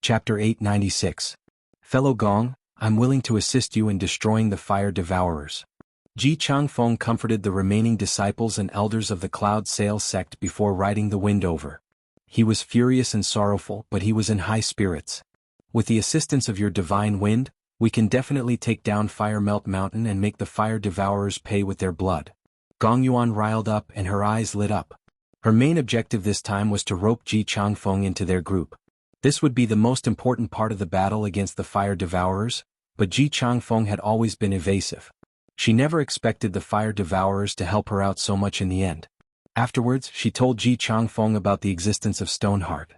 Chapter 896. Fellow Gong, I'm willing to assist you in destroying the fire devourers. Ji Changfeng comforted the remaining disciples and elders of the Cloud Sail sect before riding the wind over. He was furious and sorrowful, but he was in high spirits. With the assistance of your divine wind, we can definitely take down Fire Melt Mountain and make the fire devourers pay with their blood. Gong Yuan riled up and her eyes lit up. Her main objective this time was to rope Ji Changfeng into their group. This would be the most important part of the battle against the fire devourers, but Ji Changfeng had always been evasive. She never expected the fire devourers to help her out so much in the end. Afterwards, she told Ji Changfeng about the existence of Stoneheart.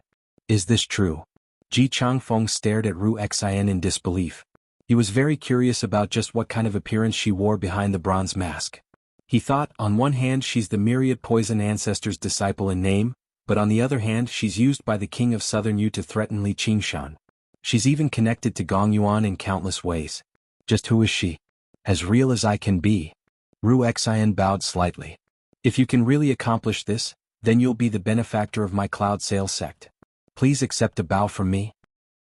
Is this true? Ji Changfeng stared at Ru Xian in disbelief. He was very curious about just what kind of appearance she wore behind the bronze mask. He thought, on one hand she's the myriad poison ancestors' disciple in name, but on the other hand she's used by the king of Southern Yu to threaten Li Qingshan. She's even connected to Gong Yuan in countless ways. Just who is she? As real as I can be. Ru Xian bowed slightly. If you can really accomplish this, then you'll be the benefactor of my Cloud Sail sect. Please accept a bow from me.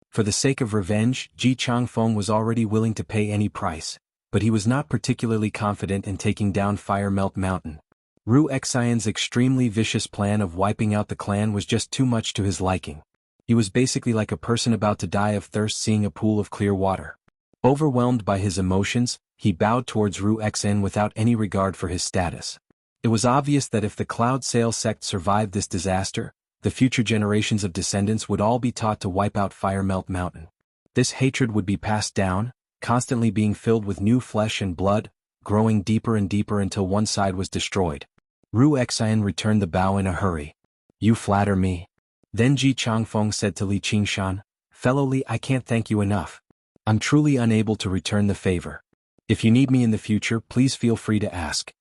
For the sake of revenge, Ji Changfeng was already willing to pay any price, but he was not particularly confident in taking down Fire Melt Mountain. Ru Xian's extremely vicious plan of wiping out the clan was just too much to his liking. He was basically like a person about to die of thirst seeing a pool of clear water. Overwhelmed by his emotions, he bowed towards Ru Xian without any regard for his status. It was obvious that if the Cloud Sail sect survived this disaster, the future generations of descendants would all be taught to wipe out Fire Melt Mountain. This hatred would be passed down, constantly being filled with new flesh and blood, growing deeper and deeper until one side was destroyed. Ru Xian returned the bow in a hurry. You flatter me. Then Ji Changfeng said to Li Qingshan, Fellow Li, I can't thank you enough. I'm truly unable to return the favor. If you need me in the future, please feel free to ask.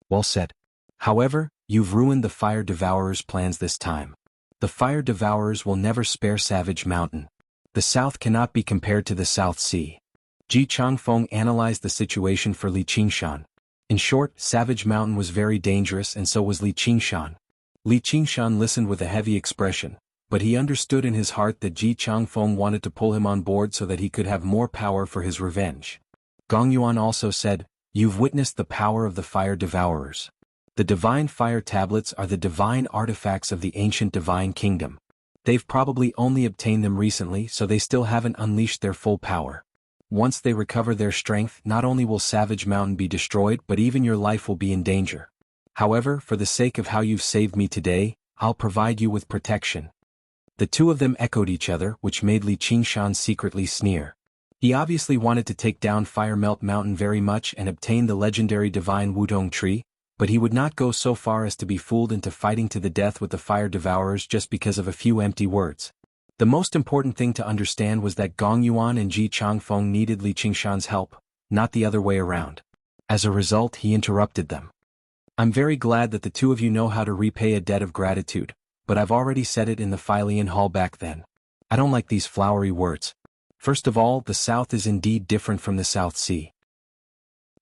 Well said. However, you've ruined the fire devourers' plans this time. The fire devourers will never spare Savage Mountain. The south cannot be compared to the South Sea. Ji Changfeng analyzed the situation for Li Qingshan. In short, Savage Mountain was very dangerous and so was Li Qingshan. Li Qingshan listened with a heavy expression, but he understood in his heart that Ji Changfeng wanted to pull him on board so that he could have more power for his revenge. Gong Yuan also said, You've witnessed the power of the fire devourers. The divine fire tablets are the divine artifacts of the ancient divine kingdom. They've probably only obtained them recently, so they still haven't unleashed their full power. Once they recover their strength, not only will Savage Mountain be destroyed, but even your life will be in danger. However, for the sake of how you've saved me today, I'll provide you with protection. The two of them echoed each other, which made Li Qingshan secretly sneer. He obviously wanted to take down Fire Melt Mountain very much and obtain the legendary divine Wudong tree, but he would not go so far as to be fooled into fighting to the death with the fire devourers just because of a few empty words. The most important thing to understand was that Gong Yuan and Ji Changfeng needed Li Qingshan's help, not the other way around. As a result, he interrupted them. I'm very glad that the two of you know how to repay a debt of gratitude, but I've already said it in the Philian Hall back then. I don't like these flowery words. First of all, the South is indeed different from the South Sea.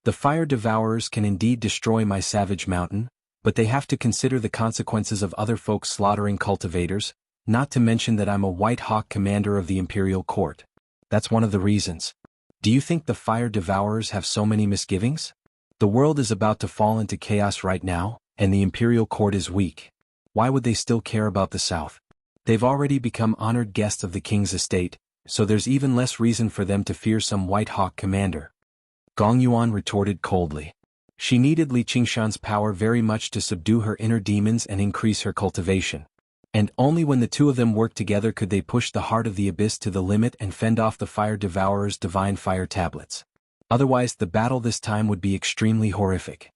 The fire devourers can indeed destroy my Savage Mountain, but they have to consider the consequences of other folks slaughtering cultivators, not to mention that I'm a White Hawk commander of the Imperial Court. That's one of the reasons. Do you think the fire devourers have so many misgivings? The world is about to fall into chaos right now, and the Imperial Court is weak. Why would they still care about the South? They've already become honored guests of the king's estate, so there's even less reason for them to fear some White Hawk commander. Gong Yuan retorted coldly. She needed Li Qingshan's power very much to subdue her inner demons and increase her cultivation. And only when the two of them worked together could they push the heart of the abyss to the limit and fend off the fire devourers' divine fire tablets. Otherwise, the battle this time would be extremely horrific.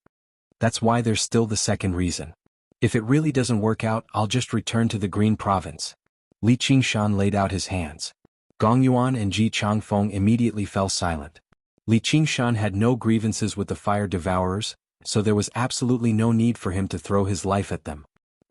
That's why there's still the second reason. If it really doesn't work out, I'll just return to the Green Province. Li Qingshan laid out his hands. Gong Yuan and Ji Changfeng immediately fell silent. Li Qingshan had no grievances with the fire devourers, so there was absolutely no need for him to throw his life at them.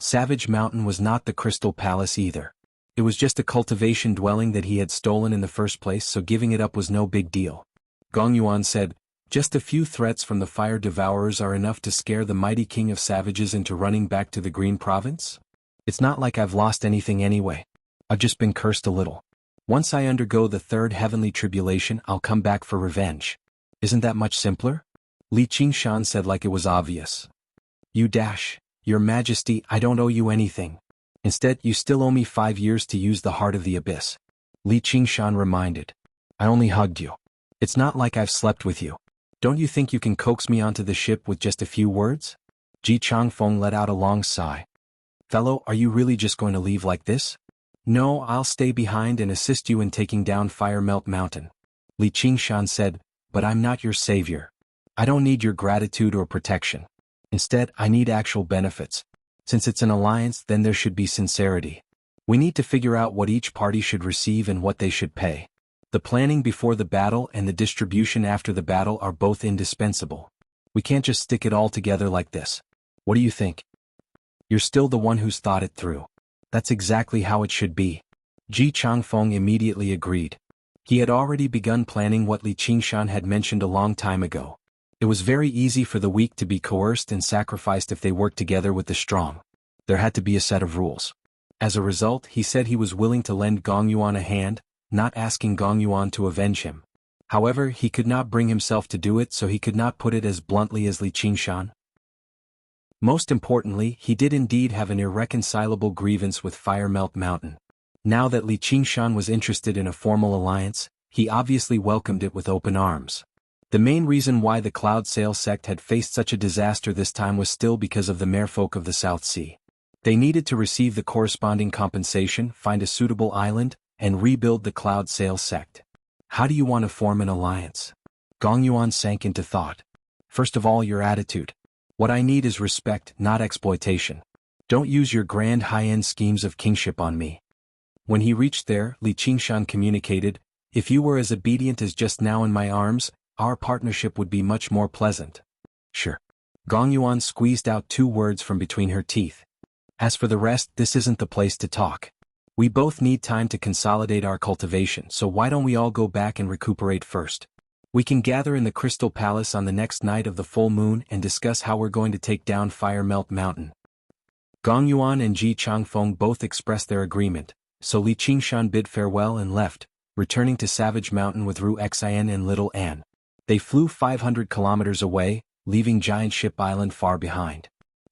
Savage Mountain was not the Crystal Palace either. It was just a cultivation dwelling that he had stolen in the first place, so giving it up was no big deal. Gong Yuan said, Just a few threats from the fire devourers are enough to scare the mighty king of savages into running back to the Green Province? It's not like I've lost anything anyway. I've just been cursed a little. Once I undergo the third heavenly tribulation, I'll come back for revenge. Isn't that much simpler? Li Qingshan said like it was obvious. Your Majesty, I don't owe you anything. Instead, you still owe me 5 years to use the heart of the abyss. Li Qingshan reminded. I only hugged you. It's not like I've slept with you. Don't you think you can coax me onto the ship with just a few words? Ji Changfeng let out a long sigh. Fellow, are you really just going to leave like this? No, I'll stay behind and assist you in taking down Fire Melt Mountain. Li Qingshan said, but I'm not your savior. I don't need your gratitude or protection. Instead, I need actual benefits. Since it's an alliance, then there should be sincerity. We need to figure out what each party should receive and what they should pay. The planning before the battle and the distribution after the battle are both indispensable. We can't just stick it all together like this. What do you think? You're still the one who's thought it through. That's exactly how it should be. Ji Changfeng immediately agreed. He had already begun planning what Li Qingshan had mentioned a long time ago. It was very easy for the weak to be coerced and sacrificed if they worked together with the strong. There had to be a set of rules. As a result, he said he was willing to lend Gong Yuan a hand, not asking Gong Yuan to avenge him. However, he could not bring himself to do it, so he could not put it as bluntly as Li Qingshan. Most importantly, he did indeed have an irreconcilable grievance with Fire Melt Mountain. Now that Li Qingshan was interested in a formal alliance, he obviously welcomed it with open arms. The main reason why the Cloud Sail sect had faced such a disaster this time was still because of the merfolk of the South Sea. They needed to receive the corresponding compensation, find a suitable island, and rebuild the Cloud Sail sect. How do you want to form an alliance? Gong Yuan sank into thought. First of all, your attitude. What I need is respect, not exploitation. Don't use your grand high-end schemes of kingship on me. When he reached there, Li Qingshan communicated, if you were as obedient as just now in my arms, our partnership would be much more pleasant. Sure. Gong Yuan squeezed out 2 words from between her teeth. As for the rest, this isn't the place to talk. We both need time to consolidate our cultivation, so why don't we all go back and recuperate first? We can gather in the Crystal Palace on the next night of the full moon and discuss how we're going to take down Fire Melt Mountain. Gong Yuan and Ji Changfeng both expressed their agreement, so Li Qingshan bid farewell and left, returning to Savage Mountain with Ru Xian and Little Anne. They flew 500 kilometers away, leaving Giant Ship Island far behind.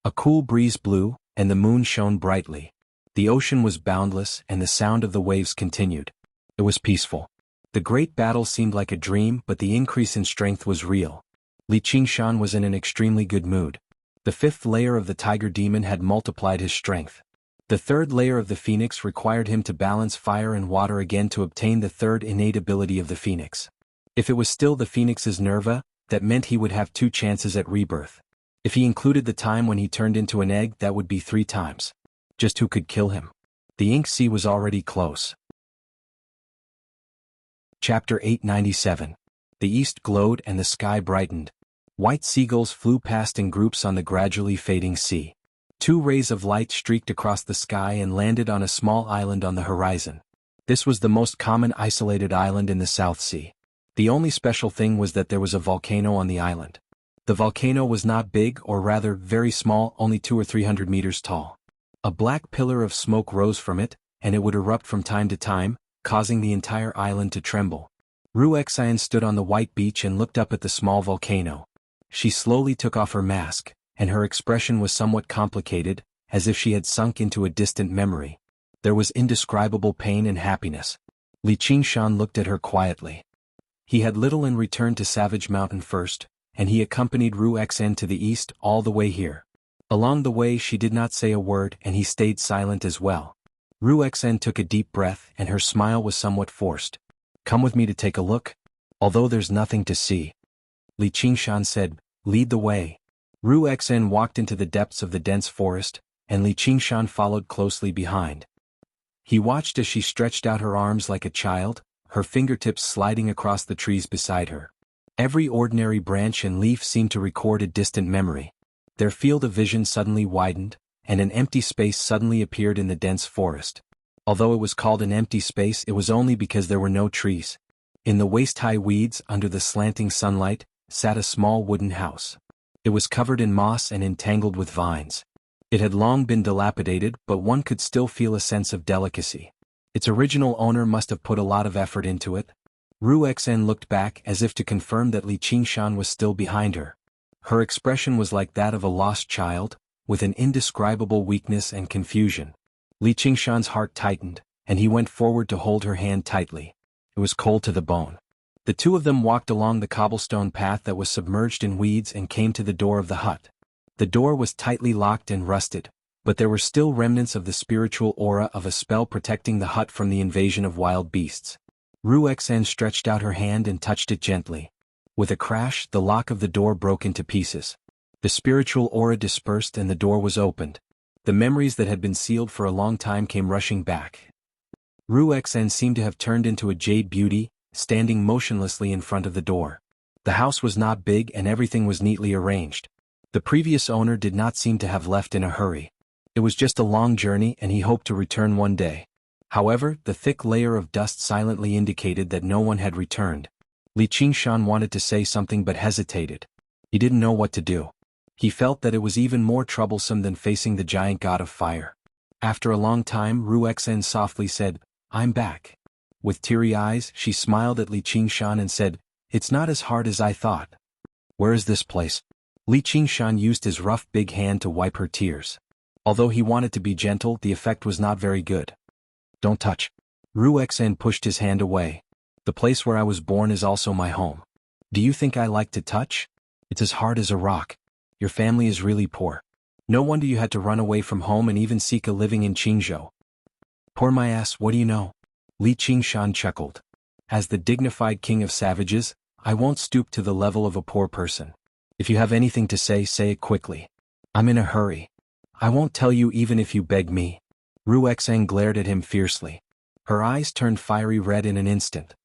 A cool breeze blew, and the moon shone brightly. The ocean was boundless, and the sound of the waves continued. It was peaceful. The great battle seemed like a dream, but the increase in strength was real. Li Qingshan was in an extremely good mood. The 5th layer of the Tiger Demon had multiplied his strength. The 3rd layer of the Phoenix required him to balance fire and water again to obtain the 3rd innate ability of the Phoenix. If it was still the Phoenix's Nerva, that meant he would have 2 chances at rebirth. If he included the time when he turned into an egg, that would be 3 times. Just who could kill him? The Ink Sea was already close. Chapter 897. The east glowed and the sky brightened. White seagulls flew past in groups on the gradually fading sea. 2 rays of light streaked across the sky and landed on a small island on the horizon. This was the most common isolated island in the South Sea. The only special thing was that there was a volcano on the island. The volcano was not big, or rather very small, only 200 or 300 meters tall. A black pillar of smoke rose from it, and it would erupt from time to time, causing the entire island to tremble. Ru Xian stood on the white beach and looked up at the small volcano. She slowly took off her mask, and her expression was somewhat complicated, as if she had sunk into a distant memory. There was indescribable pain and happiness. Li Qingshan looked at her quietly. He had little in return to Savage Mountain first, and he accompanied Ru Xian to the east all the way here. Along the way she did not say a word, and he stayed silent as well. Ru Xian took a deep breath, and her smile was somewhat forced. Come with me to take a look? Although there's nothing to see. Li Qingshan said, lead the way. Ru Xian walked into the depths of the dense forest, and Li Qingshan followed closely behind. He watched as she stretched out her arms like a child, her fingertips sliding across the trees beside her. Every ordinary branch and leaf seemed to record a distant memory. Their field of vision suddenly widened, and an empty space suddenly appeared in the dense forest. Although it was called an empty space, it was only because there were no trees. In the waist-high weeds, under the slanting sunlight, sat a small wooden house. It was covered in moss and entangled with vines. It had long been dilapidated, but one could still feel a sense of delicacy. Its original owner must have put a lot of effort into it. Ru Xen looked back as if to confirm that Li Qingshan was still behind her. Her expression was like that of a lost child, with an indescribable weakness and confusion. Li Qingshan's heart tightened, and he went forward to hold her hand tightly. It was cold to the bone. The two of them walked along the cobblestone path that was submerged in weeds and came to the door of the hut. The door was tightly locked and rusted, but there were still remnants of the spiritual aura of a spell protecting the hut from the invasion of wild beasts. Ru Xen stretched out her hand and touched it gently. With a crash, the lock of the door broke into pieces. The spiritual aura dispersed and the door was opened. The memories that had been sealed for a long time came rushing back. Ru Xen seemed to have turned into a jade beauty, standing motionlessly in front of the door. The house was not big and everything was neatly arranged. The previous owner did not seem to have left in a hurry. It was just a long journey and he hoped to return one day. However, the thick layer of dust silently indicated that no one had returned. Li Qingshan wanted to say something but hesitated. He didn't know what to do. He felt that it was even more troublesome than facing the giant god of fire. After a long time, Ru Xen softly said, "I'm back." With teary eyes, she smiled at Li Qingshan and said, "It's not as hard as I thought." "Where is this place?" Li Qingshan used his rough big hand to wipe her tears. Although he wanted to be gentle, the effect was not very good. "Don't touch." Ru Xen pushed his hand away. "The place where I was born is also my home. Do you think I like to touch? It's as hard as a rock. Your family is really poor. No wonder you had to run away from home and even seek a living in Qingzhou." "Poor my ass, what do you know?" Li Qingshan chuckled. "As the dignified king of savages, I won't stoop to the level of a poor person. If you have anything to say, say it quickly. I'm in a hurry. I won't tell you even if you beg me." Ru Xen glared at him fiercely. Her eyes turned fiery red in an instant.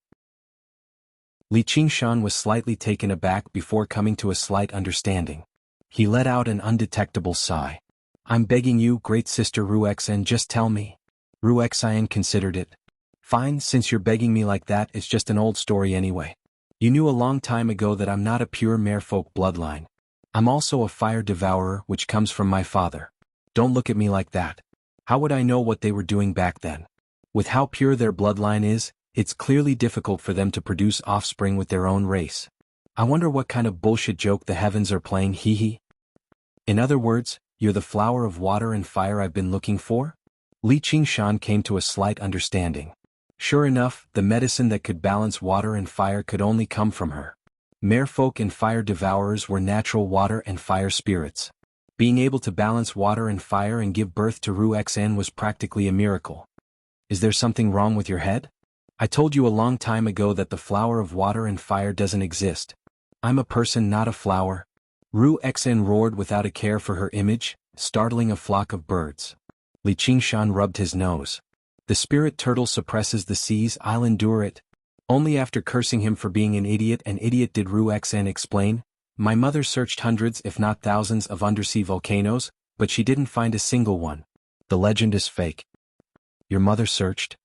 Li Qingshan was slightly taken aback before coming to a slight understanding. He let out an undetectable sigh. "I'm begging you, great sister Ru Xen, just tell me." Ru Xen considered it. "Fine, since you're begging me like that, it's just an old story anyway. You knew a long time ago that I'm not a pure merfolk bloodline. I'm also a fire devourer, which comes from my father. Don't look at me like that. How would I know what they were doing back then? With how pure their bloodline is, it's clearly difficult for them to produce offspring with their own race. I wonder what kind of bullshit joke the heavens are playing, hee. In other words, you're the flower of water and fire I've been looking for?" Li Qingshan came to a slight understanding. Sure enough, the medicine that could balance water and fire could only come from her. Merfolk and fire devourers were natural water and fire spirits. Being able to balance water and fire and give birth to Ru Xen was practically a miracle. "Is there something wrong with your head? I told you a long time ago that the flower of water and fire doesn't exist. I'm a person, not a flower." Ru Xen roared without a care for her image, startling a flock of birds. Li Qingshan rubbed his nose. "The spirit turtle suppresses the seas, I'll endure it." Only after cursing him for being an idiot did Ru Xen explain, "My mother searched hundreds if not thousands of undersea volcanoes, but she didn't find a single one. The legend is fake." "Your mother searched?"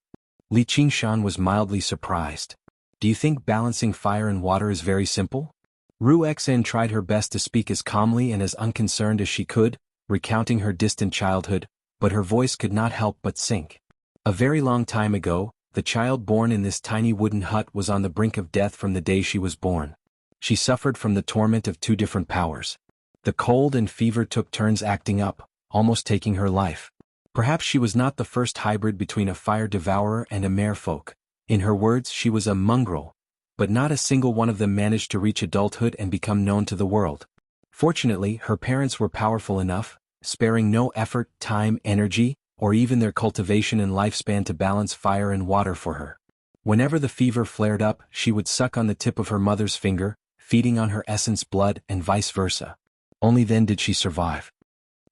Li Qingshan was mildly surprised. "Do you think balancing fire and water is very simple?" Ru Xen tried her best to speak as calmly and as unconcerned as she could, recounting her distant childhood, but her voice could not help but sink. A very long time ago, the child born in this tiny wooden hut was on the brink of death from the day she was born. She suffered from the torment of two different powers. The cold and fever took turns acting up, almost taking her life. Perhaps she was not the first hybrid between a fire devourer and a merfolk. In her words, she was a mongrel, but not a single one of them managed to reach adulthood and become known to the world. Fortunately, her parents were powerful enough, sparing no effort, time, energy, or even their cultivation and lifespan to balance fire and water for her. Whenever the fever flared up, she would suck on the tip of her mother's finger, feeding on her essence blood and vice versa. Only then did she survive.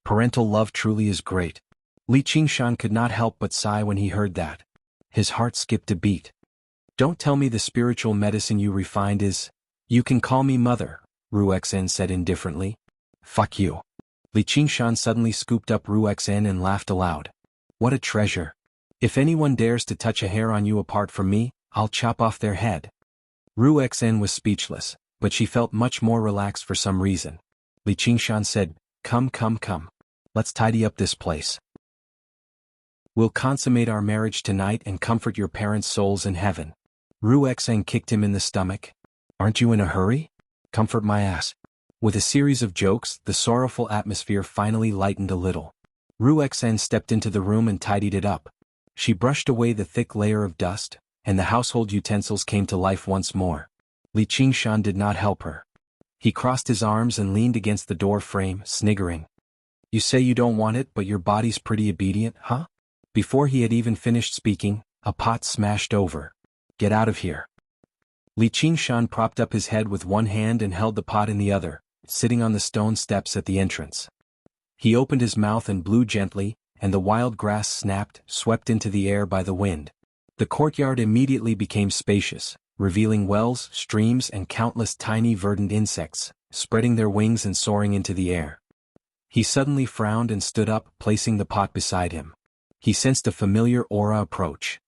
Parental love truly is great. Li Qingshan could not help but sigh when he heard that. His heart skipped a beat. "Don't tell me the spiritual medicine you refined is—" "You can call me mother," Ru Xen said indifferently. "Fuck you." Li Qingshan suddenly scooped up Ru Xen and laughed aloud. "What a treasure. If anyone dares to touch a hair on you apart from me, I'll chop off their head." Ru Xen was speechless, but she felt much more relaxed for some reason. Li Qingshan said, Come. Let's tidy up this place." We'll consummate our marriage tonight and comfort your parents' souls in heaven. Ru Xen kicked him in the stomach. Aren't you in a hurry? Comfort my ass. With a series of jokes, the sorrowful atmosphere finally lightened a little. Ru Xen stepped into the room and tidied it up. She brushed away the thick layer of dust, and the household utensils came to life once more. Li Qingshan did not help her. He crossed his arms and leaned against the door frame, sniggering. You say you don't want it, but your body's pretty obedient, huh? Before he had even finished speaking, a pot smashed over. Get out of here. Li Qingshan propped up his head with one hand and held the pot in the other, sitting on the stone steps at the entrance. He opened his mouth and blew gently, and the wild grass snapped, swept into the air by the wind. The courtyard immediately became spacious, revealing wells, streams, and countless tiny verdant insects, spreading their wings and soaring into the air. He suddenly frowned and stood up, placing the pot beside him. He sensed a familiar aura approach.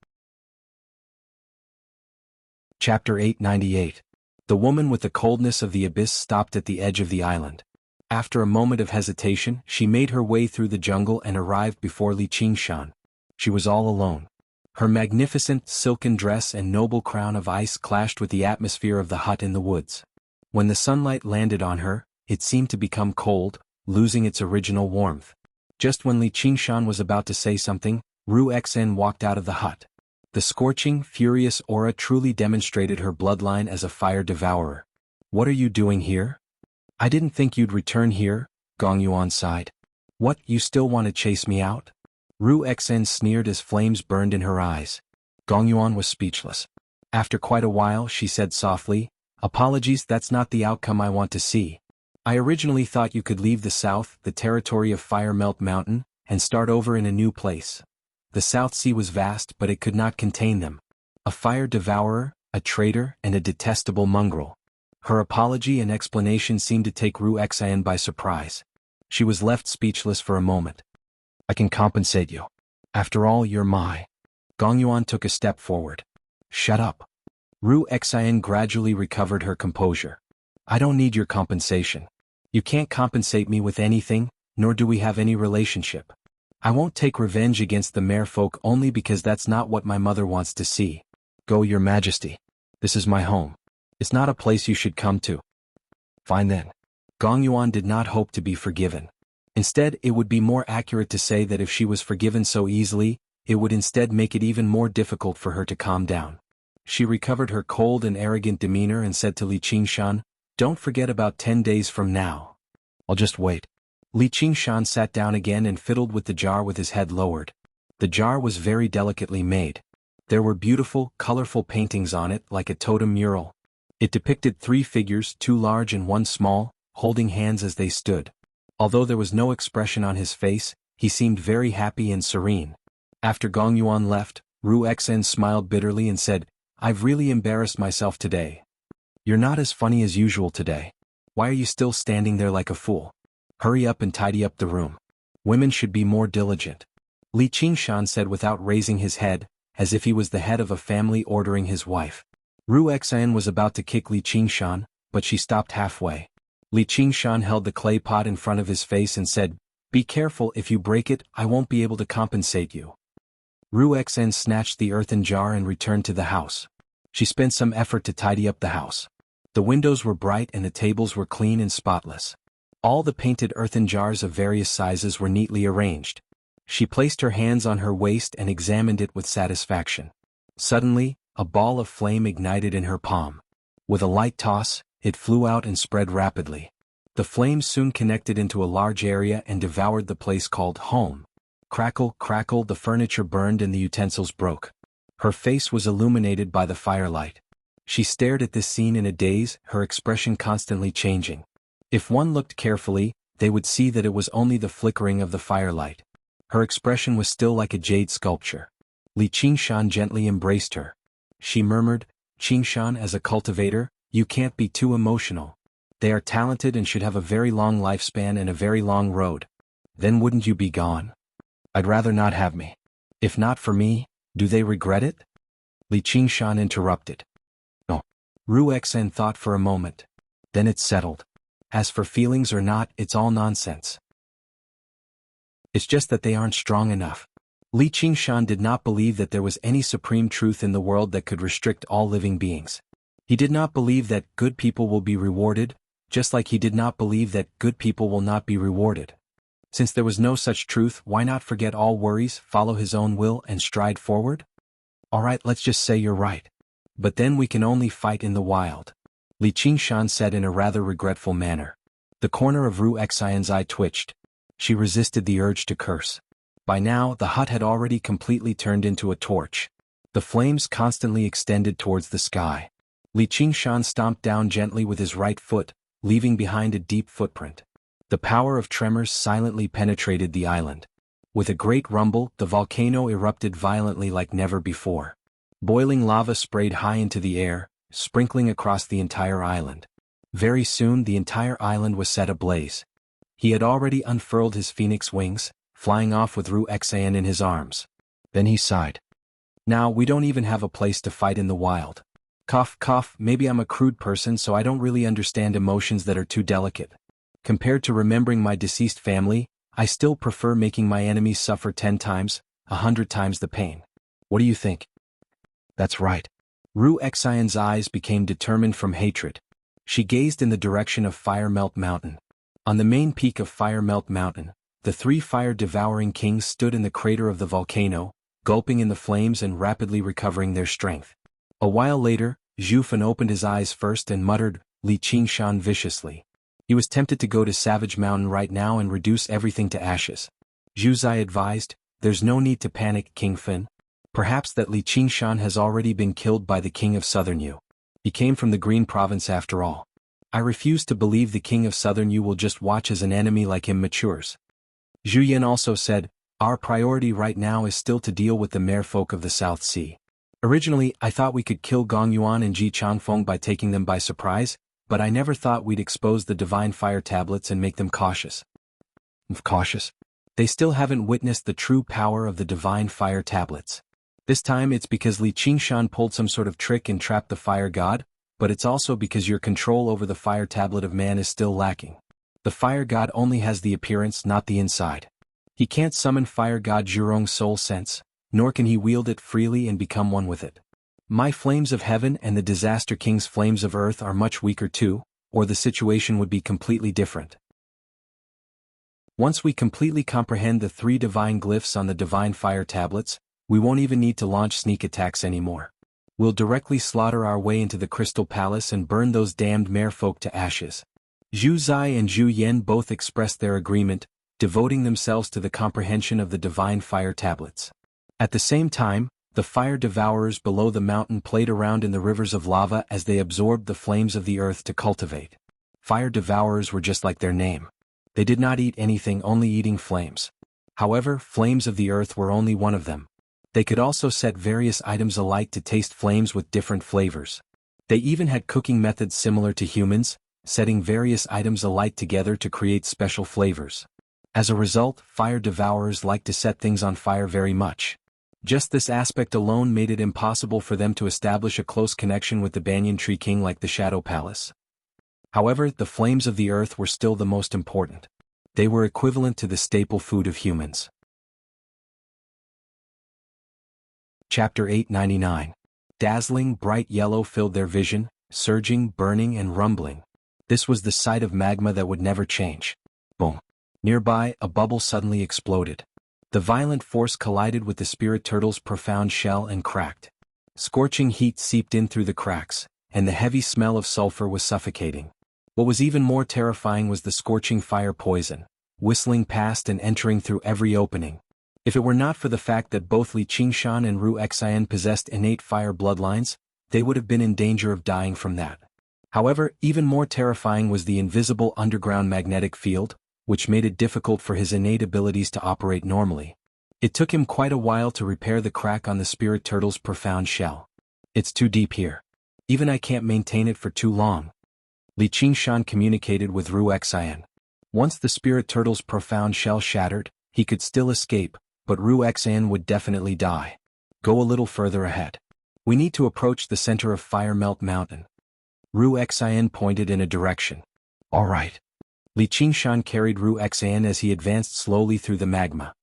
Chapter 898. The woman with the coldness of the abyss stopped at the edge of the island. After a moment of hesitation, she made her way through the jungle and arrived before Li Qingshan. She was all alone. Her magnificent silken dress and noble crown of ice clashed with the atmosphere of the hut in the woods. When the sunlight landed on her, it seemed to become cold, losing its original warmth. Just when Li Qingshan was about to say something, Ru Xen walked out of the hut. The scorching, furious aura truly demonstrated her bloodline as a fire devourer. What are you doing here? I didn't think you'd return here, Gong Yuan sighed. What, you still want to chase me out? Ru Xen sneered as flames burned in her eyes. Gong Yuan was speechless. After quite a while she said softly, Apologies, that's not the outcome I want to see. I originally thought you could leave the south, the territory of Fire Melt Mountain, and start over in a new place. The South Sea was vast, but it could not contain them. A fire devourer, a traitor, and a detestable mongrel. Her apology and explanation seemed to take Ru Xen by surprise. She was left speechless for a moment. I can compensate you. After all, you're my. Gong Yuan took a step forward. Shut up. Ru Xen gradually recovered her composure. I don't need your compensation. You can't compensate me with anything, nor do we have any relationship. I won't take revenge against the merfolk only because that's not what my mother wants to see. Go, Your Majesty. This is my home. It's not a place you should come to. Fine then. Gong Yuan did not hope to be forgiven. Instead, it would be more accurate to say that if she was forgiven so easily, it would instead make it even more difficult for her to calm down. She recovered her cold and arrogant demeanor and said to Li Qingshan, Don't forget about 10 days from now. I'll just wait. Li Qingshan sat down again and fiddled with the jar with his head lowered. The jar was very delicately made. There were beautiful, colorful paintings on it like a totem mural. It depicted 3 figures, 2 large and 1 small, holding hands as they stood. Although there was no expression on his face, he seemed very happy and serene. After Gong Yuan left, Ru Xen smiled bitterly and said, I've really embarrassed myself today. You're not as funny as usual today. Why are you still standing there like a fool? Hurry up and tidy up the room. Women should be more diligent. Li Qingshan said without raising his head, as if he was the head of a family ordering his wife. Ru Xen was about to kick Li Qingshan, but she stopped halfway. Li Qingshan held the clay pot in front of his face and said, Be careful, if you break it, I won't be able to compensate you. Ru Xen snatched the earthen jar and returned to the house. She spent some effort to tidy up the house. The windows were bright and the tables were clean and spotless. All the painted earthen jars of various sizes were neatly arranged. She placed her hands on her waist and examined it with satisfaction. Suddenly, a ball of flame ignited in her palm. With a light toss, it flew out and spread rapidly. The flames soon connected into a large area and devoured the place called home. Crackle, crackle, the furniture burned and the utensils broke. Her face was illuminated by the firelight. She stared at this scene in a daze, her expression constantly changing. If one looked carefully, they would see that it was only the flickering of the firelight. Her expression was still like a jade sculpture. Li Qingshan gently embraced her. She murmured, Qingshan, as a cultivator, you can't be too emotional. They are talented and should have a very long lifespan and a very long road. Then wouldn't you be gone? I'd rather not have me. If not for me, do they regret it? Li Qingshan interrupted. No. Ru Xen thought for a moment. Then it's settled. As for feelings or not, it's all nonsense. It's just that they aren't strong enough. Li Qingshan did not believe that there was any supreme truth in the world that could restrict all living beings. He did not believe that good people will be rewarded, just like he did not believe that good people will not be rewarded. Since there was no such truth, why not forget all worries, follow his own will and stride forward? Alright, let's just say you're right. But then we can only fight in the wild. Li Qingshan said in a rather regretful manner. The corner of Ru Xian's eye twitched. She resisted the urge to curse. By now, the hut had already completely turned into a torch. The flames constantly extended towards the sky. Li Qingshan stomped down gently with his right foot, leaving behind a deep footprint. The power of tremors silently penetrated the island. With a great rumble, the volcano erupted violently like never before. Boiling lava sprayed high into the air, sprinkling across the entire island. Very soon the entire island was set ablaze. He had already unfurled his phoenix wings, flying off with Ru Xian in his arms. Then he sighed. Now we don't even have a place to fight in the wild. Cough cough, maybe I'm a crude person so I don't really understand emotions that are too delicate. Compared to remembering my deceased family, I still prefer making my enemies suffer 10 times, 100 times the pain. What do you think? That's right. Ru Xian's eyes became determined from hatred. She gazed in the direction of Fire Melt Mountain. On the main peak of Fire Melt Mountain, the 3 fire-devouring kings stood in the crater of the volcano, gulping in the flames and rapidly recovering their strength. A while later, Zhu Fan opened his eyes first and muttered, Li Qingshan viciously. He was tempted to go to Savage Mountain right now and reduce everything to ashes. Zhu Zai advised, there's no need to panic, King Fan. Perhaps that Li Qingshan has already been killed by the king of Southern Yu. He came from the Green Province after all. I refuse to believe the king of Southern Yu will just watch as an enemy like him matures. Zhu Yan also said, our priority right now is still to deal with the merfolk of the South Sea. Originally, I thought we could kill Gong Yuan and Ji Changfeng by taking them by surprise, but I never thought we'd expose the divine fire tablets and make them cautious. Cautious? They still haven't witnessed the true power of the divine fire tablets. This time it's because Li Qingshan pulled some sort of trick and trapped the fire god, but it's also because your control over the fire tablet of man is still lacking. The fire god only has the appearance, not the inside. He can't summon fire god Zhurong's soul sense, nor can he wield it freely and become one with it. My flames of heaven and the disaster king's flames of earth are much weaker too, or the situation would be completely different. Once we completely comprehend the 3 divine glyphs on the divine fire tablets, we won't even need to launch sneak attacks anymore. We'll directly slaughter our way into the Crystal Palace and burn those damned merfolk to ashes. Zhu Zai and Zhu Yan both expressed their agreement, devoting themselves to the comprehension of the divine fire tablets. At the same time, the fire devourers below the mountain played around in the rivers of lava as they absorbed the flames of the earth to cultivate. Fire devourers were just like their name. They did not eat anything, only eating flames. However, flames of the earth were only one of them. They could also set various items alight to taste flames with different flavors. They even had cooking methods similar to humans, setting various items alight together to create special flavors. As a result, fire devourers liked to set things on fire very much. Just this aspect alone made it impossible for them to establish a close connection with the Banyan Tree King like the Shadow Palace. However, the flames of the earth were still the most important. They were equivalent to the staple food of humans. Chapter 899. Dazzling bright yellow filled their vision, surging, burning and rumbling. This was the sight of magma that would never change. Boom. Nearby, a bubble suddenly exploded. The violent force collided with the spirit turtle's profound shell and cracked. Scorching heat seeped in through the cracks, and the heavy smell of sulfur was suffocating. What was even more terrifying was the scorching fire poison, whistling past and entering through every opening. If it were not for the fact that both Li Qingshan and Ru Xian possessed innate fire bloodlines, they would have been in danger of dying from that. However, even more terrifying was the invisible underground magnetic field, which made it difficult for his innate abilities to operate normally. It took him quite a while to repair the crack on the spirit turtle's profound shell. It's too deep here. Even I can't maintain it for too long. Li Qingshan communicated with Ru Xian. Once the spirit turtle's profound shell shattered, he could still escape, but Ru Xian would definitely die. Go a little further ahead. We need to approach the center of Fire Melt Mountain. Ru Xian pointed in a direction. All right. Li Qingshan carried Ru Xian as he advanced slowly through the magma.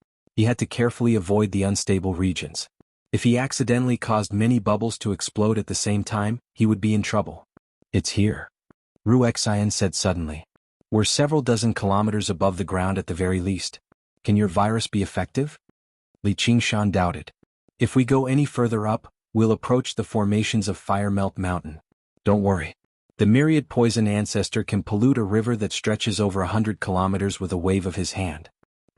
He had to carefully avoid the unstable regions. If he accidentally caused many bubbles to explode at the same time, he would be in trouble. It's here, Wuxia said suddenly. We're several dozen kilometers above the ground at the very least. Can your virus be effective? Li Qingshan doubted. If we go any further up, we'll approach the formations of Fire Melt Mountain. Don't worry. The myriad poison ancestor can pollute a river that stretches over 100 kilometers with a wave of his hand.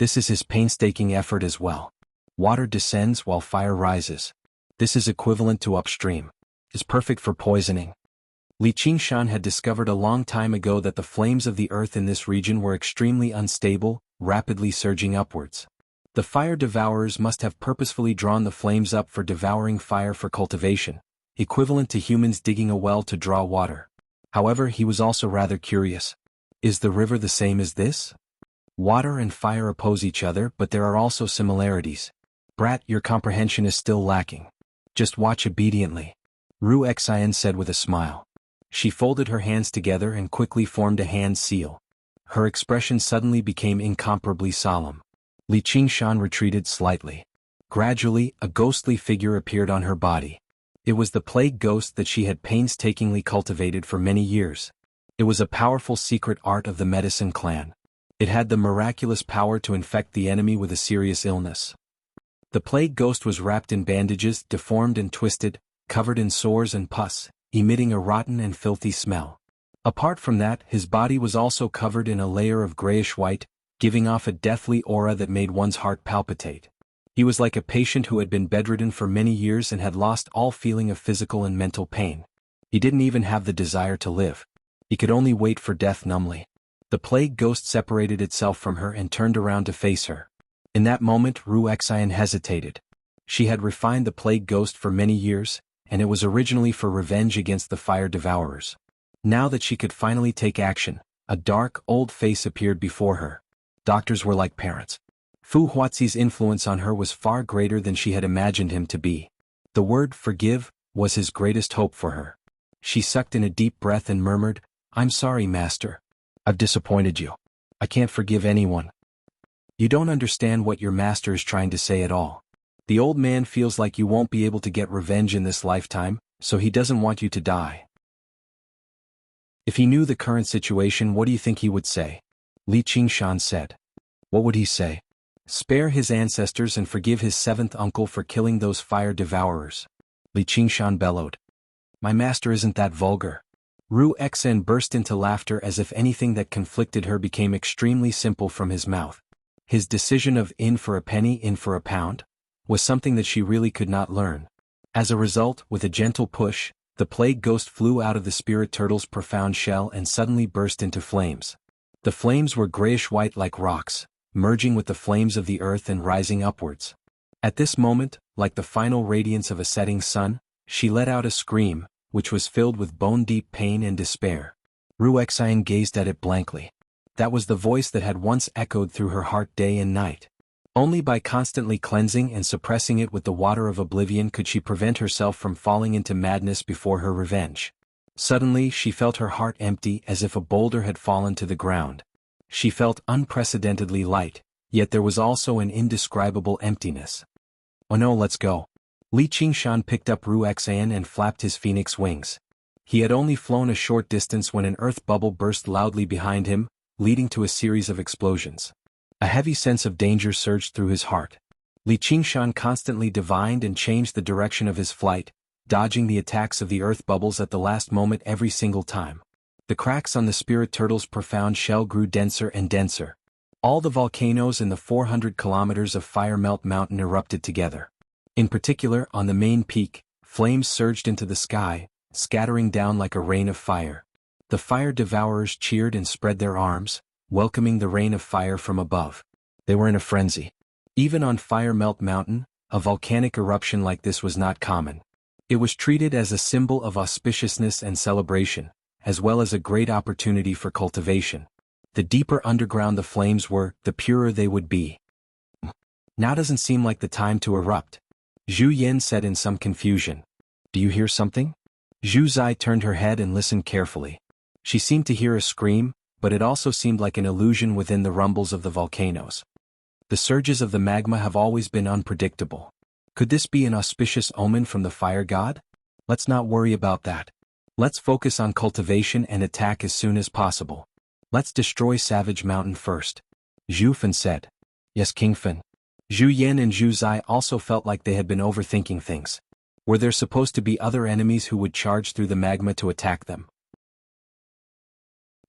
This is his painstaking effort as well. Water descends while fire rises. This is equivalent to upstream. It's perfect for poisoning. Li Qingshan had discovered a long time ago that the flames of the earth in this region were extremely unstable, rapidly surging upwards. The fire devourers must have purposefully drawn the flames up for devouring fire for cultivation, equivalent to humans digging a well to draw water. However, he was also rather curious. Is the river the same as this? Water and fire oppose each other, but there are also similarities. Brat, your comprehension is still lacking. Just watch obediently, Wuxia said with a smile. She folded her hands together and quickly formed a hand seal. Her expression suddenly became incomparably solemn. Li Qingshan retreated slightly. Gradually, a ghostly figure appeared on her body. It was the plague ghost that she had painstakingly cultivated for many years. It was a powerful secret art of the medicine clan. It had the miraculous power to infect the enemy with a serious illness. The plague ghost was wrapped in bandages, deformed and twisted, covered in sores and pus, emitting a rotten and filthy smell. Apart from that, his body was also covered in a layer of grayish-white, giving off a deathly aura that made one's heart palpitate. He was like a patient who had been bedridden for many years and had lost all feeling of physical and mental pain. He didn't even have the desire to live. He could only wait for death numbly. The plague ghost separated itself from her and turned around to face her. In that moment, Wuxia hesitated. She had refined the plague ghost for many years, and it was originally for revenge against the fire devourers. Now that she could finally take action, a dark, old face appeared before her. Doctors were like parents. Fu Huazi's influence on her was far greater than she had imagined him to be. The word forgive was his greatest hope for her. She sucked in a deep breath and murmured, I'm sorry, Master. I've disappointed you. I can't forgive anyone. You don't understand what your master is trying to say at all. The old man feels like you won't be able to get revenge in this lifetime, so he doesn't want you to die. If he knew the current situation, what do you think he would say? Li Qingshan said. What would he say? Spare his ancestors and forgive his seventh uncle for killing those fire devourers. Li Qingshan bellowed. My master isn't that vulgar. Wuxia burst into laughter as if anything that conflicted her became extremely simple from his mouth. His decision of in for a penny, in for a pound, was something that she really could not learn. As a result, with a gentle push, the plague ghost flew out of the spirit turtle's profound shell and suddenly burst into flames. The flames were grayish-white like rocks, merging with the flames of the earth and rising upwards. At this moment, like the final radiance of a setting sun, she let out a scream, which was filled with bone-deep pain and despair. Wuxia gazed at it blankly. That was the voice that had once echoed through her heart day and night. Only by constantly cleansing and suppressing it with the water of oblivion could she prevent herself from falling into madness before her revenge. Suddenly she felt her heart empty as if a boulder had fallen to the ground. She felt unprecedentedly light, yet there was also an indescribable emptiness. Oh no, let's go. Li Qingshan picked up Wuxia and flapped his phoenix wings. He had only flown a short distance when an earth bubble burst loudly behind him, leading to a series of explosions. A heavy sense of danger surged through his heart. Li Qingshan constantly divined and changed the direction of his flight, dodging the attacks of the earth bubbles at the last moment every single time. The cracks on the spirit turtle's profound shell grew denser and denser. All the volcanoes in the 400 kilometers of Fire Melt Mountain erupted together. In particular, on the main peak, flames surged into the sky, scattering down like a rain of fire. The fire devourers cheered and spread their arms, welcoming the rain of fire from above. They were in a frenzy. Even on Fire Melt Mountain, a volcanic eruption like this was not common. It was treated as a symbol of auspiciousness and celebration, as well as a great opportunity for cultivation. The deeper underground the flames were, the purer they would be. Now doesn't seem like the time to erupt, Zhu Yin said in some confusion. Do you hear something? Zhu Zai turned her head and listened carefully. She seemed to hear a scream, but it also seemed like an illusion within the rumbles of the volcanoes. The surges of the magma have always been unpredictable. Could this be an auspicious omen from the fire god? Let's not worry about that. Let's focus on cultivation and attack as soon as possible. Let's destroy Savage Mountain first. Zhu Fan said. Yes, King Fan. Zhu Yan and Zhu Zai also felt like they had been overthinking things. Were there supposed to be other enemies who would charge through the magma to attack them?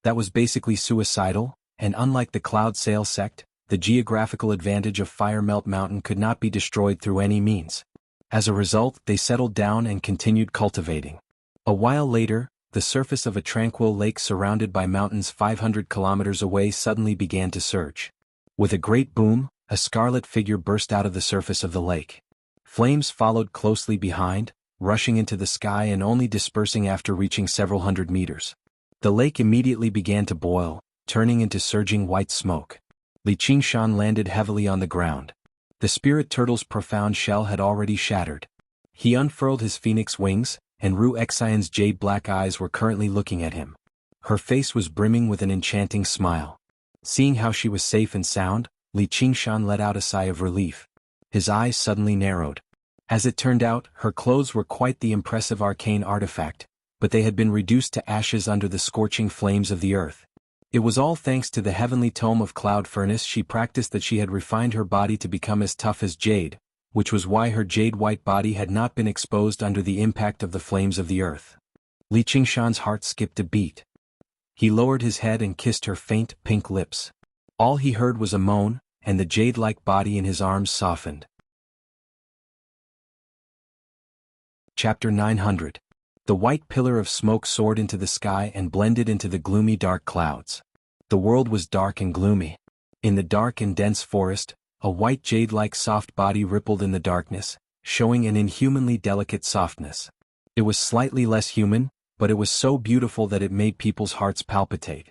That was basically suicidal, and unlike the Cloud Sail sect, the geographical advantage of Fire Melt Mountain could not be destroyed through any means. As a result, they settled down and continued cultivating. A while later, the surface of a tranquil lake surrounded by mountains 500 kilometers away suddenly began to surge. With a great boom, a scarlet figure burst out of the surface of the lake. Flames followed closely behind, rushing into the sky and only dispersing after reaching several hundred meters. The lake immediately began to boil, turning into surging white smoke. Li Qingshan landed heavily on the ground. The spirit turtle's profound shell had already shattered. He unfurled his phoenix wings, and Ru Xian's jade black eyes were currently looking at him. Her face was brimming with an enchanting smile. Seeing how she was safe and sound, Li Qingshan let out a sigh of relief. His eyes suddenly narrowed. As it turned out, her clothes were quite the impressive arcane artifact, but they had been reduced to ashes under the scorching flames of the earth. It was all thanks to the heavenly tome of cloud furnace she practiced that she had refined her body to become as tough as jade, which was why her jade-white body had not been exposed under the impact of the flames of the earth. Li Qingshan's heart skipped a beat. He lowered his head and kissed her faint, pink lips. All he heard was a moan, and the jade-like body in his arms softened. Chapter 900. The white pillar of smoke soared into the sky and blended into the gloomy dark clouds. The world was dark and gloomy. In the dark and dense forest, a white jade-like soft body rippled in the darkness, showing an inhumanly delicate softness. It was slightly less human, but it was so beautiful that it made people's hearts palpitate.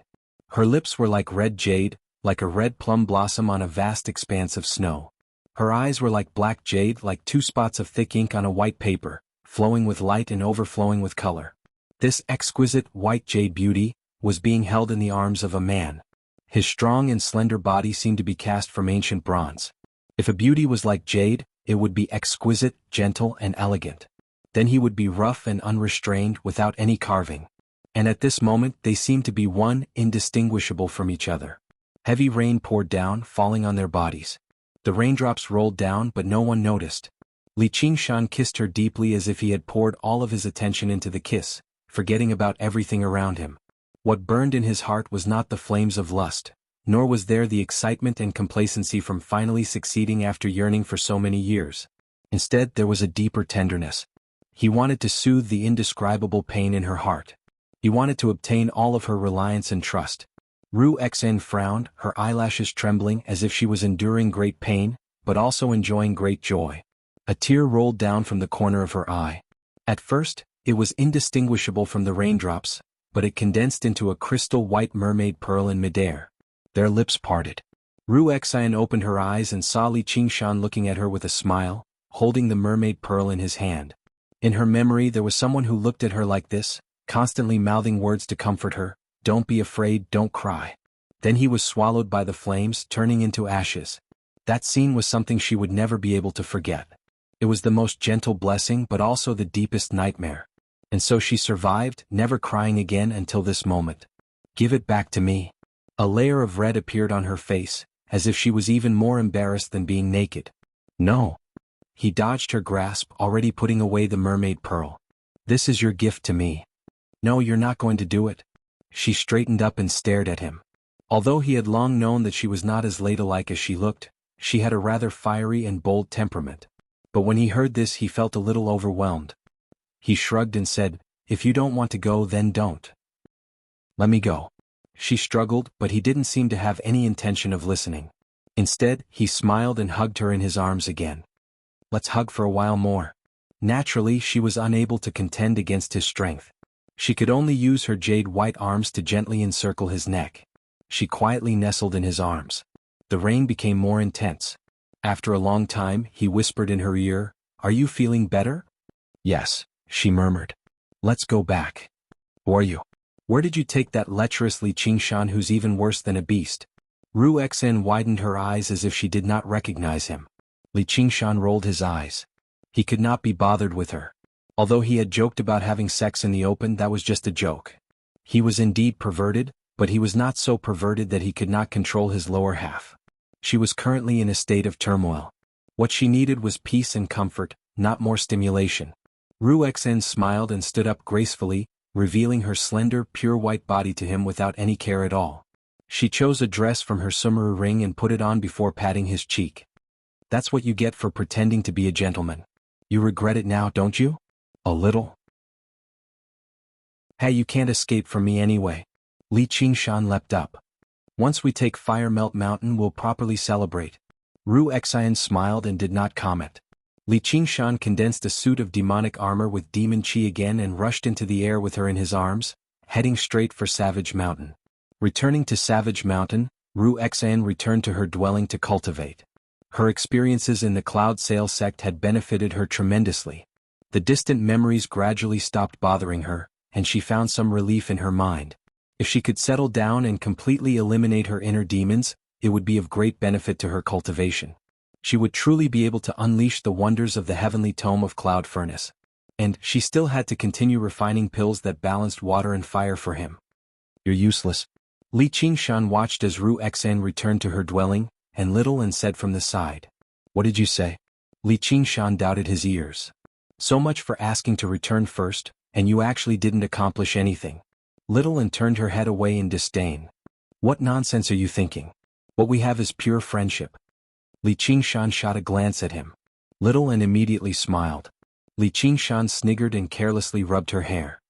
Her lips were like red jade, like a red plum blossom on a vast expanse of snow. Her eyes were like black jade, like two spots of thick ink on a white paper, flowing with light and overflowing with color. This exquisite white jade beauty was being held in the arms of a man. His strong and slender body seemed to be cast from ancient bronze. If a beauty was like jade, it would be exquisite, gentle, and elegant. Then he would be rough and unrestrained without any carving. And at this moment they seemed to be one, indistinguishable from each other. Heavy rain poured down, falling on their bodies. The raindrops rolled down but no one noticed. Li Qingshan kissed her deeply as if he had poured all of his attention into the kiss, forgetting about everything around him. What burned in his heart was not the flames of lust, nor was there the excitement and complacency from finally succeeding after yearning for so many years. Instead, there was a deeper tenderness. He wanted to soothe the indescribable pain in her heart. He wanted to obtain all of her reliance and trust. Ru Xian frowned, her eyelashes trembling as if she was enduring great pain, but also enjoying great joy. A tear rolled down from the corner of her eye. At first, it was indistinguishable from the raindrops, but it condensed into a crystal white mermaid pearl in midair. Their lips parted. Ru Xian opened her eyes and saw Li Qingshan looking at her with a smile, holding the mermaid pearl in his hand. In her memory there was someone who looked at her like this, constantly mouthing words to comfort her, "Don't be afraid, don't cry." Then he was swallowed by the flames, turning into ashes. That scene was something she would never be able to forget. It was the most gentle blessing but also the deepest nightmare. And so she survived, never crying again until this moment. "Give it back to me." A layer of red appeared on her face, as if she was even more embarrassed than being naked. "No." He dodged her grasp, already putting away the mermaid pearl. "This is your gift to me." "No, you're not going to do it." She straightened up and stared at him. Although he had long known that she was not as ladylike as she looked, she had a rather fiery and bold temperament. But when he heard this he felt a little overwhelmed. He shrugged and said, "If you don't want to go, then don't. Let me go." She struggled, but he didn't seem to have any intention of listening. Instead, he smiled and hugged her in his arms again. "Let's hug for a while more." Naturally, she was unable to contend against his strength. She could only use her jade-white arms to gently encircle his neck. She quietly nestled in his arms. The rain became more intense. After a long time, he whispered in her ear, "Are you feeling better?" "Yes," she murmured. "Let's go back." "Who are you? Where did you take that lecherous Li Qingshan who's even worse than a beast?" Ru Xen widened her eyes as if she did not recognize him. Li Qingshan rolled his eyes. He could not be bothered with her. Although he had joked about having sex in the open, that was just a joke. He was indeed perverted, but he was not so perverted that he could not control his lower half. She was currently in a state of turmoil. What she needed was peace and comfort, not more stimulation. Ru Xen smiled and stood up gracefully, revealing her slender, pure white body to him without any care at all. She chose a dress from her sumuru ring and put it on before patting his cheek. That's what you get for pretending to be a gentleman. You regret it now, don't you? A little? Hey, you can't escape from me anyway. Li Qingshan leapt up. Once we take Fire Melt Mountain, we'll properly celebrate. Ru Xian smiled and did not comment. Li Qingshan condensed a suit of demonic armor with demon chi again and rushed into the air with her in his arms, heading straight for Savage Mountain. Returning to Savage Mountain, Ru Xian returned to her dwelling to cultivate. Her experiences in the Cloud Sail sect had benefited her tremendously. The distant memories gradually stopped bothering her, and she found some relief in her mind. If she could settle down and completely eliminate her inner demons, it would be of great benefit to her cultivation. She would truly be able to unleash the wonders of the heavenly tome of Cloud Furnace. And she still had to continue refining pills that balanced water and fire for him. You're useless. Li Qingshan watched as Ru Xen returned to her dwelling, and little and said from the side. What did you say? Li Qingshan doubted his ears. So much for asking to return first, and you actually didn't accomplish anything. Little and turned her head away in disdain. What nonsense are you thinking? What we have is pure friendship. Li Qingshan shot a glance at him. Little and immediately smiled. Li Qingshan sniggered and carelessly rubbed her hair.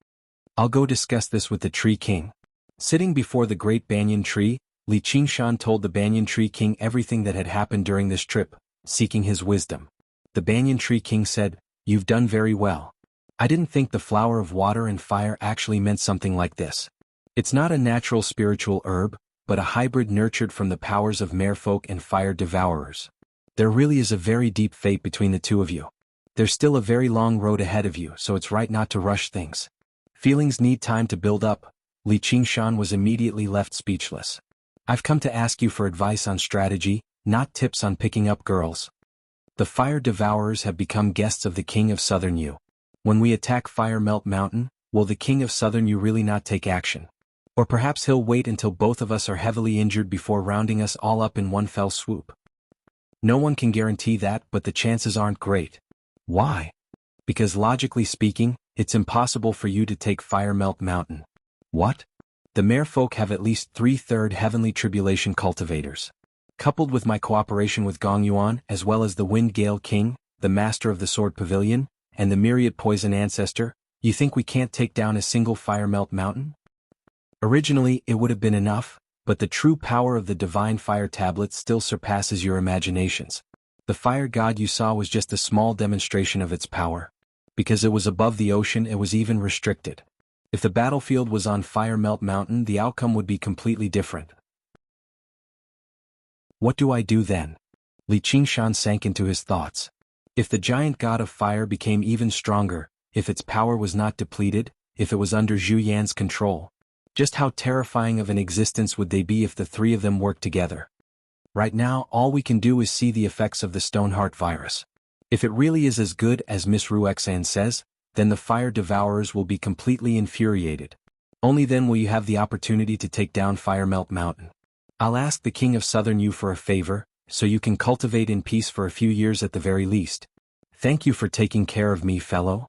I'll go discuss this with the Tree King. Sitting before the great banyan tree, Li Qingshan told the banyan tree king everything that had happened during this trip, seeking his wisdom. The banyan tree king said, "You've done very well. I didn't think the flower of water and fire actually meant something like this. It's not a natural spiritual herb, but a hybrid nurtured from the powers of merfolk and fire devourers. There really is a very deep fate between the two of you. There's still a very long road ahead of you, so it's right not to rush things. Feelings need time to build up." Li Qingshan was immediately left speechless. I've come to ask you for advice on strategy, not tips on picking up girls. The fire devourers have become guests of the King of Southern Yu. When we attack Fire Melt Mountain, will the King of Southern Yu really not take action? Or perhaps he'll wait until both of us are heavily injured before rounding us all up in one fell swoop. No one can guarantee that, but the chances aren't great. Why? Because logically speaking, it's impossible for you to take Fire Melt Mountain. What? The merfolk have at least 3/3 heavenly tribulation cultivators. Coupled with my cooperation with Gong Yuan as well as the Wind Gale King, the Master of the Sword Pavilion, and the Myriad Poison Ancestor, you think we can't take down a single Fire Melt Mountain? Originally, it would have been enough, but the true power of the Divine Fire Tablet still surpasses your imaginations. The fire god you saw was just a small demonstration of its power. Because it was above the ocean, it was even restricted. If the battlefield was on Fire Melt Mountain, the outcome would be completely different. What do I do then? Li Qingshan sank into his thoughts. If the giant god of fire became even stronger, if its power was not depleted, if it was under Zhu Yan's control, just how terrifying of an existence would they be if the three of them worked together? Right now, all we can do is see the effects of the Stoneheart virus. If it really is as good as Miss Ru Xan says, then the fire devourers will be completely infuriated. Only then will you have the opportunity to take down Fire Melt Mountain. I'll ask the King of Southern Yu for a favor, so you can cultivate in peace for a few years at the very least. Thank you for taking care of me, fellow.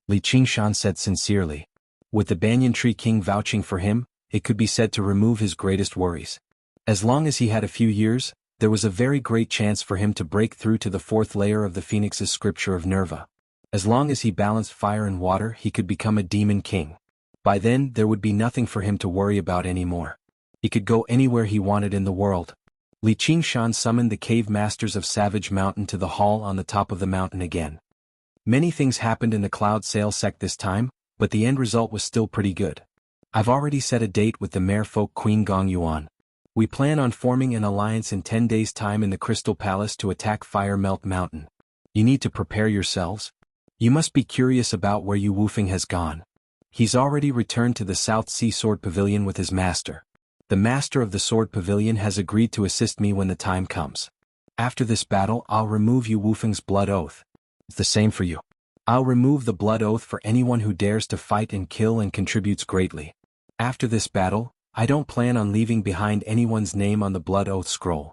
Li Qingshan said sincerely. With the Banyan Tree King vouching for him, it could be said to remove his greatest worries. As long as he had a few years, there was a very great chance for him to break through to the fourth layer of the Phoenix's scripture of Nerva. As long as he balanced fire and water, he could become a demon king. By then, there would be nothing for him to worry about anymore. He could go anywhere he wanted in the world. Li Qingshan summoned the cave masters of Savage Mountain to the hall on the top of the mountain again. Many things happened in the Cloud Sail sect this time, but the end result was still pretty good. I've already set a date with the Merfolk Queen Gong Yuan. We plan on forming an alliance in 10 days' time in the Crystal Palace to attack Fire Melt Mountain. You need to prepare yourselves. You must be curious about where Yu Wufeng has gone. He's already returned to the South Sea Sword Pavilion with his master. The master of the sword pavilion has agreed to assist me when the time comes. After this battle I'll remove you Wufeng's blood oath. It's the same for you. I'll remove the blood oath for anyone who dares to fight and kill and contributes greatly. After this battle, I don't plan on leaving behind anyone's name on the blood oath scroll.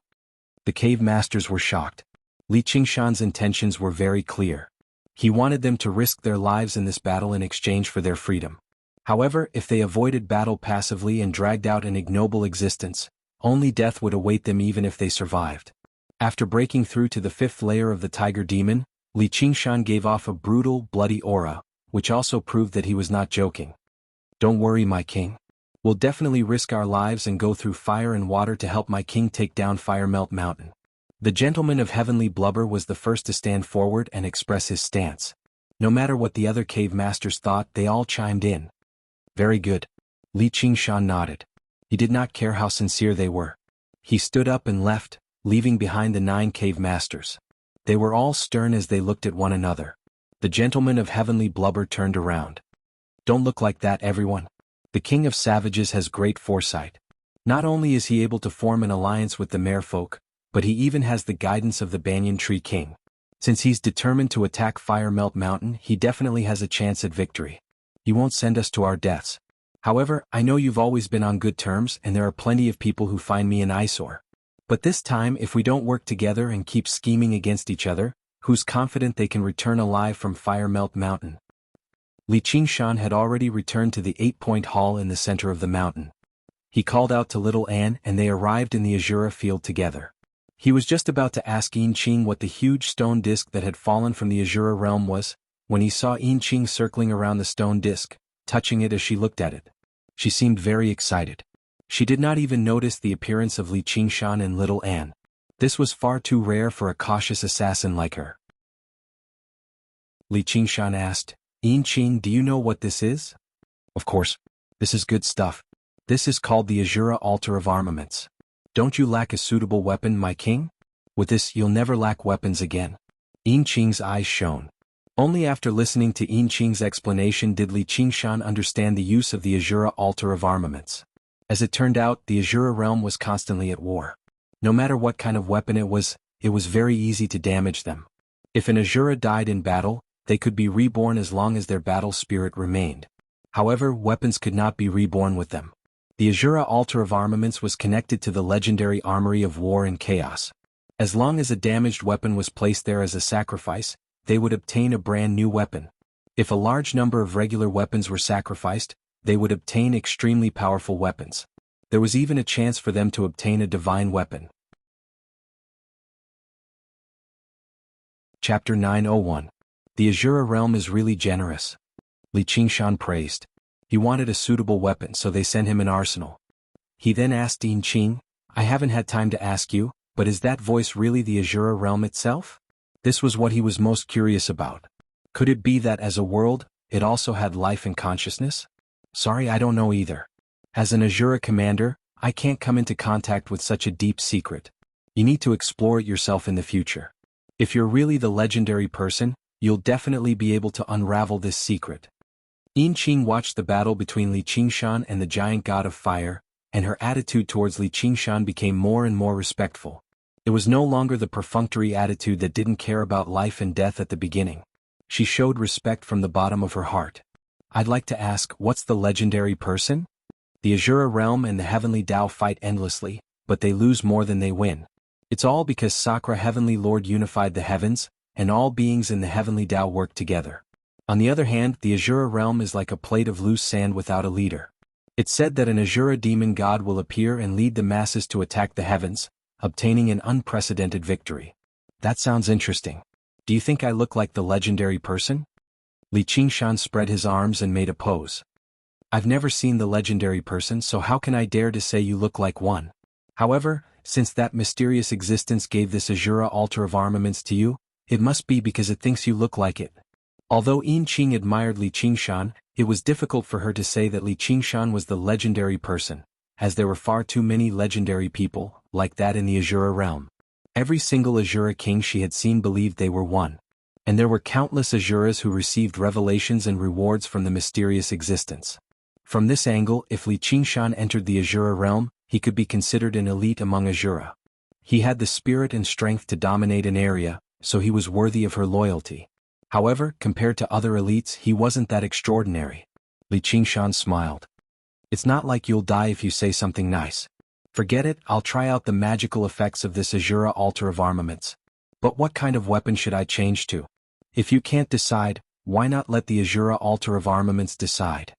The cave masters were shocked. Li Qingshan's intentions were very clear. He wanted them to risk their lives in this battle in exchange for their freedom. However, if they avoided battle passively and dragged out an ignoble existence, only death would await them even if they survived. After breaking through to the 5th layer of the tiger demon, Li Qingshan gave off a brutal, bloody aura, which also proved that he was not joking. Don't worry, my king. We'll definitely risk our lives and go through fire and water to help my king take down Fire Melt Mountain. The gentleman of heavenly blubber was the first to stand forward and express his stance. No matter what the other cave masters thought, they all chimed in. Very good. Li Qingshan nodded. He did not care how sincere they were. He stood up and left, leaving behind the 9 cave masters. They were all stern as they looked at one another. The gentleman of heavenly blubber turned around. Don't look like that, everyone. The king of savages has great foresight. Not only is he able to form an alliance with the merfolk, but he even has the guidance of the banyan tree king. Since he's determined to attack Fire Melt Mountain, he definitely has a chance at victory. He won't send us to our deaths. However, I know you've always been on good terms and there are plenty of people who find me an eyesore. But this time, if we don't work together and keep scheming against each other, who's confident they can return alive from Fire Melt Mountain? Li Qingshan had already returned to the 8-point hall in the center of the mountain. He called out to little Anne and they arrived in the Azura field together. He was just about to ask Yin Qing what the huge stone disc that had fallen from the Azura realm was, when he saw Yin Qing circling around the stone disc, touching it as she looked at it. She seemed very excited. She did not even notice the appearance of Li Qingshan and little Anne. This was far too rare for a cautious assassin like her. Li Qingshan asked, Yin Qing, do you know what this is? Of course. This is good stuff. This is called the Azura Altar of Armaments. Don't you lack a suitable weapon, my king? With this you'll never lack weapons again. Yin Qing's eyes shone. Only after listening to Yin Qing's explanation did Li Qingshan understand the use of the Azura Altar of Armaments. As it turned out, the Azura realm was constantly at war. No matter what kind of weapon it was very easy to damage them. If an Azura died in battle, they could be reborn as long as their battle spirit remained. However, weapons could not be reborn with them. The Azura Altar of Armaments was connected to the legendary Armory of War and Chaos. As long as a damaged weapon was placed there as a sacrifice, they would obtain a brand new weapon. If a large number of regular weapons were sacrificed, they would obtain extremely powerful weapons. There was even a chance for them to obtain a divine weapon. Chapter 901. The Azura realm is really generous. Li Qingshan praised. He wanted a suitable weapon, so they sent him an arsenal. He then asked Yin Qing, I haven't had time to ask you, but is that voice really the Azura realm itself? This was what he was most curious about. Could it be that as a world, it also had life and consciousness? Sorry, I don't know either. As an Azura commander, I can't come into contact with such a deep secret. You need to explore it yourself in the future. If you're really the legendary person, you'll definitely be able to unravel this secret. Yin Qing watched the battle between Li Qingshan and the giant god of fire, and her attitude towards Li Qingshan became more and more respectful. It was no longer the perfunctory attitude that didn't care about life and death at the beginning. She showed respect from the bottom of her heart. I'd like to ask, what's the legendary person? The Azura realm and the heavenly Tao fight endlessly, but they lose more than they win. It's all because Sakra Heavenly Lord unified the heavens, and all beings in the heavenly Tao work together. On the other hand, the Azura realm is like a plate of loose sand without a leader. It's said that an Azura demon god will appear and lead the masses to attack the heavens, obtaining an unprecedented victory. That sounds interesting. Do you think I look like the legendary person? Li Qingshan spread his arms and made a pose. I've never seen the legendary person, so how can I dare to say you look like one? However, since that mysterious existence gave this Azura Altar of Armaments to you, it must be because it thinks you look like it. Although Yin Qing admired Li Qingshan, it was difficult for her to say that Li Qingshan was the legendary person, as there were far too many legendary people, like that in the Azura realm. Every single Azura king she had seen believed they were one. And there were countless Azuras who received revelations and rewards from the mysterious existence. From this angle, if Li Qingshan entered the Azura realm, he could be considered an elite among Azura. He had the spirit and strength to dominate an area, so he was worthy of her loyalty. However, compared to other elites, he wasn't that extraordinary. Li Qingshan smiled. It's not like you'll die if you say something nice. Forget it, I'll try out the magical effects of this Azura altar of armaments. But what kind of weapon should I change to? If you can't decide, why not let the Azura altar of armaments decide?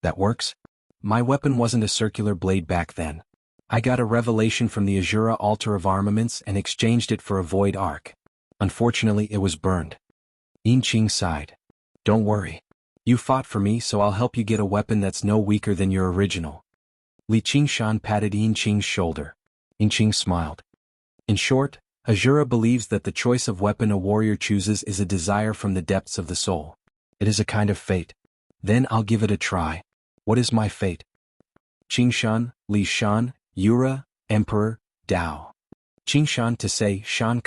That works? My weapon wasn't a circular blade back then. I got a revelation from the Azura altar of armaments and exchanged it for a void arc. Unfortunately, it was burned. Yin Qing sighed. Don't worry. You fought for me, so I'll help you get a weapon that's no weaker than your original. Li Qingshan patted Yin Qing's shoulder. Yin Qing smiled. In short, Azura believes that the choice of weapon a warrior chooses is a desire from the depths of the soul. It is a kind of fate. Then I'll give it a try. What is my fate? Qingshan, Li Shan, Yura, Emperor, Dao. Qingshan to say Shan,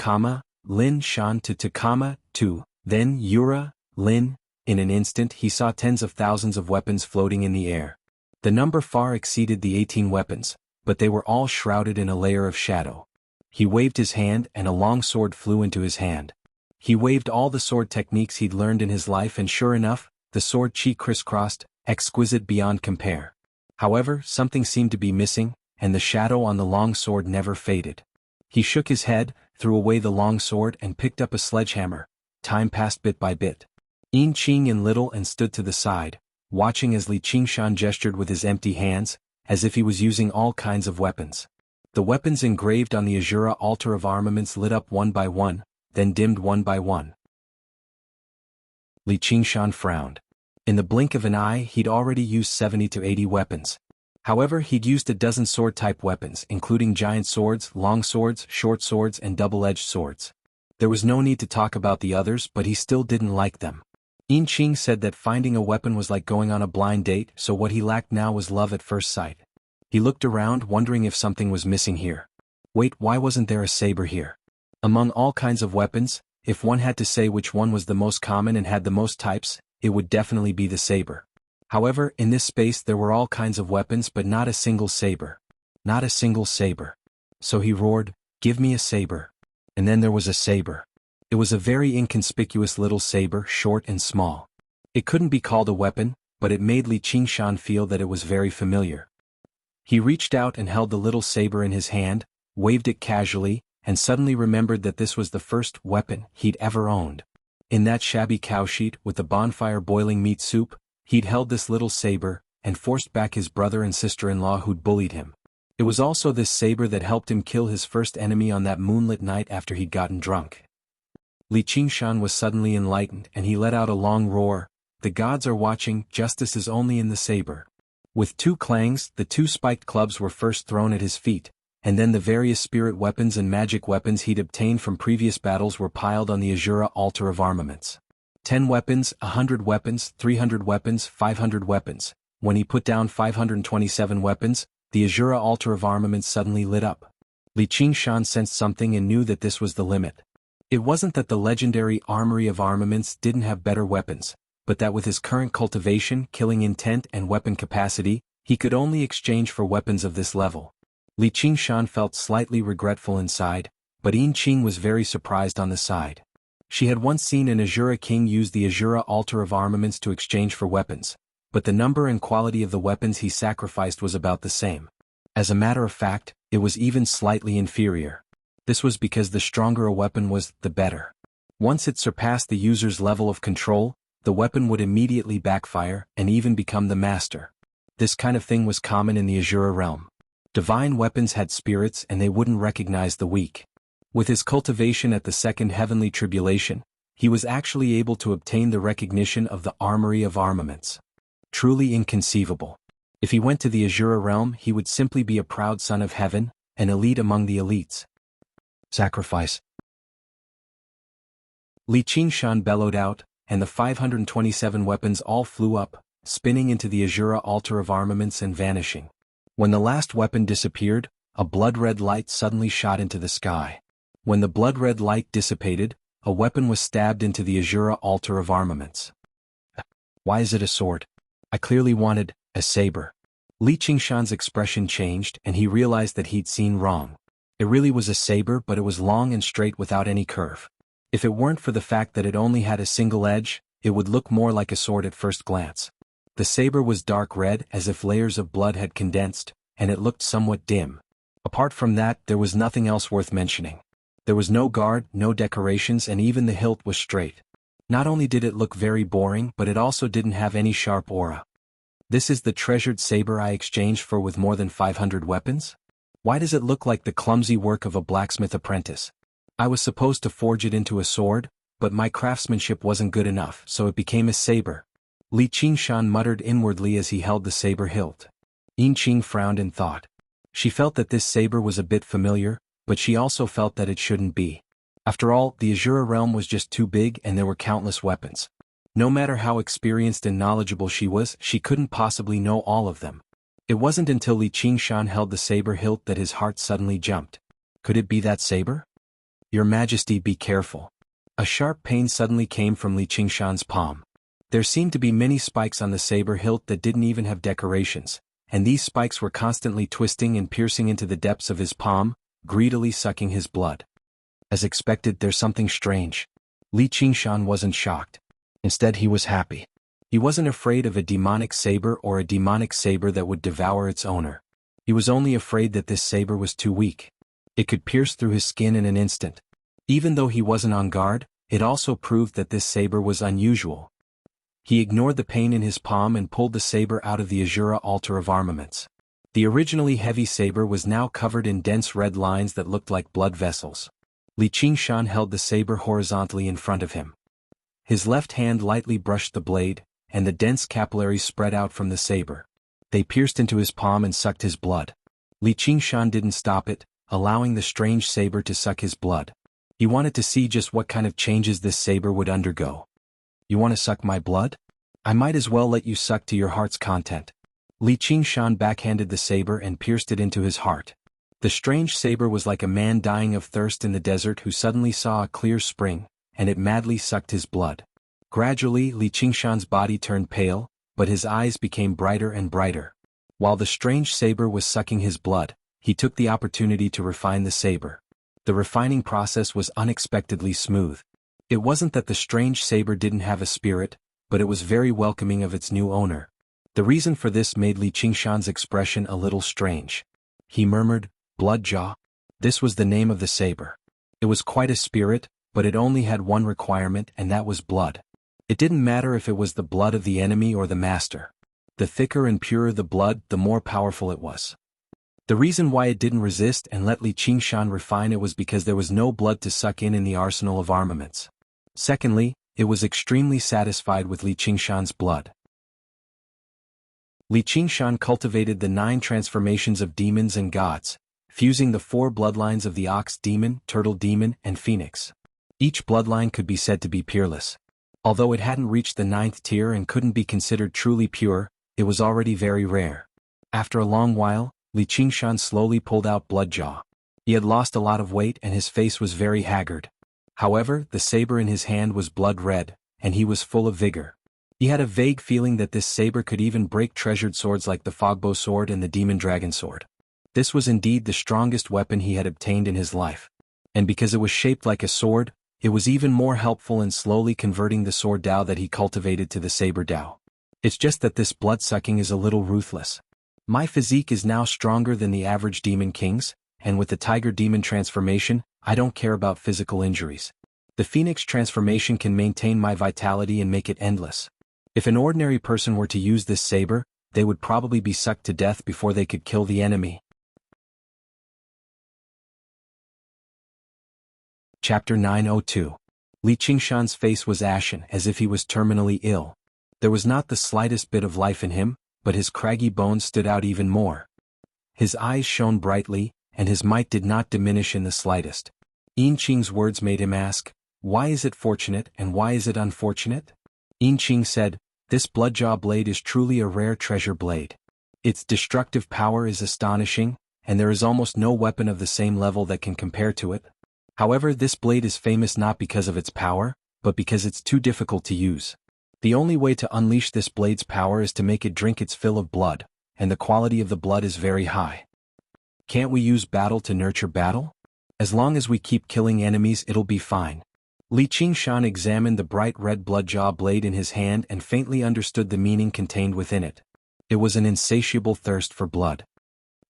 Lin Shan to Takama, to, then Yura, Lin. In an instant he saw tens of thousands of weapons floating in the air. The number far exceeded the 18 weapons, but they were all shrouded in a layer of shadow. He waved his hand and a long sword flew into his hand. He waved all the sword techniques he'd learned in his life and sure enough, the sword chi crisscrossed, exquisite beyond compare. However, something seemed to be missing, and the shadow on the long sword never faded. He shook his head, threw away the long sword and picked up a sledgehammer. Time passed bit by bit. Yin Qing in little and stood to the side, watching as Li Qingshan gestured with his empty hands, as if he was using all kinds of weapons. The weapons engraved on the Azura altar of armaments lit up one by one, then dimmed one by one. Li Qingshan frowned. In the blink of an eye he'd already used 70 to 80 weapons. However, he'd used a dozen sword-type weapons, including giant swords, long swords, short swords and double-edged swords. There was no need to talk about the others, but he still didn't like them. Yin Qing said that finding a weapon was like going on a blind date, so what he lacked now was love at first sight. He looked around, wondering if something was missing here. Wait, why wasn't there a saber here? Among all kinds of weapons, if one had to say which one was the most common and had the most types, it would definitely be the saber. However, in this space there were all kinds of weapons but not a single saber. Not a single saber. So he roared, "Give me a saber." And then there was a saber. It was a very inconspicuous little saber, short and small. It couldn't be called a weapon, but it made Li Qingshan feel that it was very familiar. He reached out and held the little saber in his hand, waved it casually, and suddenly remembered that this was the first weapon he'd ever owned. In that shabby cowsheet with the bonfire boiling meat soup, he'd held this little saber, and forced back his brother and sister-in-law who'd bullied him. It was also this saber that helped him kill his first enemy on that moonlit night after he'd gotten drunk. Li Qingshan was suddenly enlightened and he let out a long roar. The gods are watching, justice is only in the saber. With two clangs, the two spiked clubs were first thrown at his feet, and then the various spirit weapons and magic weapons he'd obtained from previous battles were piled on the Azura altar of armaments. 10 weapons, 100 weapons, 300 weapons, 500 weapons. When he put down 527 weapons, the Azura altar of armaments suddenly lit up. Li Qingshan sensed something and knew that this was the limit. It wasn't that the legendary armory of armaments didn't have better weapons, but that with his current cultivation, killing intent and weapon capacity, he could only exchange for weapons of this level. Li Qingshan felt slightly regretful inside, but Yin Qing was very surprised on the side. She had once seen an Azura king use the Azura altar of armaments to exchange for weapons, but the number and quality of the weapons he sacrificed was about the same. As a matter of fact, it was even slightly inferior. This was because the stronger a weapon was, the better. Once it surpassed the user's level of control, the weapon would immediately backfire and even become the master. This kind of thing was common in the Azura realm. Divine weapons had spirits and they wouldn't recognize the weak. With his cultivation at the second heavenly tribulation, he was actually able to obtain the recognition of the armory of armaments. Truly inconceivable. If he went to the Azura realm, he would simply be a proud son of heaven, an elite among the elites. Sacrifice. Li Qingshan bellowed out, and the 527 weapons all flew up, spinning into the Azura altar of armaments and vanishing. When the last weapon disappeared, a blood-red light suddenly shot into the sky. When the blood-red light dissipated, a weapon was stabbed into the Azura altar of armaments. Why is it a sword? I clearly wanted a saber. Li Qingshan's expression changed and he realized that he'd seen wrong. It really was a saber, but it was long and straight without any curve. If it weren't for the fact that it only had a single edge, it would look more like a sword at first glance. The saber was dark red, as if layers of blood had condensed, and it looked somewhat dim. Apart from that, there was nothing else worth mentioning. There was no guard, no decorations, and even the hilt was straight. Not only did it look very boring, but it also didn't have any sharp aura. This is the treasured saber I exchanged for with more than 500 weapons? Why does it look like the clumsy work of a blacksmith apprentice? I was supposed to forge it into a sword, but my craftsmanship wasn't good enough, so it became a saber. Li Qingshan muttered inwardly as he held the saber hilt. Yin Qing frowned in thought. She felt that this saber was a bit familiar, but she also felt that it shouldn't be. After all, the Azura realm was just too big and there were countless weapons. No matter how experienced and knowledgeable she was, she couldn't possibly know all of them. It wasn't until Li Qingshan held the saber hilt that his heart suddenly jumped. Could it be that saber? Your Majesty, be careful. A sharp pain suddenly came from Li Qingshan's palm. There seemed to be many spikes on the saber hilt that didn't even have decorations, and these spikes were constantly twisting and piercing into the depths of his palm, greedily sucking his blood. As expected, there's something strange. Li Qingshan wasn't shocked. Instead, he was happy. He wasn't afraid of a demonic saber or a demonic saber that would devour its owner. He was only afraid that this saber was too weak. It could pierce through his skin in an instant. Even though he wasn't on guard, it also proved that this saber was unusual. He ignored the pain in his palm and pulled the saber out of the Azura altar of armaments. The originally heavy saber was now covered in dense red lines that looked like blood vessels. Li Qingshan held the saber horizontally in front of him. His left hand lightly brushed the blade, and the dense capillaries spread out from the saber. They pierced into his palm and sucked his blood. Li Qingshan didn't stop it, allowing the strange saber to suck his blood. He wanted to see just what kind of changes this saber would undergo. You want to suck my blood? I might as well let you suck to your heart's content. Li Qingshan backhanded the saber and pierced it into his heart. The strange saber was like a man dying of thirst in the desert who suddenly saw a clear spring, and it madly sucked his blood. Gradually, Li Qingshan's body turned pale, but his eyes became brighter and brighter. While the strange saber was sucking his blood, he took the opportunity to refine the saber. The refining process was unexpectedly smooth. It wasn't that the strange saber didn't have a spirit, but it was very welcoming of its new owner. The reason for this made Li Qingshan's expression a little strange. He murmured, "Bloodjaw." This was the name of the saber. It was quite a spirit, but it only had one requirement, and that was blood. It didn't matter if it was the blood of the enemy or the master. The thicker and purer the blood, the more powerful it was. The reason why it didn't resist and let Li Qingshan refine it was because there was no blood to suck in the arsenal of armaments. Secondly, it was extremely satisfied with Li Qingshan's blood. Li Qingshan cultivated the 9 transformations of demons and gods, fusing the 4 bloodlines of the ox demon, turtle demon, and phoenix. Each bloodline could be said to be peerless. Although it hadn't reached the 9th tier and couldn't be considered truly pure, it was already very rare. After a long while, Li Qingshan slowly pulled out Bloodjaw. He had lost a lot of weight and his face was very haggard. However, the saber in his hand was blood red, and he was full of vigor. He had a vague feeling that this saber could even break treasured swords like the Fogbow sword and the Demon Dragon sword. This was indeed the strongest weapon he had obtained in his life. And because it was shaped like a sword, it was even more helpful in slowly converting the sword Dao that he cultivated to the saber Dao. It's just that this blood-sucking is a little ruthless. My physique is now stronger than the average demon king's, and with the tiger demon transformation, I don't care about physical injuries. The phoenix transformation can maintain my vitality and make it endless. If an ordinary person were to use this saber, they would probably be sucked to death before they could kill the enemy. Chapter 902. Li Qingshan's face was ashen as if he was terminally ill. There was not the slightest bit of life in him, but his craggy bones stood out even more. His eyes shone brightly, and his might did not diminish in the slightest. Yin Qing's words made him ask, "Why is it fortunate and why is it unfortunate?" Yin Qing said, "This Bloodjaw blade is truly a rare treasure blade. Its destructive power is astonishing, and there is almost no weapon of the same level that can compare to it. However, this blade is famous not because of its power, but because it's too difficult to use. The only way to unleash this blade's power is to make it drink its fill of blood, and the quality of the blood is very high. Can't we use battle to nurture battle? As long as we keep killing enemies it'll be fine. Li Qingshan examined the bright red bloodjaw blade in his hand and faintly understood the meaning contained within it. It was an insatiable thirst for blood.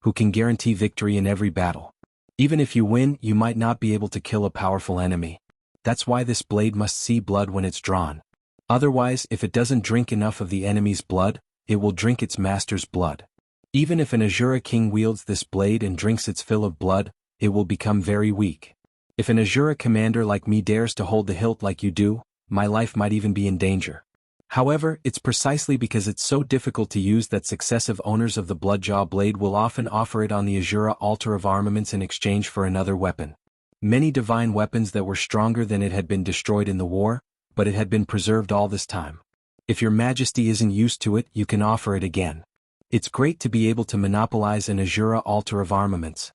Who can guarantee victory in every battle? Even if you win, you might not be able to kill a powerful enemy. That's why this blade must see blood when it's drawn. Otherwise, if it doesn't drink enough of the enemy's blood, it will drink its master's blood. Even if an Azura king wields this blade and drinks its fill of blood, it will become very weak. If an Azura commander like me dares to hold the hilt like you do, my life might even be in danger. However, it's precisely because it's so difficult to use that successive owners of the Bloodjaw blade will often offer it on the Azura altar of armaments in exchange for another weapon. Many divine weapons that were stronger than it had been destroyed in the war, but it had been preserved all this time. If your majesty isn't used to it, you can offer it again. It's great to be able to monopolize an Azura altar of armaments.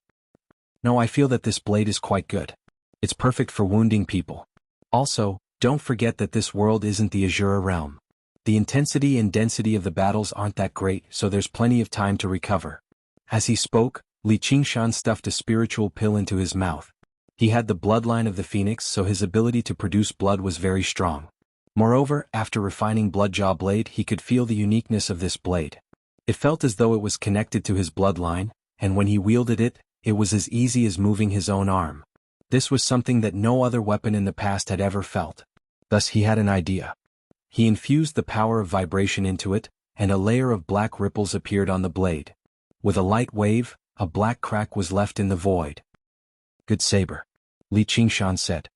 No, I feel that this blade is quite good. It's perfect for wounding people. Also, don't forget that this world isn't the Azura realm. The intensity and density of the battles aren't that great, so there's plenty of time to recover. As he spoke, Li Qingshan stuffed a spiritual pill into his mouth. He had the bloodline of the phoenix, so his ability to produce blood was very strong. Moreover, after refining Bloodjaw blade, he could feel the uniqueness of this blade. It felt as though it was connected to his bloodline, and when he wielded it, it was as easy as moving his own arm. This was something that no other weapon in the past had ever felt. Thus he had an idea. He infused the power of vibration into it, and a layer of black ripples appeared on the blade. With a light wave, a black crack was left in the void. Good saber, Li Qingshan said.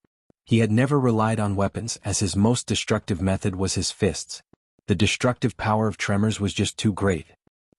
He had never relied on weapons, as his most destructive method was his fists. The destructive power of tremors was just too great.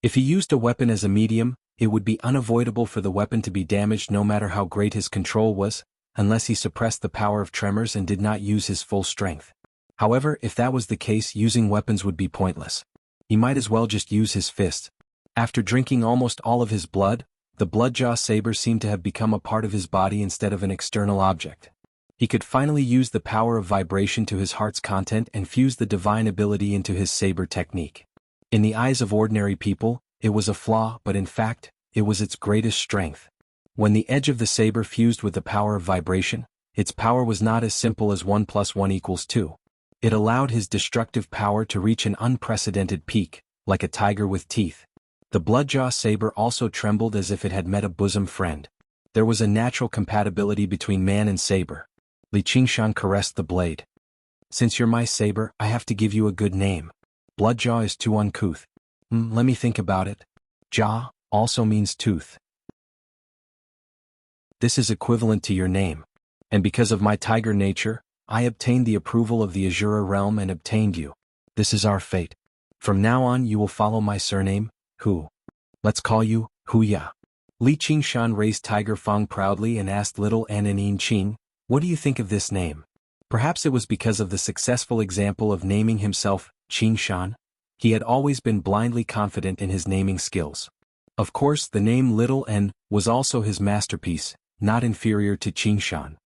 If he used a weapon as a medium, it would be unavoidable for the weapon to be damaged no matter how great his control was, unless he suppressed the power of tremors and did not use his full strength. However, if that was the case, using weapons would be pointless. He might as well just use his fist. After drinking almost all of his blood, the Bloodjaw saber seemed to have become a part of his body instead of an external object. He could finally use the power of vibration to his heart's content and fuse the divine ability into his saber technique. In the eyes of ordinary people, it was a flaw, but in fact, it was its greatest strength. When the edge of the saber fused with the power of vibration, its power was not as simple as 1 + 1 = 2. It allowed his destructive power to reach an unprecedented peak, like a tiger with teeth. The Bloodjaw saber also trembled as if it had met a bosom friend. There was a natural compatibility between man and saber. Li Qingshan caressed the blade. Since you're my saber, I have to give you a good name. Bloodjaw is too uncouth. Let me think about it. Jaw also means tooth. This is equivalent to your name. And because of my tiger nature, I obtained the approval of the Azura realm and obtained you. This is our fate. From now on you will follow my surname, Hu. Let's call you, Huya. Li Qingshan raised Tiger Fang proudly and asked little Yin Qing, what do you think of this name? Perhaps it was because of the successful example of naming himself, Qingshan. He had always been blindly confident in his naming skills. Of course, the name Little N was also his masterpiece, not inferior to Qingshan.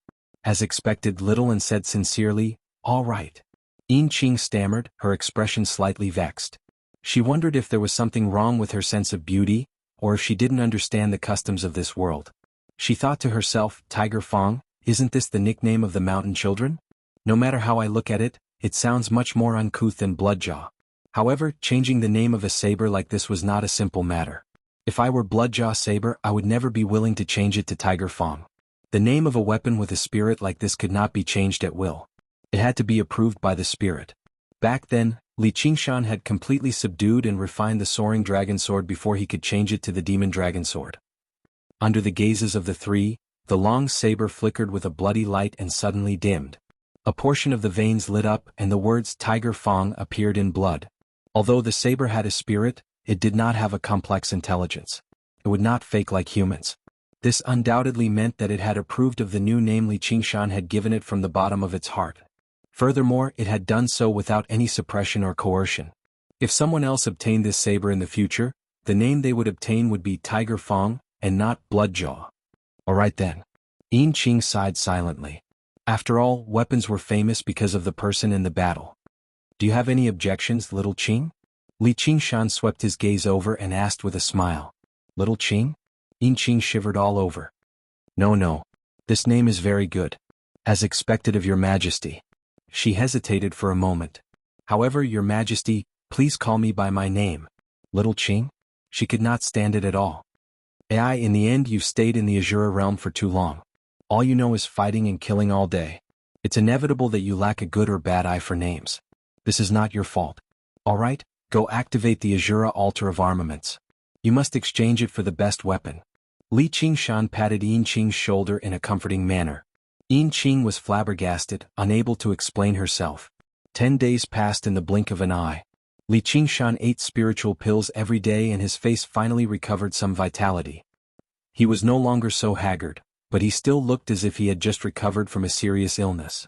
As expected, Little N said sincerely, all right. Yin Qing stammered, her expression slightly vexed. She wondered if there was something wrong with her sense of beauty, or if she didn't understand the customs of this world. She thought to herself, Tiger Fang, isn't this the nickname of the mountain children? No matter how I look at it, it sounds much more uncouth than Bloodjaw. However, changing the name of a saber like this was not a simple matter. If I were Bloodjaw Saber, I would never be willing to change it to Tiger Fang. The name of a weapon with a spirit like this could not be changed at will. It had to be approved by the spirit. Back then, Li Qingshan had completely subdued and refined the soaring dragon sword before he could change it to the demon dragon sword. Under the gazes of the three, the long saber flickered with a bloody light and suddenly dimmed. A portion of the veins lit up and the words Tiger Fang appeared in blood. Although the saber had a spirit, it did not have a complex intelligence. It would not fake like humans. This undoubtedly meant that it had approved of the new name Li Qingshan had given it from the bottom of its heart. Furthermore, it had done so without any suppression or coercion. If someone else obtained this saber in the future, the name they would obtain would be Tiger Fang, and not Bloodjaw. Alright then. Yin Qing sighed silently. After all, weapons were famous because of the person in the battle. Do you have any objections, little Qing? Li Qingshan swept his gaze over and asked with a smile. Little Qing? Yin Qing shivered all over. No, no. This name is very good. As expected of your majesty. She hesitated for a moment. However, your majesty, please call me by my name. Little Qing? She could not stand it at all. In the end you've stayed in the Azura realm for too long. All you know is fighting and killing all day. It's inevitable that you lack a good or bad eye for names. This is not your fault. Alright, go activate the Azura altar of armaments. You must exchange it for the best weapon. Li Qingshan patted Yin Qing's shoulder in a comforting manner. Yin Qing was flabbergasted, unable to explain herself. 10 days passed in the blink of an eye. Li Qingshan ate spiritual pills every day and his face finally recovered some vitality. He was no longer so haggard, but he still looked as if he had just recovered from a serious illness.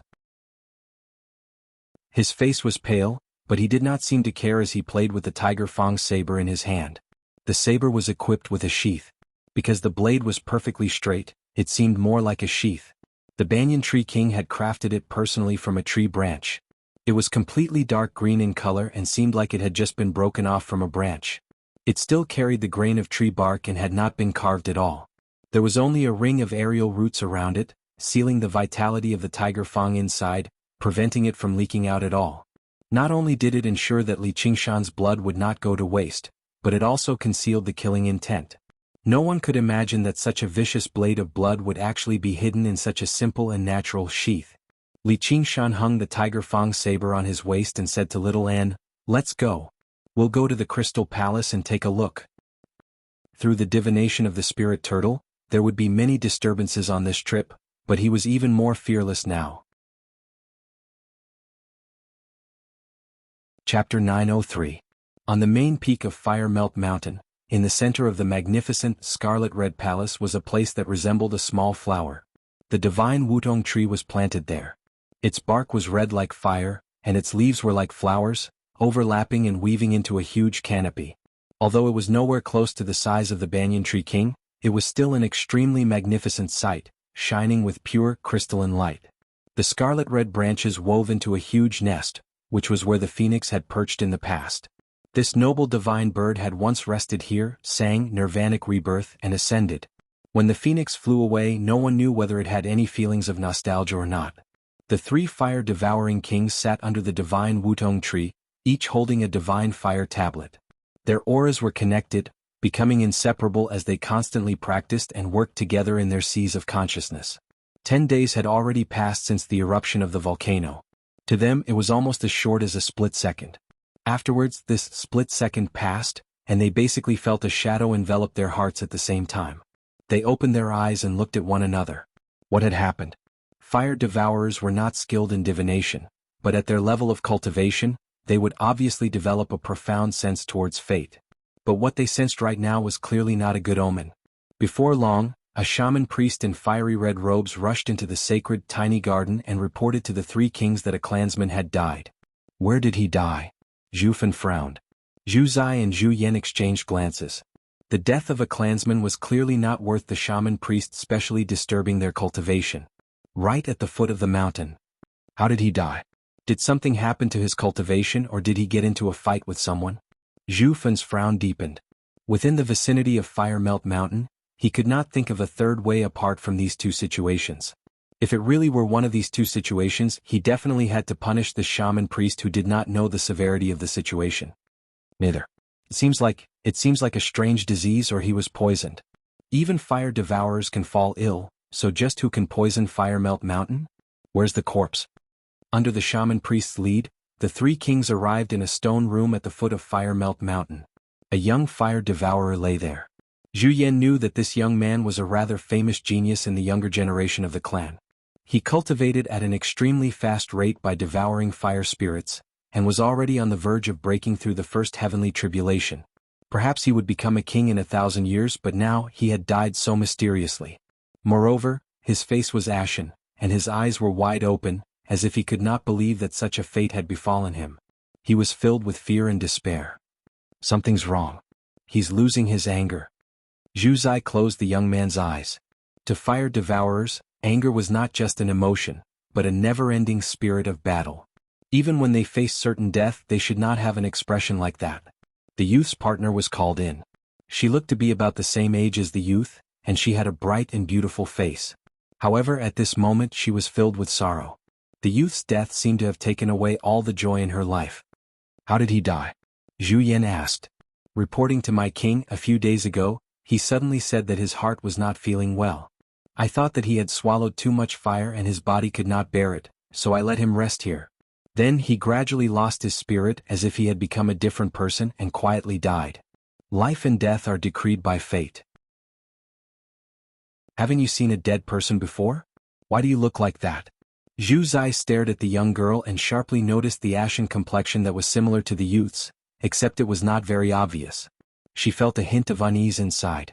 His face was pale, but he did not seem to care as he played with the Tiger Fang saber in his hand. The saber was equipped with a sheath. Because the blade was perfectly straight, it seemed more like a sheath. The Banyan Tree King had crafted it personally from a tree branch. It was completely dark green in color and seemed like it had just been broken off from a branch. It still carried the grain of tree bark and had not been carved at all. There was only a ring of aerial roots around it, sealing the vitality of the Tiger Fang inside, preventing it from leaking out at all. Not only did it ensure that Li Qingshan's blood would not go to waste, but it also concealed the killing intent. No one could imagine that such a vicious blade of blood would actually be hidden in such a simple and natural sheath. Li Qingshan hung the Tiger Fang saber on his waist and said to Little Anne, "Let's go. We'll go to the Crystal Palace and take a look." Through the divination of the spirit turtle, there would be many disturbances on this trip, but he was even more fearless now. Chapter 903. On the main peak of Fire Melt Mountain, in the center of the magnificent scarlet-red palace was a place that resembled a small flower. The divine Wutong tree was planted there. Its bark was red like fire, and its leaves were like flowers, overlapping and weaving into a huge canopy. Although it was nowhere close to the size of the Banyan Tree King, it was still an extremely magnificent sight, shining with pure crystalline light. The scarlet-red branches wove into a huge nest, which was where the phoenix had perched in the past. This noble divine bird had once rested here, sang nirvanic rebirth and ascended. When the phoenix flew away, no one knew whether it had any feelings of nostalgia or not. The three fire-devouring kings sat under the divine Wutong tree, each holding a divine fire tablet. Their auras were connected, becoming inseparable as they constantly practiced and worked together in their seas of consciousness. 10 days had already passed since the eruption of the volcano. To them it was almost as short as a split second. Afterwards, this split second passed, and they basically felt a shadow envelop their hearts at the same time. They opened their eyes and looked at one another. What had happened? Fire devourers were not skilled in divination, but at their level of cultivation, they would obviously develop a profound sense towards fate. But what they sensed right now was clearly not a good omen. Before long, a shaman priest in fiery red robes rushed into the sacred tiny garden and reported to the three kings that a clansman had died. Where did he die? Zhu Fan frowned. Zhu Zai and Zhu Yan exchanged glances. The death of a clansman was clearly not worth the shaman priest specially disturbing their cultivation. Right at the foot of the mountain. How did he die? Did something happen to his cultivation or did he get into a fight with someone? Zhu Fan's frown deepened. Within the vicinity of Fire Melt Mountain, he could not think of a third way apart from these two situations. If it really were one of these two situations, he definitely had to punish the shaman priest who did not know the severity of the situation. Neither. It seems like a strange disease or he was poisoned. Even fire devourers can fall ill, so just who can poison Fire Melt Mountain? Where's the corpse? Under the shaman priest's lead, the three kings arrived in a stone room at the foot of Fire Melt Mountain. A young fire devourer lay there. Zhu Yan knew that this young man was a rather famous genius in the younger generation of the clan. He cultivated at an extremely fast rate by devouring fire spirits, and was already on the verge of breaking through the first heavenly tribulation. Perhaps he would become a king in 1,000 years, but now he had died so mysteriously. Moreover, his face was ashen, and his eyes were wide open, as if he could not believe that such a fate had befallen him. He was filled with fear and despair. Something's wrong. He's losing his anger. Zhu Zai closed the young man's eyes. To fire devourers, anger was not just an emotion, but a never-ending spirit of battle. Even when they faced certain death, they should not have an expression like that. The youth's partner was called in. She looked to be about the same age as the youth, and she had a bright and beautiful face. However, at this moment she was filled with sorrow. The youth's death seemed to have taken away all the joy in her life. How did he die? Zhu Yan asked. Reporting to my king a few days ago, he suddenly said that his heart was not feeling well. I thought that he had swallowed too much fire and his body could not bear it, so I let him rest here. Then he gradually lost his spirit as if he had become a different person and quietly died. Life and death are decreed by fate. Haven't you seen a dead person before? Why do you look like that? Zhu Zai stared at the young girl and sharply noticed the ashen complexion that was similar to the youth's, except it was not very obvious. She felt a hint of unease inside.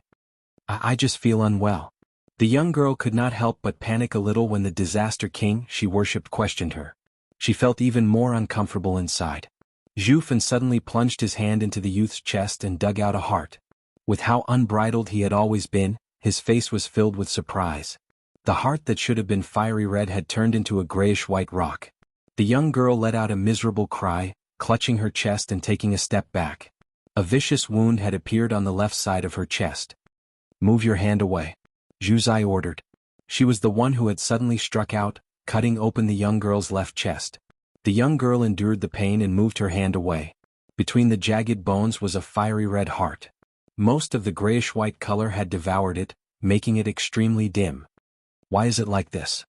I just feel unwell. The young girl could not help but panic a little when the disaster king she worshipped questioned her. She felt even more uncomfortable inside. Zhu Fan suddenly plunged his hand into the youth's chest and dug out a heart. With how unbridled he had always been, his face was filled with surprise. The heart that should have been fiery red had turned into a grayish-white rock. The young girl let out a miserable cry, clutching her chest and taking a step back. A vicious wound had appeared on the left side of her chest. Move your hand away, Zhu Zai ordered. She was the one who had suddenly struck out, cutting open the young girl's left chest. The young girl endured the pain and moved her hand away. Between the jagged bones was a fiery red heart. Most of the grayish-white color had devoured it, making it extremely dim. Why is it like this?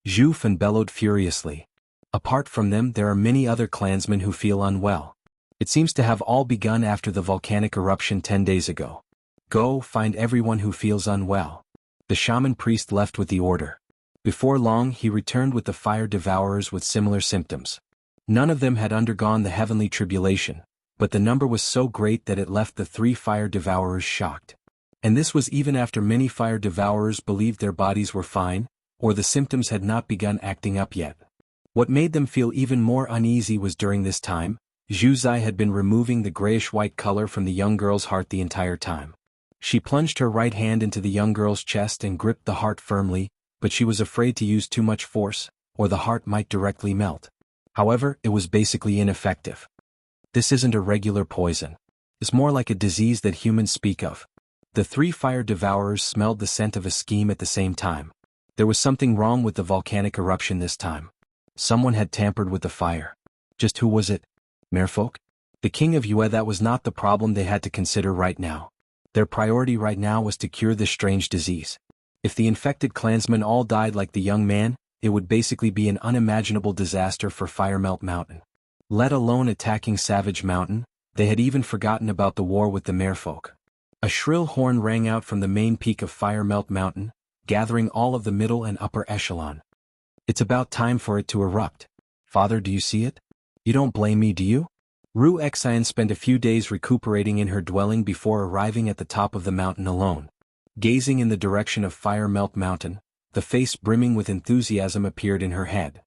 Zhu Fan bellowed furiously. Apart from them, there are many other clansmen who feel unwell. It seems to have all begun after the volcanic eruption 10 days ago. Go, find everyone who feels unwell. The shaman priest left with the order. Before long he returned with the fire devourers with similar symptoms. None of them had undergone the heavenly tribulation, but the number was so great that it left the 3 fire devourers shocked. And this was even after many fire devourers believed their bodies were fine, or the symptoms had not begun acting up yet. What made them feel even more uneasy was during this time, Zhu Zai had been removing the grayish-white color from the young girl's heart the entire time. She plunged her right hand into the young girl's chest and gripped the heart firmly, but she was afraid to use too much force, or the heart might directly melt. However, it was basically ineffective. This isn't a regular poison. It's more like a disease that humans speak of. The 3 fire devourers smelled the scent of a scheme at the same time. There was something wrong with the volcanic eruption this time. Someone had tampered with the fire. Just who was it? Merfolk? The king of Yue? That was not the problem they had to consider right now. Their priority right now was to cure this strange disease. If the infected clansmen all died like the young man, it would basically be an unimaginable disaster for Firemelt Mountain. Let alone attacking Savage Mountain, they had even forgotten about the war with the Merfolk. A shrill horn rang out from the main peak of Firemelt Mountain, gathering all of the middle and upper echelon. It's about time for it to erupt. Father, do you see it? You don't blame me, do you? Ru Xian spent a few days recuperating in her dwelling before arriving at the top of the mountain alone. Gazing in the direction of Firemelt Mountain, the face brimming with enthusiasm appeared in her head.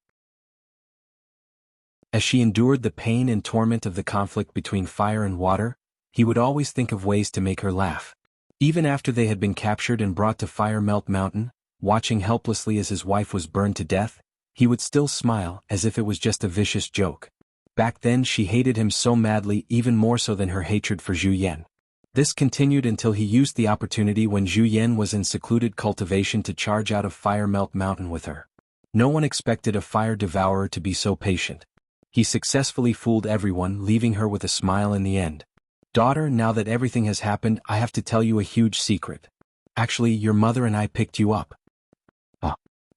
As she endured the pain and torment of the conflict between fire and water, he would always think of ways to make her laugh. Even after they had been captured and brought to Firemelt Mountain, watching helplessly as his wife was burned to death, he would still smile as if it was just a vicious joke. Back then she hated him so madly, even more so than her hatred for Zhu Yan. This continued until he used the opportunity when Zhu Yan was in secluded cultivation to charge out of Firemelt Mountain with her. No one expected a fire devourer to be so patient. He successfully fooled everyone, leaving her with a smile in the end. Daughter, now that everything has happened, I have to tell you a huge secret. Actually, your mother and I picked you up.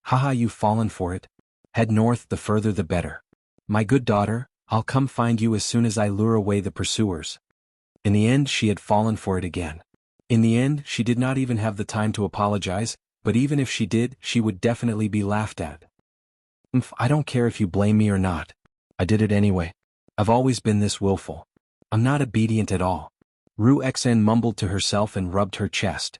Haha, you've fallen for it. Head north, the further the better. My good daughter, I'll come find you as soon as I lure away the pursuers. In the end, she had fallen for it again. In the end, she did not even have the time to apologize, but even if she did, she would definitely be laughed at. I don't care if you blame me or not. I did it anyway. I've always been this willful. I'm not obedient at all. Ru Xen mumbled to herself and rubbed her chest.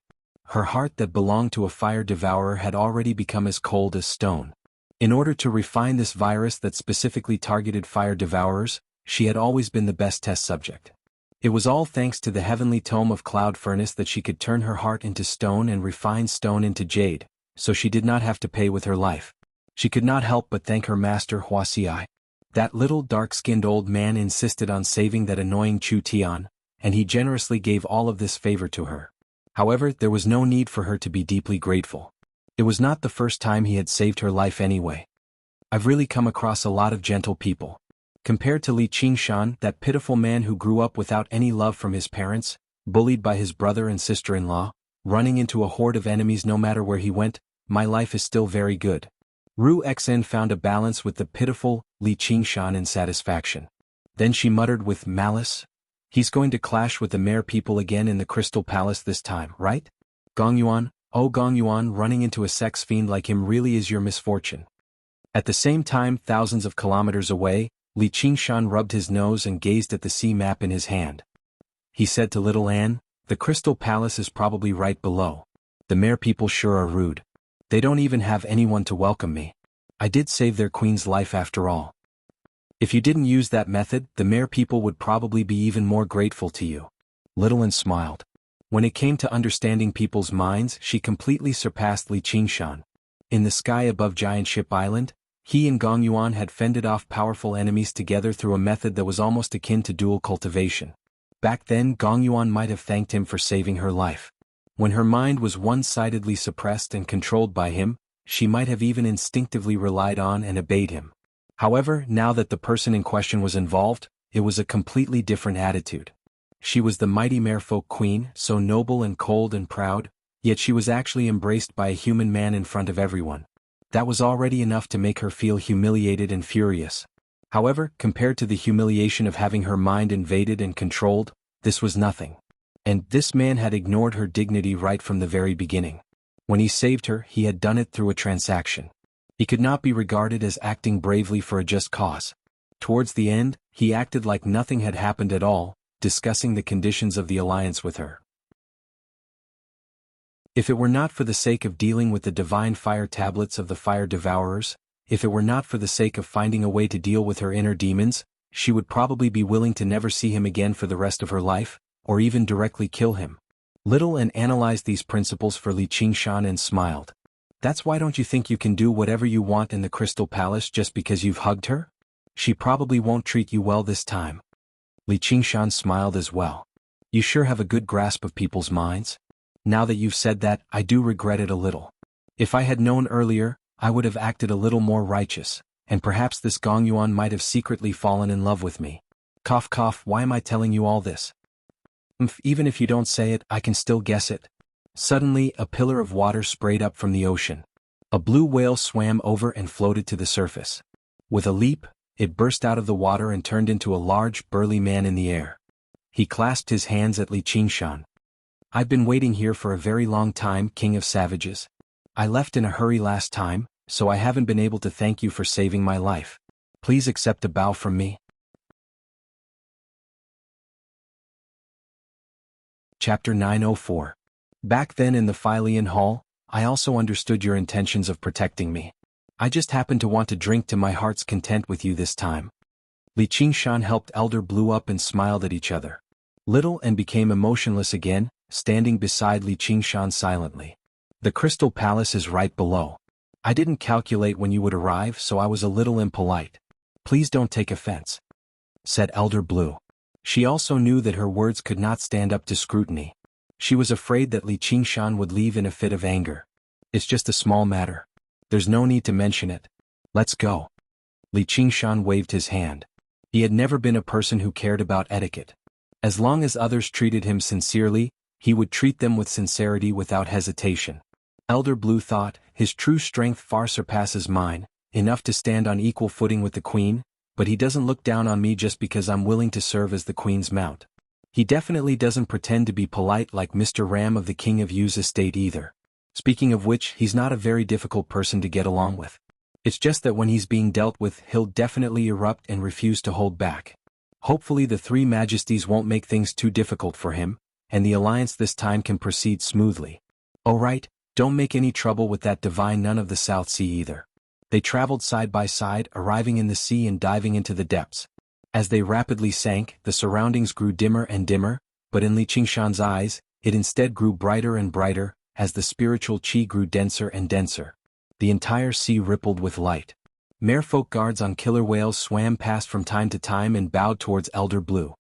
Her heart that belonged to a fire devourer had already become as cold as stone. In order to refine this virus that specifically targeted fire devourers, she had always been the best test subject. It was all thanks to the heavenly tome of Cloud Furnace that she could turn her heart into stone and refine stone into jade, so she did not have to pay with her life. She could not help but thank her master Huaxi. That little dark-skinned old man insisted on saving that annoying Chu Tian, and he generously gave all of this favor to her. However, there was no need for her to be deeply grateful. It was not the first time he had saved her life anyway. I've really come across a lot of gentle people. Compared to Li Qingshan, that pitiful man who grew up without any love from his parents, bullied by his brother and sister-in-law, running into a horde of enemies no matter where he went, my life is still very good. Ru Xen found a balance with the pitiful Li Qingshan in satisfaction. Then she muttered with malice, "He's going to clash with the mare people again in the Crystal Palace this time, right? Gongyuan, oh Gongyuan, running into a sex fiend like him really is your misfortune." At the same time, thousands of kilometers away, Li Qingshan rubbed his nose and gazed at the sea map in his hand. He said to little Anne, "The Crystal Palace is probably right below. The mare people sure are rude. They don't even have anyone to welcome me. I did save their queen's life after all. If you didn't use that method, the mare people would probably be even more grateful to you." Little Anne smiled. When it came to understanding people's minds, she completely surpassed Li Qingshan. In the sky above Giant Ship Island, he and Gong Yuan had fended off powerful enemies together through a method that was almost akin to dual cultivation. Back then, Gong Yuan might have thanked him for saving her life. When her mind was one-sidedly suppressed and controlled by him, she might have even instinctively relied on and obeyed him. However, now that the person in question was involved, it was a completely different attitude. She was the mighty merfolk queen, so noble and cold and proud, yet she was actually embraced by a human man in front of everyone. That was already enough to make her feel humiliated and furious. However, compared to the humiliation of having her mind invaded and controlled, this was nothing. And this man had ignored her dignity right from the very beginning. When he saved her, he had done it through a transaction. He could not be regarded as acting bravely for a just cause. Towards the end, he acted like nothing had happened at all, discussing the conditions of the alliance with her. If it were not for the sake of dealing with the divine fire tablets of the fire devourers, if it were not for the sake of finding a way to deal with her inner demons, she would probably be willing to never see him again for the rest of her life, or even directly kill him. Little Anne analyzed these principles for Li Qingshan and smiled. "That's why don't you think you can do whatever you want in the Crystal Palace just because you've hugged her? She probably won't treat you well this time." Li Qingshan smiled as well. "You sure have a good grasp of people's minds. Now that you've said that, I do regret it a little. If I had known earlier, I would have acted a little more righteous, and perhaps this Gong Yuan might have secretly fallen in love with me. Cough cough, why am I telling you all this? Even if you don't say it, I can still guess it." Suddenly, a pillar of water sprayed up from the ocean. A blue whale swam over and floated to the surface. With a leap, it burst out of the water and turned into a large, burly man in the air. He clasped his hands at Li Qingshan. "I've been waiting here for a very long time, King of Savages. I left in a hurry last time, so I haven't been able to thank you for saving my life. Please accept a bow from me." Chapter 904. Back then in the Philean Hall, I also understood your intentions of protecting me. I just happened to want to drink to my heart's content with you this time. Li Qingshan helped Elder Blue up and smiled at each other. Little Anne became emotionless again, standing beside Li Qingshan silently. "The Crystal Palace is right below. I didn't calculate when you would arrive, so I was a little impolite. Please don't take offense," said Elder Blue. She also knew that her words could not stand up to scrutiny. She was afraid that Li Qingshan would leave in a fit of anger. "It's just a small matter. There's no need to mention it. Let's go." Li Qingshan waved his hand. He had never been a person who cared about etiquette. As long as others treated him sincerely, he would treat them with sincerity without hesitation. Elder Blue thought, "His true strength far surpasses mine, enough to stand on equal footing with the queen, but he doesn't look down on me just because I'm willing to serve as the queen's mount. He definitely doesn't pretend to be polite like Mr. Ram of the King of Yu's estate either. Speaking of which, he's not a very difficult person to get along with. It's just that when he's being dealt with, he'll definitely erupt and refuse to hold back. Hopefully the three majesties won't make things too difficult for him, and the alliance this time can proceed smoothly. Oh right, don't make any trouble with that divine nun of the South Sea either." They traveled side by side, arriving in the sea and diving into the depths. As they rapidly sank, the surroundings grew dimmer and dimmer, but in Li Qingshan's eyes, it instead grew brighter and brighter, as the spiritual qi grew denser and denser. The entire sea rippled with light. Merfolk guards on killer whales swam past from time to time and bowed towards Elder Blue.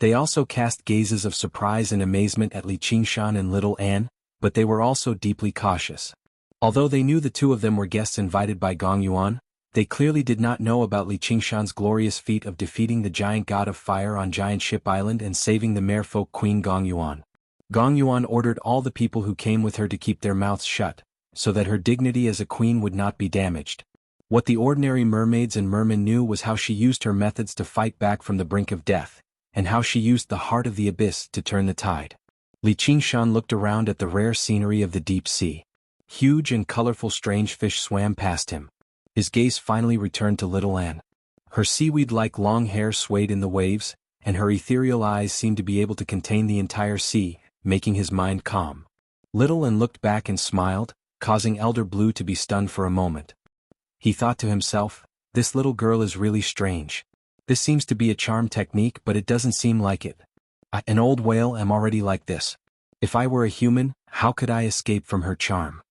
They also cast gazes of surprise and amazement at Li Qingshan and little Anne, but they were also deeply cautious. Although they knew the two of them were guests invited by Gong Yuan, they clearly did not know about Li Qingshan's glorious feat of defeating the giant god of fire on Giant Ship Island and saving the merfolk queen Gong Yuan. Gong Yuan ordered all the people who came with her to keep their mouths shut, so that her dignity as a queen would not be damaged. What the ordinary mermaids and mermen knew was how she used her methods to fight back from the brink of death, and how she used the heart of the abyss to turn the tide. Li Qingshan looked around at the rare scenery of the deep sea. Huge and colorful strange fish swam past him. His gaze finally returned to little Anne. Her seaweed-like long hair swayed in the waves, and her ethereal eyes seemed to be able to contain the entire sea, making his mind calm. Little Anne looked back and smiled, causing Elder Blue to be stunned for a moment. He thought to himself, this little girl is really strange. This seems to be a charm technique, but it doesn't seem like it. An old whale, am already like this. If I were a human, how could I escape from her charm?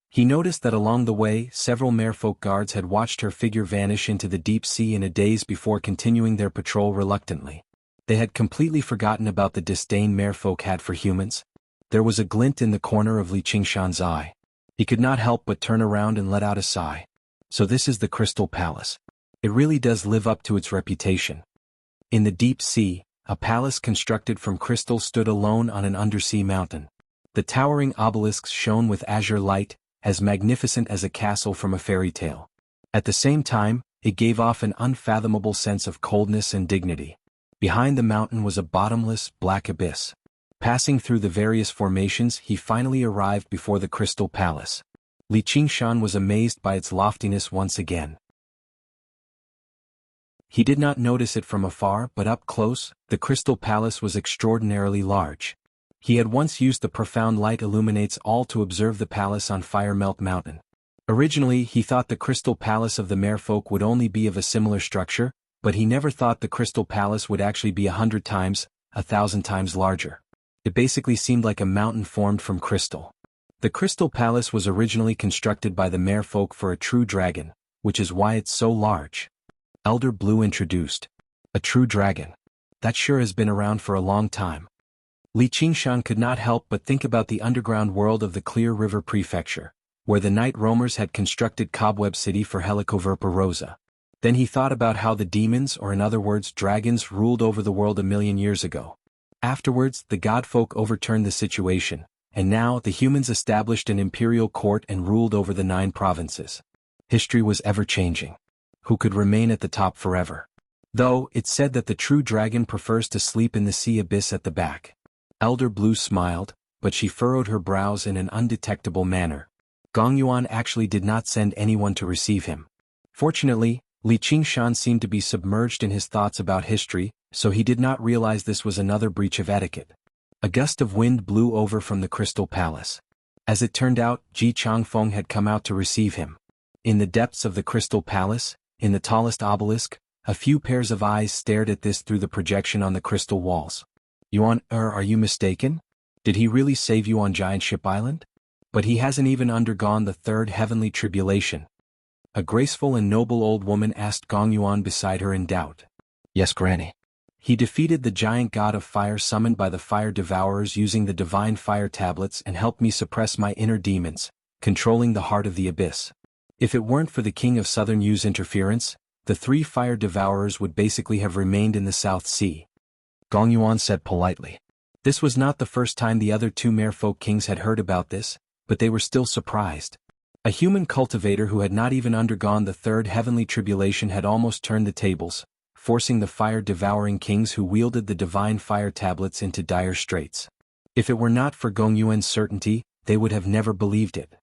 He noticed that along the way, several merfolk guards had watched her figure vanish into the deep sea in a daze before continuing their patrol reluctantly. They had completely forgotten about the disdain merfolk had for humans. There was a glint in the corner of Li Qingshan's eye. He could not help but turn around and let out a sigh. So this is the Crystal Palace. It really does live up to its reputation. In the deep sea, a palace constructed from crystal stood alone on an undersea mountain. The towering obelisks shone with azure light, as magnificent as a castle from a fairy tale. At the same time, it gave off an unfathomable sense of coldness and dignity. Behind the mountain was a bottomless, black abyss. Passing through the various formations, he finally arrived before the Crystal Palace. Li Qingshan was amazed by its loftiness once again. He did not notice it from afar, but up close, the Crystal Palace was extraordinarily large. He had once used the profound light illuminates all to observe the palace on Fire Melt Mountain. Originally, he thought the Crystal Palace of the merfolk would only be of a similar structure, but he never thought the Crystal Palace would actually be 100 times, 1,000 times larger. It basically seemed like a mountain formed from crystal. The Crystal Palace was originally constructed by the merfolk for a true dragon, which is why it's so large. Elder Blue introduced. A true dragon. That sure has been around for a long time. Li Qingshan could not help but think about the underground world of the Clear River Prefecture, where the night roamers had constructed Cobweb City for Helicoverpa Rosa. Then he thought about how the demons, or in other words dragons, ruled over the world 1,000,000 years ago. Afterwards, the godfolk overturned the situation, and now the humans established an imperial court and ruled over the 9 provinces. History was ever-changing. Who could remain at the top forever? Though, it's said that the true dragon prefers to sleep in the sea abyss at the back. Elder Blue smiled, but she furrowed her brows in an undetectable manner. Gong Yuan actually did not send anyone to receive him. Fortunately, Li Qingshan seemed to be submerged in his thoughts about history, so he did not realize this was another breach of etiquette. A gust of wind blew over from the Crystal Palace. As it turned out, Ji Changfeng had come out to receive him. In the depths of the Crystal Palace, in the tallest obelisk, a few pairs of eyes stared at this through the projection on the crystal walls. Yuan, are you mistaken? Did he really save you on Giant Ship Island? But he hasn't even undergone the 3rd heavenly tribulation. A graceful and noble old woman asked Gong Yuan beside her in doubt. Yes, Granny. He defeated the giant god of fire summoned by the fire devourers using the divine fire tablets and helped me suppress my inner demons, controlling the heart of the abyss. If it weren't for the King of Southern Yu's interference, the 3 fire devourers would basically have remained in the South Sea. Gong Yuan said politely. This was not the first time the other 2 merfolk kings had heard about this, but they were still surprised. A human cultivator who had not even undergone the 3rd heavenly tribulation had almost turned the tables, forcing the fire-devouring kings who wielded the divine fire tablets into dire straits. If it were not for Gong Yuan's certainty, they would have never believed it.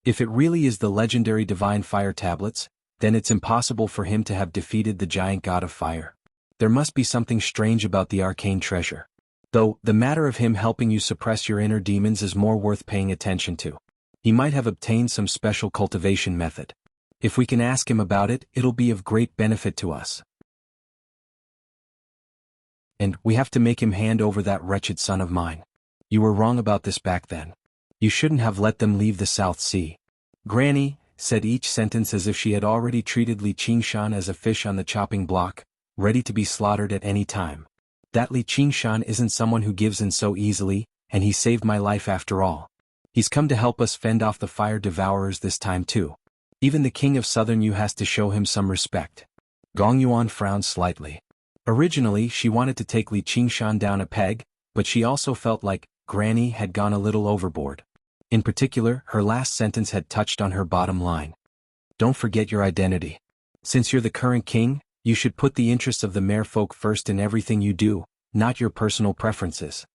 If it really is the legendary divine fire tablets, then it's impossible for him to have defeated the giant god of fire. There must be something strange about the arcane treasure. Though, the matter of him helping you suppress your inner demons is more worth paying attention to. He might have obtained some special cultivation method. If we can ask him about it, it'll be of great benefit to us. And we have to make him hand over that wretched son of mine. You were wrong about this back then. You shouldn't have let them leave the South Sea. Granny said each sentence as if she had already treated Li Qingshan as a fish on the chopping block, ready to be slaughtered at any time. That Li Qingshan isn't someone who gives in so easily, and he saved my life after all. He's come to help us fend off the fire devourers this time too. Even the king of Southern Yu has to show him some respect. Gong Yuan frowned slightly. Originally she wanted to take Li Qingshan down a peg, but she also felt like Granny had gone a little overboard. In particular, her last sentence had touched on her bottom line. Don't forget your identity. Since you're the current king, you should put the interests of the merfolk first in everything you do, not your personal preferences.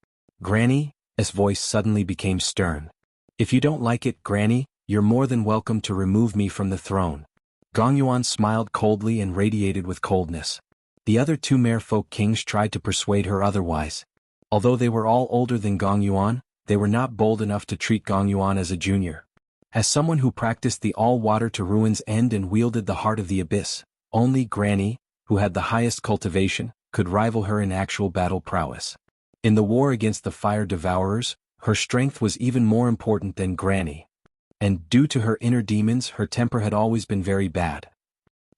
Granny, his voice suddenly became stern. If you don't like it, Granny, you're more than welcome to remove me from the throne. Gong Yuan smiled coldly and radiated with coldness. The other two merfolk kings tried to persuade her otherwise. Although they were all older than Gong Yuan, they were not bold enough to treat Gong Yuan as a junior. As someone who practiced the all-water to ruin's end and wielded the heart of the abyss, only Granny, who had the highest cultivation, could rival her in actual battle prowess. In the war against the fire devourers, her strength was even more important than Granny. And due to her inner demons, her temper had always been very bad.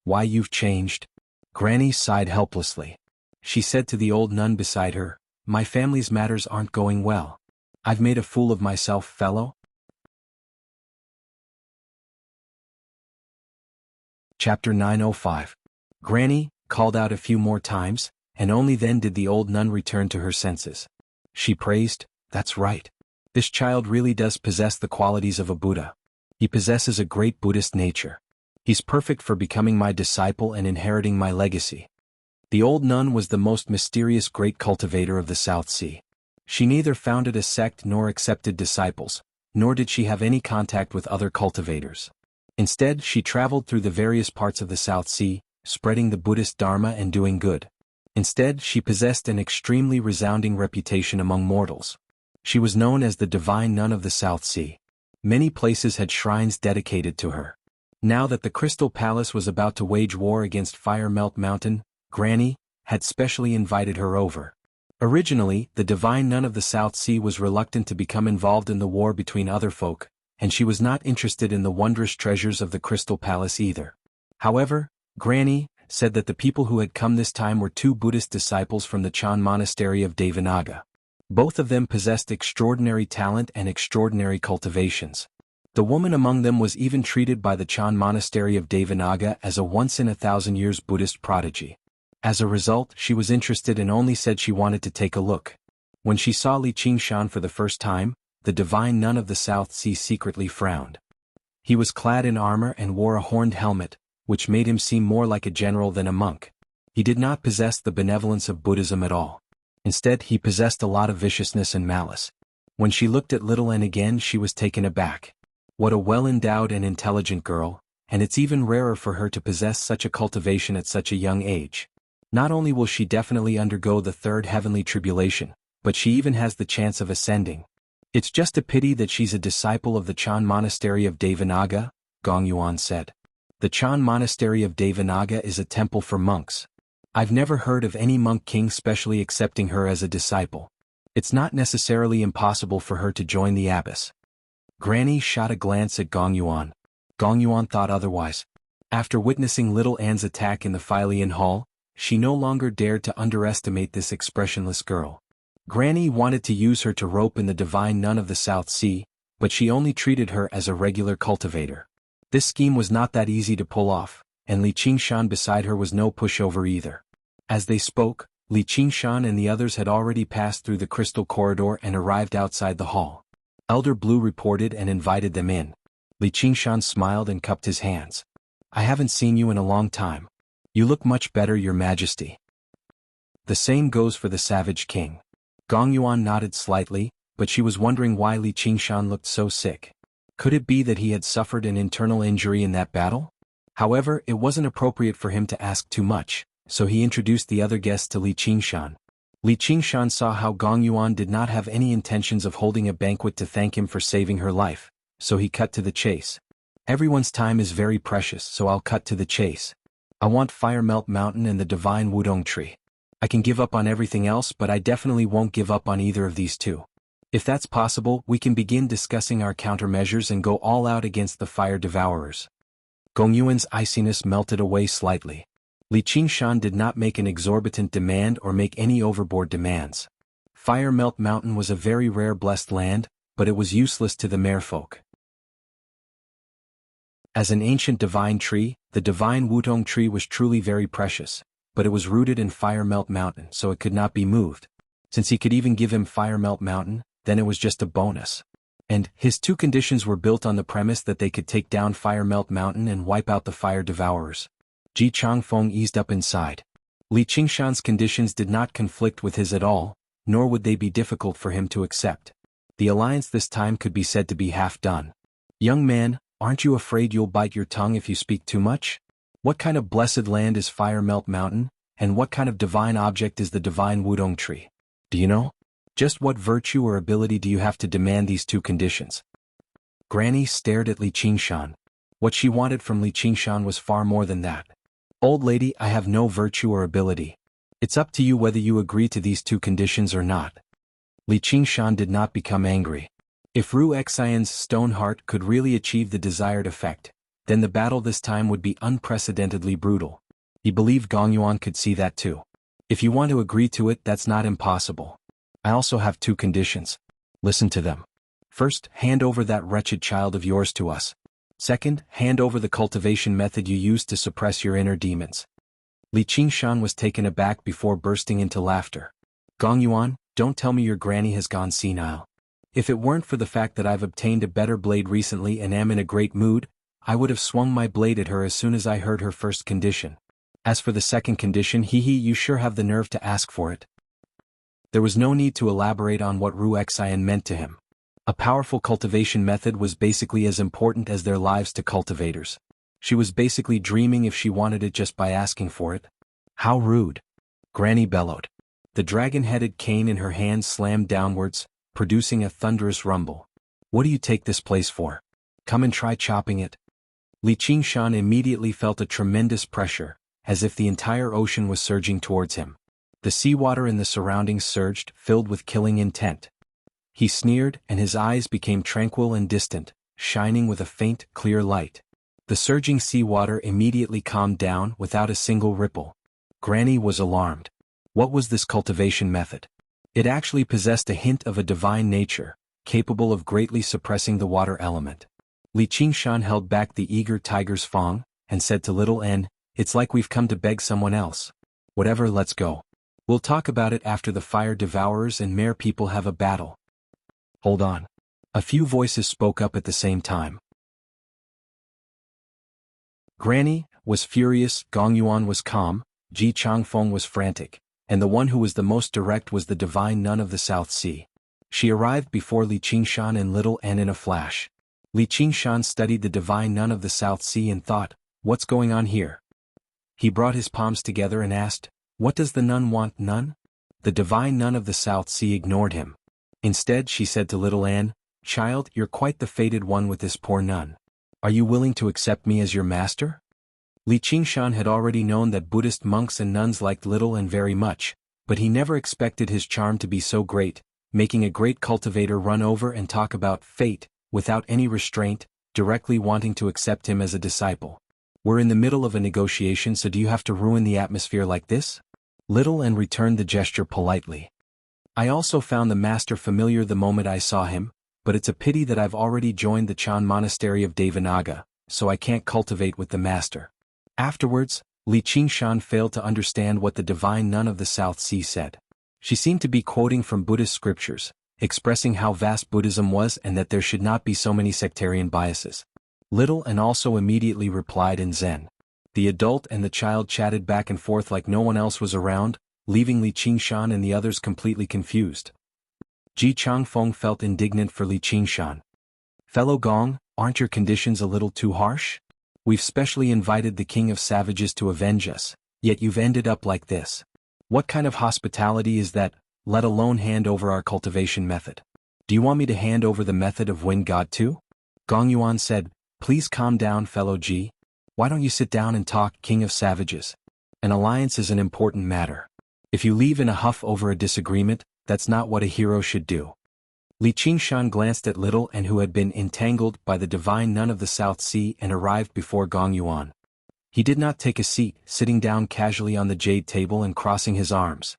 Why you've changed? Granny sighed helplessly. She said to the old nun beside her, my family's matters aren't going well. I've made a fool of myself, fellow. Chapter 905. Granny called out a few more times, and only then did the old nun return to her senses. She praised, that's right. This child really does possess the qualities of a Buddha. He possesses a great Buddhist nature. He's perfect for becoming my disciple and inheriting my legacy. The old nun was the most mysterious great cultivator of the South Sea. She neither founded a sect nor accepted disciples, nor did she have any contact with other cultivators. Instead, she traveled through the various parts of the South Sea, spreading the Buddhist Dharma and doing good. Instead, she possessed an extremely resounding reputation among mortals. She was known as the Divine Nun of the South Sea. Many places had shrines dedicated to her. Now that the Crystal Palace was about to wage war against Fire Melt Mountain, Granny had specially invited her over. Originally, the Divine Nun of the South Sea was reluctant to become involved in the war between other folk, and she was not interested in the wondrous treasures of the Crystal Palace either. However, Granny said that the people who had come this time were two Buddhist disciples from the Chan Monastery of Devanaga. Both of them possessed extraordinary talent and extraordinary cultivations. The woman among them was even treated by the Chan Monastery of Devanaga as a once-in-a-thousand-years Buddhist prodigy. As a result, she was interested and only said she wanted to take a look. When she saw Li Qingshan for the first time, the Divine Nun of the South Sea secretly frowned. He was clad in armor and wore a horned helmet, which made him seem more like a general than a monk. He did not possess the benevolence of Buddhism at all. Instead, he possessed a lot of viciousness and malice. When she looked at Little N again, she was taken aback. What a well-endowed and intelligent girl, and it's even rarer for her to possess such a cultivation at such a young age. Not only will she definitely undergo the third heavenly tribulation, but she even has the chance of ascending. It's just a pity that she's a disciple of the Chan Monastery of Devanaga, Gong Yuan said. The Chan Monastery of Devanaga is a temple for monks. I've never heard of any monk king specially accepting her as a disciple. It's not necessarily impossible for her to join the abbess. Granny shot a glance at Gong Yuan. Gong Yuan thought otherwise. After witnessing Little Anne's attack in the Philian Hall, she no longer dared to underestimate this expressionless girl. Granny wanted to use her to rope in the Divine Nun of the South Sea, but she only treated her as a regular cultivator. This scheme was not that easy to pull off, and Li Qingshan beside her was no pushover either. As they spoke, Li Qingshan and the others had already passed through the crystal corridor and arrived outside the hall. Elder Blue reported and invited them in. Li Qingshan smiled and cupped his hands. I haven't seen you in a long time. You look much better, Your Majesty. The same goes for the Savage King. Gong Yuan nodded slightly, but she was wondering why Li Qingshan looked so sick. Could it be that he had suffered an internal injury in that battle? However, it wasn't appropriate for him to ask too much, so he introduced the other guests to Li Qingshan. Li Qingshan saw how Gong Yuan did not have any intentions of holding a banquet to thank him for saving her life, so he cut to the chase. Everyone's time is very precious, so I'll cut to the chase. I want Fire Melt Mountain and the Divine Wudong Tree. I can give up on everything else, but I definitely won't give up on either of these two. If that's possible, we can begin discussing our countermeasures and go all out against the fire devourers. Gong Yuan's iciness melted away slightly. Li Qingshan did not make an exorbitant demand or make any overboard demands. Fire Melt Mountain was a very rare blessed land, but it was useless to the merfolk. As an ancient divine tree, the divine Wutong tree was truly very precious, but it was rooted in Fire Melt Mountain, so it could not be moved. Since he could even give him Fire Melt Mountain, then it was just a bonus. And his two conditions were built on the premise that they could take down Fire Melt Mountain and wipe out the Fire Devourers. Ji Changfeng eased up inside. Li Qingshan's conditions did not conflict with his at all, nor would they be difficult for him to accept. The alliance this time could be said to be half done. Young man, aren't you afraid you'll bite your tongue if you speak too much? What kind of blessed land is Fire Melt Mountain, and what kind of divine object is the divine Wudong tree? Do you know? Just what virtue or ability do you have to demand these two conditions? Granny stared at Li Qingshan. What she wanted from Li Qingshan was far more than that. Old lady, I have no virtue or ability. It's up to you whether you agree to these two conditions or not. Li Qingshan did not become angry. If Ru Xian's stone heart could really achieve the desired effect, then the battle this time would be unprecedentedly brutal. He believed Gong Yuan could see that too. If you want to agree to it, that's not impossible. I also have two conditions. Listen to them. First, hand over that wretched child of yours to us. Second, hand over the cultivation method you used to suppress your inner demons. Li Qingshan was taken aback before bursting into laughter. Gong Yuan, don't tell me your granny has gone senile. If it weren't for the fact that I've obtained a better blade recently and am in a great mood, I would have swung my blade at her as soon as I heard her first condition. As for the second condition, you sure have the nerve to ask for it. There was no need to elaborate on what Ru Xian meant to him. A powerful cultivation method was basically as important as their lives to cultivators. She was basically dreaming if she wanted it just by asking for it. How rude! Granny bellowed. The dragon-headed cane in her hand slammed downwards, producing a thunderous rumble. What do you take this place for? Come and try chopping it. Li Qingshan immediately felt a tremendous pressure, as if the entire ocean was surging towards him. The seawater in the surroundings surged, filled with killing intent. He sneered, and his eyes became tranquil and distant, shining with a faint, clear light. The surging seawater immediately calmed down without a single ripple. Granny was alarmed. What was this cultivation method? It actually possessed a hint of a divine nature, capable of greatly suppressing the water element. Li Qingshan held back the eager tiger's fang, and said to little N, "It's like we've come to beg someone else. Whatever, let's go. We'll talk about it after the fire devourers and mare people have a battle." Hold on. A few voices spoke up at the same time. Granny was furious, Gong Yuan was calm, Ji Changfeng was frantic, and the one who was the most direct was the divine nun of the South Sea. She arrived before Li Qingshan and little N in a flash. Li Qingshan studied the divine nun of the South Sea and thought, what's going on here? He brought his palms together and asked, what does the nun want, nun? The divine nun of the South Sea ignored him. Instead she said to little Anne, child, you're quite the fated one with this poor nun. Are you willing to accept me as your master? Li Qingshan had already known that Buddhist monks and nuns liked little and very much, but he never expected his charm to be so great, making a great cultivator run over and talk about fate, without any restraint, directly wanting to accept him as a disciple. We're in the middle of a negotiation, so do you have to ruin the atmosphere like this? Little Anne returned the gesture politely. I also found the master familiar the moment I saw him, but it's a pity that I've already joined the Chan monastery of Devanaga, so I can't cultivate with the master. Afterwards, Li Qingshan failed to understand what the divine nun of the South Sea said. She seemed to be quoting from Buddhist scriptures, expressing how vast Buddhism was and that there should not be so many sectarian biases. Little Anne also immediately replied in Zen. The adult and the child chatted back and forth like no one else was around, leaving Li Qingshan and the others completely confused. Ji Changfeng felt indignant for Li Qingshan. Fellow Gong, aren't your conditions a little too harsh? We've specially invited the king of savages to avenge us, yet you've ended up like this. What kind of hospitality is that, let alone hand over our cultivation method? Do you want me to hand over the method of Wind God too? Gong Yuan said, please calm down, fellow Ji. Why don't you sit down and talk, king of savages? An alliance is an important matter. If you leave in a huff over a disagreement, that's not what a hero should do. Li Qingshan glanced at Little Anne, who had been entangled by the divine nun of the South Sea and arrived before Gong Yuan. He did not take a seat, sitting down casually on the jade table and crossing his arms.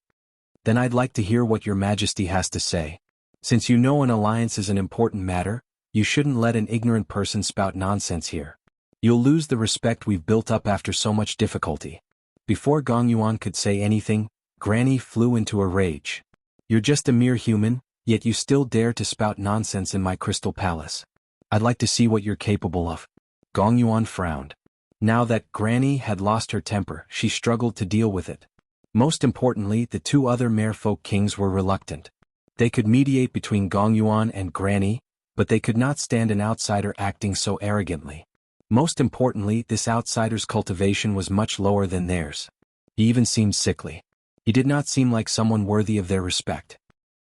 Then I'd like to hear what your majesty has to say. Since you know an alliance is an important matter, you shouldn't let an ignorant person spout nonsense here. You'll lose the respect we've built up after so much difficulty. Before Gong Yuan could say anything, Granny flew into a rage. You're just a mere human, yet you still dare to spout nonsense in my crystal palace. I'd like to see what you're capable of. Gong Yuan frowned. Now that Granny had lost her temper, she struggled to deal with it. Most importantly, the two other merfolk kings were reluctant. They could mediate between Gong Yuan and Granny, but they could not stand an outsider acting so arrogantly. Most importantly, this outsider's cultivation was much lower than theirs. He even seemed sickly. He did not seem like someone worthy of their respect.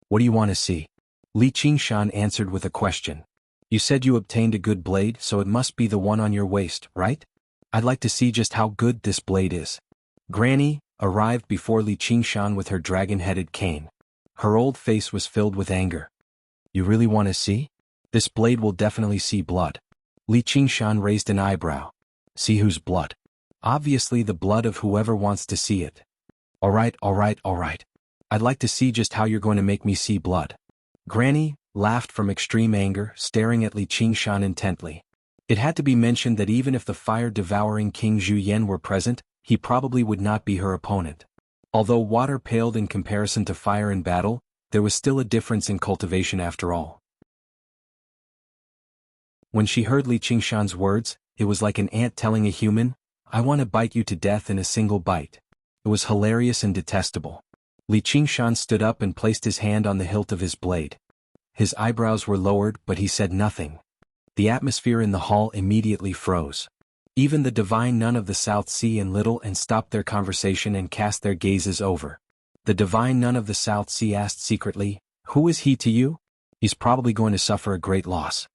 What do you want to see? Li Qingshan answered with a question. You said you obtained a good blade, so it must be the one on your waist, right? I'd like to see just how good this blade is. Granny arrived before Li Qingshan with her dragon-headed cane. Her old face was filled with anger. You really want to see? This blade will definitely see blood. Li Qingshan raised an eyebrow. See whose blood? Obviously the blood of whoever wants to see it. Alright. I'd like to see just how you're going to make me see blood. Granny laughed from extreme anger, staring at Li Qingshan intently. It had to be mentioned that even if the fire-devouring King Zhu Yan were present, he probably would not be her opponent. Although water paled in comparison to fire in battle, there was still a difference in cultivation after all. When she heard Li Qingshan's words, it was like an ant telling a human, I want to bite you to death in a single bite. It was hilarious and detestable. Li Qingshan stood up and placed his hand on the hilt of his blade. His eyebrows were lowered, but he said nothing. The atmosphere in the hall immediately froze. Even the divine nun of the South Sea and Little and stopped their conversation and cast their gazes over. The divine nun of the South Sea asked secretly, Who is he to you? He's probably going to suffer a great loss.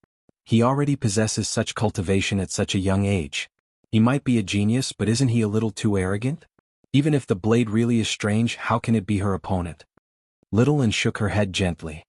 He already possesses such cultivation at such a young age. He might be a genius, but isn't he a little too arrogant? Even if the blade really is strange, how can it be her opponent? Little and shook her head gently.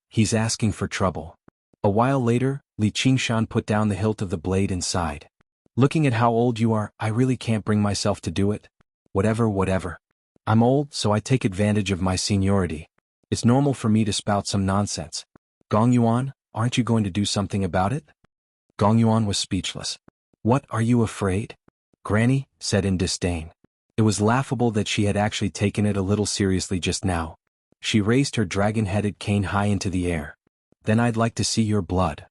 He's asking for trouble. A while later, Li Qingshan put down the hilt of the blade and sighed. Looking at how old you are, I really can't bring myself to do it. Whatever. I'm old, so I take advantage of my seniority. It's normal for me to spout some nonsense. Gong Yuan, aren't you going to do something about it? Gong Yuan was speechless. What, are you afraid? Granny said in disdain. It was laughable that she had actually taken it a little seriously just now. She raised her dragon-headed cane high into the air. Then I'd like to see your blood.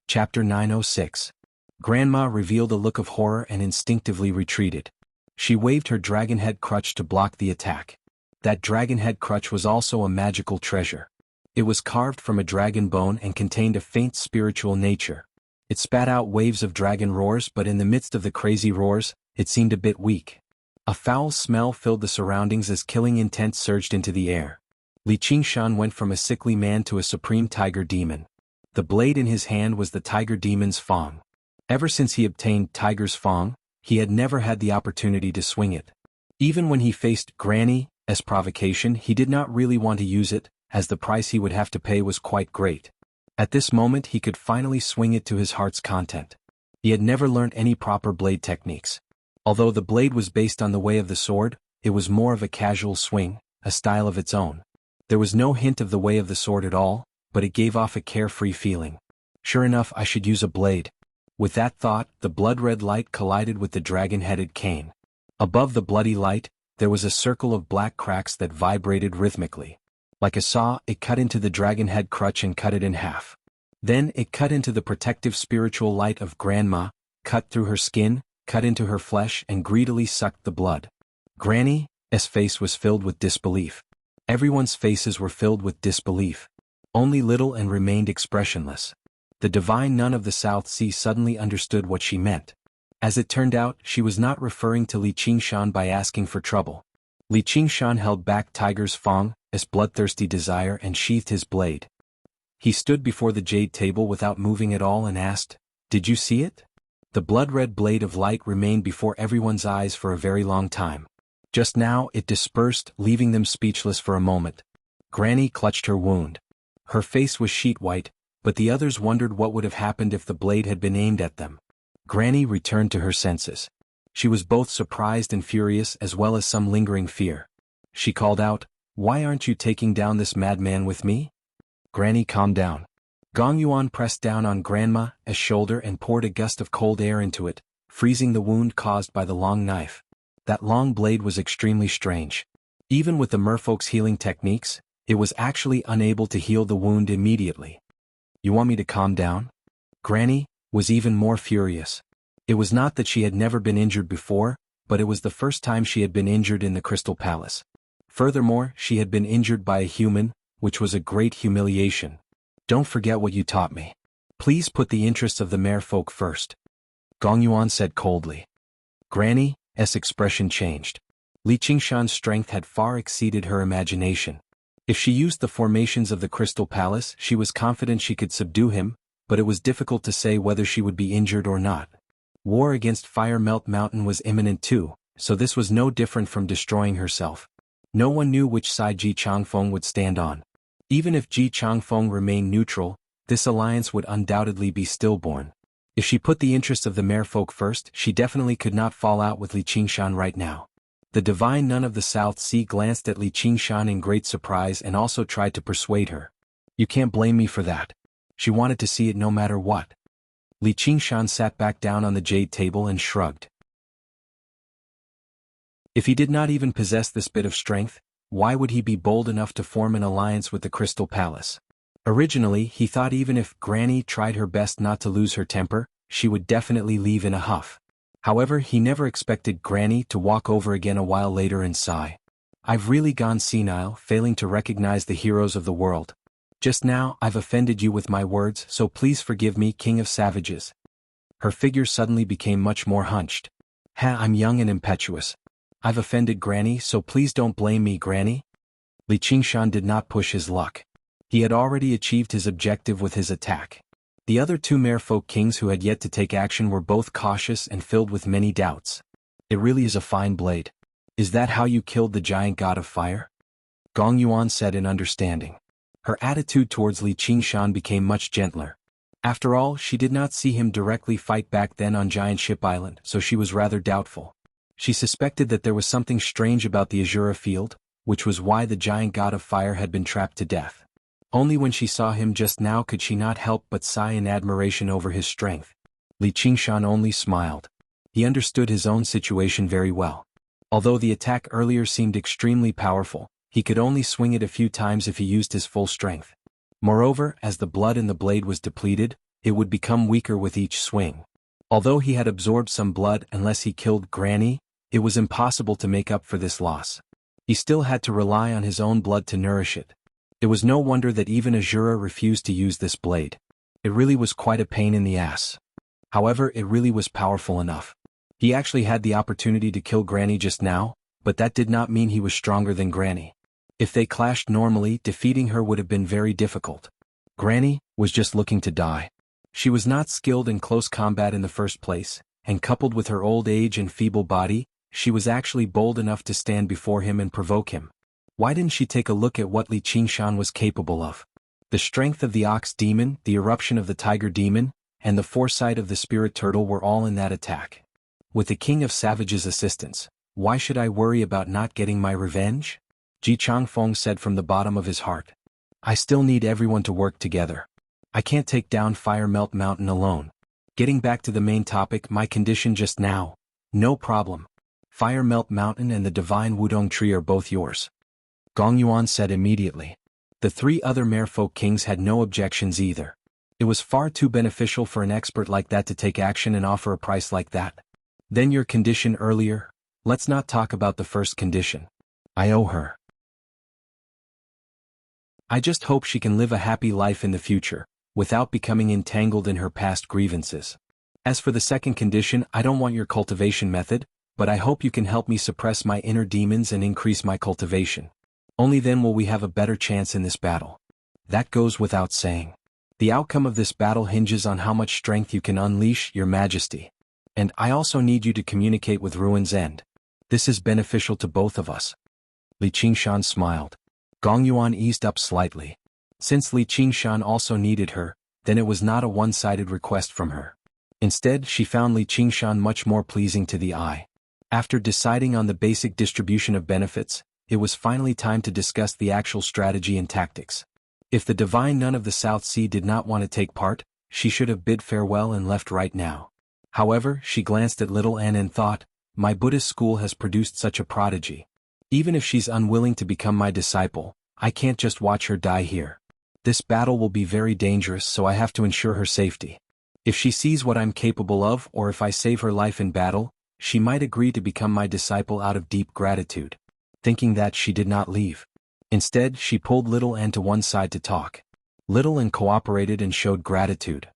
Chapter 906. Grandma revealed a look of horror and instinctively retreated. She waved her dragon-head crutch to block the attack. That dragon-head crutch was also a magical treasure. It was carved from a dragon bone and contained a faint spiritual nature. It spat out waves of dragon roars, but in the midst of the crazy roars, it seemed a bit weak. A foul smell filled the surroundings as killing intent surged into the air. Li Qingshan went from a sickly man to a supreme tiger demon. The blade in his hand was the tiger demon's fang. Ever since he obtained Tiger's Fang, he had never had the opportunity to swing it. Even when he faced Granny's provocation, he did not really want to use it, as the price he would have to pay was quite great. At this moment he could finally swing it to his heart's content. He had never learned any proper blade techniques. Although the blade was based on the way of the sword, it was more of a casual swing, a style of its own. There was no hint of the way of the sword at all, but it gave off a carefree feeling. Sure enough, I should use a blade. With that thought, the blood-red light collided with the dragon-headed cane. Above the bloody light, there was a circle of black cracks that vibrated rhythmically. Like a saw, it cut into the dragon-head crutch and cut it in half. Then it cut into the protective spiritual light of Grandma, cut through her skin, cut into her flesh and greedily sucked the blood. Granny's face was filled with disbelief. Everyone's faces were filled with disbelief. Only Little and remained expressionless. The divine nun of the South Sea suddenly understood what she meant. As it turned out, she was not referring to Li Qingshan by asking for trouble. Li Qingshan held back Tiger's Fang's bloodthirsty desire and sheathed his blade. He stood before the jade table without moving at all and asked, "Did you see it?" The blood-red blade of light remained before everyone's eyes for a very long time. Just now it dispersed, leaving them speechless for a moment. Granny clutched her wound. Her face was sheet white, but the others wondered what would have happened if the blade had been aimed at them. Granny returned to her senses. She was both surprised and furious as well as some lingering fear. She called out, "Why aren't you taking down this madman with me?" "Granny, calm down." Gong Yuan pressed down on Grandma's shoulder and poured a gust of cold air into it, freezing the wound caused by the long knife. That long blade was extremely strange. Even with the merfolk's healing techniques, it was actually unable to heal the wound immediately. "You want me to calm down?" Granny was even more furious. It was not that she had never been injured before, but it was the first time she had been injured in the Crystal Palace. Furthermore, she had been injured by a human, which was a great humiliation. "Don't forget what you taught me. Please put the interests of the merfolk first," Gong Yuan said coldly. Granny's expression changed. Li Qingshan's strength had far exceeded her imagination. If she used the formations of the Crystal Palace, she was confident she could subdue him, but it was difficult to say whether she would be injured or not. War against Fire Melt Mountain was imminent too, so this was no different from destroying herself. No one knew which side Ji Changfeng would stand on. Even if Ji Changfeng remained neutral, this alliance would undoubtedly be stillborn. If she put the interests of the merfolk first, she definitely could not fall out with Li Qingshan right now. The divine nun of the South Sea glanced at Li Qingshan in great surprise and also tried to persuade her. "You can't blame me for that." She wanted to see it no matter what. Li Qingshan sat back down on the jade table and shrugged. If he did not even possess this bit of strength, why would he be bold enough to form an alliance with the Crystal Palace? Originally, he thought even if Granny tried her best not to lose her temper, she would definitely leave in a huff. However, he never expected Granny to walk over again a while later and sigh. "I've really gone senile, failing to recognize the heroes of the world. Just now, I've offended you with my words, so please forgive me, King of Savages." Her figure suddenly became much more hunched. I'm young and impetuous. I've offended Granny, so please don't blame me, Granny." Li Qingshan did not push his luck. He had already achieved his objective with his attack. The other two merfolk kings who had yet to take action were both cautious and filled with many doubts. "It really is a fine blade. Is that how you killed the giant god of fire?" Gong Yuan said in understanding. Her attitude towards Li Qingshan became much gentler. After all, she did not see him directly fight back then on Giant Ship Island, so she was rather doubtful. She suspected that there was something strange about the Azura field, which was why the giant god of fire had been trapped to death. Only when she saw him just now could she not help but sigh in admiration over his strength. Li Qingshan only smiled. He understood his own situation very well. Although the attack earlier seemed extremely powerful, he could only swing it a few times if he used his full strength. Moreover, as the blood in the blade was depleted, it would become weaker with each swing. Although he had absorbed some blood unless he killed Granny, it was impossible to make up for this loss. He still had to rely on his own blood to nourish it. It was no wonder that even Azura refused to use this blade. It really was quite a pain in the ass. However, it really was powerful enough. He actually had the opportunity to kill Granny just now, but that did not mean he was stronger than Granny. If they clashed normally, defeating her would have been very difficult. Granny was just looking to die. She was not skilled in close combat in the first place, and coupled with her old age and feeble body, she was actually bold enough to stand before him and provoke him. Why didn't she take a look at what Li Qingshan was capable of? The strength of the ox demon, the eruption of the tiger demon, and the foresight of the spirit turtle were all in that attack. With the King of Savages' assistance, why should I worry about not getting my revenge? Ji Changfeng said from the bottom of his heart. I still need everyone to work together. I can't take down Fire Melt Mountain alone. Getting back to the main topic, my condition just now. No problem. Fire Melt Mountain and the Divine Wudong Tree are both yours. Gong Yuan said immediately. The three other merfolk kings had no objections either. It was far too beneficial for an expert like that to take action and offer a price like that. Then your condition earlier? Let's not talk about the first condition. I owe her. I just hope she can live a happy life in the future, without becoming entangled in her past grievances. As for the second condition, I don't want your cultivation method, but I hope you can help me suppress my inner demons and increase my cultivation. Only then will we have a better chance in this battle. That goes without saying. The outcome of this battle hinges on how much strength you can unleash, Your Majesty. And I also need you to communicate with Ruin's End. This is beneficial to both of us. Li Qingshan smiled. Gong Yuan eased up slightly. Since Li Qingshan also needed her, then it was not a one-sided request from her. Instead, she found Li Qingshan much more pleasing to the eye. After deciding on the basic distribution of benefits, it was finally time to discuss the actual strategy and tactics. If the divine nun of the South Sea did not want to take part, she should have bid farewell and left right now. However, she glanced at little Anne and thought, my Buddhist school has produced such a prodigy. Even if she's unwilling to become my disciple, I can't just watch her die here. This battle will be very dangerous, so I have to ensure her safety. If she sees what I'm capable of, or if I save her life in battle, she might agree to become my disciple out of deep gratitude. Thinking that, she did not leave. Instead, she pulled little Anne to one side to talk. Little Anne cooperated and showed gratitude.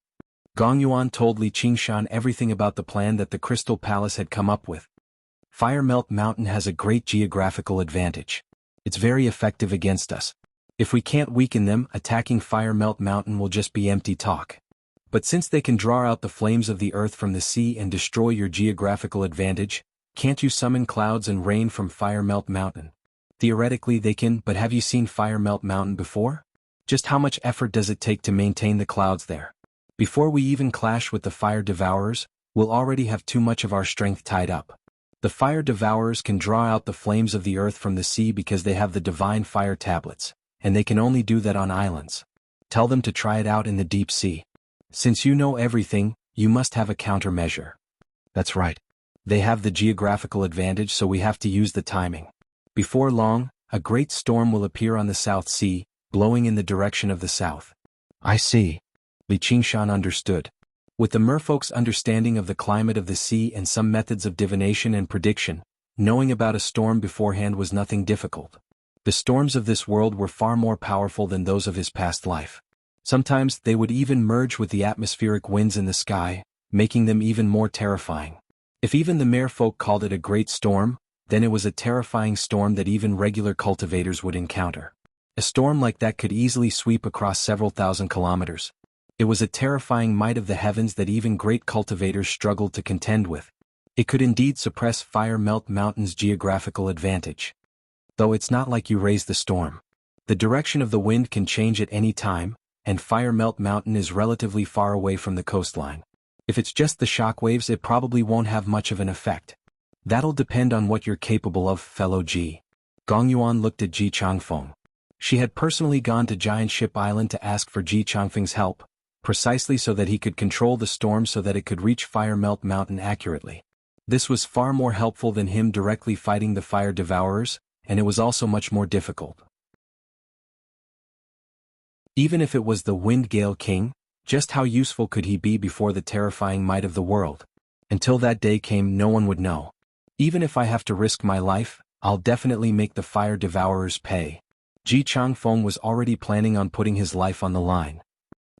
Gong Yuan told Li Qingshan everything about the plan that the Crystal Palace had come up with. Fire Melt Mountain has a great geographical advantage. It's very effective against us. If we can't weaken them, attacking Fire Melt Mountain will just be empty talk. But since they can draw out the flames of the earth from the sea and destroy your geographical advantage, can't you summon clouds and rain from Fire Melt Mountain? Theoretically they can, but have you seen Fire Melt Mountain before? Just how much effort does it take to maintain the clouds there? Before we even clash with the Fire Devourers, we'll already have too much of our strength tied up. The Fire Devourers can draw out the flames of the earth from the sea because they have the divine fire tablets, and they can only do that on islands. Tell them to try it out in the deep sea. Since you know everything, you must have a countermeasure. That's right. They have the geographical advantage, so we have to use the timing. Before long, a great storm will appear on the South Sea, blowing in the direction of the south. I see. Li Qingshan understood. With the merfolk's understanding of the climate of the sea and some methods of divination and prediction, knowing about a storm beforehand was nothing difficult. The storms of this world were far more powerful than those of his past life. Sometimes they would even merge with the atmospheric winds in the sky, making them even more terrifying. If even the merfolk called it a great storm, then it was a terrifying storm that even regular cultivators would encounter. A storm like that could easily sweep across several thousand kilometers. It was a terrifying might of the heavens that even great cultivators struggled to contend with. It could indeed suppress Fire Melt Mountain's geographical advantage. Though it's not like you raise the storm. The direction of the wind can change at any time, and Fire Melt Mountain is relatively far away from the coastline. If it's just the shockwaves, it probably won't have much of an effect. That'll depend on what you're capable of, fellow Ji. Gong Yuan looked at Ji Changfeng. She had personally gone to Giant Ship Island to ask for Ji Changfeng's help, precisely so that he could control the storm so that it could reach Fire Melt Mountain accurately. This was far more helpful than him directly fighting the Fire Devourers, and it was also much more difficult. Even if it was the Wind Gale King, just how useful could he be before the terrifying might of the world? Until that day came, no one would know. Even if I have to risk my life, I'll definitely make the Fire Devourers pay. Ji Changfeng was already planning on putting his life on the line.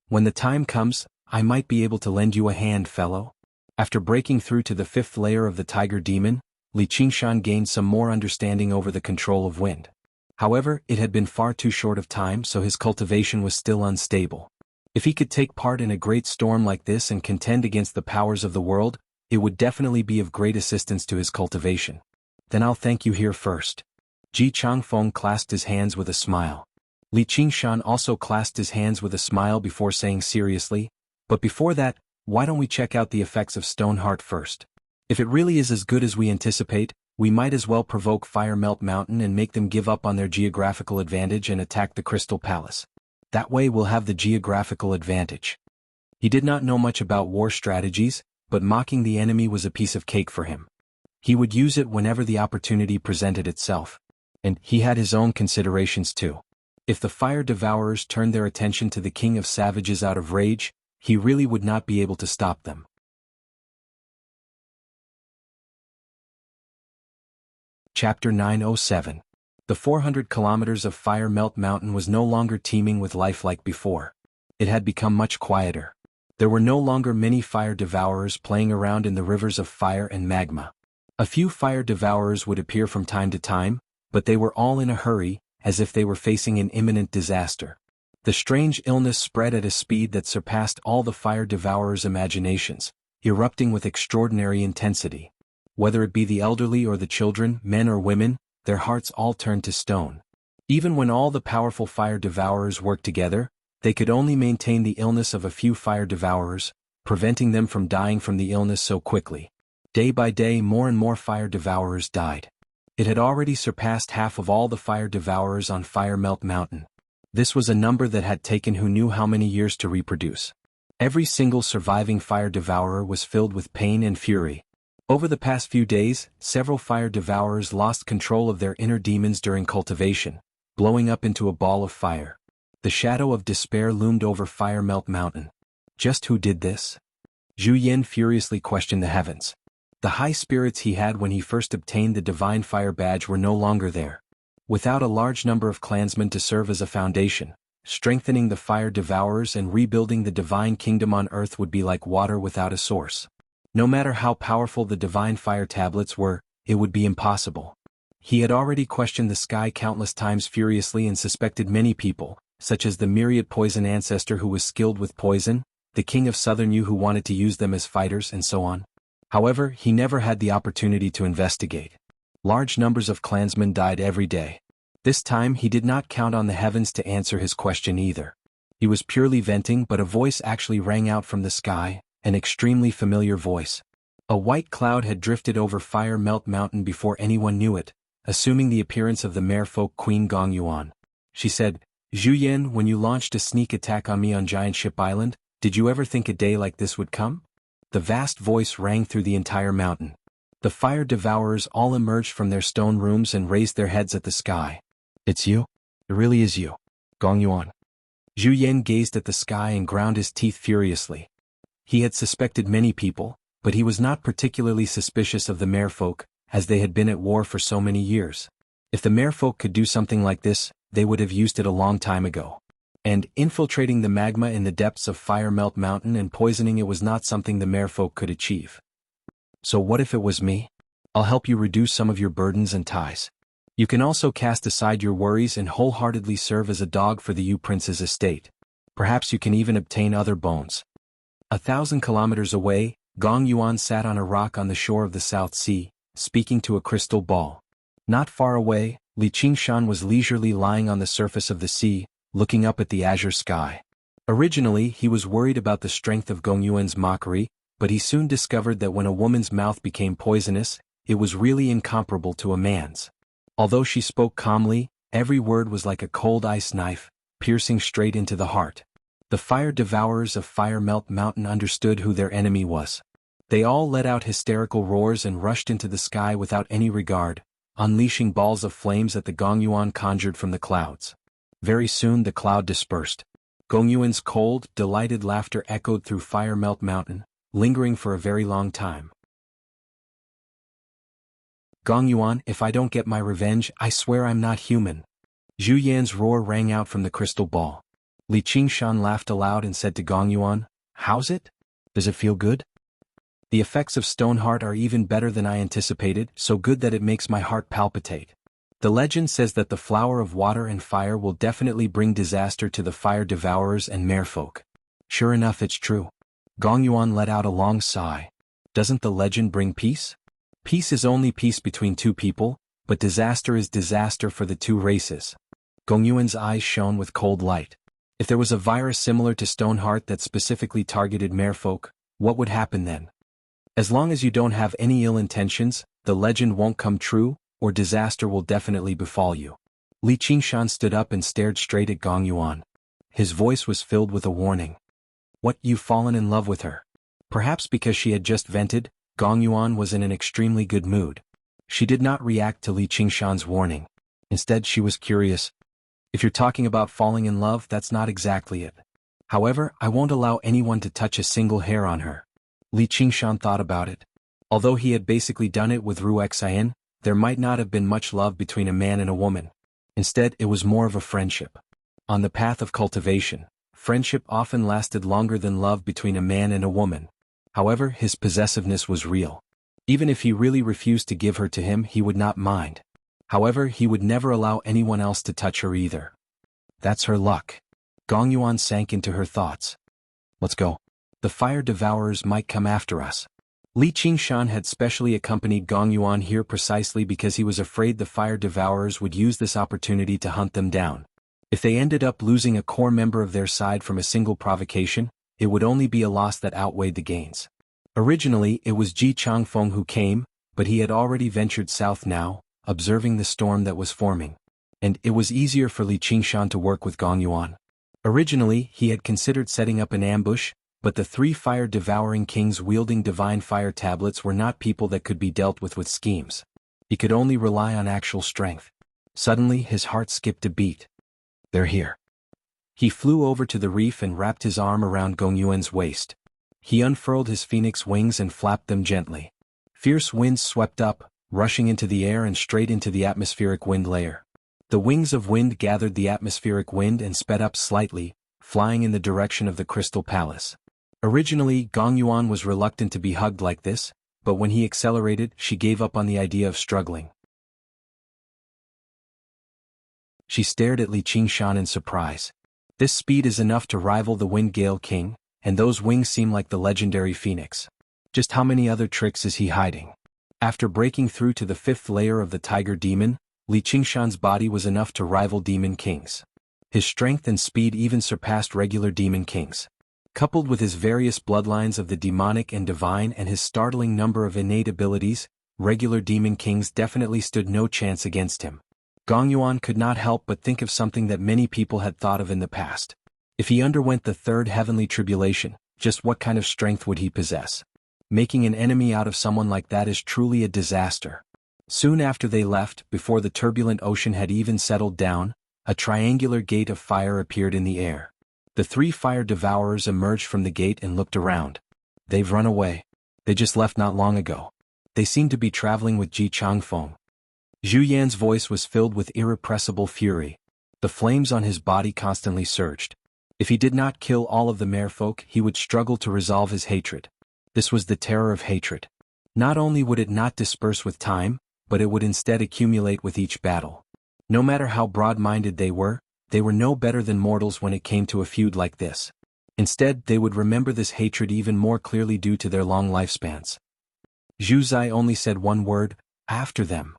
When the time comes, I might be able to lend you a hand, fellow. After breaking through to the fifth layer of the Tiger Demon, Li Qingshan gained some more understanding over the control of wind. However, it had been far too short of time, so his cultivation was still unstable. If he could take part in a great storm like this and contend against the powers of the world, it would definitely be of great assistance to his cultivation. Then I'll thank you here first. Ji Changfeng clasped his hands with a smile. Li Qingshan also clasped his hands with a smile before saying seriously, but before that, why don't we check out the effects of Stoneheart first? If it really is as good as we anticipate, we might as well provoke Fire Melt Mountain and make them give up on their geographical advantage and attack the Crystal Palace. That way we'll have the geographical advantage. He did not know much about war strategies, but mocking the enemy was a piece of cake for him. He would use it whenever the opportunity presented itself. And he had his own considerations too. If the Fire Devourers turned their attention to the King of Savages out of rage, he really would not be able to stop them. Chapter 907. The 400 kilometers of Fire Melt Mountain was no longer teeming with life like before. It had become much quieter. There were no longer many Fire Devourers playing around in the rivers of fire and magma. A few Fire Devourers would appear from time to time, but they were all in a hurry, as if they were facing an imminent disaster. The strange illness spread at a speed that surpassed all the Fire Devourers' imaginations, erupting with extraordinary intensity. Whether it be the elderly or the children, men or women, their hearts all turned to stone. Even when all the powerful Fire Devourers worked together, They could only maintain the illness of a few fire devourers, preventing them from dying from the illness so quickly. Day by day more and more fire devourers died. It had already surpassed half of all the fire devourers on Fire Melt Mountain. This was a number that had taken who knew how many years to reproduce. Every single surviving fire devourer was filled with pain and fury. Over the past few days, several fire devourers lost control of their inner demons during cultivation, blowing up into a ball of fire. The shadow of despair loomed over Fire Melt Mountain. Just who did this? Zhu Yan furiously questioned the heavens. The high spirits he had when he first obtained the Divine Fire Badge were no longer there. Without a large number of clansmen to serve as a foundation, strengthening the fire devourers and rebuilding the divine kingdom on earth would be like water without a source. No matter how powerful the divine fire tablets were, it would be impossible. He had already questioned the sky countless times furiously and suspected many people, such as the myriad poison ancestor who was skilled with poison, the king of Southern Yu who wanted to use them as fighters and so on. However, he never had the opportunity to investigate. Large numbers of clansmen died every day. This time he did not count on the heavens to answer his question either. He was purely venting, but a voice actually rang out from the sky, an extremely familiar voice. A white cloud had drifted over Fire Melt Mountain before anyone knew it, assuming the appearance of the merfolk Queen Gong Yuan. She said, "Zhu Yan, when you launched a sneak attack on me on Giant Ship Island, did you ever think a day like this would come?" The vast voice rang through the entire mountain. The fire devourers all emerged from their stone rooms and raised their heads at the sky. "It's you? It really is you, Gong Yuan." Zhu Yan gazed at the sky and ground his teeth furiously. He had suspected many people, but he was not particularly suspicious of the merfolk, as they had been at war for so many years. If the merfolk could do something like this, they would have used it a long time ago. And infiltrating the magma in the depths of Fire Melt Mountain and poisoning it was not something the merfolk could achieve. So what if it was me? I'll help you reduce some of your burdens and ties. You can also cast aside your worries and wholeheartedly serve as a dog for the Yu Prince's estate. Perhaps you can even obtain other bones. 1,000 kilometers away, Gong Yuan sat on a rock on the shore of the South Sea, speaking to a crystal ball. Not far away, Li Qingshan was leisurely lying on the surface of the sea, looking up at the azure sky. Originally, he was worried about the strength of Gong Yuan's mockery, but he soon discovered that when a woman's mouth became poisonous, it was really incomparable to a man's. Although she spoke calmly, every word was like a cold ice knife, piercing straight into the heart. The fire devourers of Fire Melt Mountain understood who their enemy was. They all let out hysterical roars and rushed into the sky without any regard, unleashing balls of flames that the Gong Yuan conjured from the clouds. Very soon the cloud dispersed. Gong Yuan's cold, delighted laughter echoed through Fire Melt Mountain, lingering for a very long time. "Gong Yuan, if I don't get my revenge, I swear I'm not human." Zhu Yan's roar rang out from the crystal ball. Li Qingshan laughed aloud and said to Gong Yuan, "How's it? Does it feel good?" "The effects of Stoneheart are even better than I anticipated, so good that it makes my heart palpitate. The legend says that the flower of water and fire will definitely bring disaster to the fire devourers and merfolk. Sure enough, it's true." Gong Yuan let out a long sigh. "Doesn't the legend bring peace? Peace is only peace between two people, but disaster is disaster for the two races." Gong Yuan's eyes shone with cold light. If there was a virus similar to Stoneheart that specifically targeted merfolk, what would happen then? As long as you don't have any ill intentions, the legend won't come true, or disaster will definitely befall you. Li Qingshan stood up and stared straight at Gong Yuan. His voice was filled with a warning. "What, you've fallen in love with her?" Perhaps because she had just vented, Gong Yuan was in an extremely good mood. She did not react to Li Qingshan's warning. Instead, she was curious. "If you're talking about falling in love, that's not exactly it. However, I won't allow anyone to touch a single hair on her." Li Qingshan thought about it. Although he had basically done it with Ru Xian, there might not have been much love between a man and a woman. Instead, it was more of a friendship. On the path of cultivation, friendship often lasted longer than love between a man and a woman. However, his possessiveness was real. Even if he really refused to give her to him, he would not mind. However, he would never allow anyone else to touch her either. That's her luck. Gong Yuan sank into her thoughts. "Let's go. The fire devourers might come after us." Li Qingshan had specially accompanied Gong Yuan here precisely because he was afraid the fire devourers would use this opportunity to hunt them down. If they ended up losing a core member of their side from a single provocation, it would only be a loss that outweighed the gains. Originally, it was Ji Changfeng who came, but he had already ventured south now, observing the storm that was forming. And it was easier for Li Qingshan to work with Gong Yuan. Originally, he had considered setting up an ambush, but the three fire-devouring kings wielding divine fire tablets were not people that could be dealt with schemes. He could only rely on actual strength. Suddenly, his heart skipped a beat. They're here. He flew over to the reef and wrapped his arm around Gong Yuan's waist. He unfurled his phoenix wings and flapped them gently. Fierce winds swept up, rushing into the air and straight into the atmospheric wind layer. The wings of wind gathered the atmospheric wind and sped up slightly, flying in the direction of the Crystal Palace. Originally, Gong Yuan was reluctant to be hugged like this, but when he accelerated, she gave up on the idea of struggling. She stared at Li Qingshan in surprise. This speed is enough to rival the Wind Gale King, and those wings seem like the legendary phoenix. Just how many other tricks is he hiding? After breaking through to the fifth layer of the Tiger Demon, Li Qingshan's body was enough to rival Demon Kings. His strength and speed even surpassed regular Demon Kings. Coupled with his various bloodlines of the demonic and divine and his startling number of innate abilities, regular Demon Kings definitely stood no chance against him. Gong Yuan could not help but think of something that many people had thought of in the past. If he underwent the third heavenly tribulation, just what kind of strength would he possess? Making an enemy out of someone like that is truly a disaster. Soon after they left, before the turbulent ocean had even settled down, a triangular gate of fire appeared in the air. The three fire devourers emerged from the gate and looked around. They've run away. They just left not long ago. They seem to be traveling with Ji Changfeng. Zhu Yan's voice was filled with irrepressible fury. The flames on his body constantly surged. If he did not kill all of the merfolk, he would struggle to resolve his hatred. This was the terror of hatred. Not only would it not disperse with time, but it would instead accumulate with each battle. No matter how broad-minded they were no better than mortals when it came to a feud like this. Instead, they would remember this hatred even more clearly due to their long lifespans. Zhu Zai only said one word, after them.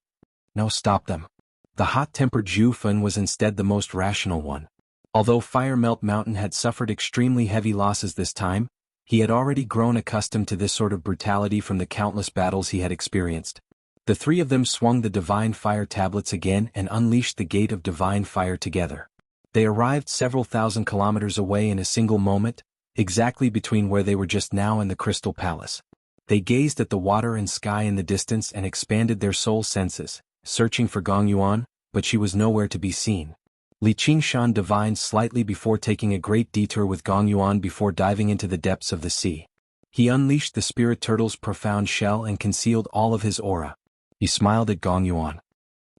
No, stop them. The hot-tempered Zhu Fen was instead the most rational one. Although Fire Melt Mountain had suffered extremely heavy losses this time, he had already grown accustomed to this sort of brutality from the countless battles he had experienced. The three of them swung the divine fire tablets again and unleashed the gate of divine fire together. They arrived several thousand kilometers away in a single moment, exactly between where they were just now and the Crystal Palace. They gazed at the water and sky in the distance and expanded their soul senses, searching for Gong Yuan, but she was nowhere to be seen. Li Qingshan divined slightly before taking a great detour with Gong Yuan before diving into the depths of the sea. He unleashed the spirit turtle's profound shell and concealed all of his aura. He smiled at Gong Yuan.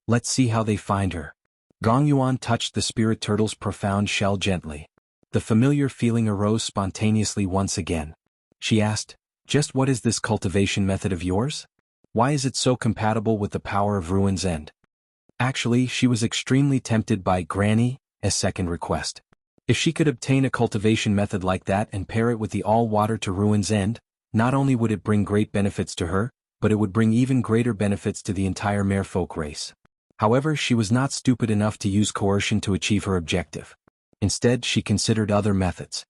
Let's see how they find her. Gong Yuan touched the spirit turtle's profound shell gently. The familiar feeling arose spontaneously once again. She asked, just what is this cultivation method of yours? Why is it so compatible with the power of Ruin's End? Actually, she was extremely tempted by Granny, a second request. If she could obtain a cultivation method like that and pair it with the all-water to Ruin's End, not only would it bring great benefits to her, but it would bring even greater benefits to the entire merfolk race. However, she was not stupid enough to use coercion to achieve her objective. Instead, she considered other methods.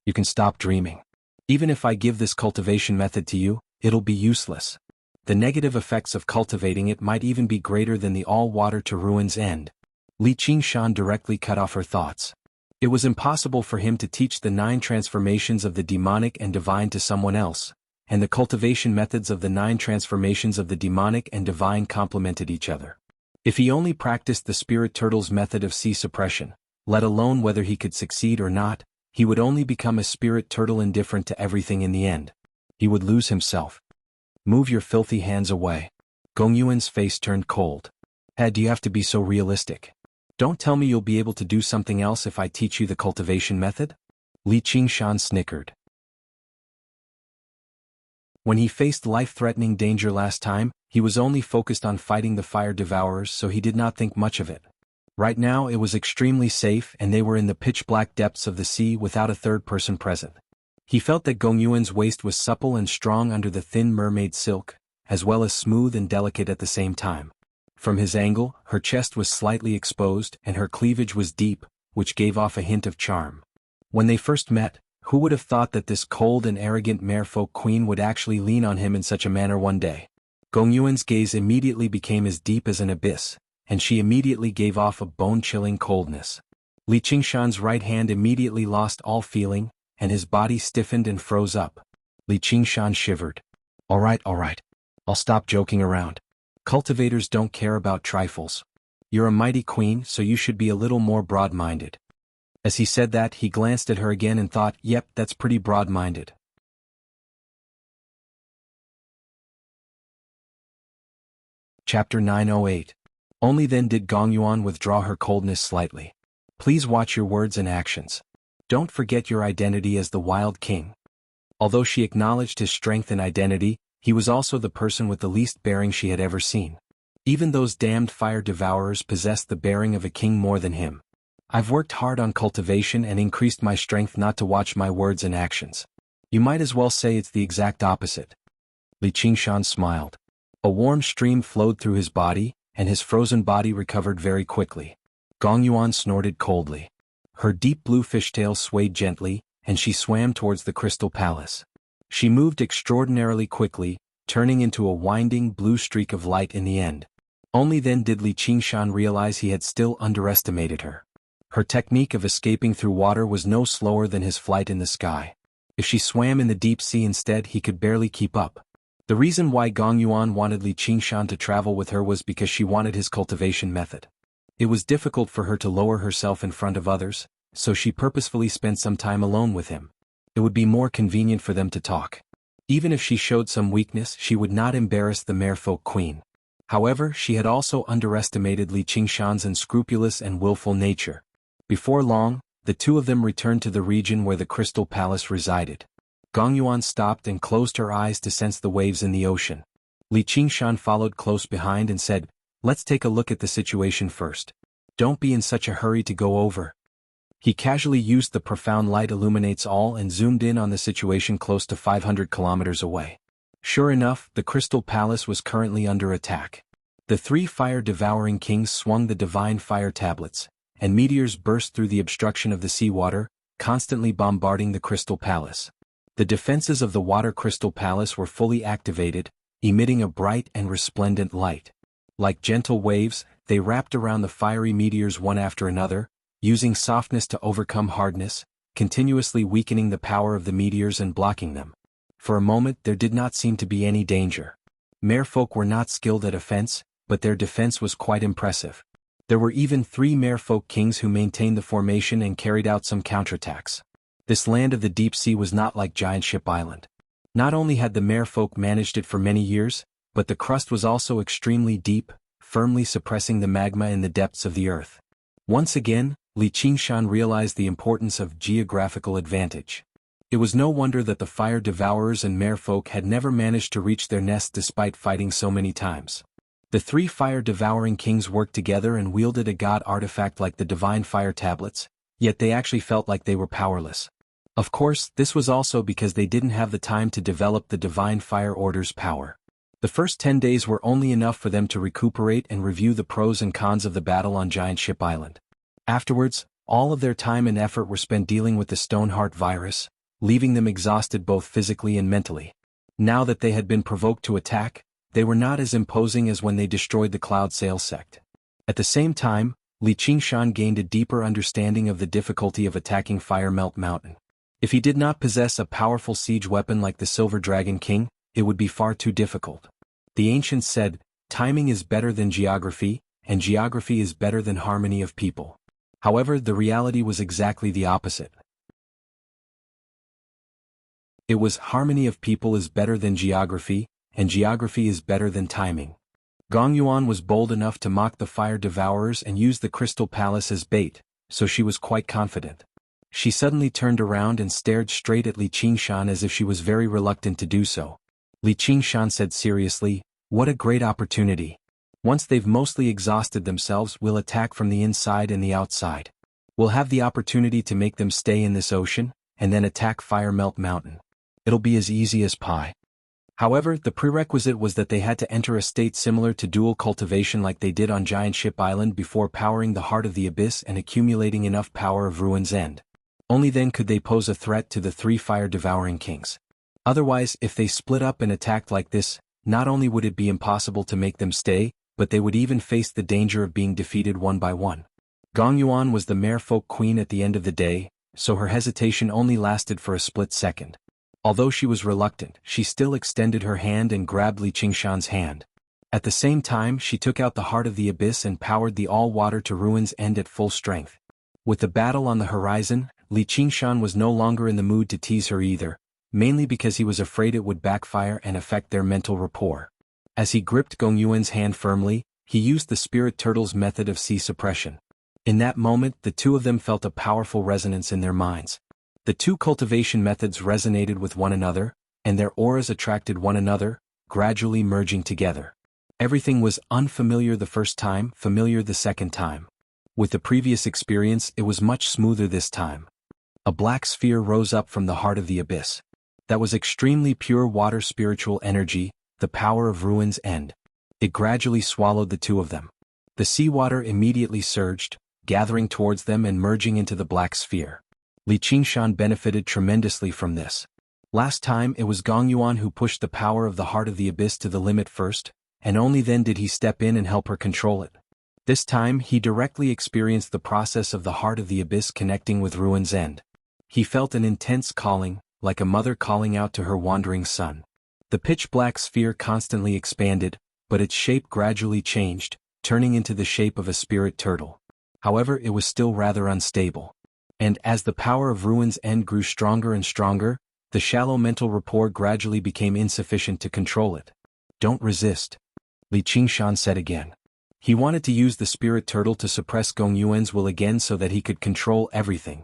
You can stop dreaming. Even if I give this cultivation method to you, it'll be useless. The negative effects of cultivating it might even be greater than the all-water to Ruin's End. Li Qingshan directly cut off her thoughts. It was impossible for him to teach the 9 transformations of the demonic and divine to someone else, and the cultivation methods of the 9 transformations of the demonic and divine complemented each other. If he only practiced the spirit turtle's method of sea suppression, let alone whether he could succeed or not, he would only become a spirit turtle indifferent to everything in the end. He would lose himself. Move your filthy hands away. Gong Yuan's face turned cold. Do you have to be so realistic? Don't tell me you'll be able to do something else if I teach you the cultivation method? Li Qingshan snickered. When he faced life-threatening danger last time, he was only focused on fighting the fire devourers, so he did not think much of it. Right now it was extremely safe and they were in the pitch-black depths of the sea without a third person present. He felt that Gong Yuan's waist was supple and strong under the thin mermaid silk, as well as smooth and delicate at the same time. From his angle, her chest was slightly exposed and her cleavage was deep, which gave off a hint of charm. When they first met, who would have thought that this cold and arrogant merfolk queen would actually lean on him in such a manner one day? Gong Yuan's gaze immediately became as deep as an abyss, and she immediately gave off a bone-chilling coldness. Li Qingshan's right hand immediately lost all feeling, and his body stiffened and froze up. Li Qingshan shivered. All right, I'll stop joking around. Cultivators don't care about trifles. You're a mighty queen, so you should be a little more broad-minded. As he said that, he glanced at her again and thought, yep, that's pretty broad-minded. Chapter 908. Only then did Gong Yuan withdraw her coldness slightly. Please watch your words and actions. Don't forget your identity as the Wild King. Although she acknowledged his strength and identity, he was also the person with the least bearing she had ever seen. Even those damned fire devourers possessed the bearing of a king more than him. I've worked hard on cultivation and increased my strength not to watch my words and actions. You might as well say it's the exact opposite. Li Qingshan smiled. A warm stream flowed through his body, and his frozen body recovered very quickly. Gong Yuan snorted coldly. Her deep blue fishtail swayed gently, and she swam towards the crystal palace. She moved extraordinarily quickly, turning into a winding blue streak of light in the end. Only then did Li Qingshan realize he had still underestimated her. Her technique of escaping through water was no slower than his flight in the sky. If she swam in the deep sea instead, he could barely keep up. The reason why Gong Yuan wanted Li Qingshan to travel with her was because she wanted his cultivation method. It was difficult for her to lower herself in front of others, so she purposefully spent some time alone with him. It would be more convenient for them to talk. Even if she showed some weakness, she would not embarrass the merfolk queen. However, she had also underestimated Li Qingshan's unscrupulous and willful nature. Before long, the two of them returned to the region where the Crystal Palace resided. Gong Yuan stopped and closed her eyes to sense the waves in the ocean. Li Qingshan followed close behind and said, "Let's take a look at the situation first. Don't be in such a hurry to go over." He casually used the profound light illuminates all and zoomed in on the situation close to 500 kilometers away. Sure enough, the Crystal Palace was currently under attack. The three fire-devouring kings swung the divine fire tablets, and meteors burst through the obstruction of the seawater, constantly bombarding the Crystal Palace. The defenses of the Water Crystal Palace were fully activated, emitting a bright and resplendent light. Like gentle waves, they wrapped around the fiery meteors one after another, using softness to overcome hardness, continuously weakening the power of the meteors and blocking them. For a moment there did not seem to be any danger. Merfolk were not skilled at offense, but their defense was quite impressive. There were even 3 merfolk kings who maintained the formation and carried out some counterattacks. This land of the deep sea was not like Giant Ship Island. Not only had the merfolk managed it for many years, but the crust was also extremely deep, firmly suppressing the magma in the depths of the earth. Once again, Li Qingshan realized the importance of geographical advantage. It was no wonder that the fire devourers and merfolk had never managed to reach their nest despite fighting so many times. The 3 fire-devouring kings worked together and wielded a god artifact like the divine fire tablets, yet they actually felt like they were powerless. Of course, this was also because they didn't have the time to develop the divine fire order's power. The first 10 days were only enough for them to recuperate and review the pros and cons of the battle on Giant Ship Island. Afterwards, all of their time and effort were spent dealing with the Stoneheart virus, leaving them exhausted both physically and mentally. Now that they had been provoked to attack, they were not as imposing as when they destroyed the Cloud Sail sect. At the same time, Li Qingshan gained a deeper understanding of the difficulty of attacking Fire Melt Mountain. If he did not possess a powerful siege weapon like the Silver Dragon King, it would be far too difficult. The ancients said, timing is better than geography, and geography is better than harmony of people. However, the reality was exactly the opposite. It was harmony of people is better than geography, and geography is better than timing. Gong Yuan was bold enough to mock the fire devourers and use the Crystal Palace as bait, so she was quite confident. She suddenly turned around and stared straight at Li Qingshan as if she was very reluctant to do so. Li Qingshan said seriously, "What a great opportunity. Once they've mostly exhausted themselves, we'll attack from the inside and the outside. We'll have the opportunity to make them stay in this ocean, and then attack Fire Melt Mountain. It'll be as easy as pie." However, the prerequisite was that they had to enter a state similar to dual cultivation like they did on Giant Ship Island before powering the Heart of the Abyss and accumulating enough power of Ruin's End. Only then could they pose a threat to the three fire-devouring kings. Otherwise, if they split up and attacked like this, not only would it be impossible to make them stay, but they would even face the danger of being defeated one by one. Gong Yuan was the merfolk queen at the end of the day, so her hesitation only lasted for a split second. Although she was reluctant, she still extended her hand and grabbed Li Qingshan's hand. At the same time, she took out the Heart of the Abyss and powered the all-water to Ruin's End at full strength. With the battle on the horizon, Li Qingshan was no longer in the mood to tease her either, mainly because he was afraid it would backfire and affect their mental rapport. As he gripped Gong Yuan's hand firmly, he used the Spirit Turtle's method of sea suppression. In that moment, the two of them felt a powerful resonance in their minds. The two cultivation methods resonated with one another, and their auras attracted one another, gradually merging together. Everything was unfamiliar the first time, familiar the second time. With the previous experience, it was much smoother this time. A black sphere rose up from the Heart of the Abyss. That was extremely pure water spiritual energy, the power of Ruin's End. It gradually swallowed the two of them. The seawater immediately surged, gathering towards them and merging into the black sphere. Li Qingshan benefited tremendously from this. Last time it was Gong Yuan who pushed the power of the Heart of the Abyss to the limit first, and only then did he step in and help her control it. This time he directly experienced the process of the Heart of the Abyss connecting with Ruin's End. He felt an intense calling, like a mother calling out to her wandering son. The pitch-black sphere constantly expanded, but its shape gradually changed, turning into the shape of a spirit turtle. However, it was still rather unstable. And as the power of Ruin's End grew stronger and stronger, the shallow mental rapport gradually became insufficient to control it. "Don't resist," Li Qingshan said again. He wanted to use the spirit turtle to suppress Gong Yuan's will again so that he could control everything.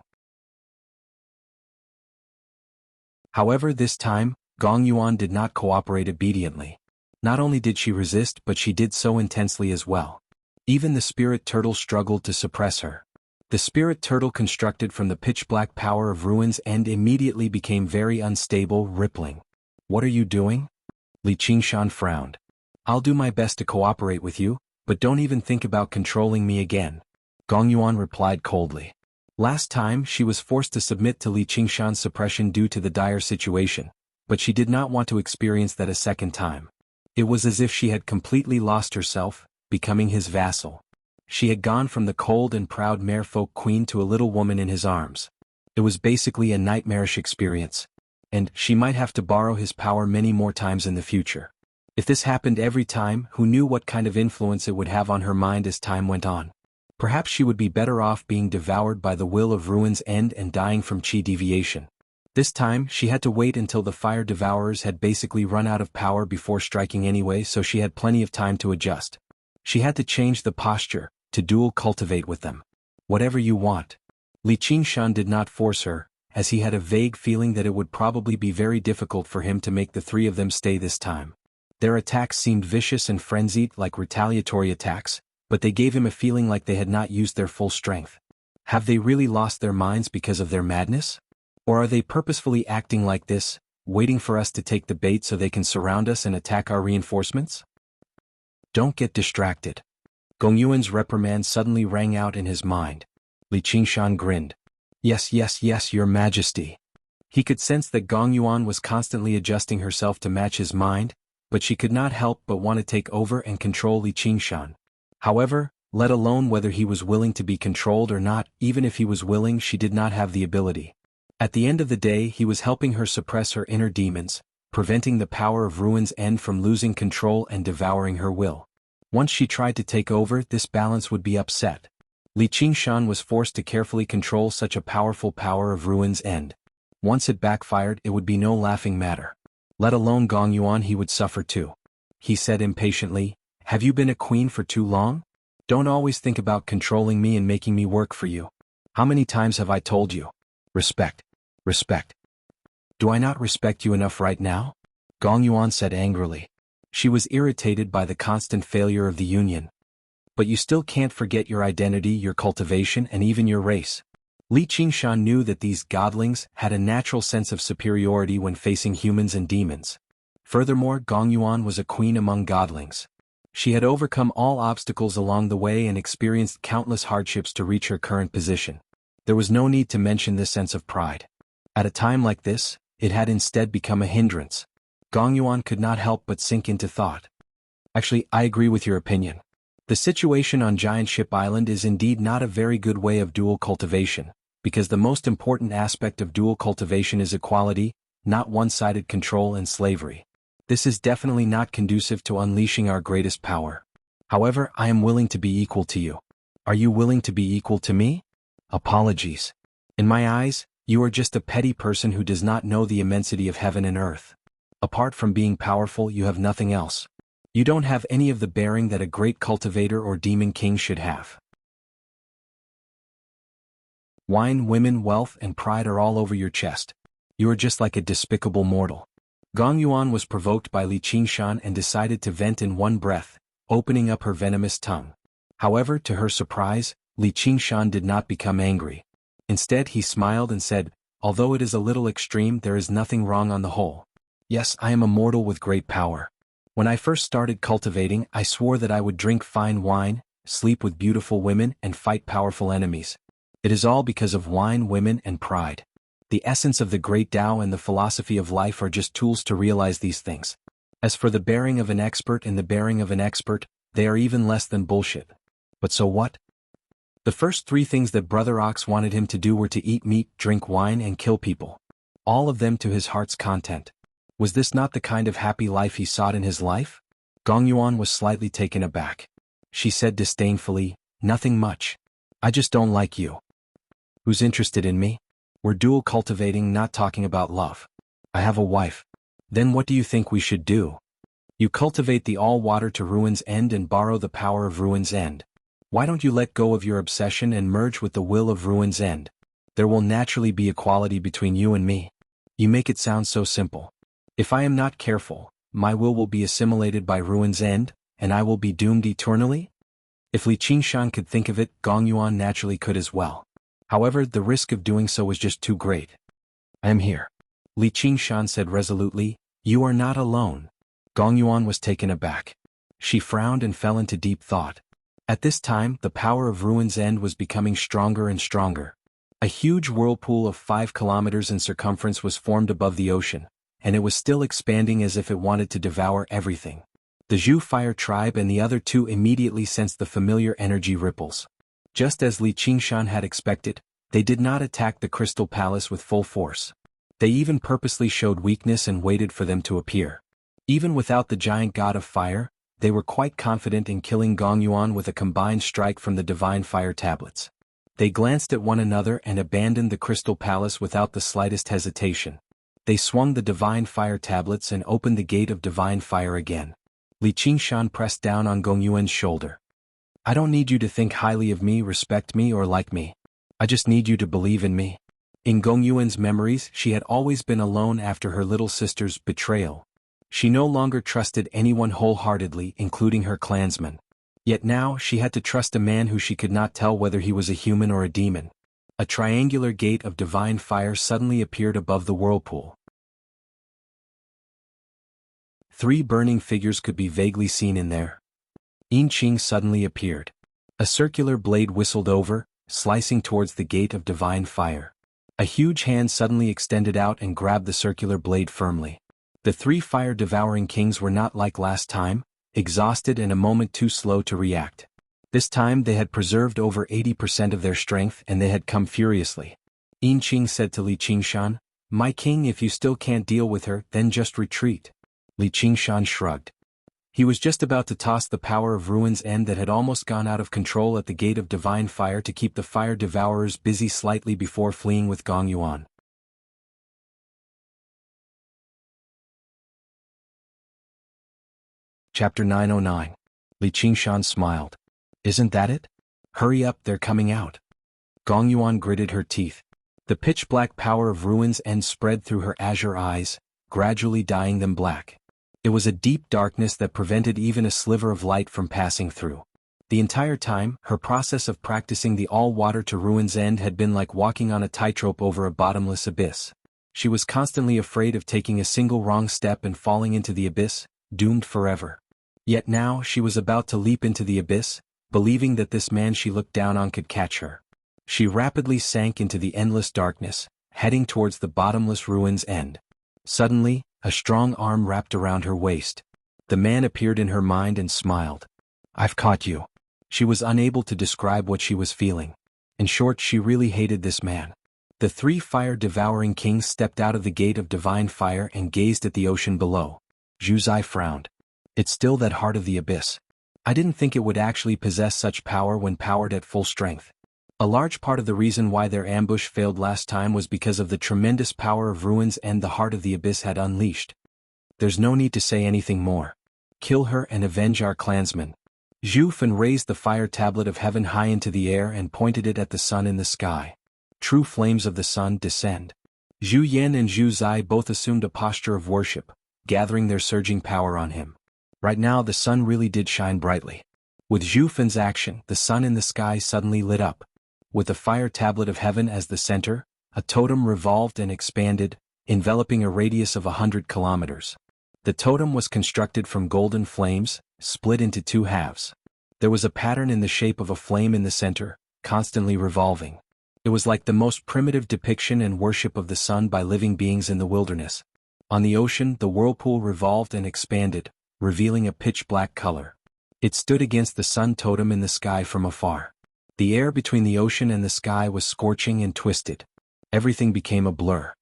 However, this time, Gong Yuan did not cooperate obediently. Not only did she resist, but she did so intensely as well. Even the spirit turtle struggled to suppress her. The spirit turtle constructed from the pitch-black power of Ruin's End immediately became very unstable, rippling. "What are you doing?" Li Qingshan frowned. "I'll do my best to cooperate with you, but don't even think about controlling me again," Gong Yuan replied coldly. Last time she was forced to submit to Li Qingshan's suppression due to the dire situation, but she did not want to experience that a second time. It was as if she had completely lost herself, becoming his vassal. She had gone from the cold and proud merfolk queen to a little woman in his arms. It was basically a nightmarish experience. And she might have to borrow his power many more times in the future. If this happened every time, who knew what kind of influence it would have on her mind as time went on? Perhaps she would be better off being devoured by the will of Ruin's End and dying from chi deviation. This time, she had to wait until the fire devourers had basically run out of power before striking anyway, so she had plenty of time to adjust. She had to change the posture, to dual cultivate with them. "Whatever you want." Li Qingshan did not force her, as he had a vague feeling that it would probably be very difficult for him to make the three of them stay this time. Their attacks seemed vicious and frenzied like retaliatory attacks, but they gave him a feeling like they had not used their full strength. Have they really lost their minds because of their madness? Or are they purposefully acting like this, waiting for us to take the bait so they can surround us and attack our reinforcements? "Don't get distracted." Gong Yuan's reprimand suddenly rang out in his mind. Li Qingshan grinned. Yes, your majesty." He could sense that Gong Yuan was constantly adjusting herself to match his mind, but she could not help but want to take over and control Li Qingshan. However, let alone whether he was willing to be controlled or not, even if he was willing, she did not have the ability. At the end of the day, he was helping her suppress her inner demons, preventing the power of Ruin's End from losing control and devouring her will. Once she tried to take over, this balance would be upset. Li Qingshan was forced to carefully control such a powerful power of Ruin's End. Once it backfired, it would be no laughing matter. Let alone Gong Yuan, he would suffer too. He said impatiently, "Have you been a queen for too long? Don't always think about controlling me and making me work for you. How many times have I told you? Respect. Respect. Do I not respect you enough right now?" Gong Yuan said angrily. She was irritated by the constant failure of the union. "But you still can't forget your identity, your cultivation, and even your race." Li Qingshan knew that these godlings had a natural sense of superiority when facing humans and demons. Furthermore, Gong Yuan was a queen among godlings. She had overcome all obstacles along the way and experienced countless hardships to reach her current position. There was no need to mention this sense of pride. At a time like this, it had instead become a hindrance. Gong Yuan could not help but sink into thought. Actually, I agree with your opinion. The situation on Giant Ship Island is indeed not a very good way of dual cultivation, because the most important aspect of dual cultivation is equality, not one-sided control and slavery. This is definitely not conducive to unleashing our greatest power. However, I am willing to be equal to you. Are you willing to be equal to me? Apologies. In my eyes, you are just a petty person who does not know the immensity of heaven and earth. Apart from being powerful, you have nothing else. You don't have any of the bearing that a great cultivator or demon king should have. Wine, women, wealth, and pride are all over your chest. You are just like a despicable mortal. Gong Yuan was provoked by Li Qingshan and decided to vent in one breath, opening up her venomous tongue. However, to her surprise, Li Qingshan did not become angry. Instead, he smiled and said, "Although it is a little extreme, there is nothing wrong on the whole. Yes, I am a mortal with great power. When I first started cultivating, I swore that I would drink fine wine, sleep with beautiful women, and fight powerful enemies. It is all because of wine, women, and pride. The essence of the great Tao and the philosophy of life are just tools to realize these things. As for the bearing of an expert and the bearing of an expert, they are even less than bullshit. But so what? The first three things that Brother Ox wanted him to do were to eat meat, drink wine, and kill people. All of them to his heart's content. Was this not the kind of happy life he sought in his life?" Gong Yuan was slightly taken aback. She said disdainfully, "Nothing much. I just don't like you." "Who's interested in me? We're dual cultivating, not talking about love. I have a wife." "Then what do you think we should do? You cultivate the all-water to Ruin's End and borrow the power of Ruin's End. Why don't you let go of your obsession and merge with the will of Ruin's End? There will naturally be equality between you and me. You make it sound so simple. If I am not careful, my will be assimilated by Ruin's End, and I will be doomed eternally?" If Li Qingshan could think of it, Gong Yuan naturally could as well. However, the risk of doing so was just too great. "I am here," Li Qingshan said resolutely. "You are not alone." Gong Yuan was taken aback. She frowned and fell into deep thought. At this time, the power of Ruin's End was becoming stronger and stronger. A huge whirlpool of 5 kilometers in circumference was formed above the ocean, and it was still expanding as if it wanted to devour everything. The Zhu Fire tribe and the other two immediately sensed the familiar energy ripples. Just as Li Qingshan had expected, they did not attack the Crystal Palace with full force. They even purposely showed weakness and waited for them to appear. Even without the giant god of fire, they were quite confident in killing Gong Yuan with a combined strike from the divine fire tablets. They glanced at one another and abandoned the Crystal Palace without the slightest hesitation. They swung the divine fire tablets and opened the gate of divine fire again. Li Qingshan pressed down on Gong Yuan's shoulder. "I don't need you to think highly of me, respect me, or like me. I just need you to believe in me." In Gong Yuan's memories, she had always been alone after her little sister's betrayal. She no longer trusted anyone wholeheartedly, including her clansmen. Yet now she had to trust a man who she could not tell whether he was a human or a demon. A triangular gate of divine fire suddenly appeared above the whirlpool. 3 burning figures could be vaguely seen in there. Yin Qing suddenly appeared. A circular blade whistled over, slicing towards the gate of divine fire. A huge hand suddenly extended out and grabbed the circular blade firmly. The 3 fire-devouring kings were not like last time, exhausted and a moment too slow to react. This time they had preserved over 80% of their strength and they had come furiously. Yin Qing said to Li Qingshan, "My king, if you still can't deal with her, then just retreat." Li Qingshan shrugged. He was just about to toss the power of Ruin's End that had almost gone out of control at the gate of divine fire to keep the fire devourers busy slightly before fleeing with Gong Yuan. Chapter 909. Li Qingshan smiled. "Isn't that it? Hurry up, they're coming out." Gong Yuan gritted her teeth. The pitch-black power of Ruin's End spread through her azure eyes, gradually dyeing them black. It was a deep darkness that prevented even a sliver of light from passing through. The entire time, her process of practicing the all-water to Ruin's End had been like walking on a tightrope over a bottomless abyss. She was constantly afraid of taking a single wrong step and falling into the abyss, doomed forever. Yet now she was about to leap into the abyss, believing that this man she looked down on could catch her. She rapidly sank into the endless darkness, heading towards the bottomless ruin's end. Suddenly, a strong arm wrapped around her waist. The man appeared in her mind and smiled. "I've caught you." She was unable to describe what she was feeling. In short, she really hated this man. The three fire-devouring kings stepped out of the gate of divine fire and gazed at the ocean below. Zhu Zai frowned. "It's still that heart of the abyss. I didn't think it would actually possess such power when powered at full strength." A large part of the reason why their ambush failed last time was because of the tremendous power of ruins and the heart of the abyss had unleashed. "There's no need to say anything more. Kill her and avenge our clansmen." Zhu Fan raised the fire tablet of heaven high into the air and pointed it at the sun in the sky. True flames of the sun descend. Zhu Yan and Zhu Zai both assumed a posture of worship, gathering their surging power on him. Right now the sun really did shine brightly. With Zhu Fan's action, the sun in the sky suddenly lit up. With the fire tablet of heaven as the center, a totem revolved and expanded, enveloping a radius of 100 kilometers. The totem was constructed from golden flames, split into two halves. There was a pattern in the shape of a flame in the center, constantly revolving. It was like the most primitive depiction and worship of the sun by living beings in the wilderness. On the ocean, the whirlpool revolved and expanded, revealing a pitch-black color. It stood against the sun totem in the sky from afar. The air between the ocean and the sky was scorching and twisted. Everything became a blur.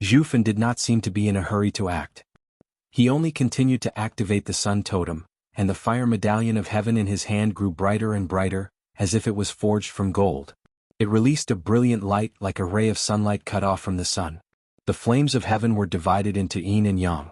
Zhu Fan did not seem to be in a hurry to act. He only continued to activate the sun totem, and the fire medallion of heaven in his hand grew brighter and brighter, as if it was forged from gold. It released a brilliant light like a ray of sunlight cut off from the sun. The flames of heaven were divided into yin and yang.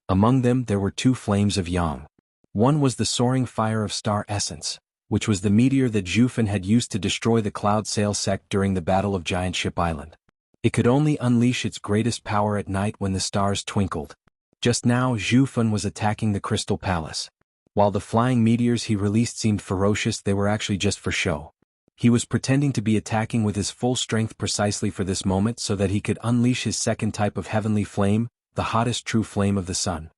Among them there were two flames of yang. One was the soaring fire of star essence, which was the meteor that Zhu Fan had used to destroy the Cloud Sail sect during the Battle of Giant Ship Island. It could only unleash its greatest power at night when the stars twinkled. Just now Zhu Fan was attacking the Crystal Palace. While the flying meteors he released seemed ferocious, they were actually just for show. He was pretending to be attacking with his full strength precisely for this moment so that he could unleash his second type of heavenly flame, the hottest true flame of the sun.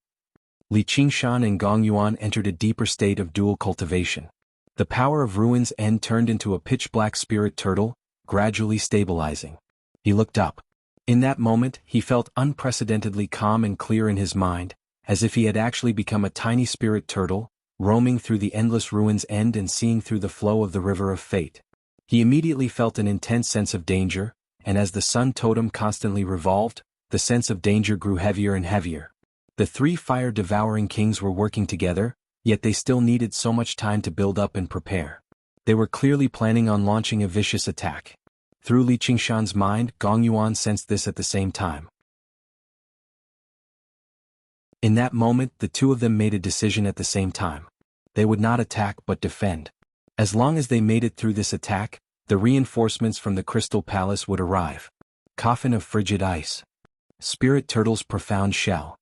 Li Qingshan and Gong Yuan entered a deeper state of dual cultivation. The power of Ruin's End turned into a pitch-black spirit turtle, gradually stabilizing. He looked up. In that moment, he felt unprecedentedly calm and clear in his mind, as if he had actually become a tiny spirit turtle, roaming through the endless Ruin's End and seeing through the flow of the river of fate. He immediately felt an intense sense of danger, and as the sun totem constantly revolved, the sense of danger grew heavier and heavier. The three fire-devouring kings were working together, yet they still needed so much time to build up and prepare. They were clearly planning on launching a vicious attack. Through Li Qingshan's mind, Gong Yuan sensed this at the same time. In that moment, the two of them made a decision at the same time. They would not attack but defend. As long as they made it through this attack, the reinforcements from the Crystal Palace would arrive. Coffin of frigid ice. Spirit Turtle's profound shell.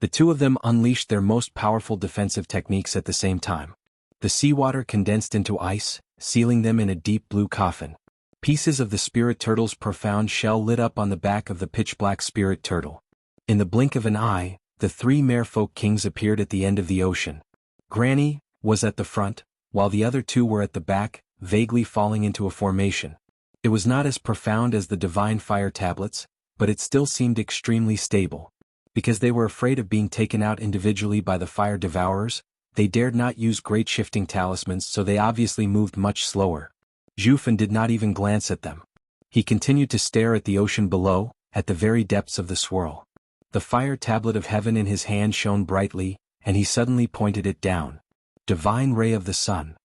The two of them unleashed their most powerful defensive techniques at the same time. The seawater condensed into ice, sealing them in a deep blue coffin. Pieces of the Spirit Turtle's profound shell lit up on the back of the pitch-black Spirit Turtle. In the blink of an eye, the three merfolk kings appeared at the end of the ocean. Granny was at the front, while the other two were at the back, vaguely falling into a formation. It was not as profound as the divine fire tablets, but it still seemed extremely stable. Because they were afraid of being taken out individually by the fire devourers, they dared not use great shifting talismans, so they obviously moved much slower. Zhu Fan did not even glance at them. He continued to stare at the ocean below, at the very depths of the swirl. The fire tablet of heaven in his hand shone brightly, and he suddenly pointed it down. Divine ray of the sun.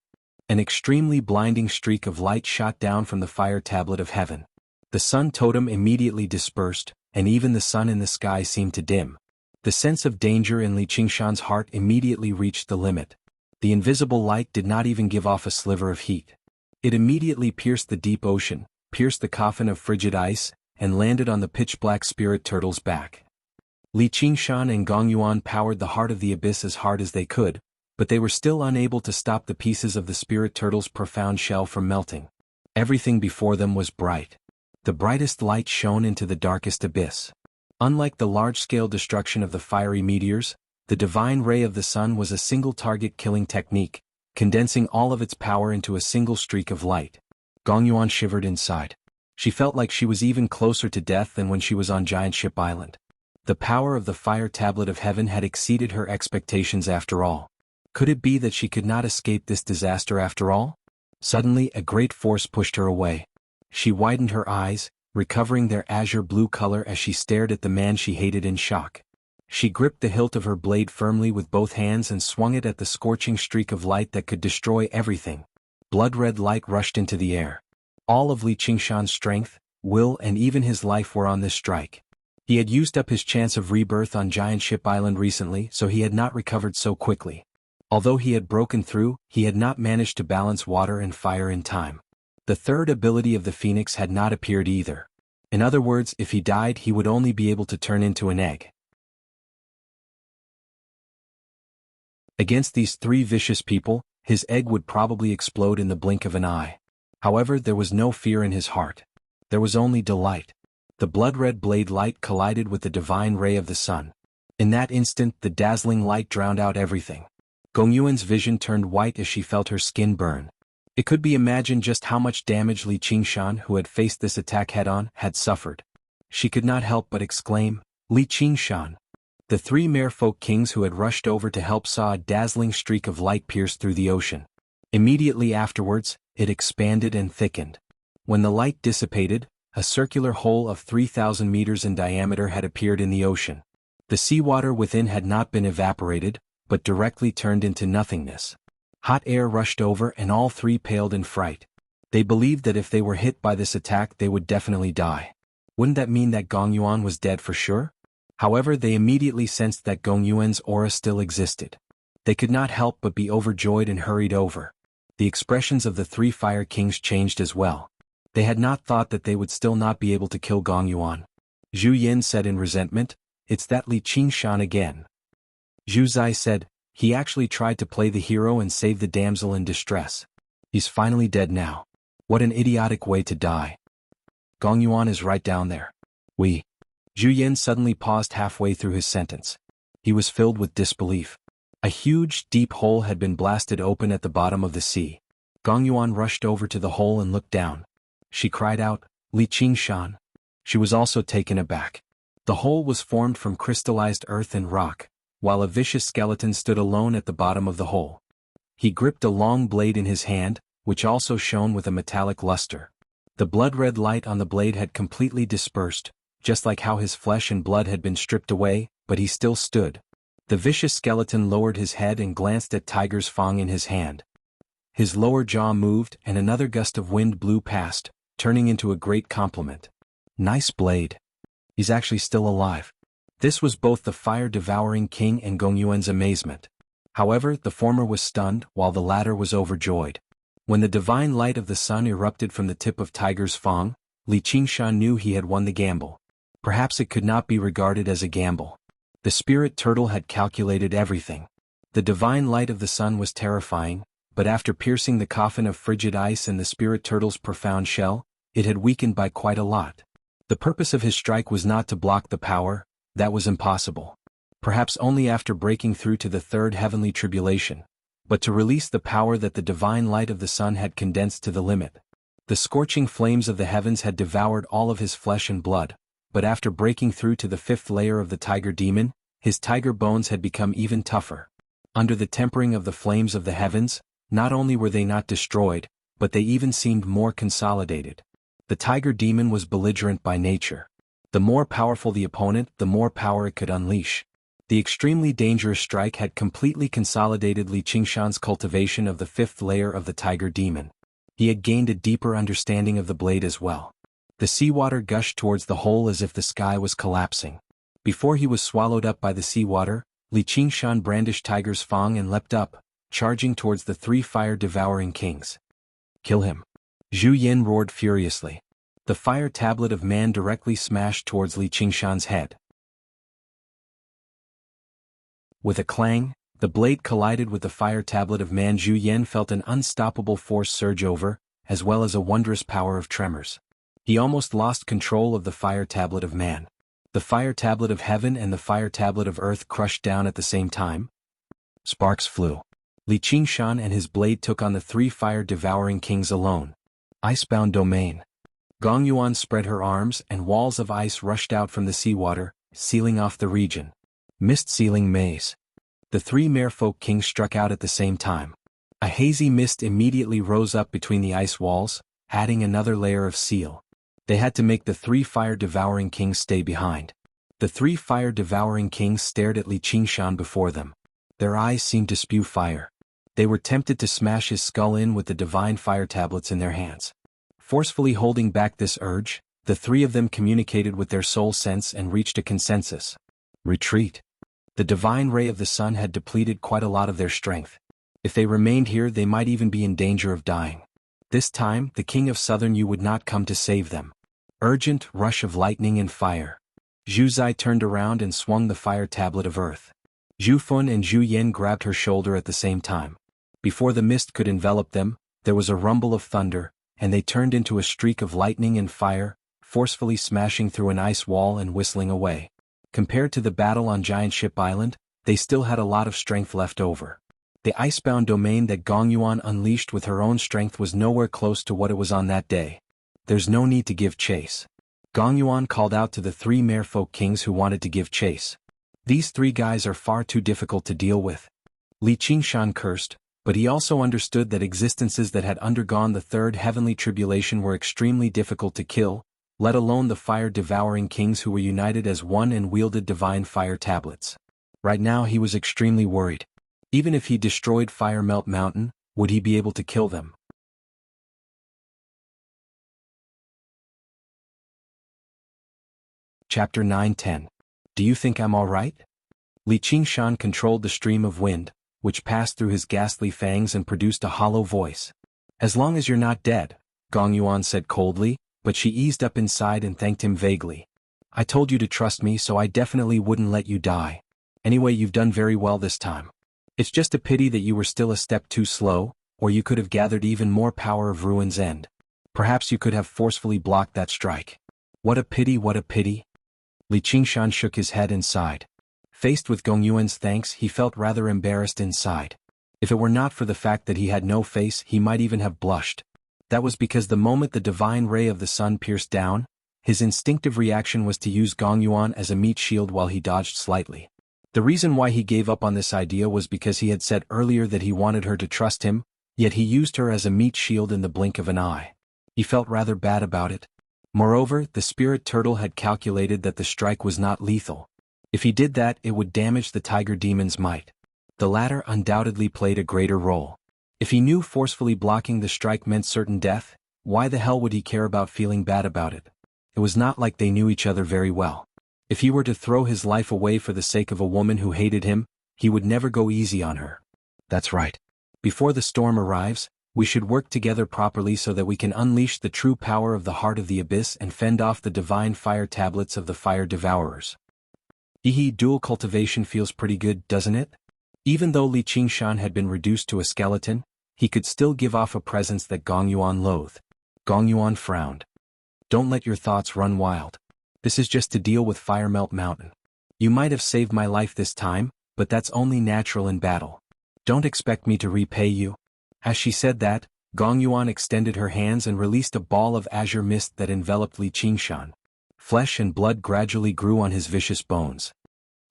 An extremely blinding streak of light shot down from the fire tablet of heaven. The sun totem immediately dispersed, and even the sun in the sky seemed to dim. The sense of danger in Li Qingshan's heart immediately reached the limit. The invisible light did not even give off a sliver of heat. It immediately pierced the deep ocean, pierced the coffin of frigid ice, and landed on the pitch-black Spirit Turtle's back. Li Qingshan and Gong Yuan powered the heart of the abyss as hard as they could, but they were still unable to stop the pieces of the Spirit Turtle's profound shell from melting. Everything before them was bright. The brightest light shone into the darkest abyss. Unlike the large-scale destruction of the fiery meteors, the divine ray of the sun was a single-target killing technique, condensing all of its power into a single streak of light. Gong Yuan shivered inside. She felt like she was even closer to death than when she was on Giant Ship Island. The power of the fire tablet of heaven had exceeded her expectations after all. Could it be that she could not escape this disaster after all? Suddenly, a great force pushed her away. She widened her eyes, recovering their azure blue color as she stared at the man she hated in shock. She gripped the hilt of her blade firmly with both hands and swung it at the scorching streak of light that could destroy everything. Blood-red light rushed into the air. All of Li Qingshan's strength, will and even his life were on this strike. He had used up his chance of rebirth on Giant Ship Island recently, so he had not recovered so quickly. Although he had broken through, he had not managed to balance water and fire in time. The third ability of the Phoenix had not appeared either. In other words, if he died, he would only be able to turn into an egg. Against these three vicious people, his egg would probably explode in the blink of an eye. However, there was no fear in his heart. There was only delight. The blood-red blade light collided with the divine ray of the sun. In that instant, the dazzling light drowned out everything. Gong Yuan's vision turned white as she felt her skin burn. It could be imagined just how much damage Li Qingshan, who had faced this attack head-on, had suffered. She could not help but exclaim, "Li Qingshan!" The three merfolk kings who had rushed over to help saw a dazzling streak of light pierce through the ocean. Immediately afterwards, it expanded and thickened. When the light dissipated, a circular hole of 3,000 meters in diameter had appeared in the ocean. The seawater within had not been evaporated, but directly turned into nothingness. Hot air rushed over and all three paled in fright. They believed that if they were hit by this attack they would definitely die. Wouldn't that mean that Gong Yuan was dead for sure? However, they immediately sensed that Gong Yuan's aura still existed. They could not help but be overjoyed and hurried over. The expressions of the three fire kings changed as well. They had not thought that they would still not be able to kill Gong Yuan. Zhu Yin said in resentment, "It's that Li Qingshan again." Zhu Zai said, "He actually tried to play the hero and save the damsel in distress. He's finally dead now. What an idiotic way to die. Gong Yuan is right down there." Zhu Yin suddenly paused halfway through his sentence. He was filled with disbelief. A huge, deep hole had been blasted open at the bottom of the sea. Gong Yuan rushed over to the hole and looked down. She cried out, "Li Qingshan." She was also taken aback. The hole was formed from crystallized earth and rock, while a vicious skeleton stood alone at the bottom of the hole. He gripped a long blade in his hand, which also shone with a metallic luster. The blood-red light on the blade had completely dispersed, just like how his flesh and blood had been stripped away, but he still stood. The vicious skeleton lowered his head and glanced at Tiger's Fang in his hand. His lower jaw moved and another gust of wind blew past, turning into a great compliment. "Nice blade. He's actually still alive." This was both the fire-devouring king and Gong Yuan's amazement. However, the former was stunned while the latter was overjoyed. When the divine light of the sun erupted from the tip of Tiger's Fang, Li Qingshan knew he had won the gamble. Perhaps it could not be regarded as a gamble. The spirit turtle had calculated everything. The divine light of the sun was terrifying, but after piercing the coffin of frigid ice and the spirit turtle's profound shell, it had weakened by quite a lot. The purpose of his strike was not to block the power. That was impossible. Perhaps only after breaking through to the third heavenly tribulation, but to release the power that the divine light of the sun had condensed to the limit. The scorching flames of the heavens had devoured all of his flesh and blood, but after breaking through to the fifth layer of the tiger demon, his tiger bones had become even tougher. Under the tempering of the flames of the heavens, not only were they not destroyed, but they even seemed more consolidated. The tiger demon was belligerent by nature. The more powerful the opponent, the more power it could unleash. The extremely dangerous strike had completely consolidated Li Qingshan's cultivation of the fifth layer of the tiger demon. He had gained a deeper understanding of the blade as well. The seawater gushed towards the hole as if the sky was collapsing. Before he was swallowed up by the seawater, Li Qingshan brandished Tiger's Fang and leapt up, charging towards the three fire-devouring kings. "Kill him!" Zhu Yin roared furiously. The fire tablet of man directly smashed towards Li Qingshan's head. With a clang, the blade collided with the fire tablet of man. Zhu Yin felt an unstoppable force surge over, as well as a wondrous power of tremors. He almost lost control of the fire tablet of man. The fire tablet of heaven and the fire tablet of earth crushed down at the same time? Sparks flew. Li Qingshan and his blade took on the 3 fire-devouring kings alone. Icebound domain. Gong Yuan spread her arms and walls of ice rushed out from the seawater, sealing off the region. Mist-sealing maze. The 3 merfolk kings struck out at the same time. A hazy mist immediately rose up between the ice walls, adding another layer of seal. They had to make the 3 fire-devouring kings stay behind. The 3 fire-devouring kings stared at Li Qingshan before them. Their eyes seemed to spew fire. They were tempted to smash his skull in with the divine fire tablets in their hands. Forcefully holding back this urge, the 3 of them communicated with their soul sense and reached a consensus. Retreat. The divine ray of the sun had depleted quite a lot of their strength. If they remained here, they might even be in danger of dying. This time, the king of Southern Yu would not come to save them. Urgent rush of lightning and fire. Zhu Zai turned around and swung the fire tablet of earth. Zhu Fun and Zhu Yen grabbed her shoulder at the same time. Before the mist could envelop them, there was a rumble of thunder, and they turned into a streak of lightning and fire, forcefully smashing through an ice wall and whistling away. Compared to the battle on Giant Ship Island, they still had a lot of strength left over. The icebound domain that Gong Yuan unleashed with her own strength was nowhere close to what it was on that day. There's no need to give chase. Gong Yuan called out to the 3 merfolk kings who wanted to give chase. These 3 guys are far too difficult to deal with. Li Qingshan cursed, but he also understood that existences that had undergone the 3rd heavenly tribulation were extremely difficult to kill, let alone the fire-devouring kings who were united as one and wielded divine fire tablets. Right now he was extremely worried. Even if he destroyed Fire Melt Mountain, would he be able to kill them? Chapter 9-10. Do you think I'm alright? Li Qingshan controlled the stream of wind, which passed through his ghastly fangs and produced a hollow voice. As long as you're not dead, Gong Yuan said coldly, but she eased up inside and thanked him vaguely. I told you to trust me, so I definitely wouldn't let you die. Anyway, you've done very well this time. It's just a pity that you were still a step too slow, or you could have gathered even more power of Ruin's End. Perhaps you could have forcefully blocked that strike. What a pity, what a pity. Li Qingshan shook his head and sighed. Faced with Gong Yuan's thanks, he felt rather embarrassed inside. If it were not for the fact that he had no face, he might even have blushed. That was because the moment the divine ray of the sun pierced down, his instinctive reaction was to use Gong Yuan as a meat shield while he dodged slightly. The reason why he gave up on this idea was because he had said earlier that he wanted her to trust him, yet he used her as a meat shield in the blink of an eye. He felt rather bad about it. Moreover, the spirit turtle had calculated that the strike was not lethal. If he did that, it would damage the tiger demon's might. The latter undoubtedly played a greater role. If he knew forcefully blocking the strike meant certain death, why the hell would he care about feeling bad about it? It was not like they knew each other very well. If he were to throw his life away for the sake of a woman who hated him, he would never go easy on her. That's right. Before the storm arrives, we should work together properly so that we can unleash the true power of the heart of the abyss and fend off the divine fire tablets of the fire devourers. Dual cultivation feels pretty good, doesn't it? Even though Li Qingshan had been reduced to a skeleton, he could still give off a presence that Gong Yuan loathed. Gong Yuan frowned. Don't let your thoughts run wild. This is just to deal with Fire Melt Mountain. You might have saved my life this time, but that's only natural in battle. Don't expect me to repay you. As she said that, Gong Yuan extended her hands and released a ball of azure mist that enveloped Li Qingshan. Flesh and blood gradually grew on his vicious bones.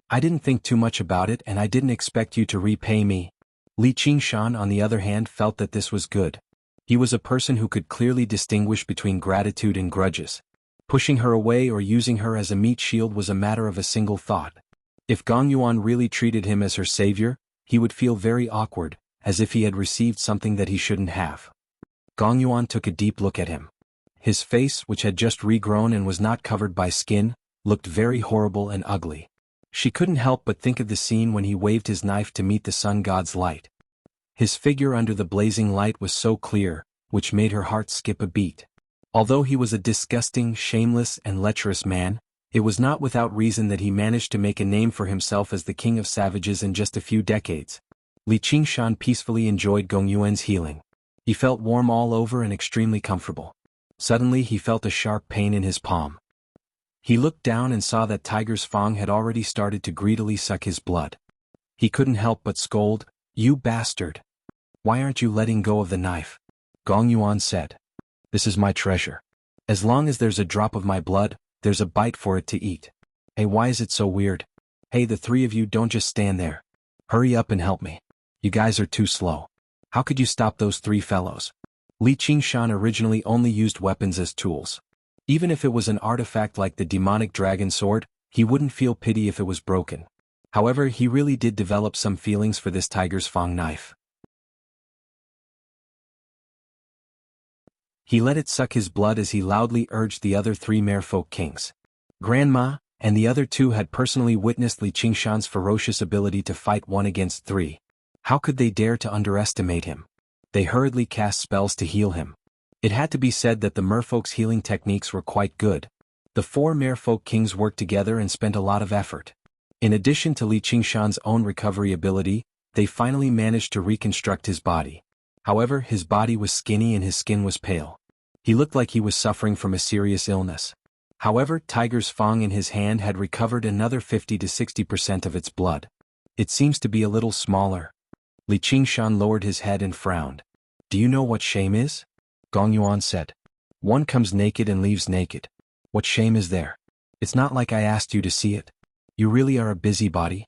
I didn't think too much about it and I didn't expect you to repay me. Li Qingshan, on the other hand, felt that this was good. He was a person who could clearly distinguish between gratitude and grudges. Pushing her away or using her as a meat shield was a matter of a single thought. If Gong Yuan really treated him as her savior, he would feel very awkward, as if he had received something that he shouldn't have. Gong Yuan took a deep look at him. His face, which had just regrown and was not covered by skin, looked very horrible and ugly. She couldn't help but think of the scene when he waved his knife to meet the sun god's light. His figure under the blazing light was so clear, which made her heart skip a beat. Although he was a disgusting, shameless, and lecherous man, it was not without reason that he managed to make a name for himself as the king of savages in just a few decades. Li Qingshan peacefully enjoyed Gong Yuan's healing. He felt warm all over and extremely comfortable. Suddenly he felt a sharp pain in his palm. He looked down and saw that Tiger's Fang had already started to greedily suck his blood. He couldn't help but scold, "You bastard! Why aren't you letting go of the knife?" Gong Yuan said. "This is my treasure. As long as there's a drop of my blood, there's a bite for it to eat. Hey, why is it so weird? Hey, the three of you don't just stand there. Hurry up and help me. You guys are too slow. How could you stop those three fellows?" Li Qingshan originally only used weapons as tools. Even if it was an artifact like the demonic dragon sword, he wouldn't feel pity if it was broken. However, he really did develop some feelings for this Tiger's Fang knife. He let it suck his blood as he loudly urged the other three merfolk kings. Grandma and the other two had personally witnessed Li Qingshan's ferocious ability to fight 1 against 3. How could they dare to underestimate him? They hurriedly cast spells to heal him. It had to be said that the merfolk's healing techniques were quite good. The 4 merfolk kings worked together and spent a lot of effort. In addition to Li Qingshan's own recovery ability, they finally managed to reconstruct his body. However, his body was skinny and his skin was pale. He looked like he was suffering from a serious illness. However, Tiger's Fang in his hand had recovered another 50 to 60% of its blood. It seems to be a little smaller. Li Qingshan lowered his head and frowned. "Do you know what shame is?" Gong Yuan said. "One comes naked and leaves naked. What shame is there? It's not like I asked you to see it. You really are a busybody."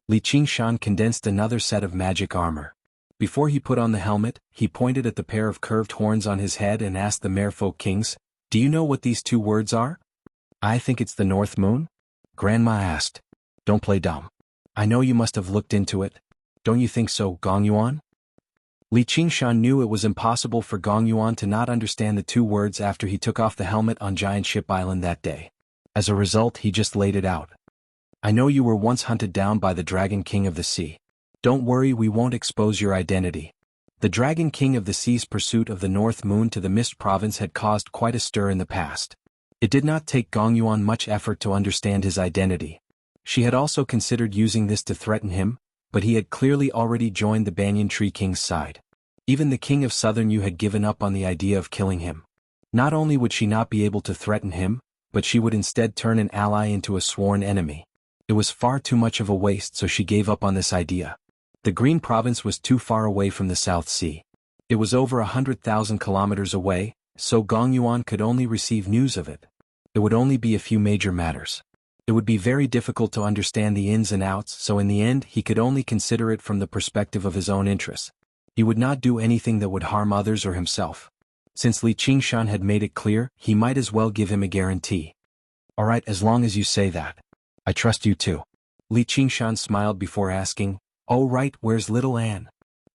Li Qingshan condensed another set of magic armor. Before he put on the helmet, he pointed at the pair of curved horns on his head and asked the merfolk kings, "Do you know what these 2 words are?" "I think it's the North Moon," Grandma asked. "Don't play dumb. I know you must have looked into it. Don't you think so, Gong Yuan?" Li Qingshan knew it was impossible for Gong Yuan to not understand the 2 words after he took off the helmet on Giant Ship Island that day. As a result, he just laid it out. "I know you were once hunted down by the Dragon King of the Sea. Don't worry, we won't expose your identity." The Dragon King of the Sea's pursuit of the North Moon to the Mist Province had caused quite a stir in the past. It did not take Gong Yuan much effort to understand his identity. She had also considered using this to threaten him, but he had clearly already joined the Banyan Tree King's side. Even the King of Southern Yu had given up on the idea of killing him. Not only would she not be able to threaten him, but she would instead turn an ally into a sworn enemy. It was far too much of a waste, so she gave up on this idea. The Green Province was too far away from the South Sea. It was over 100,000 kilometers away, so Gong Yuan could only receive news of it. It would only be a few major matters. It would be very difficult to understand the ins and outs, so in the end he could only consider it from the perspective of his own interests. He would not do anything that would harm others or himself. Since Li Qingshan had made it clear, he might as well give him a guarantee. "Alright, as long as you say that. I trust you too." Li Qingshan smiled before asking, "Oh right, where's little Anne?"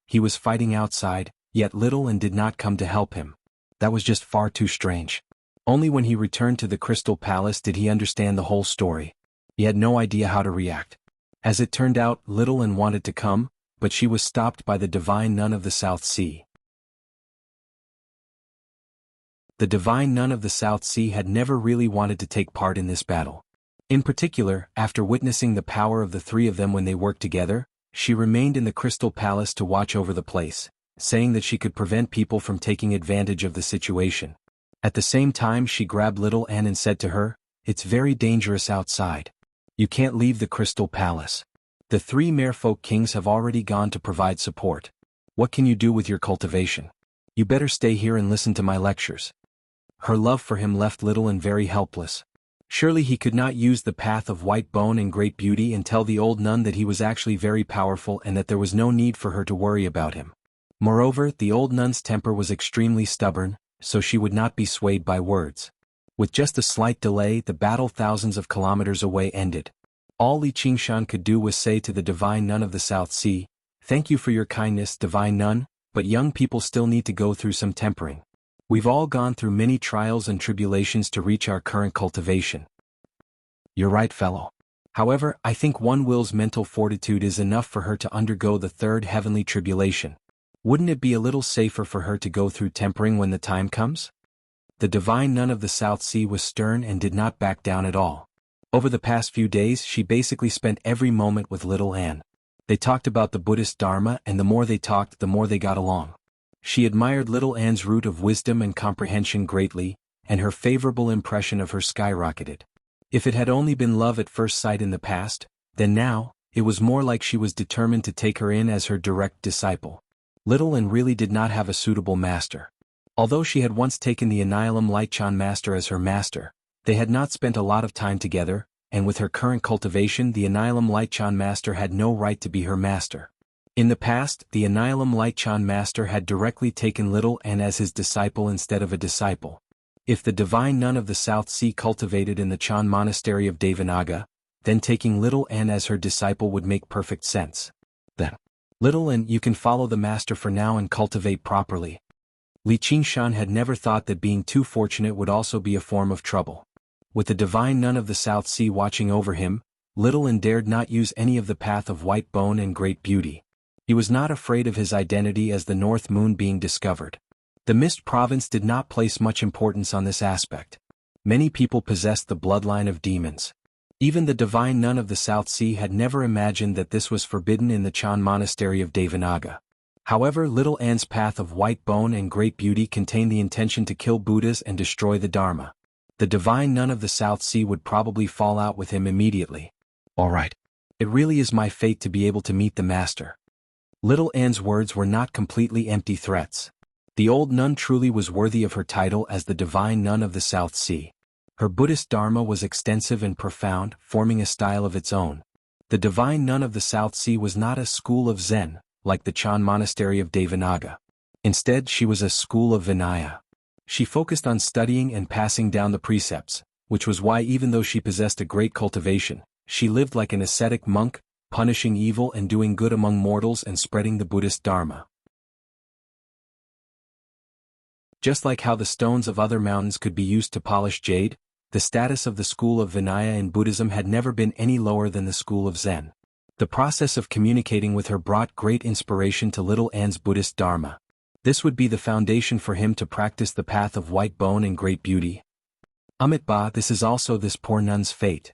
He was fighting outside, yet little Anne did not come to help him. That was just far too strange. Only when he returned to the Crystal Palace did he understand the whole story. He had no idea how to react. As it turned out, little Anne wanted to come, but she was stopped by the Divine Nun of the South Sea. The Divine Nun of the South Sea had never really wanted to take part in this battle. In particular, after witnessing the power of the 3 of them when they worked together, she remained in the Crystal Palace to watch over the place, saying that she could prevent people from taking advantage of the situation. At the same time, she grabbed little Anne and said to her, "It's very dangerous outside. You can't leave the Crystal Palace. The 3 merfolk kings have already gone to provide support. What can you do with your cultivation? You better stay here and listen to my lectures." Her love for him left little Anne very helpless. Surely he could not use the path of white bone and great beauty and tell the old nun that he was actually very powerful and that there was no need for her to worry about him. Moreover, the old nun's temper was extremely stubborn, so she would not be swayed by words. With just a slight delay, the battle thousands of kilometers away ended. All Li Qingshan could do was say to the Divine Nun of the South Sea, "Thank you for your kindness, Divine Nun, but young people still need to go through some tempering. We've all gone through many trials and tribulations to reach our current cultivation." "You're right, fellow. However, I think one will's mental fortitude is enough for her to undergo the 3rd heavenly tribulation. Wouldn't it be a little safer for her to go through tempering when the time comes?" The Divine Nun of the South Sea was stern and did not back down at all. Over the past few days, she basically spent every moment with little Anne. They talked about the Buddhist Dharma, and the more they talked, the more they got along. She admired little Anne's root of wisdom and comprehension greatly, and her favorable impression of her skyrocketed. If it had only been love at first sight in the past, then now, it was more like she was determined to take her in as her direct disciple. Little Anne really did not have a suitable master. Although she had once taken the Annihilum Lightchan master as her master, they had not spent a lot of time together, and with her current cultivation the Annihilum Lightchan master had no right to be her master. In the past, the Annihilum Lightchan master had directly taken Little Anne as his disciple instead of a disciple. If the divine nun of the South Sea cultivated in the Chan monastery of Devanaga, then taking Little Anne as her disciple would make perfect sense. Then, Little Anne, you can follow the master for now and cultivate properly. Li Qingshan had never thought that being too fortunate would also be a form of trouble. With the divine nun of the South Sea watching over him, Little Anne dared not use any of the path of white bone and great beauty. He was not afraid of his identity as the North Moon being discovered. The Mist Province did not place much importance on this aspect. Many people possessed the bloodline of demons. Even the divine nun of the South Sea had never imagined that this was forbidden in the Chan monastery of Devanaga. However, Little Anne's path of white bone and great beauty contained the intention to kill Buddhas and destroy the Dharma. The divine nun of the South Sea would probably fall out with him immediately. All right. It really is my fate to be able to meet the master. Little Anne's words were not completely empty threats. The old nun truly was worthy of her title as the divine nun of the South Sea. Her Buddhist Dharma was extensive and profound, forming a style of its own. The divine nun of the South Sea was not a school of Zen, like the Chan monastery of Devanaga. Instead, she was a school of Vinaya. She focused on studying and passing down the precepts, which was why even though she possessed a great cultivation, she lived like an ascetic monk, punishing evil and doing good among mortals and spreading the Buddhist Dharma. Just like how the stones of other mountains could be used to polish jade, the status of the school of Vinaya in Buddhism had never been any lower than the school of Zen. The process of communicating with her brought great inspiration to Little Anne's Buddhist Dharma. This would be the foundation for him to practice the path of white bone and great beauty. Amitabha, this is also this poor nun's fate.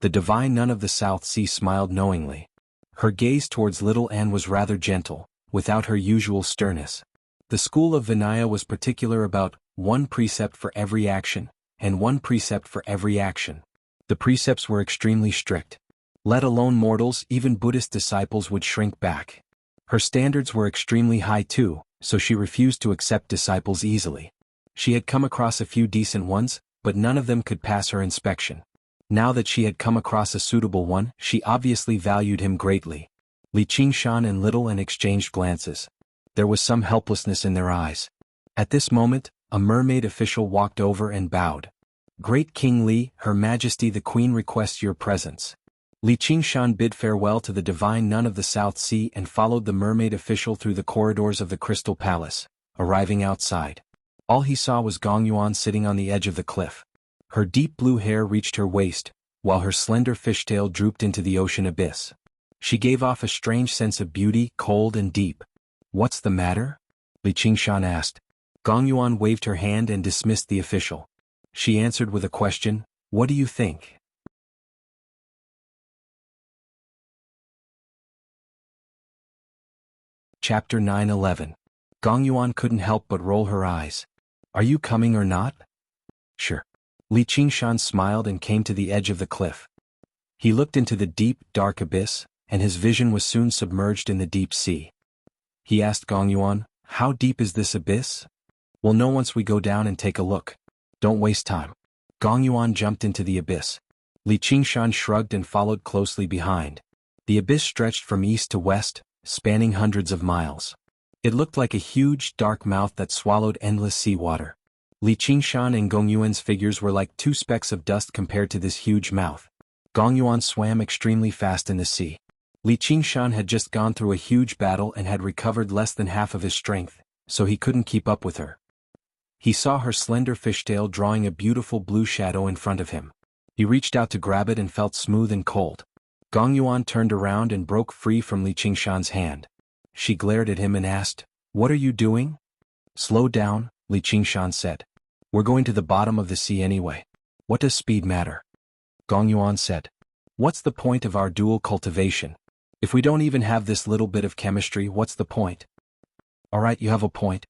The divine nun of the South Sea smiled knowingly. Her gaze towards Little Anne was rather gentle, without her usual sternness. The school of Vinaya was particular about one precept for every action, and one precept for every action. The precepts were extremely strict. Let alone mortals, even Buddhist disciples would shrink back. Her standards were extremely high too, so she refused to accept disciples easily. She had come across a few decent ones, but none of them could pass her inspection. Now that she had come across a suitable one, she obviously valued him greatly. Li Qingshan and Little Anne exchanged glances. There was some helplessness in their eyes. At this moment, a mermaid official walked over and bowed. Great King Li, Her Majesty the Queen requests your presence. Li Qingshan bid farewell to the divine nun of the South Sea and followed the mermaid official through the corridors of the Crystal Palace, arriving outside. All he saw was Gong Yuan sitting on the edge of the cliff. Her deep blue hair reached her waist, while her slender fishtail drooped into the ocean abyss. She gave off a strange sense of beauty, cold and deep. What's the matter? Li Qingshan asked. Gong Yuan waved her hand and dismissed the official. She answered with a question, what do you think? Chapter 9:11. Gong Yuan couldn't help but roll her eyes. Are you coming or not? Sure. Li Qingshan smiled and came to the edge of the cliff. He looked into the deep, dark abyss, and his vision was soon submerged in the deep sea. He asked Gong Yuan, how deep is this abyss? We'll know once we go down and take a look. Don't waste time. Gong Yuan jumped into the abyss. Li Qingshan shrugged and followed closely behind. The abyss stretched from east to west, spanning hundreds of miles. It looked like a huge, dark mouth that swallowed endless seawater. Li Qingshan and Gong Yuan's figures were like two specks of dust compared to this huge mouth. Gong Yuan swam extremely fast in the sea. Li Qingshan had just gone through a huge battle and had recovered less than half of his strength, so he couldn't keep up with her. He saw her slender fishtail drawing a beautiful blue shadow in front of him. He reached out to grab it and felt smooth and cold. Gong Yuan turned around and broke free from Li Qingshan's hand. She glared at him and asked, what are you doing? Slow down, Li Qingshan said. We're going to the bottom of the sea anyway. What does speed matter? Gong Yuan said. What's the point of our dual cultivation? If we don't even have this little bit of chemistry, what's the point? Alright, you have a point.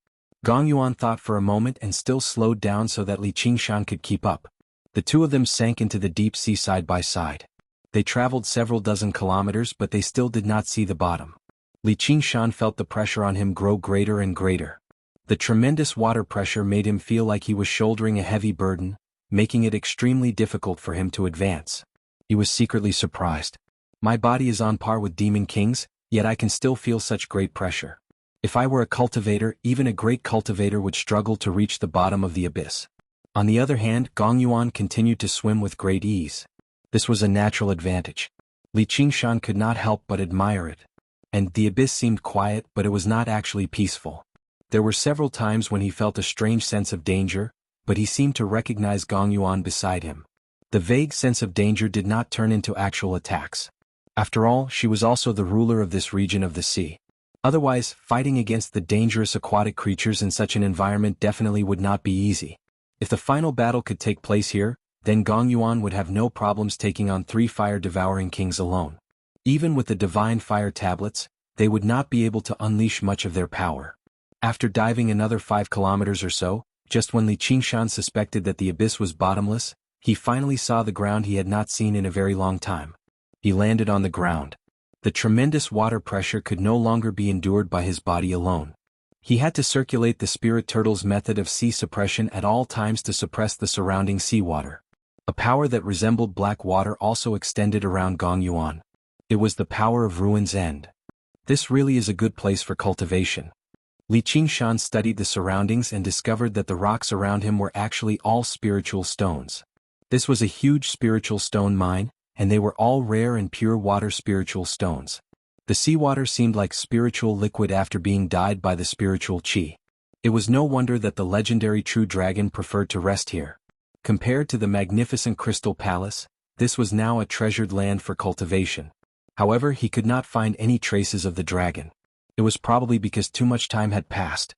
Gong Yuan thought for a moment and still slowed down so that Li Qingshan could keep up. The two of them sank into the deep sea side by side. They traveled several dozen kilometers but they still did not see the bottom. Li Qingshan felt the pressure on him grow greater and greater. The tremendous water pressure made him feel like he was shouldering a heavy burden, making it extremely difficult for him to advance. He was secretly surprised. My body is on par with Demon King's, yet I can still feel such great pressure. If I were a cultivator, even a great cultivator would struggle to reach the bottom of the abyss. On the other hand, Gong Yuan continued to swim with great ease. This was a natural advantage. Li Qingshan could not help but admire it. And the abyss seemed quiet, but it was not actually peaceful. There were several times when he felt a strange sense of danger, but he seemed to recognize Gong Yuan beside him. The vague sense of danger did not turn into actual attacks. After all, she was also the ruler of this region of the sea. Otherwise, fighting against the dangerous aquatic creatures in such an environment definitely would not be easy. If the final battle could take place here, then Gong Yuan would have no problems taking on 3 fire-devouring kings alone. Even with the divine fire tablets, they would not be able to unleash much of their power. After diving another 5 kilometers or so, just when Li Qingshan suspected that the abyss was bottomless, he finally saw the ground he had not seen in a very long time. He landed on the ground. The tremendous water pressure could no longer be endured by his body alone. He had to circulate the spirit turtle's method of sea suppression at all times to suppress the surrounding seawater. A power that resembled black water also extended around Gong Yuan. It was the power of Ruin's End. This really is a good place for cultivation. Li Qingshan studied the surroundings and discovered that the rocks around him were actually all spiritual stones. This was a huge spiritual stone mine, and they were all rare and pure water spiritual stones. The seawater seemed like spiritual liquid after being dyed by the spiritual qi. It was no wonder that the legendary true dragon preferred to rest here. Compared to the magnificent crystal palace, this was now a treasured land for cultivation. However, he could not find any traces of the dragon. It was probably because too much time had passed.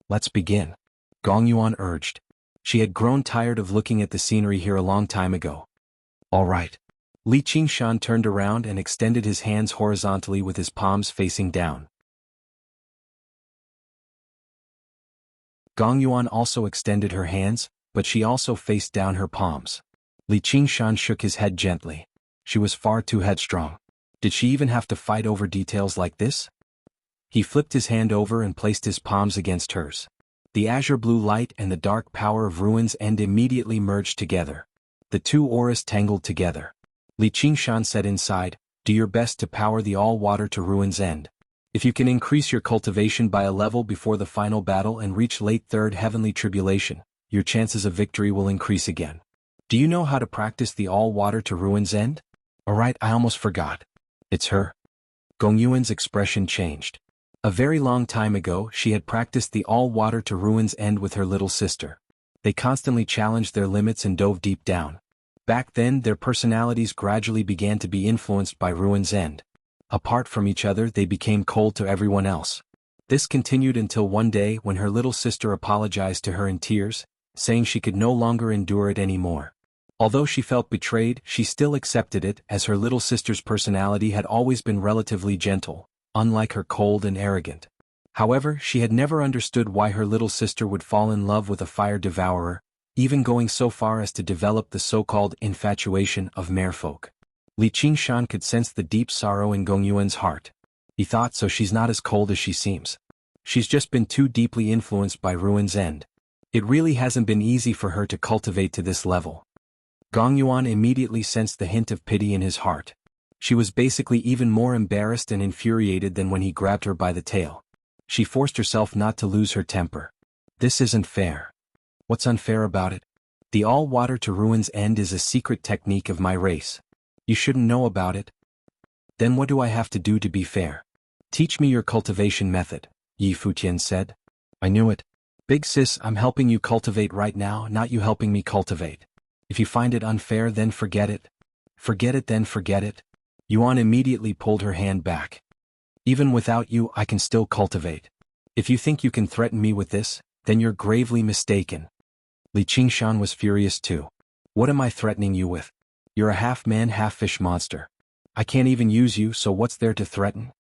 Let's begin, Gong Yuan urged. She had grown tired of looking at the scenery here a long time ago. All right. Li Qingshan turned around and extended his hands horizontally with his palms facing down. Gong Yuan also extended her hands, but she also faced down her palms. Li Qingshan shook his head gently. She was far too headstrong. Did she even have to fight over details like this? He flipped his hand over and placed his palms against hers. The azure blue light and the dark power of Ruin's End immediately merged together. The two auras tangled together. Li Qingshan said inside, "Do your best to power the all-water to Ruin's End. If you can increase your cultivation by a level before the final battle and reach late third heavenly tribulation, your chances of victory will increase again. Do you know how to practice the all-water to Ruin's End?" "Alright, I almost forgot. It's her." Gong Yuan's expression changed. A very long time ago, she had practiced the all-water to Ruin's End with her little sister. They constantly challenged their limits and dove deep down. Back then, their personalities gradually began to be influenced by Ruin's End. Apart from each other, they became cold to everyone else. This continued until one day when her little sister apologized to her in tears, saying she could no longer endure it anymore. Although she felt betrayed, she still accepted it, as her little sister's personality had always been relatively gentle, unlike her cold and arrogant. However, she had never understood why her little sister would fall in love with a fire devourer, even going so far as to develop the so-called infatuation of merfolk. Li Qingshan could sense the deep sorrow in Gong Yuan's heart. He thought, so she's not as cold as she seems. She's just been too deeply influenced by Ruin's End. It really hasn't been easy for her to cultivate to this level. Gong Yuan immediately sensed the hint of pity in his heart. She was basically even more embarrassed and infuriated than when he grabbed her by the tail. She forced herself not to lose her temper. This isn't fair. What's unfair about it? The all-water to Ruin's End is a secret technique of my race. You shouldn't know about it. Then what do I have to do to be fair? Teach me your cultivation method, Yi Futian said. I knew it. Big sis, I'm helping you cultivate right now, not you helping me cultivate. If you find it unfair, then forget it. Forget it, then forget it. Yuan immediately pulled her hand back. Even without you, I can still cultivate. If you think you can threaten me with this, then you're gravely mistaken. Li Qingshan was furious too. What am I threatening you with? You're a half-man, half-fish monster. I can't even use you, so what's there to threaten?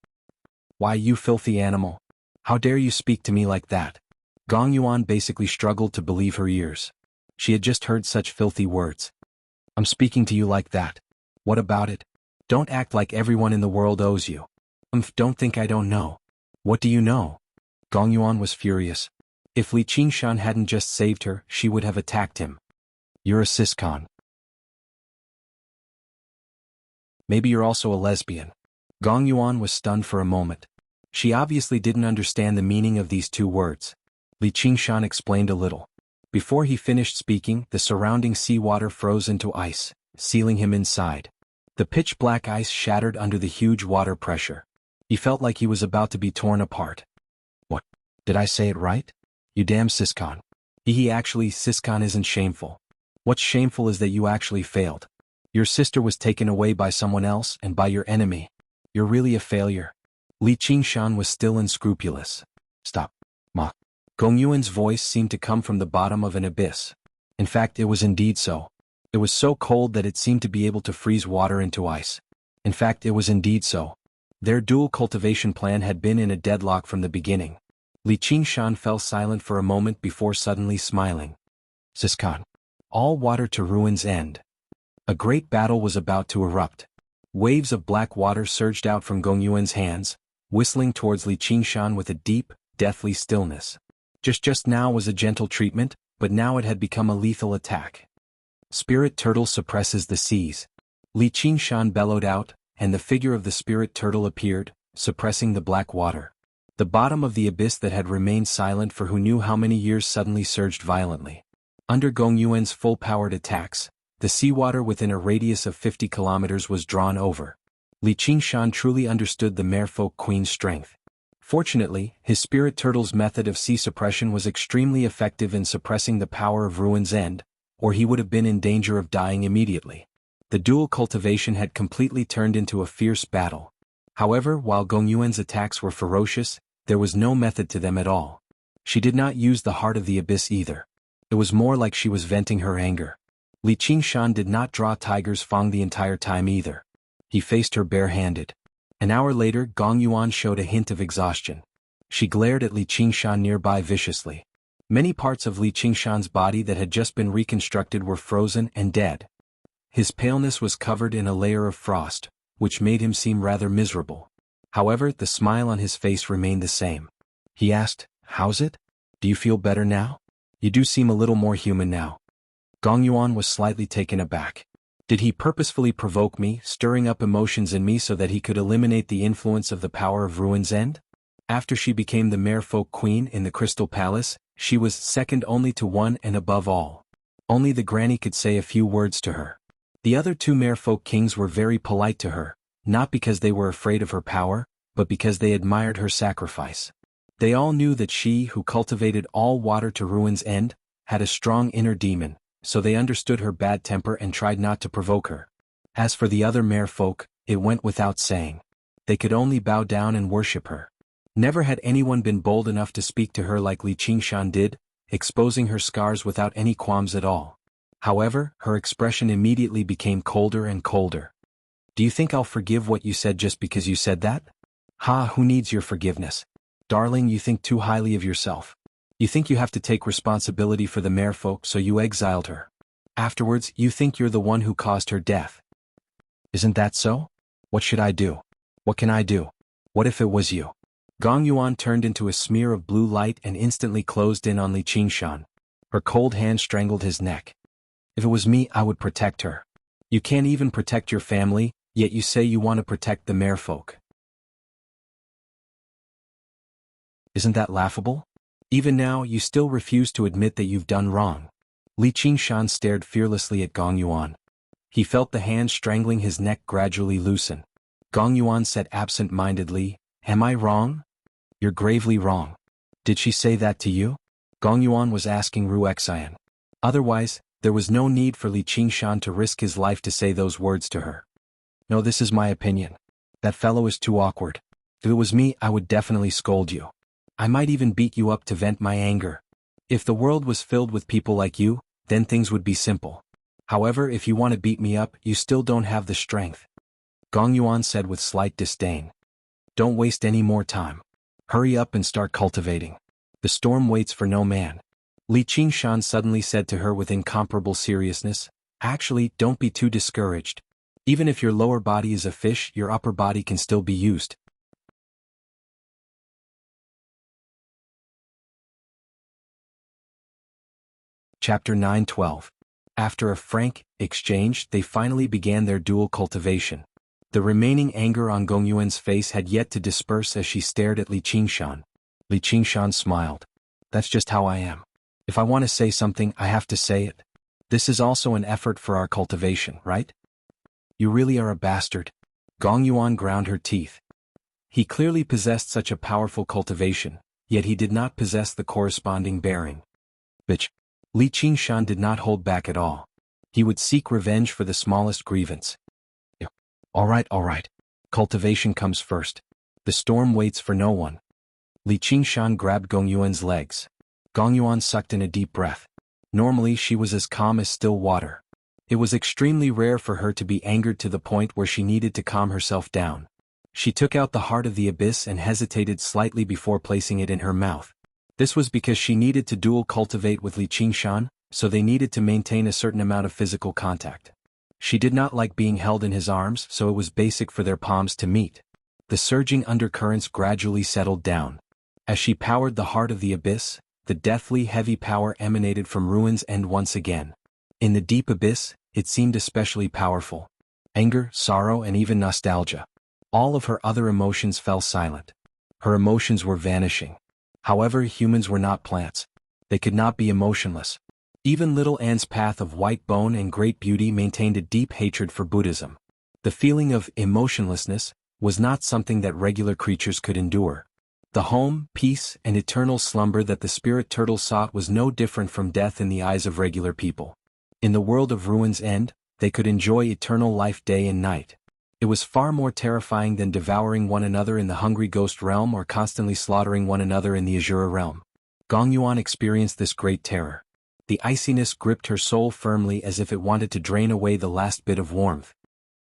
Why, you filthy animal. How dare you speak to me like that? Gong Yuan basically struggled to believe her ears. She had just heard such filthy words. I'm speaking to you like that. What about it? Don't act like everyone in the world owes you. Don't think I don't know. What do you know? Gong Yuan was furious. If Li Qingshan hadn't just saved her, she would have attacked him. You're a siscon. Maybe you're also a lesbian. Gong Yuan was stunned for a moment. She obviously didn't understand the meaning of these two words. Li Qingshan explained a little. Before he finished speaking, the surrounding seawater froze into ice, sealing him inside. The pitch-black ice shattered under the huge water pressure. He felt like he was about to be torn apart. What? Did I say it right? You damn siscon. Actually, siscon isn't shameful. What's shameful is that you actually failed. Your sister was taken away by someone else and by your enemy. You're really a failure. Li Qingshan was still unscrupulous. Stop. Ma. Gong Yuan's voice seemed to come from the bottom of an abyss. In fact, it was indeed so. It was so cold that it seemed to be able to freeze water into ice. In fact, it was indeed so. Their dual cultivation plan had been in a deadlock from the beginning. Li Qingshan fell silent for a moment before suddenly smiling. Siscon. All water to ruin's end. A great battle was about to erupt. Waves of black water surged out from Gong Yuan's hands, whistling towards Li Qingshan with a deep, deathly stillness. Just now was a gentle treatment, but now it had become a lethal attack. Spirit turtle suppresses the seas. Li Qingshan bellowed out, and the figure of the spirit turtle appeared, suppressing the black water. The bottom of the abyss that had remained silent for who knew how many years suddenly surged violently. Under Gong Yuan's full-powered attacks, the seawater within a radius of 50 kilometers was drawn over. Li Qingshan truly understood the merfolk queen's strength. Fortunately, his spirit turtle's method of sea suppression was extremely effective in suppressing the power of Ruin's End, or he would have been in danger of dying immediately. The dual cultivation had completely turned into a fierce battle. However, while Gong Yuan's attacks were ferocious, there was no method to them at all. She did not use the heart of the abyss either. It was more like she was venting her anger. Li Qingshan did not draw Tiger's Fang the entire time either. He faced her barehanded. An hour later, Gong Yuan showed a hint of exhaustion. She glared at Li Qingshan nearby viciously. Many parts of Li Qingshan's body that had just been reconstructed were frozen and dead. His paleness was covered in a layer of frost, which made him seem rather miserable. However, the smile on his face remained the same. He asked, "How's it? Do you feel better now? You do seem a little more human now." Gong Yuan was slightly taken aback. Did he purposefully provoke me, stirring up emotions in me so that he could eliminate the influence of the power of Ruin's End? After she became the merfolk queen in the Crystal Palace, she was second only to one and above all. Only the granny could say a few words to her. The other two merfolk kings were very polite to her, not because they were afraid of her power, but because they admired her sacrifice. They all knew that she who cultivated all water to Ruin's End had a strong inner demon, so they understood her bad temper and tried not to provoke her. As for the other merfolk, it went without saying. They could only bow down and worship her. Never had anyone been bold enough to speak to her like Li Qingshan did, exposing her scars without any qualms at all. However, her expression immediately became colder and colder. "Do you think I'll forgive what you said just because you said that? Ha, who needs your forgiveness? Darling, you think too highly of yourself. You think you have to take responsibility for the merfolk, so you exiled her. Afterwards, you think you're the one who caused her death. Isn't that so? What should I do? What can I do? What if it was you?" Gong Yuan turned into a smear of blue light and instantly closed in on Li Qingshan. Her cold hand strangled his neck. "If it was me, I would protect her. You can't even protect your family, yet you say you want to protect the merfolk. Isn't that laughable? Even now, you still refuse to admit that you've done wrong." Li Qingshan stared fearlessly at Gong Yuan. He felt the hand strangling his neck gradually loosen. Gong Yuan said absent-mindedly, "Am I wrong?" "You're gravely wrong." "Did she say that to you?" Gong Yuan was asking Ruexian. Otherwise, there was no need for Li Qingshan to risk his life to say those words to her. "No, this is my opinion. That fellow is too awkward. If it was me, I would definitely scold you. I might even beat you up to vent my anger. If the world was filled with people like you, then things would be simple. However, if you want to beat me up, you still don't have the strength." Gong Yuan said with slight disdain. "Don't waste any more time. Hurry up and start cultivating. The storm waits for no man." Li Qingshan suddenly said to her with incomparable seriousness, Actually, don't be too discouraged. Even if your lower body is a fish, your upper body can still be used. Chapter 9:12. After a frank exchange, they finally began their dual cultivation. The remaining anger on Gongyuan's face had yet to disperse as she stared at Li Qingshan. Li Qingshan smiled. That's just how I am. If I want to say something, I have to say it. This is also an effort for our cultivation, right? You really are a bastard. Gongyuan ground her teeth. He clearly possessed such a powerful cultivation, yet he did not possess the corresponding bearing. Bitch. Li Qingshan did not hold back at all. He would seek revenge for the smallest grievance. All right. Cultivation comes first. The storm waits for no one. Li Qingshan grabbed Gongyuan's legs. Gongyuan sucked in a deep breath. Normally she was as calm as still water. It was extremely rare for her to be angered to the point where she needed to calm herself down. She took out the heart of the abyss and hesitated slightly before placing it in her mouth. This was because she needed to dual cultivate with Li Qingshan, so they needed to maintain a certain amount of physical contact. She did not like being held in his arms, so it was basic for their palms to meet. The surging undercurrents gradually settled down. As she powered the heart of the abyss, the deathly heavy power emanated from Ruin's End once again. In the deep abyss, it seemed especially powerful. Anger, sorrow, and even nostalgia. All of her other emotions fell silent. Her emotions were vanishing. However, humans were not plants. They could not be emotionless. Even little Anne's path of white bone and great beauty maintained a deep hatred for Buddhism. The feeling of emotionlessness was not something that regular creatures could endure. The home, peace, and eternal slumber that the spirit turtle sought was no different from death in the eyes of regular people. In the world of Ruin's End, they could enjoy eternal life day and night. It was far more terrifying than devouring one another in the Hungry Ghost realm or constantly slaughtering one another in the Azura realm. Gongyuan experienced this great terror. The iciness gripped her soul firmly as if it wanted to drain away the last bit of warmth.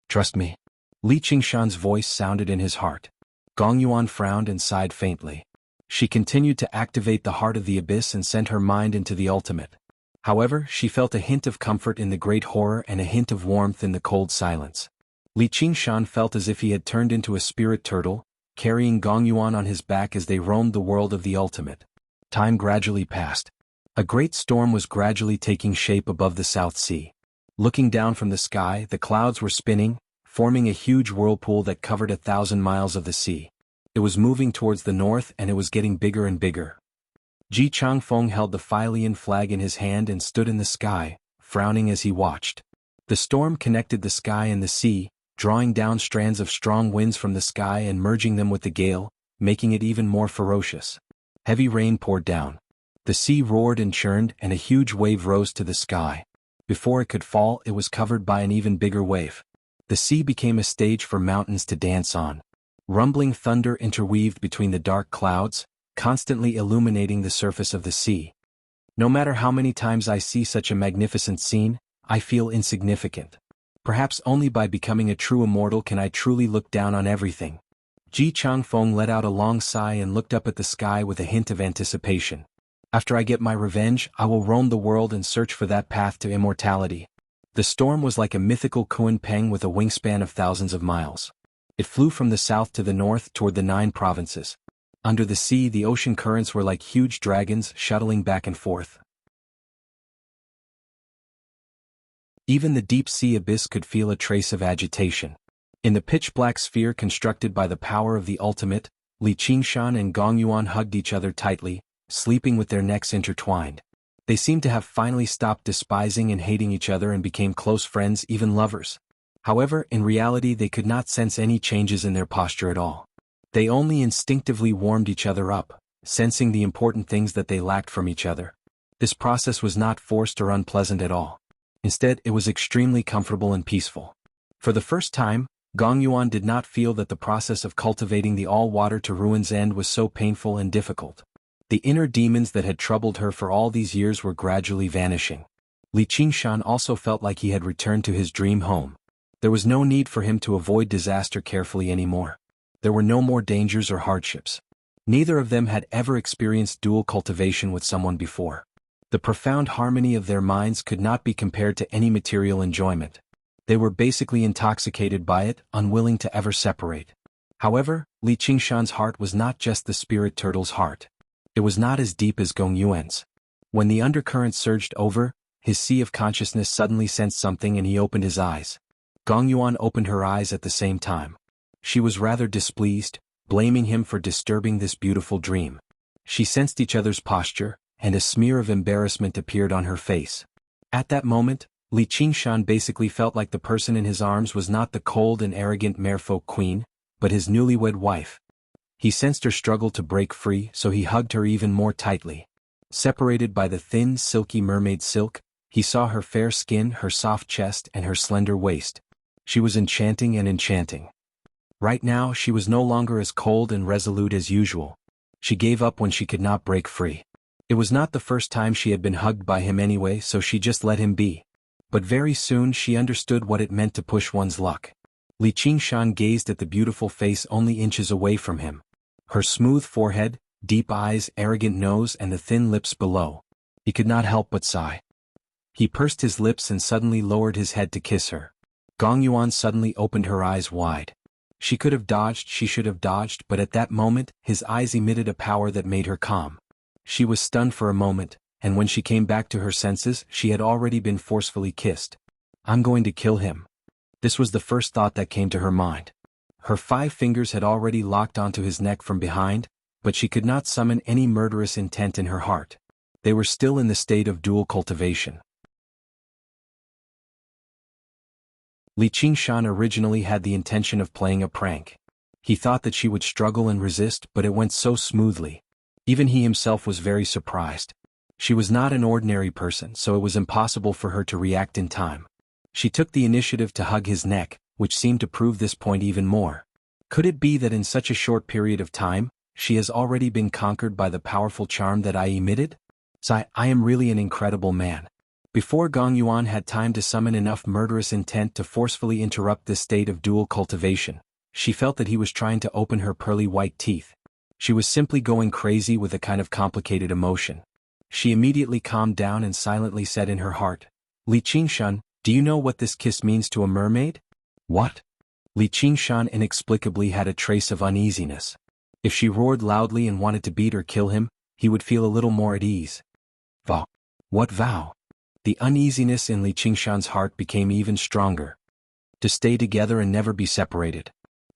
Trust me. Li Qingshan's voice sounded in his heart. Gongyuan frowned and sighed faintly. She continued to activate the heart of the abyss and sent her mind into the ultimate. However, she felt a hint of comfort in the great horror and a hint of warmth in the cold silence. Li Qingshan felt as if he had turned into a spirit turtle, carrying Gongyuan on his back as they roamed the world of the ultimate. Time gradually passed. A great storm was gradually taking shape above the South Sea. Looking down from the sky, the clouds were spinning, forming a huge whirlpool that covered 1,000 miles of the sea. It was moving towards the north and it was getting bigger and bigger. Ji Changfeng held the Filian flag in his hand and stood in the sky, frowning as he watched. The storm connected the sky and the sea, drawing down strands of strong winds from the sky and merging them with the gale, making it even more ferocious. Heavy rain poured down. The sea roared and churned and a huge wave rose to the sky. Before it could fall, it was covered by an even bigger wave. The sea became a stage for mountains to dance on. Rumbling thunder interweaved between the dark clouds, constantly illuminating the surface of the sea. No matter how many times I see such a magnificent scene, I feel insignificant. Perhaps only by becoming a true immortal can I truly look down on everything. Ji Changfeng let out a long sigh and looked up at the sky with a hint of anticipation. After I get my revenge, I will roam the world and search for that path to immortality. The storm was like a mythical Kunpeng with a wingspan of thousands of miles. It flew from the south to the north toward the 9 provinces. Under the sea, the ocean currents were like huge dragons shuttling back and forth. Even the deep-sea abyss could feel a trace of agitation. In the pitch-black sphere constructed by the power of the ultimate, Li Qingshan and Gongyuan hugged each other tightly, sleeping with their necks intertwined. They seemed to have finally stopped despising and hating each other and became close friends, even lovers. However, in reality they could not sense any changes in their posture at all. They only instinctively warmed each other up, sensing the important things that they lacked from each other. This process was not forced or unpleasant at all. Instead, it was extremely comfortable and peaceful. For the first time, Gongyuan did not feel that the process of cultivating the all-water to Ruin's End was so painful and difficult. The inner demons that had troubled her for all these years were gradually vanishing. Li Qingshan also felt like he had returned to his dream home. There was no need for him to avoid disaster carefully anymore. There were no more dangers or hardships. Neither of them had ever experienced dual cultivation with someone before. The profound harmony of their minds could not be compared to any material enjoyment. They were basically intoxicated by it, unwilling to ever separate. However, Li Qingshan's heart was not just the spirit turtle's heart. It was not as deep as Gong Yuan's. When the undercurrent surged over, his sea of consciousness suddenly sensed something and he opened his eyes. Gong Yuan opened her eyes at the same time. She was rather displeased, blaming him for disturbing this beautiful dream. She sensed each other's posture, and a smear of embarrassment appeared on her face. At that moment, Li Qingshan basically felt like the person in his arms was not the cold and arrogant merfolk queen, but his newlywed wife. He sensed her struggle to break free, so he hugged her even more tightly. Separated by the thin, silky mermaid silk, he saw her fair skin, her soft chest, and her slender waist. She was enchanting and enchanting. Right now, she was no longer as cold and resolute as usual. She gave up when she could not break free. It was not the first time she had been hugged by him anyway, so she just let him be. But very soon she understood what it meant to push one's luck. Li Qingshan gazed at the beautiful face only inches away from him. Her smooth forehead, deep eyes, arrogant nose, and the thin lips below. He could not help but sigh. He pursed his lips and suddenly lowered his head to kiss her. Gong Yuan suddenly opened her eyes wide. She could have dodged, she should have dodged, but at that moment, his eyes emitted a power that made her calm. She was stunned for a moment, and when she came back to her senses, she had already been forcefully kissed. I'm going to kill him. This was the first thought that came to her mind. Her 5 fingers had already locked onto his neck from behind, but she could not summon any murderous intent in her heart. They were still in the state of dual cultivation. Li Qingshan originally had the intention of playing a prank. He thought that she would struggle and resist, but it went so smoothly. Even he himself was very surprised. She was not an ordinary person, so it was impossible for her to react in time. She took the initiative to hug his neck, which seemed to prove this point even more. Could it be that in such a short period of time, she has already been conquered by the powerful charm that I emitted? I am really an incredible man. Before Gong Yuan had time to summon enough murderous intent to forcefully interrupt this state of dual cultivation, she felt that he was trying to open her pearly white teeth. She was simply going crazy with a kind of complicated emotion. She immediately calmed down and silently said in her heart, Li Qingshan, do you know what this kiss means to a mermaid? What? Li Qingshan inexplicably had a trace of uneasiness. If she roared loudly and wanted to beat or kill him, he would feel a little more at ease. Vow. What vow? The uneasiness in Li Qingshan's heart became even stronger. To stay together and never be separated.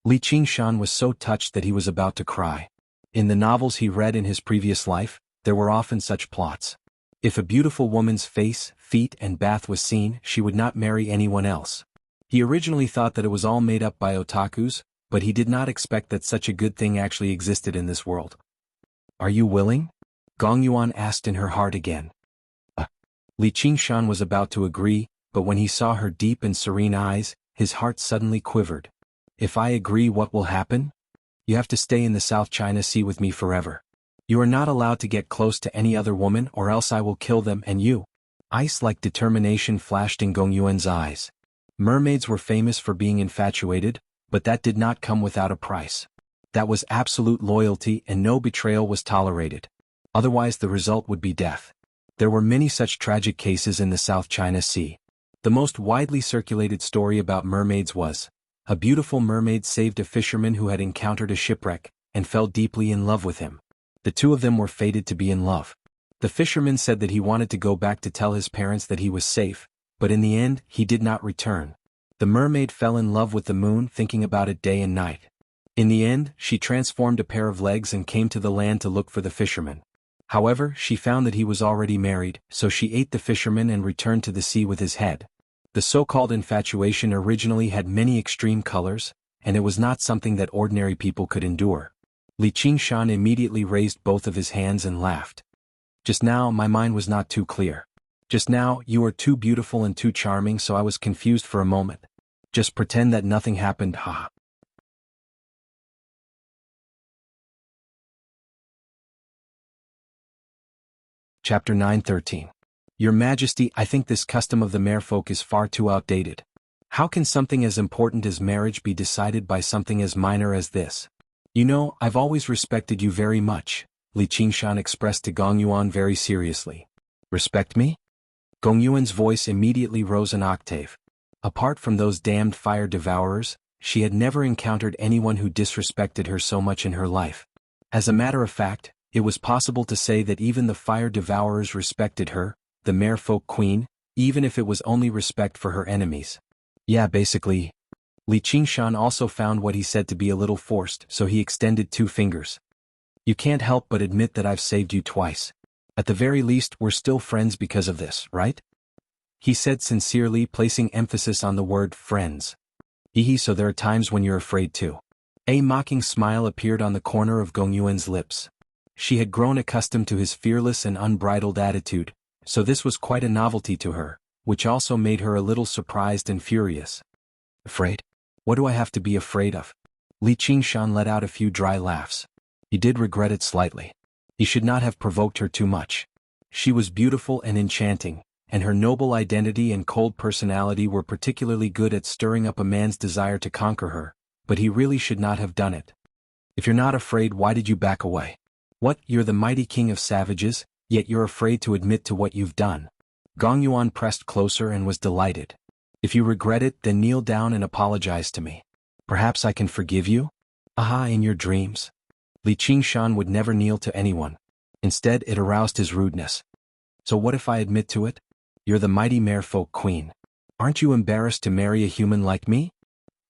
Li Qingshan was so touched that he was about to cry. In the novels he read in his previous life, there were often such plots. If a beautiful woman's face, feet, and bath was seen, she would not marry anyone else. He originally thought that it was all made up by otakus, but he did not expect that such a good thing actually existed in this world. Are you willing? Gong Yuan asked in her heart again. Li Qingshan was about to agree, but when he saw her deep and serene eyes, his heart suddenly quivered. If I agree, what will happen? You have to stay in the South China Sea with me forever. You are not allowed to get close to any other woman or else I will kill them and you. Ice-like determination flashed in Gong Yuan's eyes. Mermaids were famous for being infatuated, but that did not come without a price. That was absolute loyalty and no betrayal was tolerated. Otherwise the result would be death. There were many such tragic cases in the South China Sea. The most widely circulated story about mermaids was, a beautiful mermaid saved a fisherman who had encountered a shipwreck, and fell deeply in love with him. The two of them were fated to be in love. The fisherman said that he wanted to go back to tell his parents that he was safe, but in the end, he did not return. The mermaid fell in love with the moon, thinking about it day and night. In the end, she transformed a pair of legs and came to the land to look for the fisherman. However, she found that he was already married, so she ate the fisherman and returned to the sea with his head. The so-called infatuation originally had many extreme colors, and it was not something that ordinary people could endure. Li Qingshan immediately raised both of his hands and laughed. Just now, my mind was not too clear. Just now, you are too beautiful and too charming, so I was confused for a moment. Just pretend that nothing happened, ha. Chapter 9:13. Your Majesty, I think this custom of the merfolk is far too outdated. How can something as important as marriage be decided by something as minor as this? You know, I've always respected you very much, Li Qingshan expressed to Gong Yuan very seriously. Respect me? Gong Yuan's voice immediately rose an octave. Apart from those damned fire devourers, she had never encountered anyone who disrespected her so much in her life. As a matter of fact, it was possible to say that even the fire devourers respected her, the merfolk queen, even if it was only respect for her enemies. Yeah, basically. Li Qingshan also found what he said to be a little forced, so he extended 2 fingers. You can't help but admit that I've saved you twice. At the very least, we're still friends because of this, right? He said sincerely, placing emphasis on the word friends. So there are times when you're afraid too. A mocking smile appeared on the corner of Gong Yuan's lips. She had grown accustomed to his fearless and unbridled attitude, so this was quite a novelty to her, which also made her a little surprised and furious. Afraid? What do I have to be afraid of? Li Qingshan let out a few dry laughs. He did regret it slightly. He should not have provoked her too much. She was beautiful and enchanting, and her noble identity and cold personality were particularly good at stirring up a man's desire to conquer her, but he really should not have done it. If you're not afraid, why did you back away? What, you're the mighty king of savages, yet you're afraid to admit to what you've done. Gong Yuan pressed closer and was delighted. If you regret it, then kneel down and apologize to me. Perhaps I can forgive you? Aha, in your dreams. Li Qingshan would never kneel to anyone. Instead, it aroused his rudeness. So what if I admit to it? You're the mighty merfolk queen. Aren't you embarrassed to marry a human like me?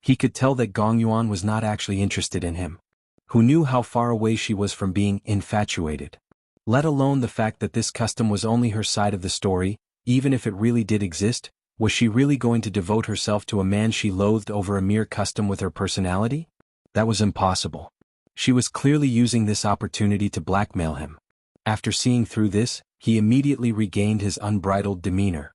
He could tell that Gong Yuan was not actually interested in him. Who knew how far away she was from being infatuated? Let alone the fact that this custom was only her side of the story, even if it really did exist, was she really going to devote herself to a man she loathed over a mere custom with her personality? That was impossible. She was clearly using this opportunity to blackmail him. After seeing through this, he immediately regained his unbridled demeanor.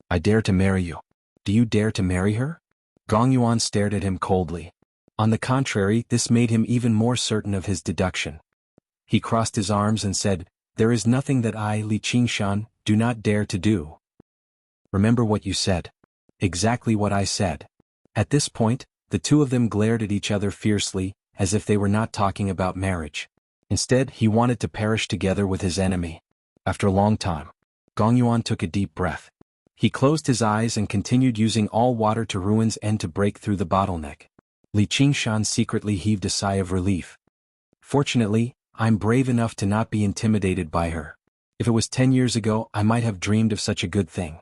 I dare to marry you. Do you dare to marry her? Gong Yuan stared at him coldly. On the contrary, this made him even more certain of his deduction. He crossed his arms and said, There is nothing that I, Li Qingshan, do not dare to do. Remember what you said. Exactly what I said. At this point, the two of them glared at each other fiercely, as if they were not talking about marriage. Instead, he wanted to perish together with his enemy. After a long time, Gong Yuan took a deep breath. He closed his eyes and continued using all water to Ruin's End to break through the bottleneck. Li Qingshan secretly heaved a sigh of relief. Fortunately, I'm brave enough to not be intimidated by her. If it was 10 years ago, I might have dreamed of such a good thing.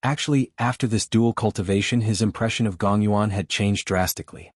Actually, after this dual cultivation, his impression of Gong Yuan had changed drastically.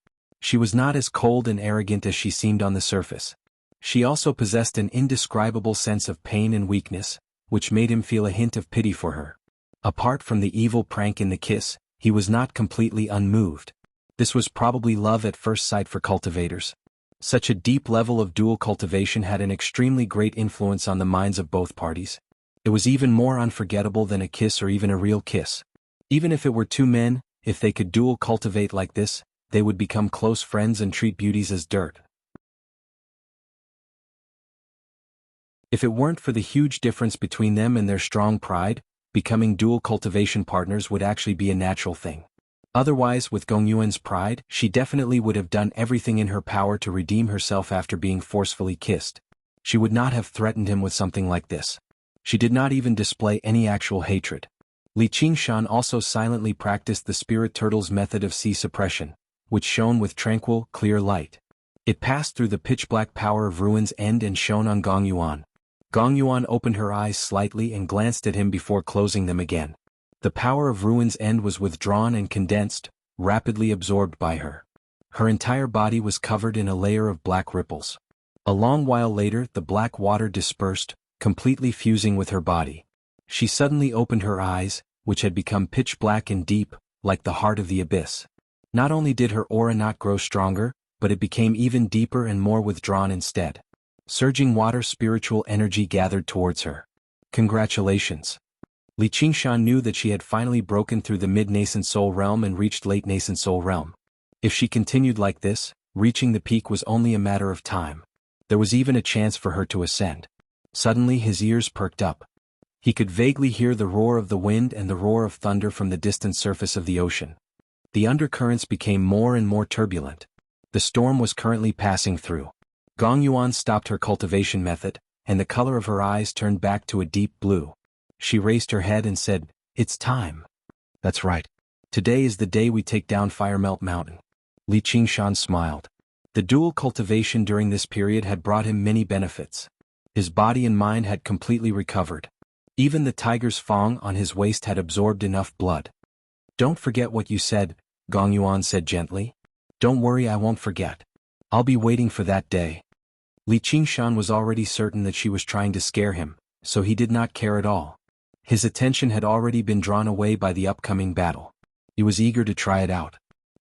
She was not as cold and arrogant as she seemed on the surface. She also possessed an indescribable sense of pain and weakness, which made him feel a hint of pity for her. Apart from the evil prank in the kiss, he was not completely unmoved. This was probably love at first sight for cultivators. Such a deep level of dual cultivation had an extremely great influence on the minds of both parties. It was even more unforgettable than a kiss or even a real kiss. Even if it were two men, if they could dual cultivate like this, they would become close friends and treat beauties as dirt. If it weren't for the huge difference between them and their strong pride, becoming dual cultivation partners would actually be a natural thing. Otherwise, with Gong Yuan's pride, she definitely would have done everything in her power to redeem herself after being forcefully kissed. She would not have threatened him with something like this. She did not even display any actual hatred. Li Qingshan also silently practiced the spirit turtle's method of sea suppression, which shone with tranquil, clear light. It passed through the pitch-black power of Ruin's End and shone on Gong Yuan. Gong Yuan opened her eyes slightly and glanced at him before closing them again. The power of Ruin's End was withdrawn and condensed, rapidly absorbed by her. Her entire body was covered in a layer of black ripples. A long while later, the black water dispersed, completely fusing with her body. She suddenly opened her eyes, which had become pitch black and deep, like the heart of the abyss. Not only did her aura not grow stronger, but it became even deeper and more withdrawn instead. Surging water spiritual energy gathered towards her. Congratulations. Li Qingshan knew that she had finally broken through the mid-nascent soul realm and reached late-nascent soul realm. If she continued like this, reaching the peak was only a matter of time. There was even a chance for her to ascend. Suddenly his ears perked up. He could vaguely hear the roar of the wind and the roar of thunder from the distant surface of the ocean. The undercurrents became more and more turbulent. The storm was currently passing through. Gong Yuan stopped her cultivation method, and the color of her eyes turned back to a deep blue. She raised her head and said, "It's time." "That's right. Today is the day we take down Firemelt Mountain." Li Qingshan smiled. The dual cultivation during this period had brought him many benefits. His body and mind had completely recovered. Even the tiger's fang on his waist had absorbed enough blood. "Don't forget what you said," Gong Yuan said gently. "Don't worry, I won't forget. I'll be waiting for that day." Li Qingshan was already certain that she was trying to scare him, so he did not care at all. His attention had already been drawn away by the upcoming battle. He was eager to try it out.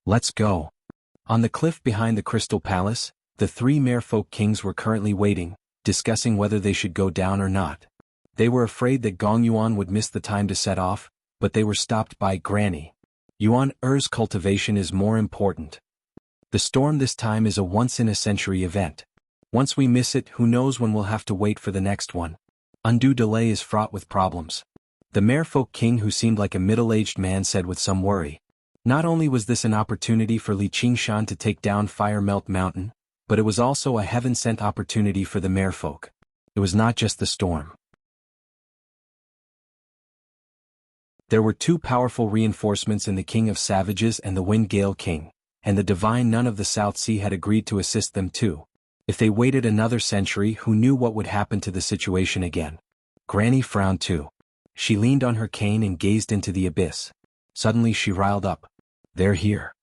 "Let's go." On the cliff behind the Crystal Palace, the three merfolk kings were currently waiting, discussing whether they should go down or not. They were afraid that Gong Yuan would miss the time to set off, but they were stopped by Granny. "Yuan Er's cultivation is more important. The storm this time is a once-in-a-century event. Once we miss it, who knows when we'll have to wait for the next one. Undue delay is fraught with problems." The merfolk king, who seemed like a middle-aged man, said with some worry. Not only was this an opportunity for Li Qingshan to take down Firemelt Mountain, but it was also a heaven-sent opportunity for the merfolk. It was not just the storm. There were two powerful reinforcements in the King of Savages and the Wind Gale King, and the Divine Nun of the South Sea had agreed to assist them too. If they waited another century, who knew what would happen to the situation again? Granny frowned too. She leaned on her cane and gazed into the abyss. Suddenly she riled up. "They're here."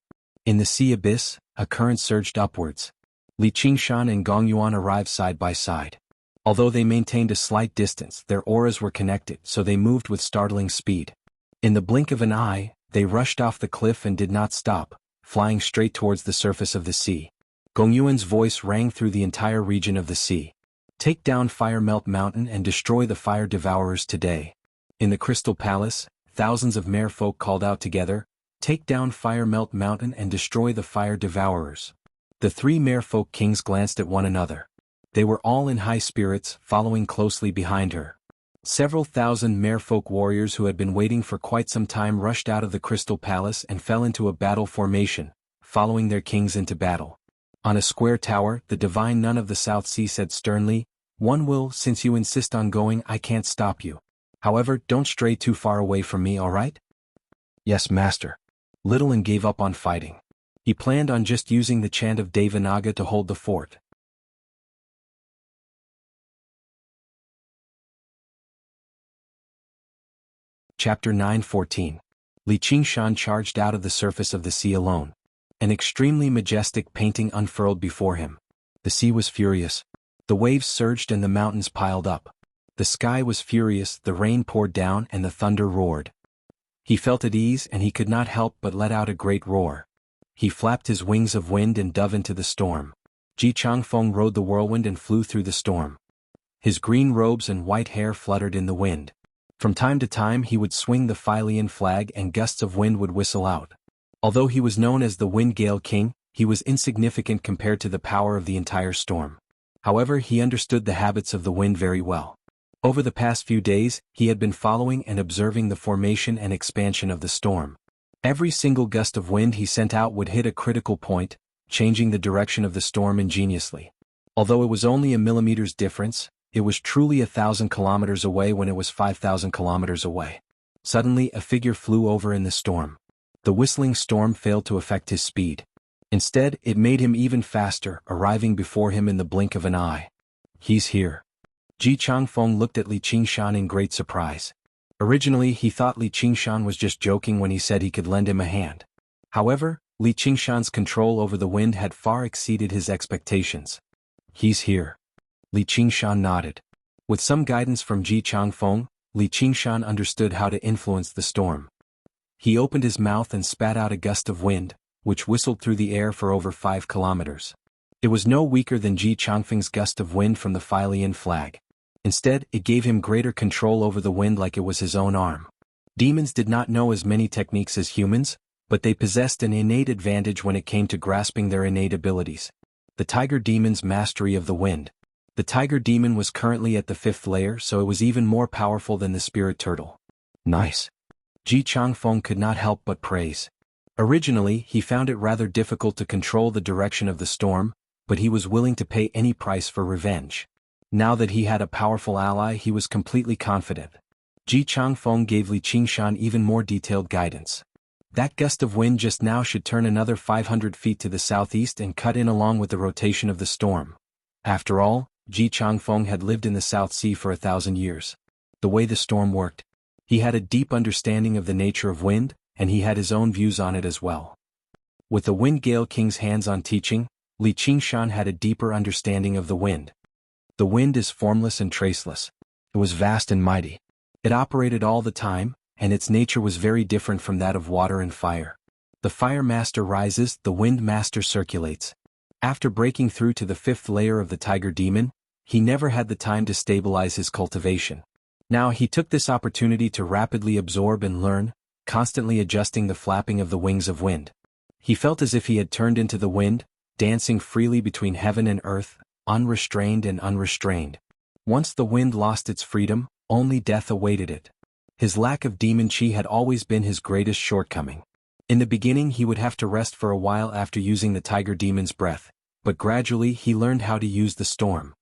In the sea abyss, a current surged upwards. Li Qingshan and Gong Yuan arrived side by side. Although they maintained a slight distance, their auras were connected, so they moved with startling speed. In the blink of an eye, they rushed off the cliff and did not stop, flying straight towards the surface of the sea. Gong Yuan's voice rang through the entire region of the sea. "Take down Firemelt Mountain and destroy the fire devourers today." In the Crystal Palace, thousands of merfolk called out together, "Take down Firemelt Mountain and destroy the fire devourers." The three merfolk kings glanced at one another. They were all in high spirits, following closely behind her. Several thousand merfolk warriors who had been waiting for quite some time rushed out of the Crystal Palace and fell into a battle formation, following their kings into battle. On a square tower, the Divine Nun of the South Sea said sternly, "One will, since you insist on going, I can't stop you. However, don't stray too far away from me, all right?" "Yes, master." Littlein gave up on fighting. He planned on just using the chant of Devanaga to hold the fort. Chapter 9:14. Li Qingshan charged out of the surface of the sea alone. An extremely majestic painting unfurled before him. The sea was furious. The waves surged and the mountains piled up. The sky was furious, the rain poured down and the thunder roared. He felt at ease and he could not help but let out a great roar. He flapped his wings of wind and dove into the storm. Ji Changfeng rode the whirlwind and flew through the storm. His green robes and white hair fluttered in the wind. From time to time he would swing the Philian flag and gusts of wind would whistle out. Although he was known as the Wind Gale King, he was insignificant compared to the power of the entire storm. However, he understood the habits of the wind very well. Over the past few days, he had been following and observing the formation and expansion of the storm. Every single gust of wind he sent out would hit a critical point, changing the direction of the storm ingeniously. Although it was only a millimeter's difference, it was truly 1,000 kilometers away when it was 5,000 kilometers away. Suddenly, a figure flew over in the storm. The whistling storm failed to affect his speed. Instead, it made him even faster, arriving before him in the blink of an eye. "He's here." Ji Changfeng looked at Li Qingshan in great surprise. Originally, he thought Li Qingshan was just joking when he said he could lend him a hand. However, Li Qingshan's control over the wind had far exceeded his expectations. "He's here." Li Qingshan nodded. With some guidance from Ji Changfeng, Li Qingshan understood how to influence the storm. He opened his mouth and spat out a gust of wind, which whistled through the air for over 5 kilometers. It was no weaker than Ji Changfeng's gust of wind from the Philian flag. Instead, it gave him greater control over the wind like it was his own arm. Demons did not know as many techniques as humans, but they possessed an innate advantage when it came to grasping their innate abilities. The Tiger Demon's mastery of the wind. The Tiger Demon was currently at the 5th layer, so it was even more powerful than the Spirit Turtle. "Nice." Ji Changfeng could not help but praise. Originally, he found it rather difficult to control the direction of the storm, but he was willing to pay any price for revenge. Now that he had a powerful ally, he was completely confident. Ji Changfeng gave Li Qingshan even more detailed guidance. That gust of wind just now should turn another 500 feet to the southeast and cut in along with the rotation of the storm. After all, Ji Changfeng had lived in the South Sea for 1,000 years. The way the storm worked, he had a deep understanding of the nature of wind, and he had his own views on it as well. With the Wind Gale King's hands-on teaching, Li Qingshan had a deeper understanding of the wind. The wind is formless and traceless. It was vast and mighty. It operated all the time, and its nature was very different from that of water and fire. The fire master rises, the wind master circulates. After breaking through to the 5th layer of the tiger demon, he never had the time to stabilize his cultivation. Now he took this opportunity to rapidly absorb and learn, constantly adjusting the flapping of the wings of wind. He felt as if he had turned into the wind, dancing freely between heaven and earth, unrestrained and unrestrained. Once the wind lost its freedom, only death awaited it. His lack of demon chi had always been his greatest shortcoming. In the beginning he would have to rest for a while after using the tiger demon's breath, but gradually he learned how to use the storm.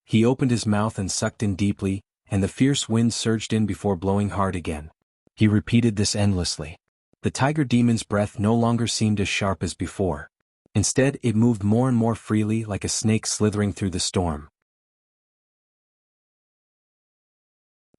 He opened his mouth and sucked in deeply, and the fierce wind surged in before blowing hard again. He repeated this endlessly. The tiger demon's breath no longer seemed as sharp as before. Instead, it moved more and more freely like a snake slithering through the storm.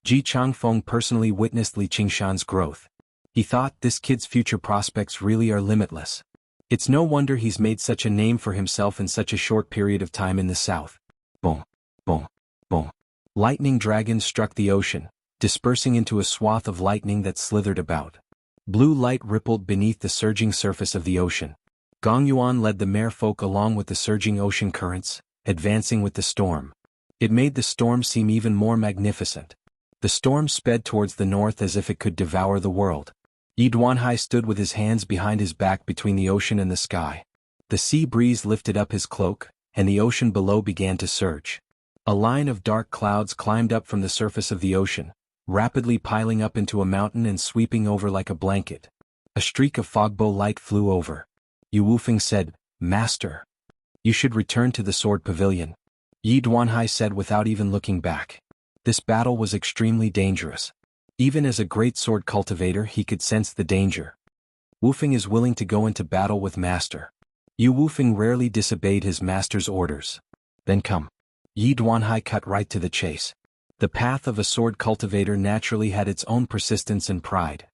Ji Changfeng personally witnessed Li Qingshan's growth. He thought, this kid's future prospects really are limitless. It's no wonder he's made such a name for himself in such a short period of time in the south. Boom, boom, boom. Lightning dragons struck the ocean, dispersing into a swath of lightning that slithered about. Blue light rippled beneath the surging surface of the ocean. Gong Yuan led the merfolk along with the surging ocean currents, advancing with the storm. It made the storm seem even more magnificent. The storm sped towards the north as if it could devour the world. Yi Duanhai stood with his hands behind his back between the ocean and the sky. The sea breeze lifted up his cloak, and the ocean below began to surge. A line of dark clouds climbed up from the surface of the ocean, rapidly piling up into a mountain and sweeping over like a blanket. A streak of fogbow light flew over. Yu Wufeng said, "Master, you should return to the sword pavilion." Yi Duanhai said without even looking back. This battle was extremely dangerous. Even as a great sword cultivator he could sense the danger. Wufeng is willing to go into battle with Master. Yu Wufeng rarely disobeyed his master's orders. Then come. Yi Duanhai cut right to the chase. The path of a sword cultivator naturally had its own persistence and pride.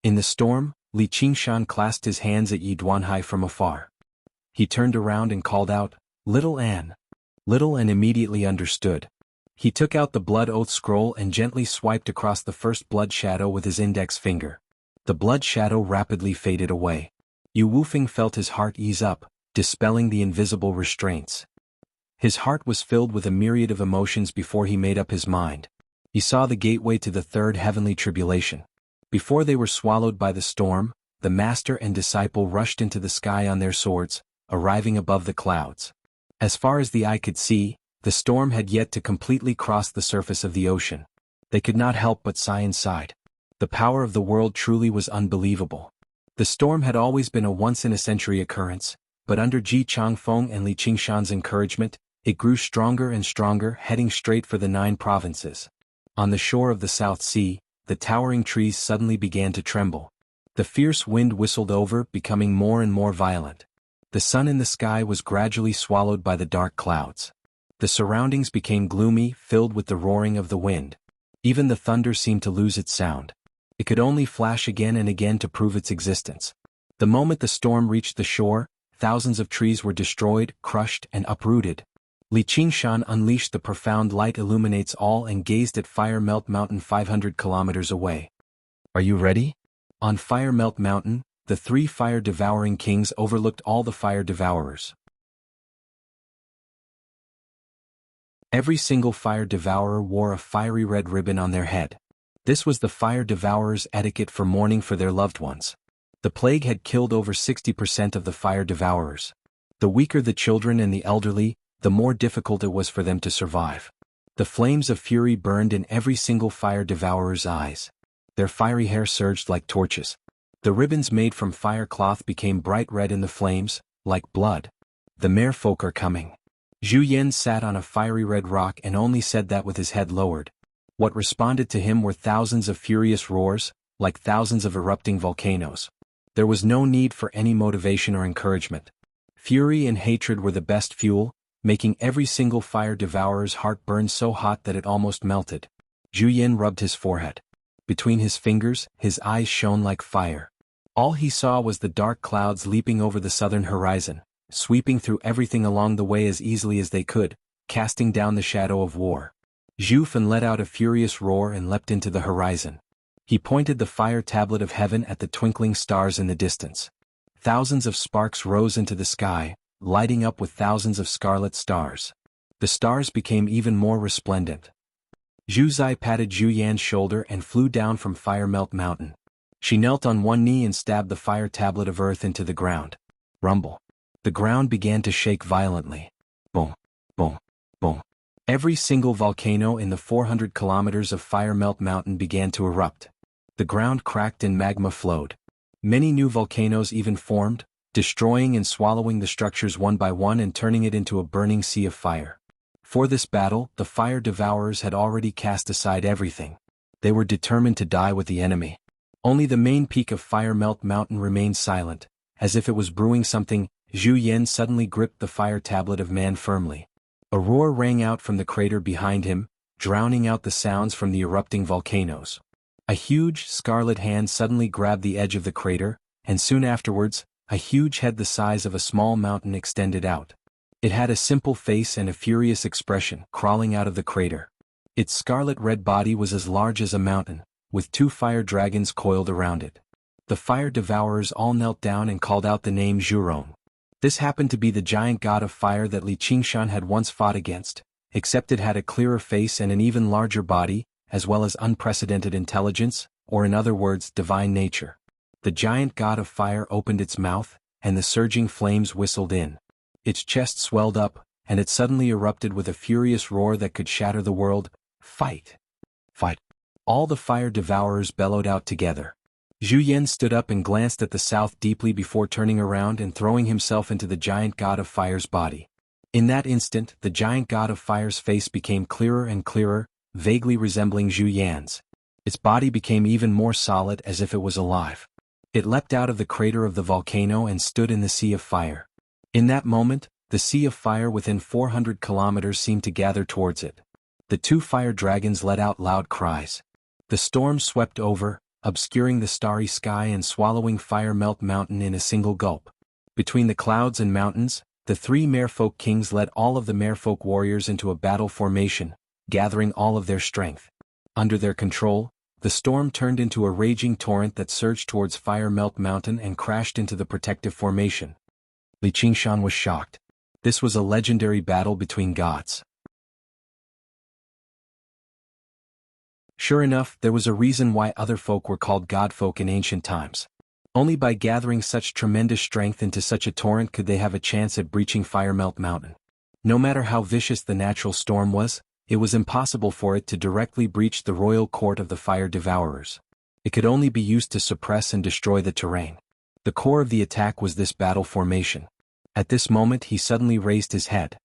In the storm, Li Qingshan clasped his hands at Yi Duanhai from afar. He turned around and called out, "Little Anne." Little Anne immediately understood. He took out the blood oath scroll and gently swiped across the first blood shadow with his index finger. The blood shadow rapidly faded away. Yu Wufeng felt his heart ease up, dispelling the invisible restraints. His heart was filled with a myriad of emotions before he made up his mind. He saw the gateway to the third heavenly tribulation. Before they were swallowed by the storm, the master and disciple rushed into the sky on their swords, arriving above the clouds. As far as the eye could see, the storm had yet to completely cross the surface of the ocean. They could not help but sigh inside. The power of the world truly was unbelievable. The storm had always been a once-in-a-century occurrence, but under Ji Changfeng and Li Qingshan's encouragement, it grew stronger and stronger, heading straight for the 9 provinces. On the shore of the South Sea, the towering trees suddenly began to tremble. The fierce wind whistled over, becoming more and more violent. The sun in the sky was gradually swallowed by the dark clouds. The surroundings became gloomy, filled with the roaring of the wind. Even the thunder seemed to lose its sound. It could only flash again and again to prove its existence. The moment the storm reached the shore, thousands of trees were destroyed, crushed, and uprooted. Li Qingshan unleashed the profound light illuminates all and gazed at Fire Melt Mountain 500 kilometers away. Are you ready? On Fire Melt Mountain, the 3 fire-devouring kings overlooked all the fire devourers. Every single fire devourer wore a fiery red ribbon on their head. This was the fire devourers' etiquette for mourning for their loved ones. The plague had killed over 60% of the fire devourers. The weaker the children and the elderly, the more difficult it was for them to survive. The flames of fury burned in every single fire devourer's eyes. Their fiery hair surged like torches. The ribbons made from fire cloth became bright red in the flames, like blood. The merfolk are coming. Zhu Yan sat on a fiery red rock and only said that with his head lowered. What responded to him were thousands of furious roars, like thousands of erupting volcanoes. There was no need for any motivation or encouragement. Fury and hatred were the best fuel, making every single fire devourer's heart burn so hot that it almost melted. Zhu Yan rubbed his forehead. Between his fingers, his eyes shone like fire. All he saw was the dark clouds leaping over the southern horizon, sweeping through everything along the way as easily as they could, casting down the shadow of war. Zhu Fan let out a furious roar and leapt into the horizon. He pointed the fire tablet of heaven at the twinkling stars in the distance. Thousands of sparks rose into the sky, lighting up with thousands of scarlet stars. The stars became even more resplendent. Zhu Zai patted Zhu Yan's shoulder and flew down from Fire Melt Mountain. She knelt on one knee and stabbed the fire tablet of earth into the ground. Rumble. The ground began to shake violently. Boom, boom, boom. Every single volcano in the 400 kilometers of Fire Melt Mountain began to erupt. The ground cracked and magma flowed. Many new volcanoes even formed, destroying and swallowing the structures one by one and turning it into a burning sea of fire. For this battle, the fire devourers had already cast aside everything. They were determined to die with the enemy. Only the main peak of Fire Melt Mountain remained silent, as if it was brewing something. Zhu Yan suddenly gripped the fire tablet of man firmly. A roar rang out from the crater behind him, drowning out the sounds from the erupting volcanoes. A huge, scarlet hand suddenly grabbed the edge of the crater, and soon afterwards, a huge head the size of a small mountain extended out. It had a simple face and a furious expression crawling out of the crater. Its scarlet-red body was as large as a mountain, with 2 fire dragons coiled around it. The fire devourers all knelt down and called out the name Zhurong. This happened to be the giant god of fire that Li Qingshan had once fought against, except it had a clearer face and an even larger body, as well as unprecedented intelligence, or in other words, divine nature. The giant god of fire opened its mouth, and the surging flames whistled in. Its chest swelled up, and it suddenly erupted with a furious roar that could shatter the world. Fight! Fight! All the fire devourers bellowed out together. Zhu Yan stood up and glanced at the south deeply before turning around and throwing himself into the giant god of fire's body. In that instant, the giant god of fire's face became clearer and clearer, vaguely resembling Zhu Yan's. Its body became even more solid as if it was alive. It leapt out of the crater of the volcano and stood in the sea of fire. In that moment, the sea of fire within 400 kilometers seemed to gather towards it. The 2 fire dragons let out loud cries. The storm swept over, obscuring the starry sky and swallowing Fire Melt Mountain in a single gulp. Between the clouds and mountains, the 3 merfolk kings led all of the merfolk warriors into a battle formation, gathering all of their strength. Under their control, the storm turned into a raging torrent that surged towards Fire Melt Mountain and crashed into the protective formation. Li Qingshan was shocked. This was a legendary battle between gods. Sure enough, there was a reason why other folk were called godfolk in ancient times. Only by gathering such tremendous strength into such a torrent could they have a chance at breaching Fire Melt Mountain. No matter how vicious the natural storm was, it was impossible for it to directly breach the royal court of the fire devourers. It could only be used to suppress and destroy the terrain. The core of the attack was this battle formation. At this moment he suddenly raised his head.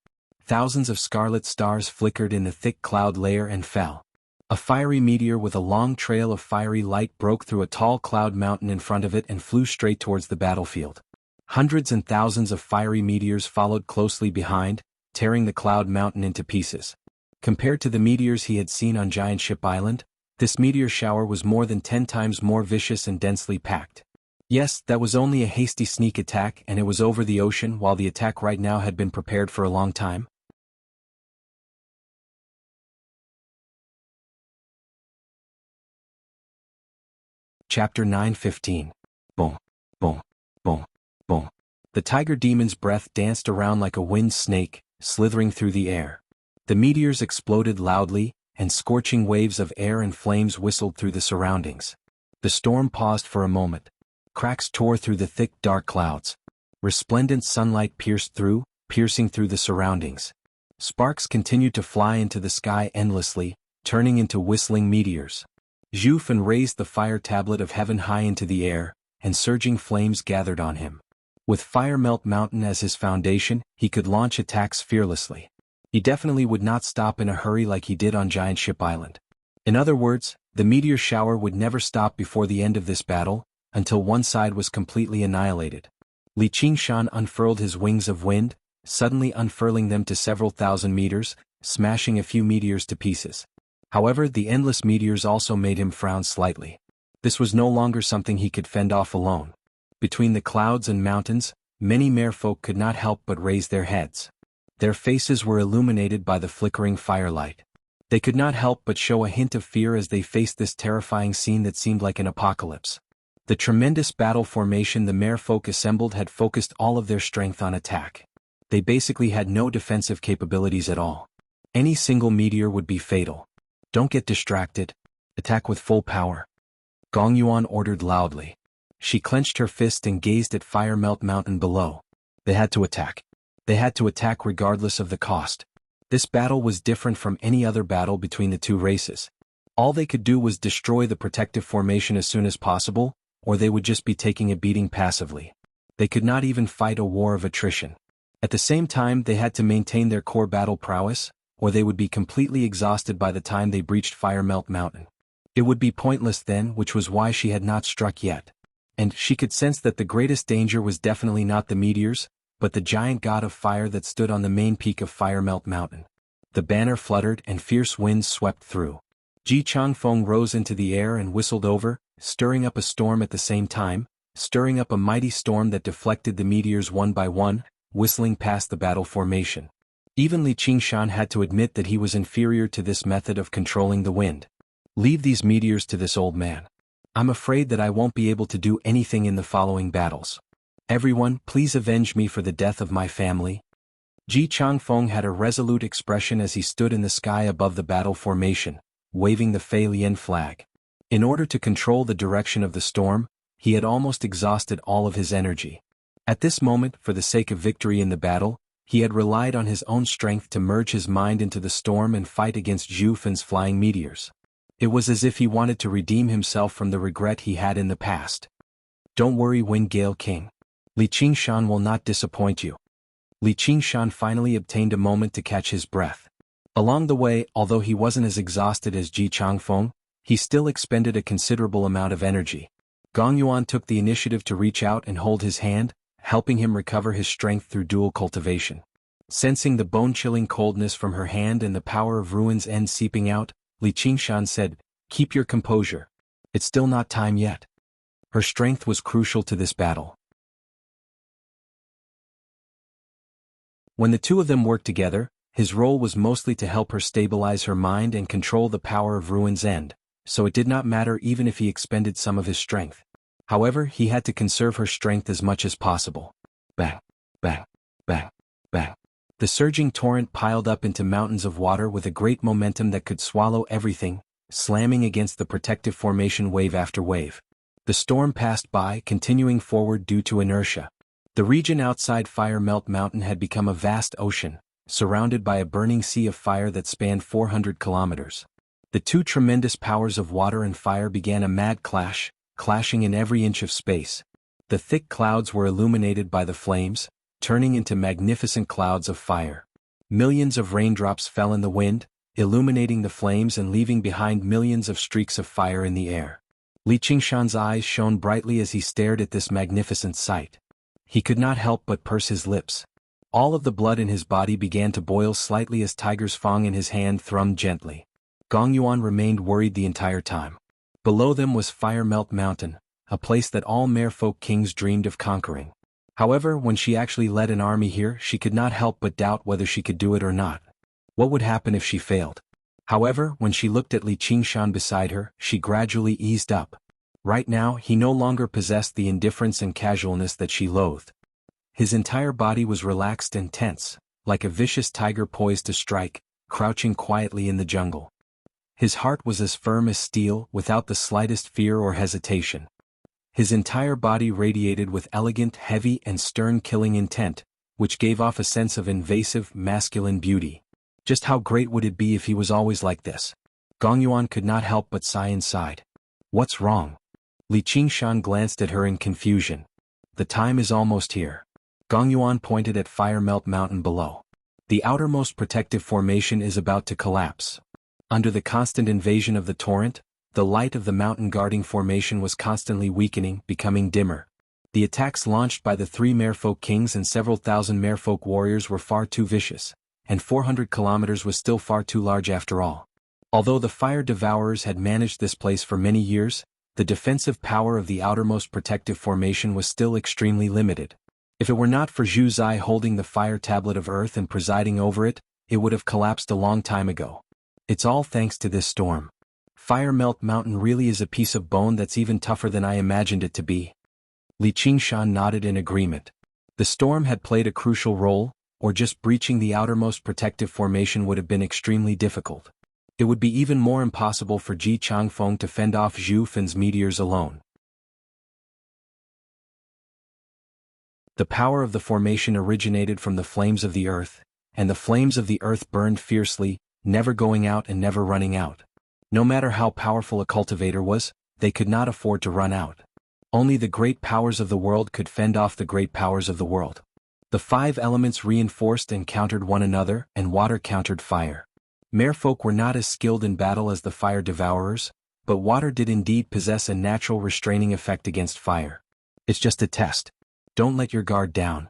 Thousands of scarlet stars flickered in the thick cloud layer and fell. A fiery meteor with a long trail of fiery light broke through a tall cloud mountain in front of it and flew straight towards the battlefield. Hundreds and thousands of fiery meteors followed closely behind, tearing the cloud mountain into pieces. Compared to the meteors he had seen on Giant Ship Island, this meteor shower was more than 10 times more vicious and densely packed. Yes, that was only a hasty sneak attack and it was over the ocean while the attack right now had been prepared for a long time. Chapter 9:15. Boom, boom, boom, boom. The tiger demon's breath danced around like a winged snake, slithering through the air. The meteors exploded loudly, and scorching waves of air and flames whistled through the surroundings. The storm paused for a moment. Cracks tore through the thick dark clouds. Resplendent sunlight piercing through the surroundings. Sparks continued to fly into the sky endlessly, turning into whistling meteors. Zhu Fan raised the fire tablet of heaven high into the air, and surging flames gathered on him. With Fire Melt Mountain as his foundation, he could launch attacks fearlessly. He definitely would not stop in a hurry like he did on Giant Ship Island. In other words, the meteor shower would never stop before the end of this battle, until one side was completely annihilated. Li Qingshan unfurled his wings of wind, suddenly unfurling them to several thousand meters, smashing a few meteors to pieces. However, the endless meteors also made him frown slightly. This was no longer something he could fend off alone. Between the clouds and mountains, many merfolk could not help but raise their heads. Their faces were illuminated by the flickering firelight. They could not help but show a hint of fear as they faced this terrifying scene that seemed like an apocalypse. The tremendous battle formation the merfolk assembled had focused all of their strength on attack. They basically had no defensive capabilities at all. Any single meteor would be fatal. Don't get distracted. Attack with full power. Gong Yuan ordered loudly. She clenched her fist and gazed at Fire Melt Mountain below. They had to attack. They had to attack regardless of the cost. This battle was different from any other battle between the two races. All they could do was destroy the protective formation as soon as possible, or they would just be taking a beating passively. They could not even fight a war of attrition. At the same time, they had to maintain their core battle prowess, or they would be completely exhausted by the time they breached Fire Melt Mountain. It would be pointless then, which was why she had not struck yet. And she could sense that the greatest danger was definitely not the meteors, but the giant god of fire that stood on the main peak of Fire Melt Mountain. The banner fluttered and fierce winds swept through. Ji Changfeng rose into the air and whistled over, stirring up a storm at the same time, stirring up a mighty storm that deflected the meteors one by one, whistling past the battle formation. Even Li Qingshan had to admit that he was inferior to this method of controlling the wind. Leave these meteors to this old man. I'm afraid that I won't be able to do anything in the following battles. Everyone, please avenge me for the death of my family. Ji Changfeng had a resolute expression as he stood in the sky above the battle formation, waving the Fei Lian flag. In order to control the direction of the storm, he had almost exhausted all of his energy. At this moment, for the sake of victory in the battle, he had relied on his own strength to merge his mind into the storm and fight against Zhu Fan's flying meteors. It was as if he wanted to redeem himself from the regret he had in the past. Don't worry, Wind Gale King. Li Qingshan will not disappoint you. Li Qingshan finally obtained a moment to catch his breath. Along the way, although he wasn't as exhausted as Ji Changfeng, he still expended a considerable amount of energy. Gong Yuan took the initiative to reach out and hold his hand, helping him recover his strength through dual cultivation. Sensing the bone-chilling coldness from her hand and the power of Ruin's End seeping out, Li Qingshan said, "Keep your composure. It's still not time yet." Her strength was crucial to this battle. When the two of them worked together, his role was mostly to help her stabilize her mind and control the power of Ruin's End, so it did not matter even if he expended some of his strength. However, he had to conserve her strength as much as possible. Bang, bang, bang, bang. The surging torrent piled up into mountains of water with a great momentum that could swallow everything, slamming against the protective formation wave after wave. The storm passed by, continuing forward due to inertia. The region outside Fire Melt Mountain had become a vast ocean, surrounded by a burning sea of fire that spanned 400 kilometers. The two tremendous powers of water and fire began a mad clash, clashing in every inch of space. The thick clouds were illuminated by the flames, turning into magnificent clouds of fire. Millions of raindrops fell in the wind, illuminating the flames and leaving behind millions of streaks of fire in the air. Li Qingshan's eyes shone brightly as he stared at this magnificent sight. He could not help but purse his lips. All of the blood in his body began to boil slightly as Tiger's Fang in his hand thrummed gently. Gong Yuan remained worried the entire time. Below them was Fire Melt Mountain, a place that all merfolk kings dreamed of conquering. However, when she actually led an army here, she could not help but doubt whether she could do it or not. What would happen if she failed? However, when she looked at Li Qingshan beside her, she gradually eased up. Right now, he no longer possessed the indifference and casualness that she loathed. His entire body was relaxed and tense, like a vicious tiger poised to strike, crouching quietly in the jungle. His heart was as firm as steel, without the slightest fear or hesitation. His entire body radiated with elegant, heavy, and stern killing intent, which gave off a sense of invasive, masculine beauty. Just how great would it be if he was always like this? Gong Yuan could not help but sigh inside. What's wrong? Li Qingshan glanced at her in confusion. The time is almost here. Gong Yuan pointed at Fire Melt Mountain below. The outermost protective formation is about to collapse. Under the constant invasion of the torrent, the light of the mountain guarding formation was constantly weakening, becoming dimmer. The attacks launched by the 3 merfolk kings and several thousand merfolk warriors were far too vicious, and 400 kilometers was still far too large after all. Although the fire devourers had managed this place for many years, the defensive power of the outermost protective formation was still extremely limited. If it were not for Zhu Zai holding the fire tablet of earth and presiding over it, it would have collapsed a long time ago. It's all thanks to this storm. Fire Melt Mountain really is a piece of bone that's even tougher than I imagined it to be. Li Qingshan nodded in agreement. The storm had played a crucial role, or just breaching the outermost protective formation would have been extremely difficult. It would be even more impossible for Ji Changfeng to fend off Zhu Fan's meteors alone. The power of the formation originated from the flames of the earth, and the flames of the earth burned fiercely, never going out and never running out. No matter how powerful a cultivator was, they could not afford to run out. Only the great powers of the world could fend off the great powers of the world. The 5 elements reinforced and countered one another, and water countered fire. Merfolk were not as skilled in battle as the fire devourers, but water did indeed possess a natural restraining effect against fire. It's just a test. Don't let your guard down,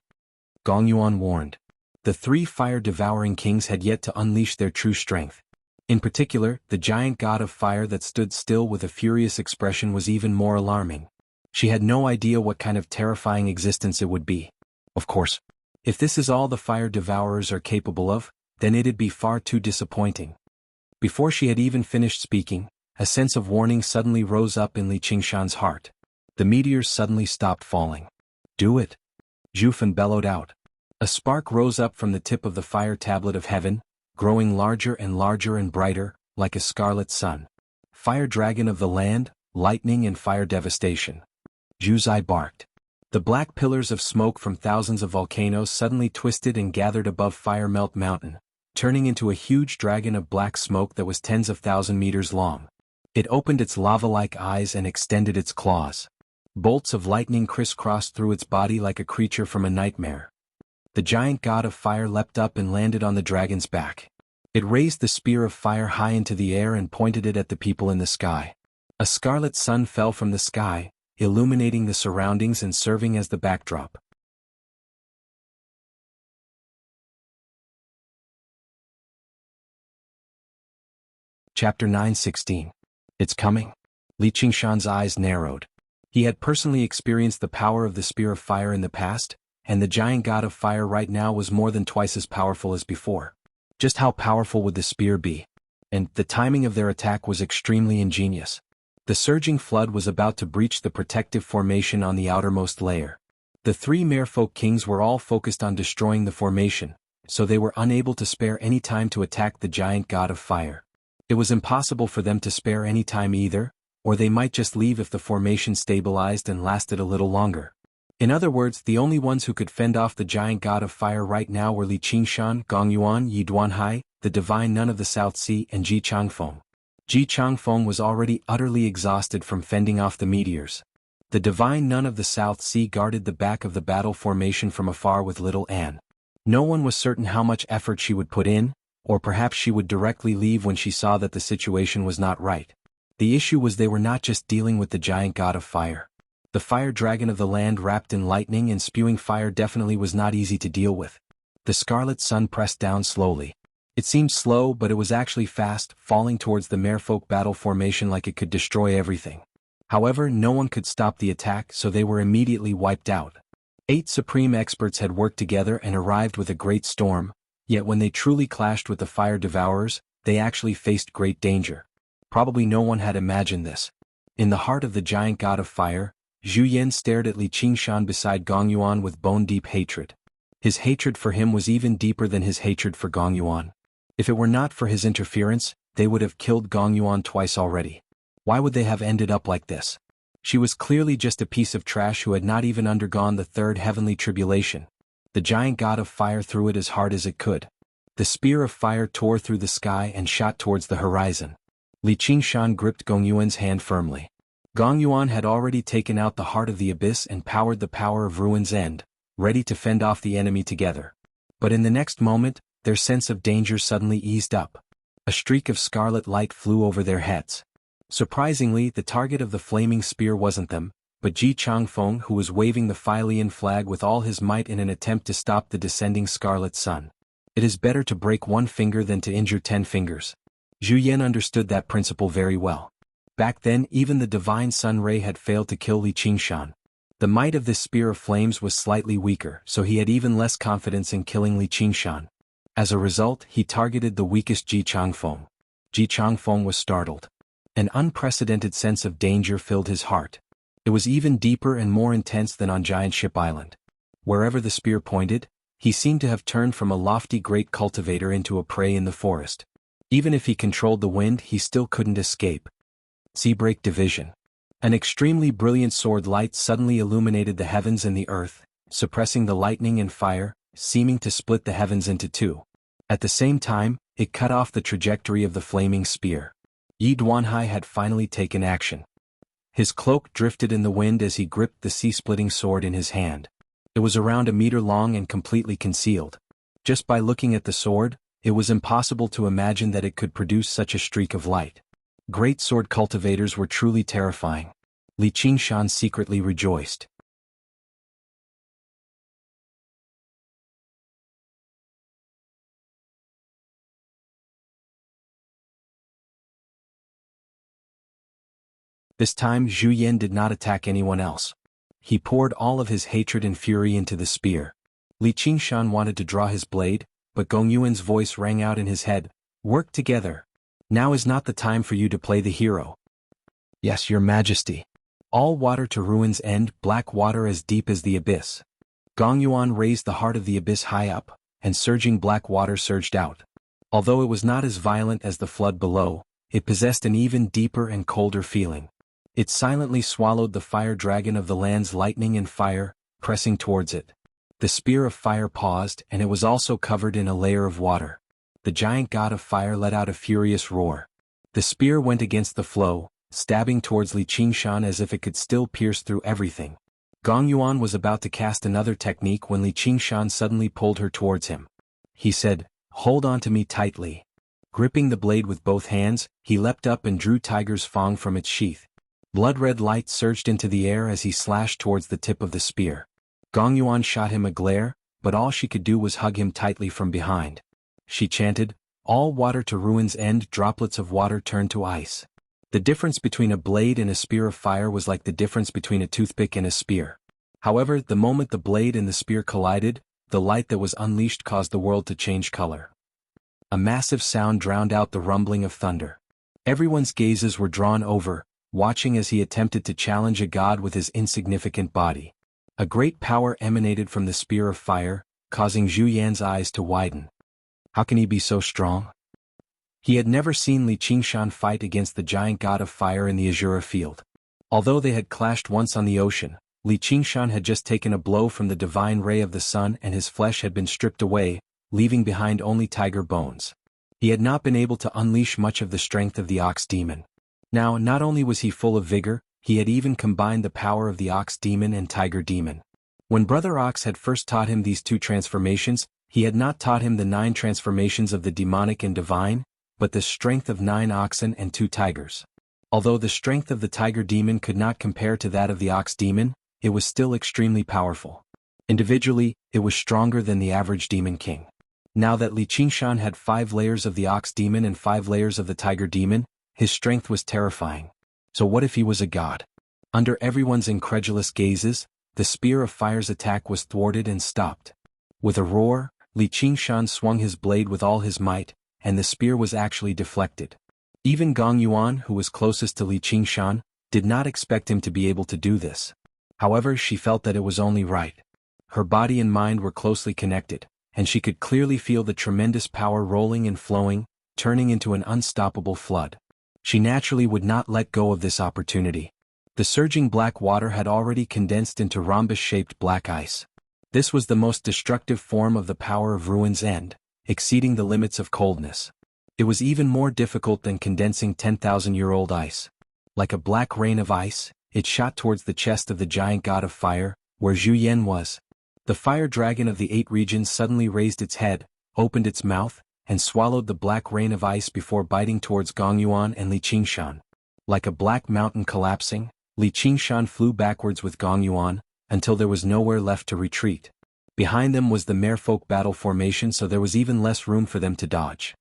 Gong Yuan warned. The 3 fire-devouring kings had yet to unleash their true strength. In particular, the giant god of fire that stood still with a furious expression was even more alarming. She had no idea what kind of terrifying existence it would be. Of course, if this is all the fire devourers are capable of, then it'd be far too disappointing. Before she had even finished speaking, a sense of warning suddenly rose up in Li Qingshan's heart. The meteors suddenly stopped falling. Do it! Zhu Fan bellowed out. A spark rose up from the tip of the fire tablet of heaven, growing larger and brighter, like a scarlet sun. Fire dragon of the land, lightning and fire devastation. Zhu Zai barked. The black pillars of smoke from thousands of volcanoes suddenly twisted and gathered above Fire Melt Mountain, turning into a huge dragon of black smoke that was tens of thousand meters long. It opened its lava-like eyes and extended its claws. Bolts of lightning crisscrossed through its body like a creature from a nightmare. The giant god of fire leapt up and landed on the dragon's back. It raised the spear of fire high into the air and pointed it at the people in the sky. A scarlet sun fell from the sky, illuminating the surroundings and serving as the backdrop. Chapter 9:16. It's coming. Li Qingshan's eyes narrowed. He had personally experienced the power of the spear of fire in the past, and the giant god of fire right now was more than twice as powerful as before. Just how powerful would the spear be? And the timing of their attack was extremely ingenious. The surging flood was about to breach the protective formation on the outermost layer. The 3 merfolk kings were all focused on destroying the formation, so they were unable to spare any time to attack the giant god of fire. It was impossible for them to spare any time either, or they might just leave if the formation stabilized and lasted a little longer. In other words, the only ones who could fend off the giant god of fire right now were Li Qingshan, Gong Yuan, Yi Duanhai, the divine nun of the South Sea, and Ji Changfeng. Ji Changfeng was already utterly exhausted from fending off the meteors. The divine nun of the South Sea guarded the back of the battle formation from afar with little Anne. No one was certain how much effort she would put in, or perhaps she would directly leave when she saw that the situation was not right. The issue was they were not just dealing with the giant god of fire. The fire dragon of the land wrapped in lightning and spewing fire definitely was not easy to deal with. The scarlet sun pressed down slowly. It seemed slow, but it was actually fast, falling towards the merfolk battle formation like it could destroy everything. However, no one could stop the attack, so they were immediately wiped out. 8 supreme experts had worked together and arrived with a great storm, yet when they truly clashed with the fire devourers, they actually faced great danger. Probably no one had imagined this. In the heart of the giant god of fire, Zhu Yan stared at Li Qingshan beside Gong Yuan with bone-deep hatred. His hatred for him was even deeper than his hatred for Gong Yuan. If it were not for his interference, they would have killed Gong Yuan twice already. Why would they have ended up like this? She was clearly just a piece of trash who had not even undergone the 3rd heavenly tribulation. The giant god of fire threw it as hard as it could. The spear of fire tore through the sky and shot towards the horizon. Li Qingshan gripped Gong Yuan's hand firmly. Gong Yuan had already taken out the heart of the abyss and powered the power of Ruin's End, ready to fend off the enemy together. But in the next moment, their sense of danger suddenly eased up. A streak of scarlet light flew over their heads. Surprisingly, the target of the flaming spear wasn't them, but Ji Changfeng, who was waving the Filian flag with all his might in an attempt to stop the descending scarlet sun. It is better to break one finger than to injure 10 fingers. Zhu Yan understood that principle very well. Back then, even the divine sun ray had failed to kill Li Qingshan. The might of this spear of flames was slightly weaker, so he had even less confidence in killing Li Qingshan. As a result, he targeted the weakest Ji Changfeng. Ji Changfeng was startled. An unprecedented sense of danger filled his heart. It was even deeper and more intense than on Giant Ship Island. Wherever the spear pointed, he seemed to have turned from a lofty great cultivator into a prey in the forest. Even if he controlled the wind, he still couldn't escape. Seabreak Division. An extremely brilliant sword light suddenly illuminated the heavens and the earth, suppressing the lightning and fire, seeming to split the heavens into two. At the same time, it cut off the trajectory of the flaming spear. Yi Duanhai had finally taken action. His cloak drifted in the wind as he gripped the sea-splitting sword in his hand. It was around a meter long and completely concealed. Just by looking at the sword, it was impossible to imagine that it could produce such a streak of light. Great sword cultivators were truly terrifying. Li Qingshan secretly rejoiced. This time Zhu Yan did not attack anyone else. He poured all of his hatred and fury into the spear. Li Qingshan wanted to draw his blade, but Gong Yuan's voice rang out in his head. Work together. Now is not the time for you to play the hero. Yes, your majesty. All water to ruin's end, black water as deep as the abyss. Gong Yuan raised the heart of the abyss high up, and surging black water surged out. Although it was not as violent as the flood below, it possessed an even deeper and colder feeling. It silently swallowed the fire dragon of the land's lightning and fire, pressing towards it. The spear of fire paused, and it was also covered in a layer of water. The giant god of fire let out a furious roar. The spear went against the flow, stabbing towards Li Qingshan as if it could still pierce through everything. Gong Yuan was about to cast another technique when Li Qingshan suddenly pulled her towards him. He said, "Hold on to me tightly." Gripping the blade with both hands, he leapt up and drew Tiger's Fang from its sheath. Blood-red light surged into the air as he slashed towards the tip of the spear. Gong Yuan shot him a glare, but all she could do was hug him tightly from behind. She chanted, "All water to ruin's end." Droplets of water turned to ice. The difference between a blade and a spear of fire was like the difference between a toothpick and a spear. However, the moment the blade and the spear collided, the light that was unleashed caused the world to change color. A massive sound drowned out the rumbling of thunder. Everyone's gazes were drawn over, watching as he attempted to challenge a god with his insignificant body. A great power emanated from the spear of fire, causing Zhu Yan's eyes to widen. How can he be so strong? He had never seen Li Qingshan fight against the giant god of fire in the Azura field. Although they had clashed once on the ocean, Li Qingshan had just taken a blow from the divine ray of the sun and his flesh had been stripped away, leaving behind only tiger bones. He had not been able to unleash much of the strength of the ox demon. Now, not only was he full of vigor, he had even combined the power of the ox demon and tiger demon. When Brother Ox had first taught him these two transformations, he had not taught him the 9 transformations of the demonic and divine, but the strength of 9 oxen and 2 tigers. Although the strength of the tiger demon could not compare to that of the ox demon, it was still extremely powerful. Individually, it was stronger than the average demon king. Now that Li Qingshan had 5 layers of the ox demon and 5 layers of the tiger demon, his strength was terrifying. So what if he was a god? Under everyone's incredulous gazes, the spear of fire's attack was thwarted and stopped. With a roar, Li Qingshan swung his blade with all his might, and the spear was actually deflected. Even Gong Yuan, who was closest to Li Qingshan, did not expect him to be able to do this. However, she felt that it was only right. Her body and mind were closely connected, and she could clearly feel the tremendous power rolling and flowing, turning into an unstoppable flood. She naturally would not let go of this opportunity. The surging black water had already condensed into rhombus-shaped black ice. This was the most destructive form of the power of ruin's end, exceeding the limits of coldness. It was even more difficult than condensing 10,000-year-old ice. Like a black rain of ice, it shot towards the chest of the giant god of fire, where Zhu Yan was. The fire dragon of the 8 regions suddenly raised its head, opened its mouth, and swallowed the black rain of ice before biting towards Gongyuan and Li Qingshan. Like a black mountain collapsing, Li Qingshan flew backwards with Gongyuan, until there was nowhere left to retreat. Behind them was the merfolk battle formation, so there was even less room for them to dodge.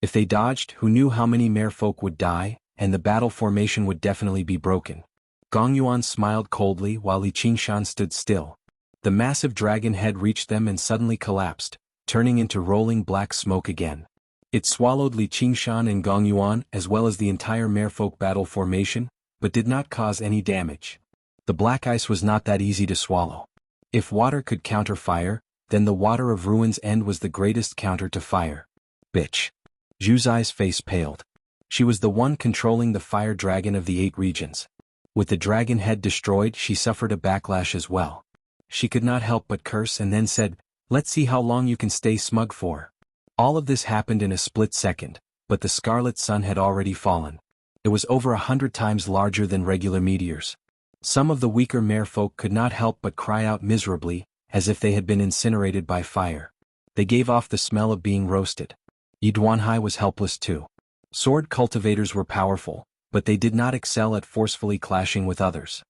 If they dodged, who knew how many merfolk would die, and the battle formation would definitely be broken. Gongyuan smiled coldly while Li Qingshan stood still. The massive dragon head reached them and suddenly collapsed, turning into rolling black smoke again. It swallowed Li Qingshan and Gongyuan as well as the entire merfolk battle formation, but did not cause any damage. The black ice was not that easy to swallow. If water could counter fire, then the water of Ruin's End was the greatest counter to fire. Bitch. Zhuzai's face paled. She was the one controlling the fire dragon of the 8 regions. With the dragon head destroyed, she suffered a backlash as well. She could not help but curse and then said, "Let's see how long you can stay smug for." All of this happened in a split second, but the scarlet sun had already fallen. It was over 100 times larger than regular meteors. Some of the weaker merfolk could not help but cry out miserably, as if they had been incinerated by fire. They gave off the smell of being roasted. Yi Duanhai was helpless too. Sword cultivators were powerful, but they did not excel at forcefully clashing with others.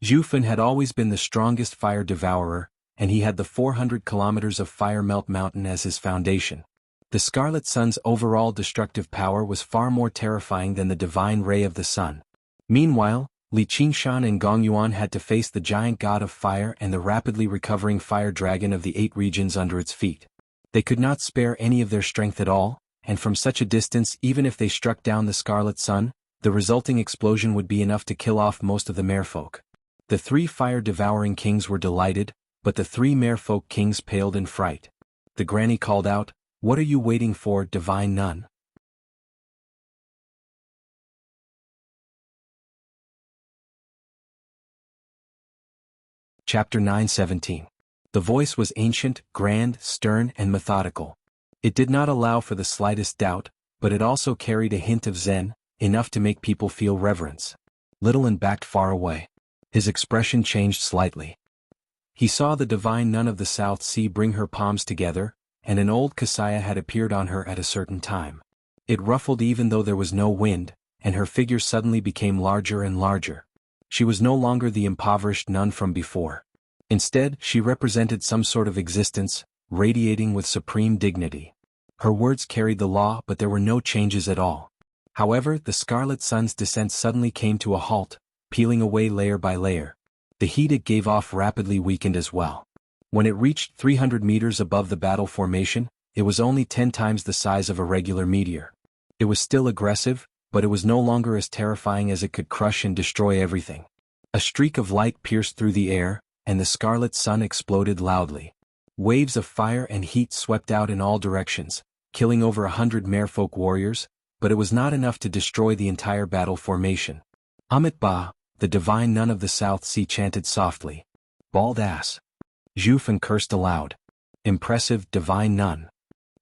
Zhu Fan had always been the strongest fire devourer, and he had the 400 kilometers of Fire Melt Mountain as his foundation. The Scarlet Sun's overall destructive power was far more terrifying than the divine ray of the sun. Meanwhile, Li Qingshan and Gongyuan had to face the giant god of fire and the rapidly recovering fire dragon of the 8 regions under its feet. They could not spare any of their strength at all, and from such a distance, even if they struck down the Scarlet Sun, the resulting explosion would be enough to kill off most of the merfolk. The 3 fire-devouring kings were delighted, but the 3 merfolk kings paled in fright. The granny called out, "What are you waiting for, divine nun?" Chapter 9:17. The voice was ancient, grand, stern, and methodical. It did not allow for the slightest doubt, but it also carried a hint of zen, enough to make people feel reverence. Little An backed far away. His expression changed slightly. He saw the divine nun of the South Sea bring her palms together, and an old kasaya had appeared on her at a certain time. It ruffled even though there was no wind, and her figure suddenly became larger and larger. She was no longer the impoverished nun from before. Instead, she represented some sort of existence, radiating with supreme dignity. Her words carried the law, but there were no changes at all. However, the Scarlet Sun's descent suddenly came to a halt, peeling away layer by layer. The heat it gave off rapidly weakened as well. When it reached 300 meters above the battle formation, it was only 10 times the size of a regular meteor. It was still aggressive, but it was no longer as terrifying as it could crush and destroy everything. A streak of light pierced through the air, and the Scarlet Sun exploded loudly. Waves of fire and heat swept out in all directions, killing over 100 merfolk warriors, but it was not enough to destroy the entire battle formation. Amit Ba, the divine nun of the South Sea, chanted softly. "Bald ass." Zhu Fan cursed aloud. "Impressive, divine nun."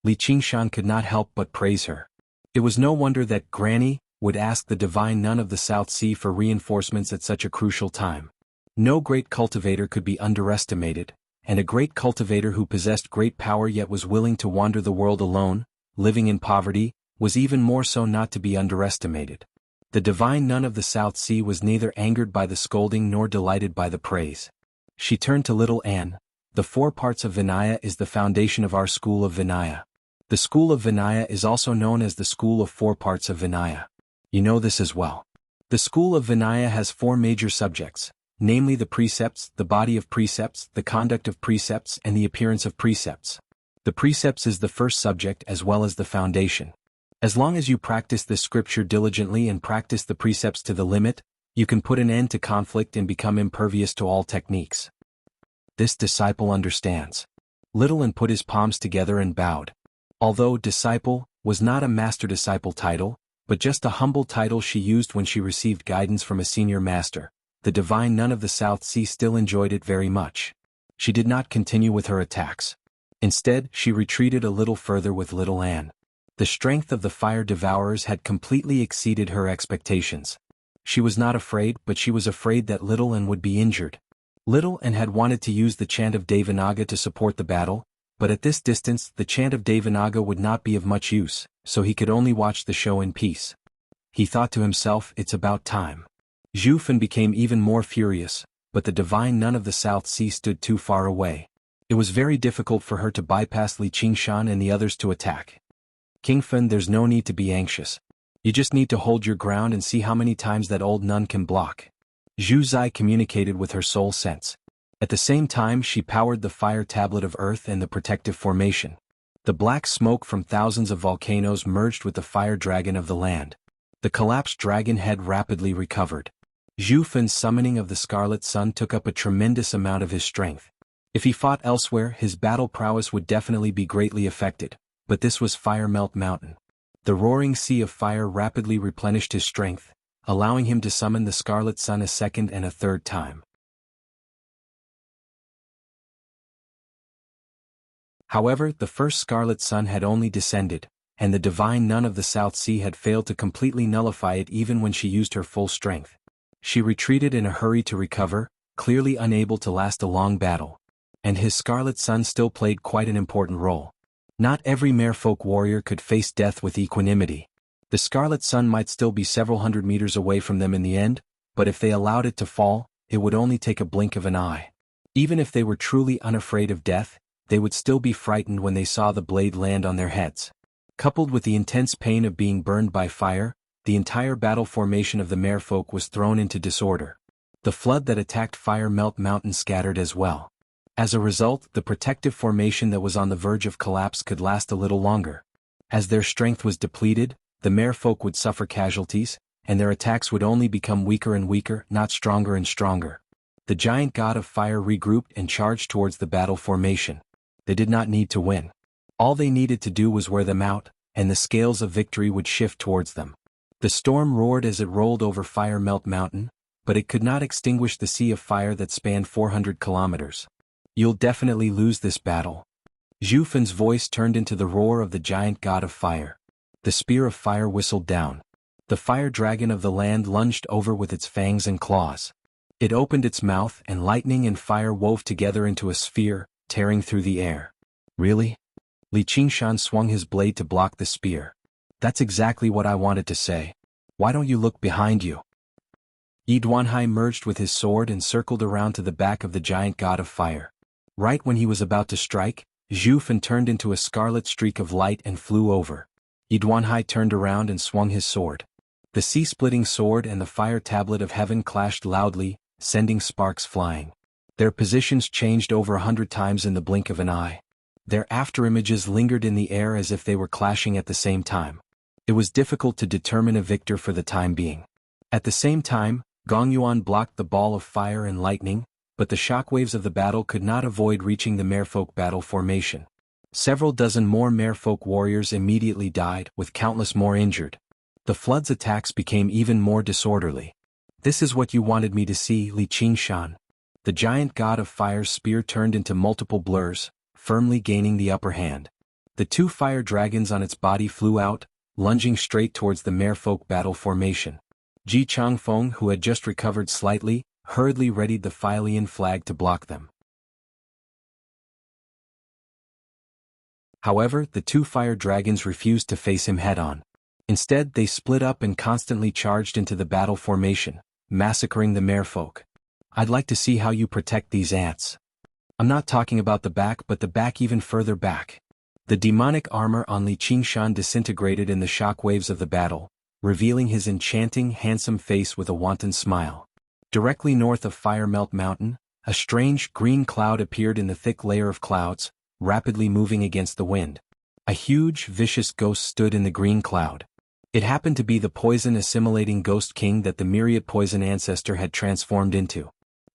Li Qingshan could not help but praise her. It was no wonder that Granny would ask the divine nun of the South Sea for reinforcements at such a crucial time. No great cultivator could be underestimated, and a great cultivator who possessed great power yet was willing to wander the world alone, living in poverty, was even more so not to be underestimated. The divine nun of the South Sea was neither angered by the scolding nor delighted by the praise. She turned to little Anne. "The 4 parts of Vinaya is the foundation of our school of Vinaya. The school of Vinaya is also known as the school of 4 parts of Vinaya. You know this as well. The school of Vinaya has 4 major subjects, namely the precepts, the body of precepts, the conduct of precepts, and the appearance of precepts. The precepts is the first subject as well as the foundation. As long as you practice this scripture diligently and practice the precepts to the limit, you can put an end to conflict and become impervious to all techniques." This disciple understands. Little An put his palms together and bowed. Although disciple was not a master-disciple title, but just a humble title she used when she received guidance from a senior master, the divine nun of the South Sea still enjoyed it very much. She did not continue with her attacks. Instead, she retreated a little further with little Anne. The strength of the fire devourers had completely exceeded her expectations. She was not afraid, but she was afraid that little Anne would be injured. Little and had wanted to use the chant of Devanaga to support the battle, but at this distance the chant of Devanaga would not be of much use, so he could only watch the show in peace. He thought to himself, it's about time. Zhu Fan became even more furious, but the divine nun of the South Sea stood too far away. It was very difficult for her to bypass Li Qingshan and the others to attack. King Fan, there's no need to be anxious. You just need to hold your ground and see how many times that old nun can block. Zhu Zai communicated with her soul sense. At the same time she powered the fire tablet of earth and the protective formation. The black smoke from thousands of volcanoes merged with the fire dragon of the land. The collapsed dragon head rapidly recovered. Zhu Fan's summoning of the Scarlet Sun took up a tremendous amount of his strength. If he fought elsewhere, his battle prowess would definitely be greatly affected, but this was Fire Melt Mountain. The roaring sea of fire rapidly replenished his strength, allowing him to summon the Scarlet Sun a second and a third time. However, the first Scarlet Sun had only descended, and the divine nun of the South Sea had failed to completely nullify it even when she used her full strength. She retreated in a hurry to recover, clearly unable to last a long battle. And his Scarlet Sun still played quite an important role. Not every merfolk warrior could face death with equanimity. The Scarlet Sun might still be several hundred meters away from them in the end, but if they allowed it to fall, it would only take a blink of an eye. Even if they were truly unafraid of death, they would still be frightened when they saw the blade land on their heads. Coupled with the intense pain of being burned by fire, the entire battle formation of the merfolk was thrown into disorder. The flood that attacked Fire Melt Mountain scattered as well. As a result, the protective formation that was on the verge of collapse could last a little longer. As their strength was depleted, the merfolk would suffer casualties, and their attacks would only become weaker and weaker, not stronger and stronger. The giant god of fire regrouped and charged towards the battle formation. They did not need to win. All they needed to do was wear them out, and the scales of victory would shift towards them. The storm roared as it rolled over Fire Melt Mountain, but it could not extinguish the sea of fire that spanned 400 kilometers. You'll definitely lose this battle. Zhu Fan's voice turned into the roar of the giant god of fire. The spear of fire whistled down. The fire dragon of the land lunged over with its fangs and claws. It opened its mouth and lightning and fire wove together into a sphere, tearing through the air. Really? Li Qingshan swung his blade to block the spear. That's exactly what I wanted to say. Why don't you look behind you? Yi Duanhai merged with his sword and circled around to the back of the giant god of fire. Right when he was about to strike, Zhu Fan turned into a scarlet streak of light and flew over. Yi Duanhai turned around and swung his sword. The sea-splitting sword and the fire tablet of heaven clashed loudly, sending sparks flying. Their positions changed over 100 times in the blink of an eye. Their afterimages lingered in the air as if they were clashing at the same time. It was difficult to determine a victor for the time being. At the same time, Gong Yuan blocked the ball of fire and lightning, but the shockwaves of the battle could not avoid reaching the merfolk battle formation. Several dozen more merfolk warriors immediately died, with countless more injured. The flood's attacks became even more disorderly. This is what you wanted me to see, Li Qingshan. The giant god of fire's spear turned into multiple blurs, firmly gaining the upper hand. The two fire dragons on its body flew out, lunging straight towards the merfolk battle formation. Ji Changfeng, who had just recovered slightly, hurriedly readied the Filian flag to block them. However, the two fire dragons refused to face him head-on. Instead, they split up and constantly charged into the battle formation, massacring the merfolk. I'd like to see how you protect these ants. I'm not talking about the back but the back even further back. The demonic armor on Li Qingshan disintegrated in the shockwaves of the battle, revealing his enchanting, handsome face with a wanton smile. Directly north of Fire Melt Mountain, a strange green cloud appeared in the thick layer of clouds, rapidly moving against the wind. A huge, vicious ghost stood in the green cloud. It happened to be the poison-assimilating Ghost King that the myriad poison ancestor had transformed into.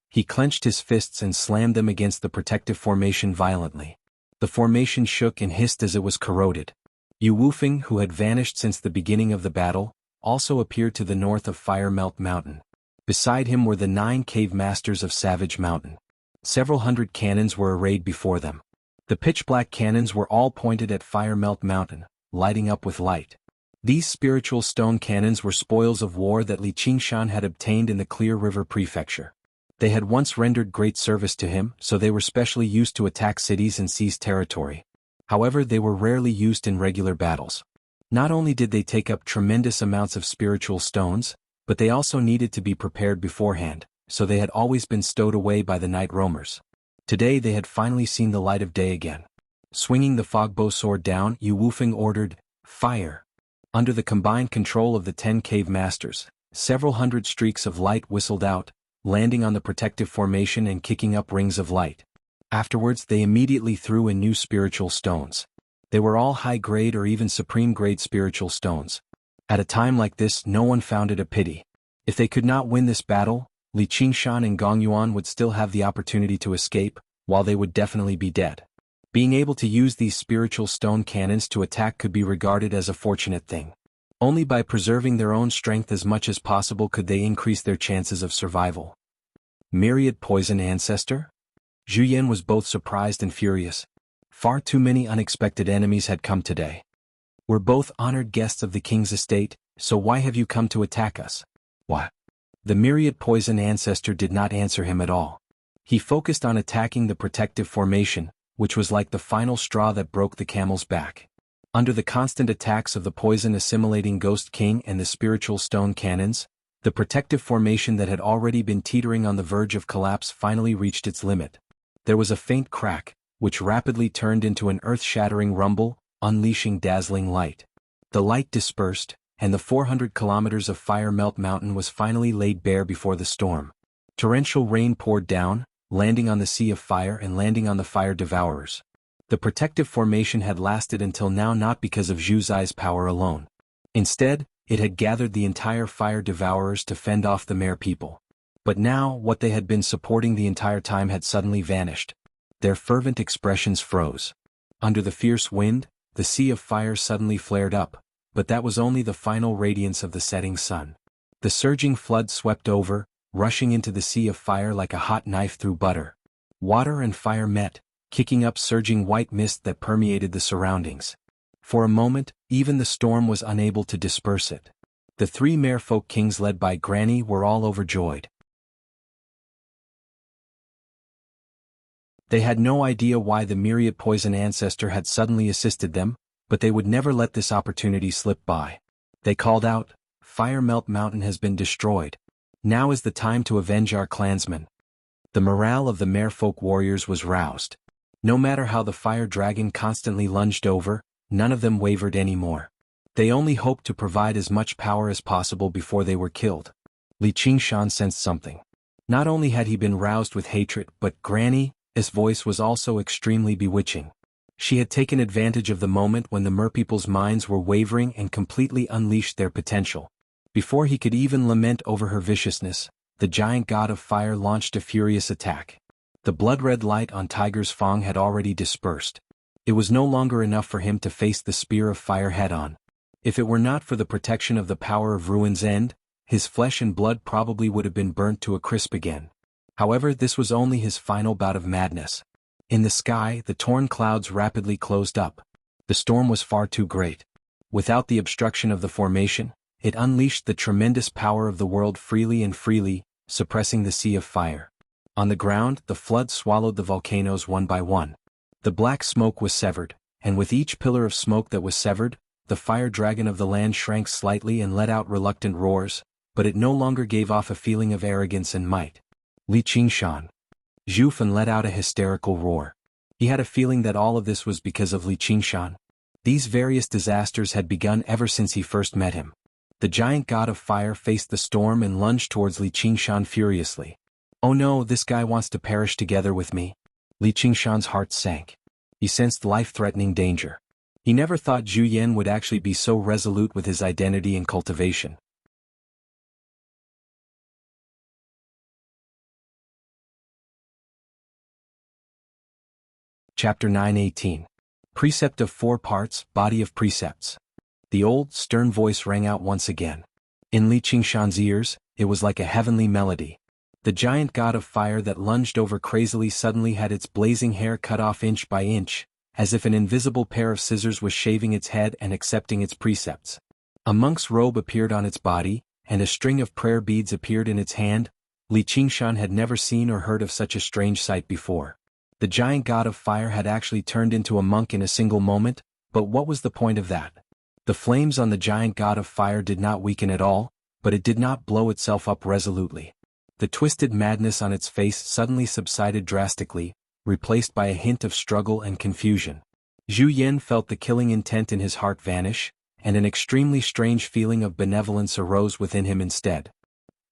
He clenched his fists and slammed them against the protective formation violently. The formation shook and hissed as it was corroded. Yu Wufeng, who had vanished since the beginning of the battle, also appeared to the north of Fire Melt Mountain. Beside him were the 9 cave masters of Savage Mountain. Several hundred cannons were arrayed before them. The pitch-black cannons were all pointed at Fire Melt Mountain, lighting up with light. These spiritual stone cannons were spoils of war that Li Qingshan had obtained in the Clear River Prefecture. They had once rendered great service to him, so they were specially used to attack cities and seize territory. However, they were rarely used in regular battles. Not only did they take up tremendous amounts of spiritual stones, but they also needed to be prepared beforehand, so they had always been stowed away by the night roamers. Today they had finally seen the light of day again. Swinging the fogbow sword down, Yu Wufeng ordered, "Fire!" Under the combined control of the 10 cave masters, several hundred streaks of light whistled out, landing on the protective formation and kicking up rings of light. Afterwards they immediately threw in new spiritual stones. They were all high-grade or even supreme-grade spiritual stones. At a time like this, no one found it a pity. If they could not win this battle, Li Qingshan and Gong Yuan would still have the opportunity to escape, while they would definitely be dead. Being able to use these spiritual stone cannons to attack could be regarded as a fortunate thing. Only by preserving their own strength as much as possible could they increase their chances of survival. Myriad Poison Ancestor? Zhu Yan was both surprised and furious. Far too many unexpected enemies had come today. We're both honored guests of the king's estate, so why have you come to attack us? What? The Myriad Poison Ancestor did not answer him at all. He focused on attacking the protective formation, which was like the final straw that broke the camel's back. Under the constant attacks of the poison-assimilating Ghost King and the spiritual stone cannons, the protective formation that had already been teetering on the verge of collapse finally reached its limit. There was a faint crack, which rapidly turned into an earth-shattering rumble, unleashing dazzling light. The light dispersed, and the 400 kilometers of Fire Melt Mountain was finally laid bare before the storm. Torrential rain poured down, landing on the Sea of Fire and landing on the Fire Devourers. The protective formation had lasted until now not because of Zhu Zai's power alone. Instead, it had gathered the entire Fire Devourers to fend off the Mare people. But now, what they had been supporting the entire time had suddenly vanished. Their fervent expressions froze. Under the fierce wind, the Sea of Fire suddenly flared up, but that was only the final radiance of the setting sun. The surging flood swept over, rushing into the Sea of Fire like a hot knife through butter. Water and fire met, kicking up surging white mist that permeated the surroundings. For a moment, even the storm was unable to disperse it. The 3 Merfolk kings led by Granny were all overjoyed. They had no idea why the Myriad Poison Ancestor had suddenly assisted them, but they would never let this opportunity slip by. They called out, "Fire Melt Mountain has been destroyed. Now is the time to avenge our clansmen." The morale of the Merfolk warriors was roused. No matter how the fire dragon constantly lunged over, none of them wavered anymore. They only hoped to provide as much power as possible before they were killed. Li Qingshan sensed something. Not only had he been roused with hatred, but Granny's voice was also extremely bewitching. She had taken advantage of the moment when the merpeople's minds were wavering and completely unleashed their potential. Before he could even lament over her viciousness, the giant god of fire launched a furious attack. The blood-red light on Tiger's Fang had already dispersed. It was no longer enough for him to face the spear of fire head-on. If it were not for the protection of the power of Ruin's End, his flesh and blood probably would have been burnt to a crisp again. However, this was only his final bout of madness. In the sky, the torn clouds rapidly closed up. The storm was far too great. Without the obstruction of the formation, it unleashed the tremendous power of the world freely, suppressing the Sea of Fire. On the ground, the flood swallowed the volcanoes one by one. The black smoke was severed, and with each pillar of smoke that was severed, the fire dragon of the land shrank slightly and let out reluctant roars, but it no longer gave off a feeling of arrogance and might. Li Qingshan. Zhu Fan let out a hysterical roar. He had a feeling that all of this was because of Li Qingshan. These various disasters had begun ever since he first met him. The giant god of fire faced the storm and lunged towards Li Qingshan furiously. "Oh no, this guy wants to perish together with me." Li Qingshan's heart sank. He sensed life-threatening danger. He never thought Zhu Yan would actually be so resolute with his identity and cultivation. Chapter 9:18. Precept of 4 parts, Body of Precepts. The old, stern voice rang out once again. In Li Qingshan's ears, it was like a heavenly melody. The giant god of fire that lunged over crazily suddenly had its blazing hair cut off inch by inch, as if an invisible pair of scissors was shaving its head and accepting its precepts. A monk's robe appeared on its body, and a string of prayer beads appeared in its hand, Li Qingshan had never seen or heard of such a strange sight before. The giant god of fire had actually turned into a monk in a single moment, but what was the point of that? The flames on the giant god of fire did not weaken at all, but it did not blow itself up resolutely. The twisted madness on its face suddenly subsided drastically, replaced by a hint of struggle and confusion. Zhu Yan felt the killing intent in his heart vanish, and an extremely strange feeling of benevolence arose within him instead.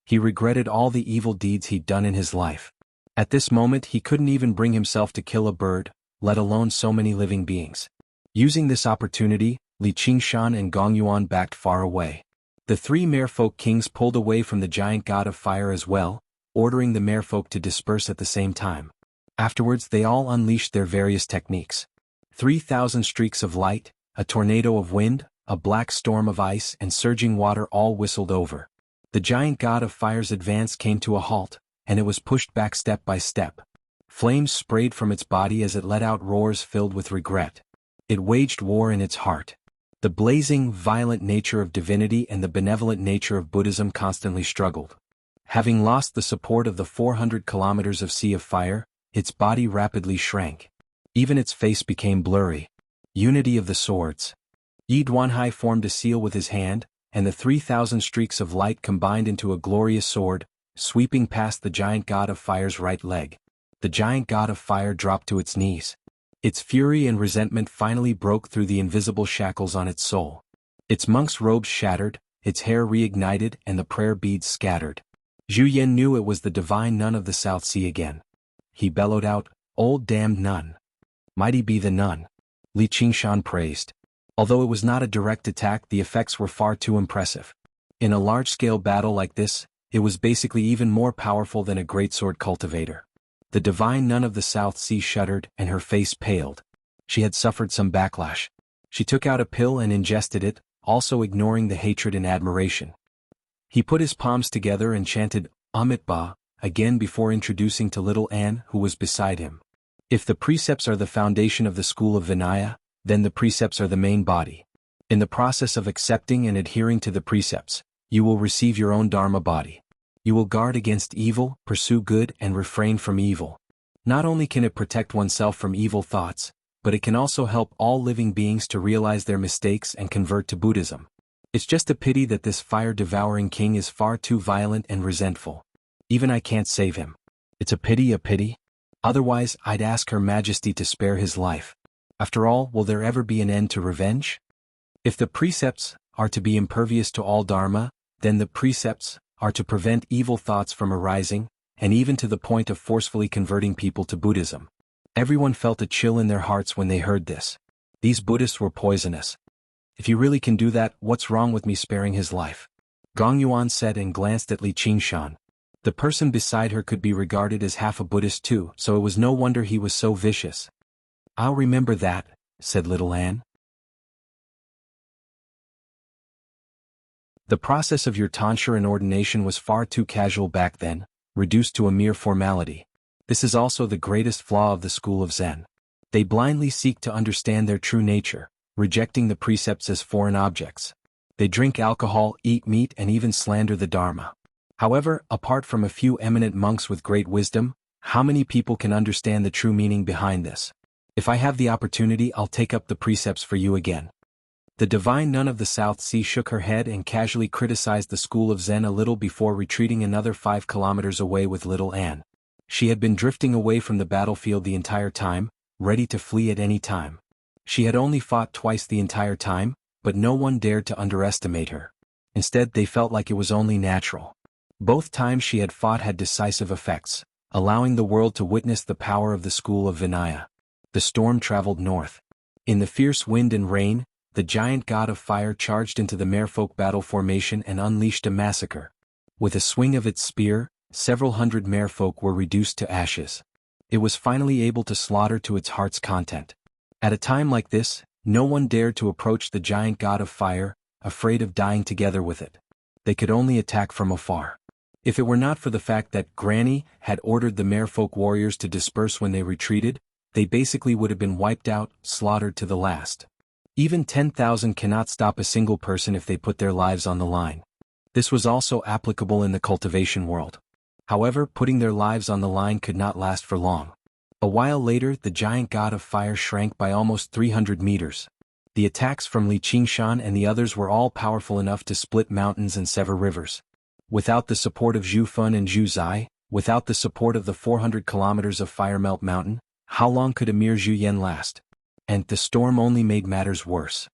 He regretted all the evil deeds he'd done in his life. At this moment he couldn't even bring himself to kill a bird, let alone so many living beings. Using this opportunity, Li Qingshan and Gong Yuan backed far away. The three merfolk kings pulled away from the giant god of fire as well, ordering the merfolk to disperse at the same time. Afterwards they all unleashed their various techniques. 3,000 streaks of light, a tornado of wind, a black storm of ice and surging water all whistled over. The giant god of fire's advance came to a halt, and it was pushed back step by step. Flames sprayed from its body as it let out roars filled with regret. It waged war in its heart. The blazing, violent nature of divinity and the benevolent nature of Buddhism constantly struggled. Having lost the support of the 400 kilometers of sea of fire, its body rapidly shrank. Even its face became blurry. Unity of the swords. Yi Duanhai formed a seal with his hand, and the 3,000 streaks of light combined into a glorious sword, sweeping past the giant god of fire's right leg. The giant god of fire dropped to its knees. Its fury and resentment finally broke through the invisible shackles on its soul. Its monk's robes shattered, its hair reignited and the prayer beads scattered. Zhu Yan knew it was the divine nun of the South Sea again. He bellowed out, "Old damned nun! Mighty be the nun!" Li Qingshan praised. Although it was not a direct attack, the effects were far too impressive. In a large-scale battle like this, it was basically even more powerful than a greatsword cultivator. The divine nun of the South Sea shuddered and her face paled. She had suffered some backlash. She took out a pill and ingested it, also ignoring the hatred and admiration. He put his palms together and chanted, Amitabha, again before introducing to little Anne who was beside him. If the precepts are the foundation of the school of Vinaya, then the precepts are the main body. In the process of accepting and adhering to the precepts, you will receive your own Dharma body. You will guard against evil, pursue good and refrain from evil. Not only can it protect oneself from evil thoughts, but it can also help all living beings to realize their mistakes and convert to Buddhism. It's just a pity that this fire-devouring king is far too violent and resentful. Even I can't save him. It's a pity, a pity. Otherwise, I'd ask Her Majesty to spare his life. After all, will there ever be an end to revenge? If the precepts are to be impervious to all Dharma, then the precepts are to prevent evil thoughts from arising, and even to the point of forcefully converting people to Buddhism. Everyone felt a chill in their hearts when they heard this. These Buddhists were poisonous. If you really can do that, what's wrong with me sparing his life? Gong Yuan said and glanced at Li Qingshan. The person beside her could be regarded as half a Buddhist too, so it was no wonder he was so vicious. I'll remember that, said little Anne. The process of your tonsure and ordination was far too casual back then, reduced to a mere formality. This is also the greatest flaw of the school of Zen. They blindly seek to understand their true nature, rejecting the precepts as foreign objects. They drink alcohol, eat meat and even slander the Dharma. However, apart from a few eminent monks with great wisdom, how many people can understand the true meaning behind this? If I have the opportunity, I'll take up the precepts for you again. The divine nun of the South Sea shook her head and casually criticized the school of Zen a little before retreating another 5 kilometers away with little Anne. She had been drifting away from the battlefield the entire time, ready to flee at any time. She had only fought twice the entire time, but no one dared to underestimate her. Instead, they felt like it was only natural. Both times she had fought had decisive effects, allowing the world to witness the power of the school of Vinaya. The storm traveled north. In the fierce wind and rain, the giant god of fire charged into the merfolk battle formation and unleashed a massacre. With a swing of its spear, several hundred merfolk were reduced to ashes. It was finally able to slaughter to its heart's content. At a time like this, no one dared to approach the giant god of fire, afraid of dying together with it. They could only attack from afar. If it were not for the fact that Granny had ordered the merfolk warriors to disperse when they retreated, they basically would have been wiped out, slaughtered to the last. Even 10,000 cannot stop a single person if they put their lives on the line. This was also applicable in the cultivation world. However, putting their lives on the line could not last for long. A while later, the giant god of fire shrank by almost 300 meters. The attacks from Li Qingshan and the others were all powerful enough to split mountains and sever rivers. Without the support of Zhu Fun and Zhu Zai, without the support of the 400 kilometers of Fire Melt Mountain, how long could a mere Zhu Yan last? And the storm only made matters worse.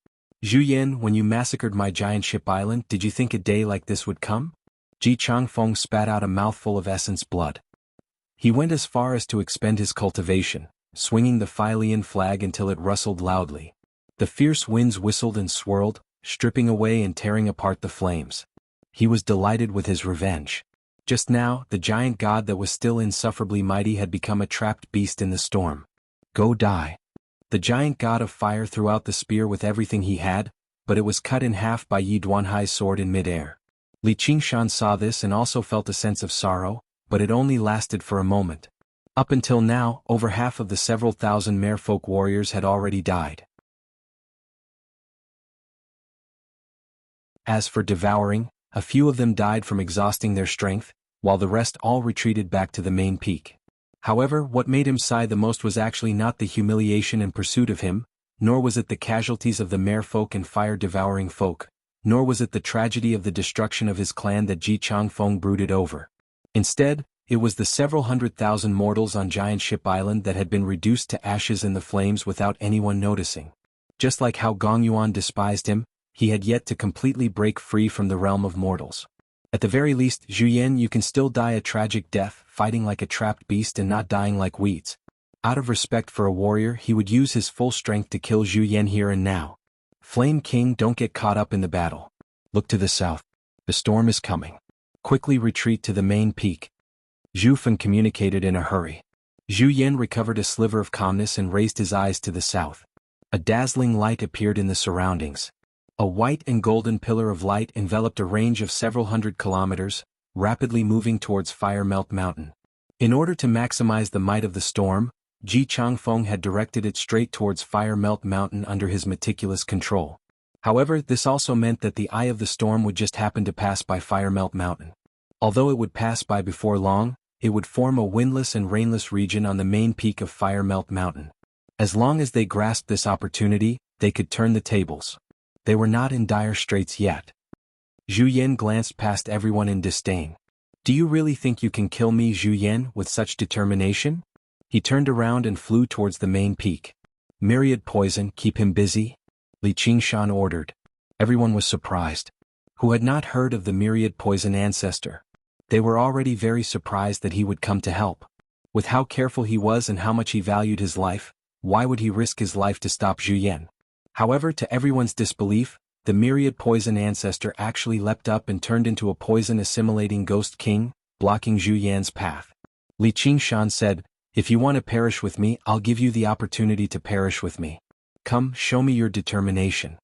Zhu Yan, when you massacred my giant ship island, did you think a day like this would come? Ji Changfeng spat out a mouthful of essence blood. He went as far as to expend his cultivation, swinging the Philian flag until it rustled loudly. The fierce winds whistled and swirled, stripping away and tearing apart the flames. He was delighted with his revenge. Just now, the giant god that was still insufferably mighty had become a trapped beast in the storm. Go die. The giant god of fire threw out the spear with everything he had, but it was cut in half by Yi Duanhai's sword in midair. Li Qingshan saw this and also felt a sense of sorrow, but it only lasted for a moment. Up until now, over half of the several thousand merfolk warriors had already died. As for devouring, a few of them died from exhausting their strength, while the rest all retreated back to the main peak. However, what made him sigh the most was actually not the humiliation and pursuit of him, nor was it the casualties of the merfolk and fire-devouring folk, nor was it the tragedy of the destruction of his clan that Ji Changfeng brooded over. Instead, it was the several 100,000 mortals on Giant Ship Island that had been reduced to ashes in the flames without anyone noticing. Just like how Gong Yuan despised him, he had yet to completely break free from the realm of mortals. At the very least, Zhu Yan, you can still die a tragic death, fighting like a trapped beast and not dying like weeds. Out of respect for a warrior, he would use his full strength to kill Zhu Yan here and now. Flame King, don't get caught up in the battle. Look to the south. The storm is coming. Quickly retreat to the main peak. Zhu Fan communicated in a hurry. Zhu Yan recovered a sliver of calmness and raised his eyes to the south. A dazzling light appeared in the surroundings. A white and golden pillar of light enveloped a range of several hundred kilometers, rapidly moving towards Fire Melt Mountain. In order to maximize the might of the storm, Ji Changfeng had directed it straight towards Fire Melt Mountain under his meticulous control. However, this also meant that the eye of the storm would just happen to pass by Fire Melt Mountain. Although it would pass by before long, it would form a windless and rainless region on the main peak of Fire Melt Mountain. As long as they grasped this opportunity, they could turn the tables. They were not in dire straits yet. Zhu Yan glanced past everyone in disdain. Do you really think you can kill me, Zhu Yan, with such determination? He turned around and flew towards the main peak. Myriad poison, keep him busy? Li Qingshan ordered. Everyone was surprised. Who had not heard of the myriad poison ancestor? They were already very surprised that he would come to help. With how careful he was and how much he valued his life, why would he risk his life to stop Zhu Yan? However, to everyone's disbelief, the myriad poison ancestor actually leapt up and turned into a poison-assimilating ghost king, blocking Zhu Yan's path. Li Qingshan said, "If you want to perish with me, I'll give you the opportunity to perish with me. Come, show me your determination."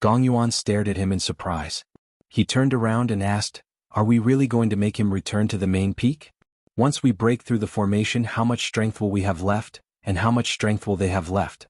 Gong Yuan stared at him in surprise. He turned around and asked, "Are we really going to make him return to the main peak? Once we break through the formation, how much strength will we have left, and how much strength will they have left?"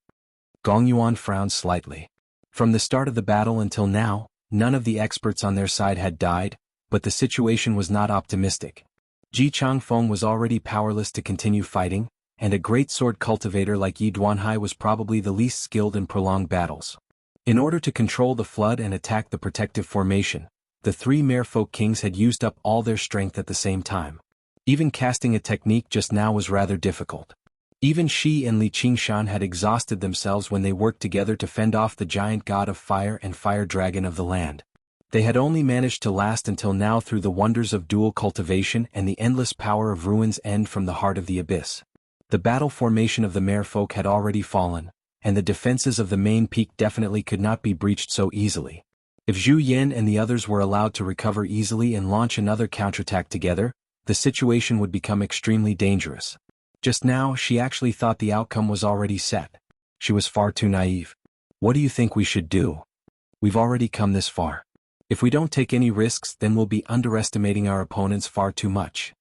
Gong Yuan frowned slightly. From the start of the battle until now, none of the experts on their side had died, but the situation was not optimistic. Ji Changfeng was already powerless to continue fighting, and a great sword cultivator like Yi Duanhai was probably the least skilled in prolonged battles. In order to control the flood and attack the protective formation, the three merfolk kings had used up all their strength at the same time. Even casting a technique just now was rather difficult. Even Shi and Li Qingshan had exhausted themselves when they worked together to fend off the giant god of fire and fire dragon of the land. They had only managed to last until now through the wonders of dual cultivation and the endless power of ruins end from the heart of the abyss. The battle formation of the merfolk had already fallen, and the defenses of the main peak definitely could not be breached so easily. If Zhu Yan and the others were allowed to recover easily and launch another counterattack together, the situation would become extremely dangerous. Just now, she actually thought the outcome was already set. She was far too naive. What do you think we should do? We've already come this far. If we don't take any risks, then we'll be underestimating our opponents far too much.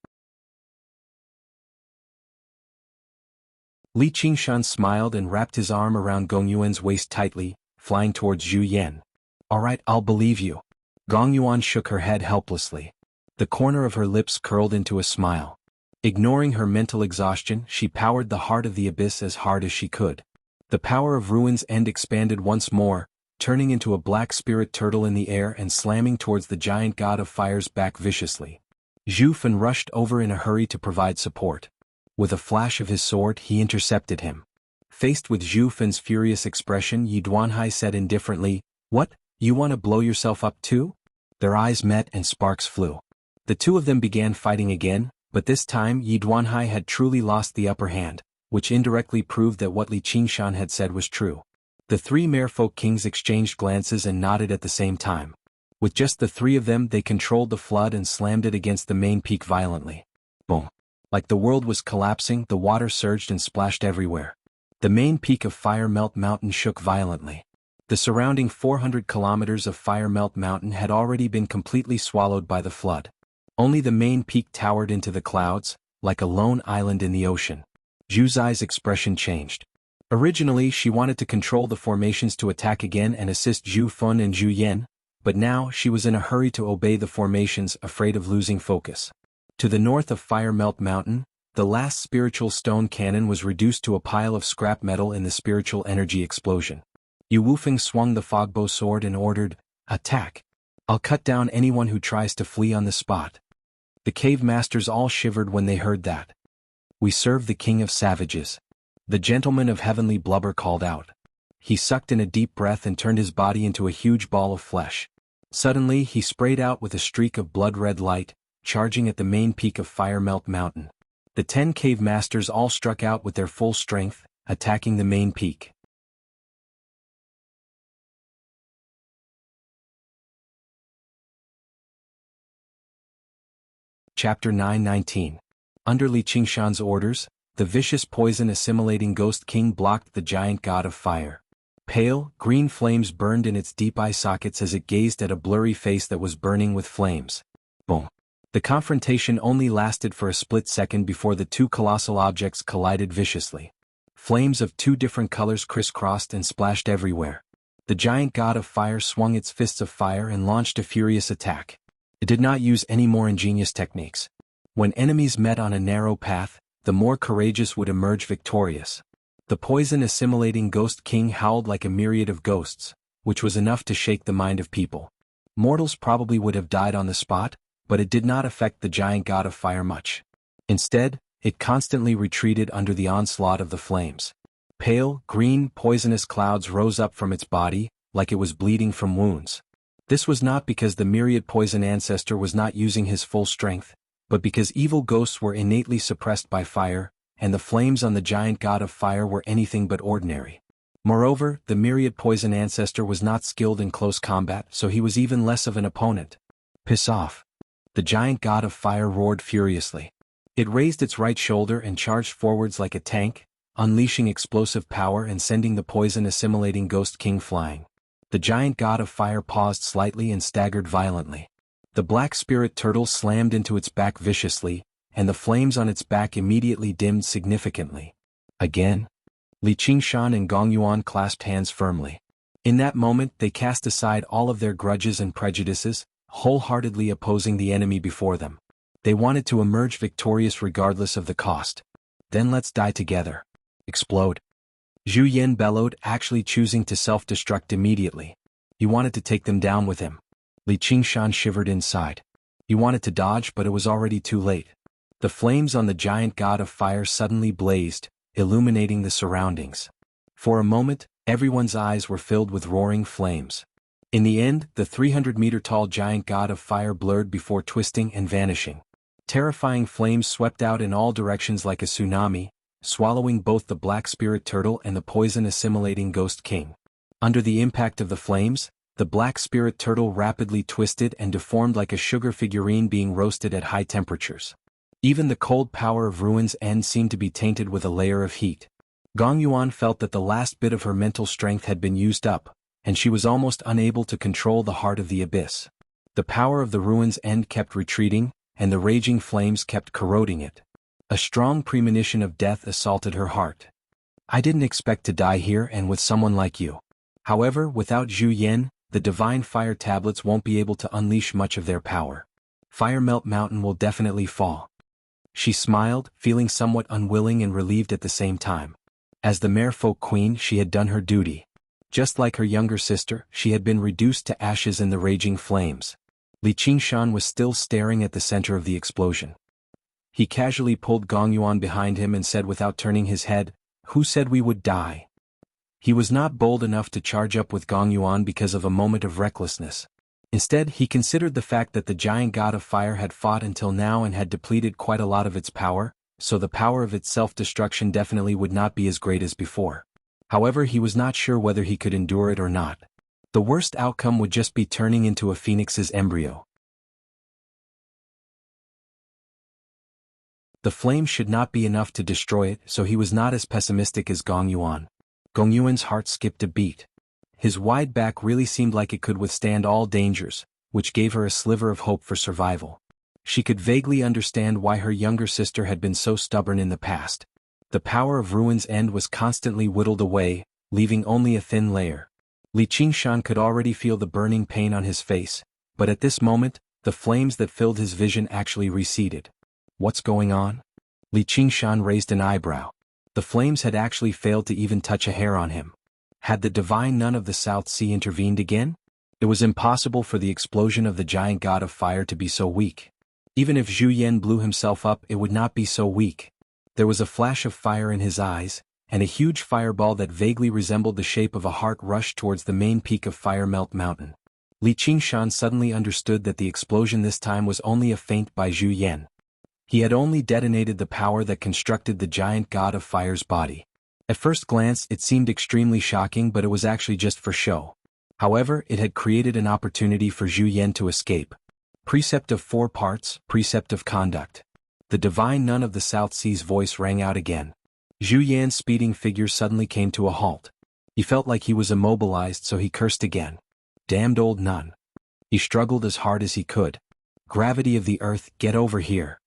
Li Qingshan smiled and wrapped his arm around Gong Yuan's waist tightly, flying towards Zhu Yan. "All right, I'll believe you." Gong Yuan shook her head helplessly. The corner of her lips curled into a smile. Ignoring her mental exhaustion, she powered the heart of the abyss as hard as she could. The power of Ruin's End expanded once more, turning into a black spirit turtle in the air and slamming towards the giant god of fire's back viciously. Zhu Fan rushed over in a hurry to provide support. With a flash of his sword, he intercepted him. Faced with Zhu Fan's furious expression, Yi Duanhai said indifferently, "What, you want to blow yourself up too?" Their eyes met and sparks flew. The two of them began fighting again, but this time Yi Duanhai had truly lost the upper hand, which indirectly proved that what Li Qingshan had said was true. The three merfolk kings exchanged glances and nodded at the same time. With just the three of them, they controlled the flood and slammed it against the main peak violently. Boom! Like the world was collapsing, the water surged and splashed everywhere. The main peak of Fire Melt Mountain shook violently. The surrounding 400 kilometers of Fire Melt Mountain had already been completely swallowed by the flood. Only the main peak towered into the clouds, like a lone island in the ocean. Zhu Zai's expression changed. Originally, she wanted to control the formations to attack again and assist Zhu Fan and Zhu Yan, but now she was in a hurry to obey the formations, afraid of losing focus. To the north of Fire Melt Mountain, the last spiritual stone cannon was reduced to a pile of scrap metal in the spiritual energy explosion. Yu Wufeng swung the fogbow sword and ordered, "Attack! I'll cut down anyone who tries to flee on the spot." The cave masters all shivered when they heard that. "We serve the king of savages," the gentleman of heavenly blubber called out. He sucked in a deep breath and turned his body into a huge ball of flesh. Suddenly he sprayed out with a streak of blood-red light, charging at the main peak of Fire Melt Mountain. The 10 cave masters all struck out with their full strength, attacking the main peak. Chapter 9:19. Under Li Qingshan's orders, the vicious poison-assimilating Ghost King blocked the giant god of fire. Pale, green flames burned in its deep eye sockets as it gazed at a blurry face that was burning with flames. Boom! The confrontation only lasted for a split second before the two colossal objects collided viciously. Flames of two different colors crisscrossed and splashed everywhere. The giant god of fire swung its fists of fire and launched a furious attack. It did not use any more ingenious techniques. When enemies met on a narrow path, the more courageous would emerge victorious. The poison-assimilating Ghost King howled like a myriad of ghosts, which was enough to shake the mind of people. Mortals probably would have died on the spot, but it did not affect the giant god of fire much. Instead, it constantly retreated under the onslaught of the flames. Pale, green, poisonous clouds rose up from its body, like it was bleeding from wounds. This was not because the myriad poison ancestor was not using his full strength, but because evil ghosts were innately suppressed by fire, and the flames on the giant god of fire were anything but ordinary. Moreover, the myriad poison ancestor was not skilled in close combat, so he was even less of an opponent. "Piss off!" The giant god of fire roared furiously. It raised its right shoulder and charged forwards like a tank, unleashing explosive power and sending the poison-assimilating Ghost King flying. The giant god of fire paused slightly and staggered violently. The black spirit turtle slammed into its back viciously, and the flames on its back immediately dimmed significantly. Again? Li Qingshan and Gong Yuan clasped hands firmly. In that moment they cast aside all of their grudges and prejudices, wholeheartedly opposing the enemy before them. They wanted to emerge victorious regardless of the cost. "Then let's die together." Explode. Zhu Yan bellowed, actually choosing to self-destruct immediately. He wanted to take them down with him. Li Qingshan shivered inside. He wanted to dodge, but it was already too late. The flames on the giant god of fire suddenly blazed, illuminating the surroundings. For a moment, everyone's eyes were filled with roaring flames. In the end, the 300-meter-tall giant god of fire blurred before twisting and vanishing. Terrifying flames swept out in all directions like a tsunami, swallowing both the black spirit turtle and the poison-assimilating Ghost King. Under the impact of the flames, the black spirit turtle rapidly twisted and deformed like a sugar figurine being roasted at high temperatures. Even the cold power of Ruin's End seemed to be tainted with a layer of heat. Gong Yuan felt that the last bit of her mental strength had been used up, and she was almost unable to control the heart of the abyss. The power of the Ruin's End kept retreating, and the raging flames kept corroding it. A strong premonition of death assaulted her heart. "I didn't expect to die here and with someone like you. However, without Zhu Yan, the divine fire tablets won't be able to unleash much of their power." Fire Melt Mountain will definitely fall. She smiled, feeling somewhat unwilling and relieved at the same time. As the Merfolk Queen, she had done her duty. Just like her younger sister, she had been reduced to ashes in the raging flames. Li Qingshan was still staring at the center of the explosion. He casually pulled Gong Yuan behind him and said without turning his head, "Who said we would die?" He was not bold enough to charge up with Gong Yuan because of a moment of recklessness. Instead, he considered the fact that the giant god of fire had fought until now and had depleted quite a lot of its power, so the power of its self-destruction definitely would not be as great as before. However, he was not sure whether he could endure it or not. The worst outcome would just be turning into a phoenix's embryo. The flame should not be enough to destroy it, so he was not as pessimistic as Gong Yuan. Gong Yuan's heart skipped a beat. His wide back really seemed like it could withstand all dangers, which gave her a sliver of hope for survival. She could vaguely understand why her younger sister had been so stubborn in the past. The power of Ruin's End was constantly whittled away, leaving only a thin layer. Li Qingshan could already feel the burning pain on his face, but at this moment, the flames that filled his vision actually receded. What's going on? Li Qingshan raised an eyebrow. The flames had actually failed to even touch a hair on him. Had the divine nun of the South Sea intervened again? It was impossible for the explosion of the giant god of fire to be so weak. Even if Zhu Yan blew himself up, it would not be so weak. There was a flash of fire in his eyes, and a huge fireball that vaguely resembled the shape of a heart rushed towards the main peak of Fire Melt Mountain. Li Qingshan suddenly understood that the explosion this time was only a feint by Zhu Yan. He had only detonated the power that constructed the giant god of fire's body. At first glance, it seemed extremely shocking, but it was actually just for show. However, it had created an opportunity for Zhu Yan to escape. Precept of 4 parts, precept of conduct. The divine nun of the South Sea's voice rang out again. Zhu Yan's speeding figure suddenly came to a halt. He felt like he was immobilized, so he cursed again. Damned old nun. He struggled as hard as he could. Gravity of the earth, get over here.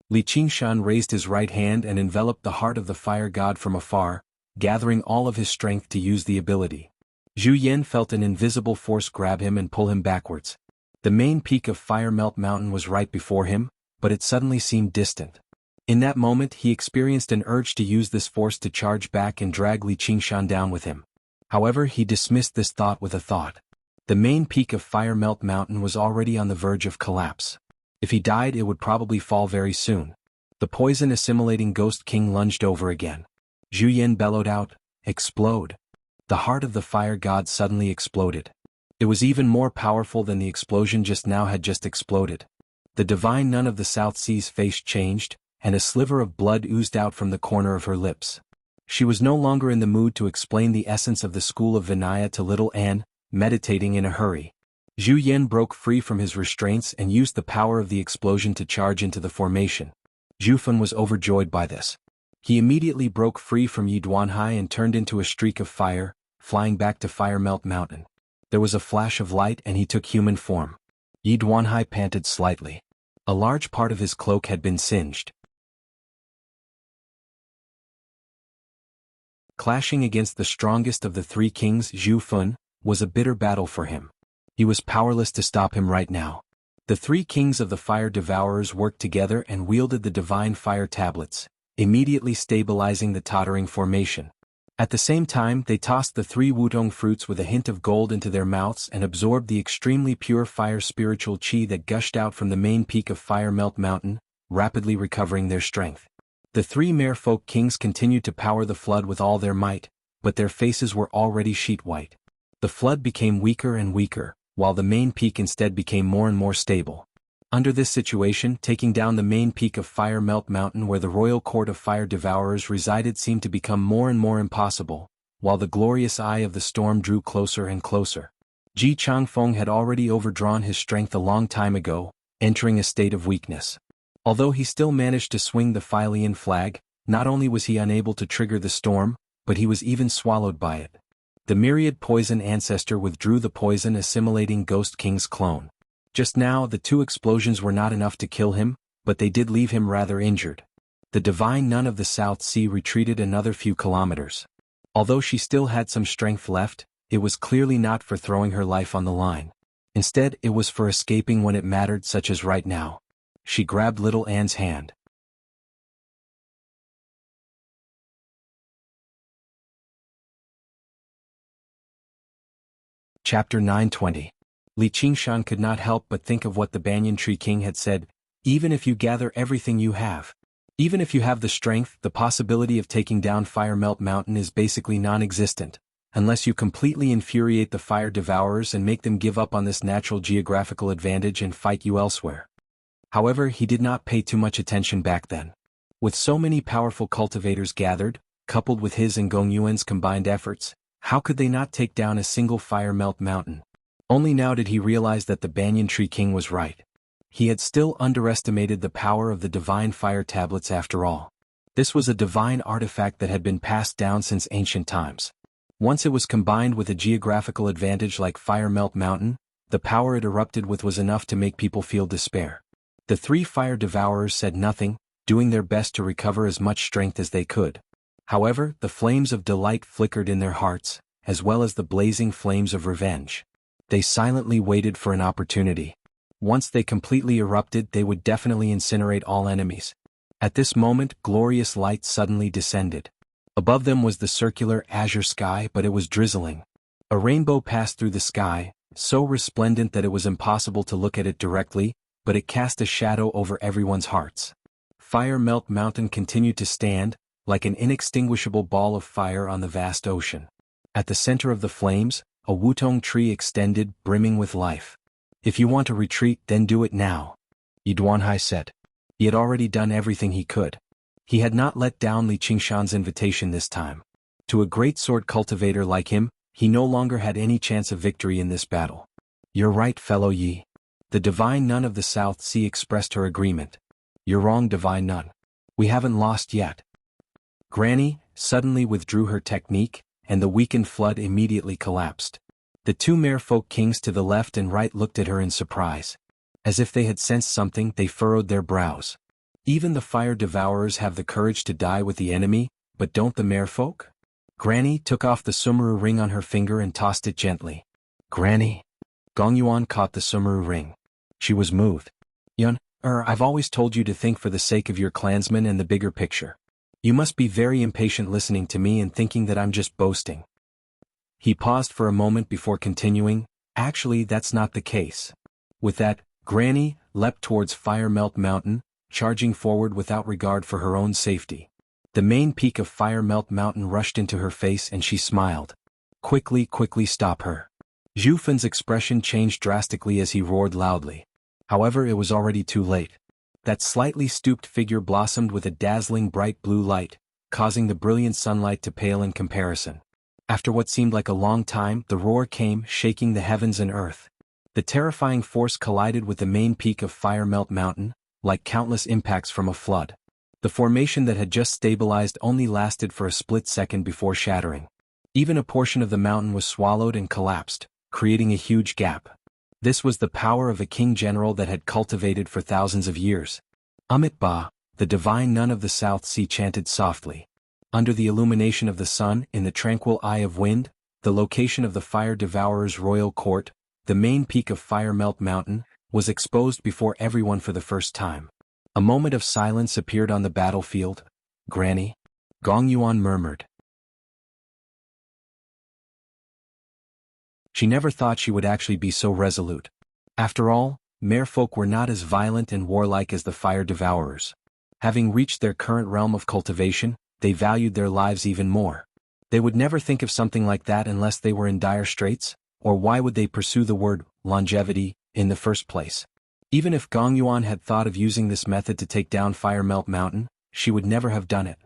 Li Qingshan raised his right hand and enveloped the heart of the fire god from afar, gathering all of his strength to use the ability. Zhu Yan felt an invisible force grab him and pull him backwards. The main peak of Fire Melt Mountain was right before him, but it suddenly seemed distant. In that moment, he experienced an urge to use this force to charge back and drag Li Qingshan down with him. However, he dismissed this thought with a thought. The main peak of Fire Melt Mountain was already on the verge of collapse. If he died, it would probably fall very soon. The poison-assimilating Ghost King lunged over again. Zhu Yan bellowed out, "Explode!" The heart of the fire god suddenly exploded. It was even more powerful than the explosion just now had just exploded. The divine nun of the South Sea's face changed, and a sliver of blood oozed out from the corner of her lips. She was no longer in the mood to explain the essence of the school of Vinaya to little Anne, meditating in a hurry. Zhu Yan broke free from his restraints and used the power of the explosion to charge into the formation. Zhu Fan was overjoyed by this. He immediately broke free from Yi Duanhai and turned into a streak of fire, flying back to Fire Melt Mountain. There was a flash of light and he took human form. Yi Duanhai panted slightly. A large part of his cloak had been singed. Clashing against the strongest of the 3 kings, Zhu Fan, was a bitter battle for him. He was powerless to stop him right now. The 3 kings of the fire devourers worked together and wielded the divine fire tablets, immediately stabilizing the tottering formation. At the same time, they tossed the 3 wutong fruits with a hint of gold into their mouths and absorbed the extremely pure fire spiritual qi that gushed out from the main peak of Fire Melt Mountain, rapidly recovering their strength. The 3 merfolk kings continued to power the flood with all their might, but their faces were already sheet white. The flood became weaker and weaker, while the main peak instead became more and more stable. Under this situation, taking down the main peak of Fire Melt Mountain where the royal court of fire devourers resided seemed to become more and more impossible, while the glorious eye of the storm drew closer and closer. Ji Changfeng had already overdrawn his strength a long time ago, entering a state of weakness. Although he still managed to swing the Philian flag, not only was he unable to trigger the storm, but he was even swallowed by it. The myriad poison ancestor withdrew the poison assimilating Ghost King's clone. Just now, the 2 explosions were not enough to kill him, but they did leave him rather injured. The divine nun of the South Sea retreated another few kilometers. Although she still had some strength left, it was clearly not for throwing her life on the line. Instead, it was for escaping when it mattered, such as right now. She grabbed little Anne's hand. Chapter 920. Li Qingshan could not help but think of what the Banyan Tree King had said, even if you gather everything you have. Even if you have the strength, the possibility of taking down Fire Melt Mountain is basically non-existent, unless you completely infuriate the Fire Devourers and make them give up on this natural geographical advantage and fight you elsewhere. However, he did not pay too much attention back then. With so many powerful cultivators gathered, coupled with his and Gong Yuan's combined efforts, how could they not take down a single Fire Melt Mountain? Only now did he realize that the Banyan Tree King was right. He had still underestimated the power of the divine fire tablets after all. This was a divine artifact that had been passed down since ancient times. Once it was combined with a geographical advantage like Fire Melt Mountain, the power it erupted with was enough to make people feel despair. The three fire devourers said nothing, doing their best to recover as much strength as they could. However, the flames of delight flickered in their hearts, as well as the blazing flames of revenge. They silently waited for an opportunity. Once they completely erupted, they would definitely incinerate all enemies. At this moment, glorious light suddenly descended. Above them was the circular azure sky, but it was drizzling. A rainbow passed through the sky, so resplendent that it was impossible to look at it directly, but it cast a shadow over everyone's hearts. Fire Melt Mountain continued to stand, like an inextinguishable ball of fire on the vast ocean. At the center of the flames, a wutong tree extended, brimming with life. If you want to retreat, then do it now, Yi Duanhai said. He had already done everything he could. He had not let down Li Qingshan's invitation this time. To a great sword cultivator like him, he no longer had any chance of victory in this battle. You're right, fellow Yi. The Divine Nun of the South Sea expressed her agreement. You're wrong, Divine Nun. We haven't lost yet. Granny suddenly withdrew her technique, and the weakened flood immediately collapsed. The two merfolk kings to the left and right looked at her in surprise. As if they had sensed something, they furrowed their brows. Even the fire devourers have the courage to die with the enemy, but don't the merfolk? Granny took off the Sumeru ring on her finger and tossed it gently. Granny? Gong Yuan caught the Sumeru ring. She was moved. I've always told you to think for the sake of your clansmen and the bigger picture. You must be very impatient listening to me and thinking that I'm just boasting. He paused for a moment before continuing, actually that's not the case. With that, Granny leapt towards Fire Melt Mountain, charging forward without regard for her own safety. The main peak of Fire Melt Mountain rushed into her face and she smiled. Quickly stop her. Zhu Fan's expression changed drastically as he roared loudly. However, it was already too late. That slightly stooped figure blossomed with a dazzling bright blue light, causing the brilliant sunlight to pale in comparison. After what seemed like a long time, the roar came, shaking the heavens and earth. The terrifying force collided with the main peak of Fire Melt Mountain, like countless impacts from a flood. The formation that had just stabilized only lasted for a split second before shattering. Even a portion of the mountain was swallowed and collapsed, creating a huge gap. This was the power of a king general that had cultivated for thousands of years. Amit Ba, the divine nun of the South Sea, chanted softly. Under the illumination of the sun, in the tranquil eye of wind, the location of the fire devourer's royal court, the main peak of Fire Melt Mountain, was exposed before everyone for the first time. A moment of silence appeared on the battlefield. Granny? Gong Yuan murmured. She never thought she would actually be so resolute. After all, merfolk were not as violent and warlike as the fire devourers. Having reached their current realm of cultivation, they valued their lives even more. They would never think of something like that unless they were in dire straits, or why would they pursue the word longevity in the first place? Even if Gong Yuan had thought of using this method to take down Fire Melt Mountain, she would never have done it.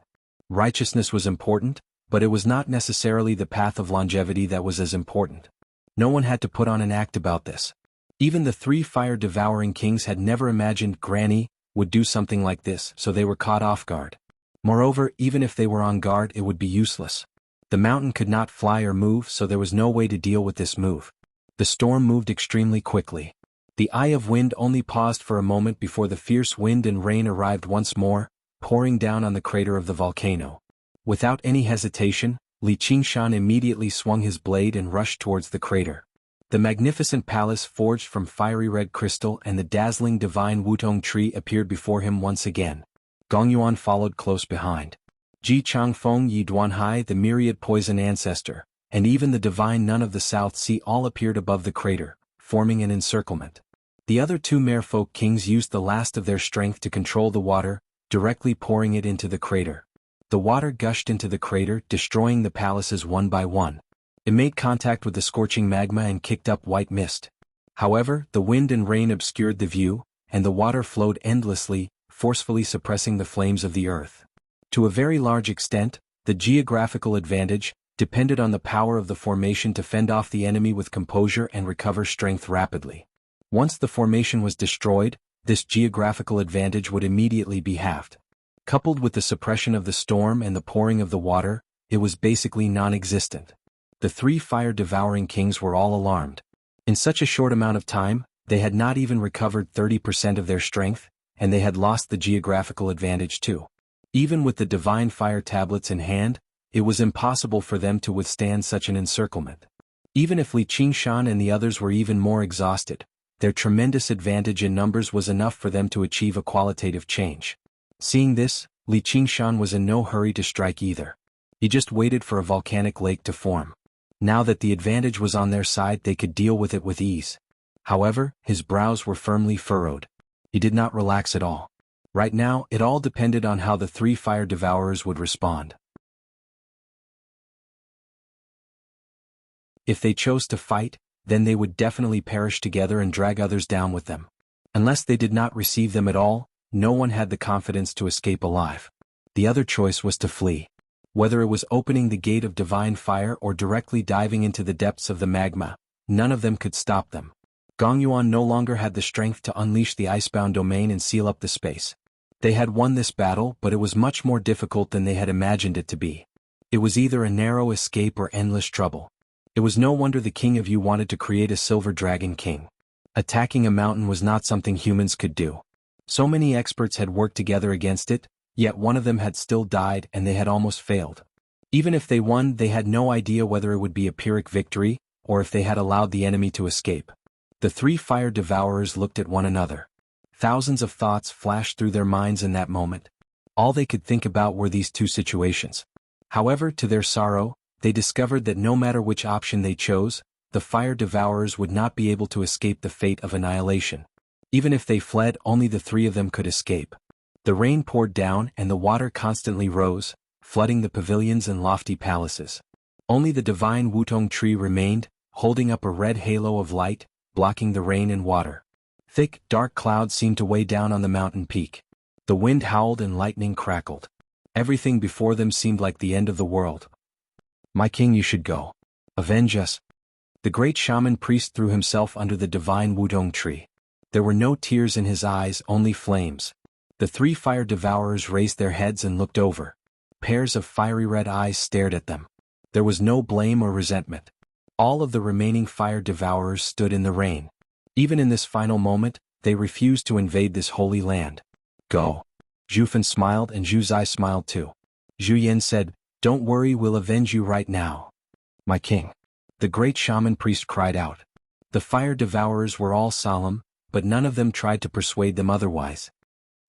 Righteousness was important, but it was not necessarily the path of longevity that was as important. No one had to put on an act about this. Even the three fire-devouring kings had never imagined Granny would do something like this, so they were caught off guard. Moreover, even if they were on guard, it would be useless. The mountain could not fly or move, so there was no way to deal with this move. The storm moved extremely quickly. The eye of wind only paused for a moment before the fierce wind and rain arrived once more, pouring down on the crater of the volcano. Without any hesitation, Li Qingshan immediately swung his blade and rushed towards the crater. The magnificent palace forged from fiery red crystal and the dazzling divine Wutong tree appeared before him once again. Gongyuan followed close behind. Ji Changfeng Yi Duanhai, the myriad poison ancestor, and even the divine nun of the South Sea all appeared above the crater, forming an encirclement. The other two merfolk kings used the last of their strength to control the water, directly pouring it into the crater. The water gushed into the crater, destroying the palaces one by one. It made contact with the scorching magma and kicked up white mist. However, the wind and rain obscured the view, and the water flowed endlessly, forcefully suppressing the flames of the earth. To a very large extent, the geographical advantage depended on the power of the formation to fend off the enemy with composure and recover strength rapidly. Once the formation was destroyed, this geographical advantage would immediately be halved. Coupled with the suppression of the storm and the pouring of the water, it was basically non-existent. The three fire-devouring kings were all alarmed. In such a short amount of time, they had not even recovered 30% of their strength, and they had lost the geographical advantage too. Even with the divine fire tablets in hand, it was impossible for them to withstand such an encirclement. Even if Li Qingshan and the others were even more exhausted, their tremendous advantage in numbers was enough for them to achieve a qualitative change. Seeing this, Li Qingshan was in no hurry to strike either. He just waited for a volcanic lake to form. Now that the advantage was on their side, they could deal with it with ease. However, his brows were firmly furrowed. He did not relax at all. Right now, it all depended on how the three fire devourers would respond. If they chose to fight, then they would definitely perish together and drag others down with them. Unless they did not receive them at all, no one had the confidence to escape alive. The other choice was to flee. Whether it was opening the gate of divine fire or directly diving into the depths of the magma, none of them could stop them. Gongyuan no longer had the strength to unleash the icebound domain and seal up the space. They had won this battle, but it was much more difficult than they had imagined it to be. It was either a narrow escape or endless trouble. It was no wonder the King of Yu wanted to create a silver dragon king. Attacking a mountain was not something humans could do. So many experts had worked together against it, yet one of them had still died and they had almost failed. Even if they won, they had no idea whether it would be a Pyrrhic victory, or if they had allowed the enemy to escape. The three fire devourers looked at one another. Thousands of thoughts flashed through their minds in that moment. All they could think about were these two situations. However, to their sorrow, they discovered that no matter which option they chose, the fire devourers would not be able to escape the fate of annihilation. Even if they fled, only the three of them could escape. The rain poured down and the water constantly rose, flooding the pavilions and lofty palaces. Only the divine Wutong tree remained, holding up a red halo of light, blocking the rain and water. Thick, dark clouds seemed to weigh down on the mountain peak. The wind howled and lightning crackled. Everything before them seemed like the end of the world. "My king, you should go. Avenge us." The great shaman priest threw himself under the divine Wutong tree. There were no tears in his eyes, only flames. The three fire devourers raised their heads and looked over. Pairs of fiery red eyes stared at them. There was no blame or resentment. All of the remaining fire devourers stood in the rain. Even in this final moment, they refused to invade this holy land. "Go." Zhu Fan smiled and Zhu Zai smiled too. Zhu Yan said, "Don't worry, we'll avenge you right now." "My king." The great shaman priest cried out. The fire devourers were all solemn, but none of them tried to persuade them otherwise.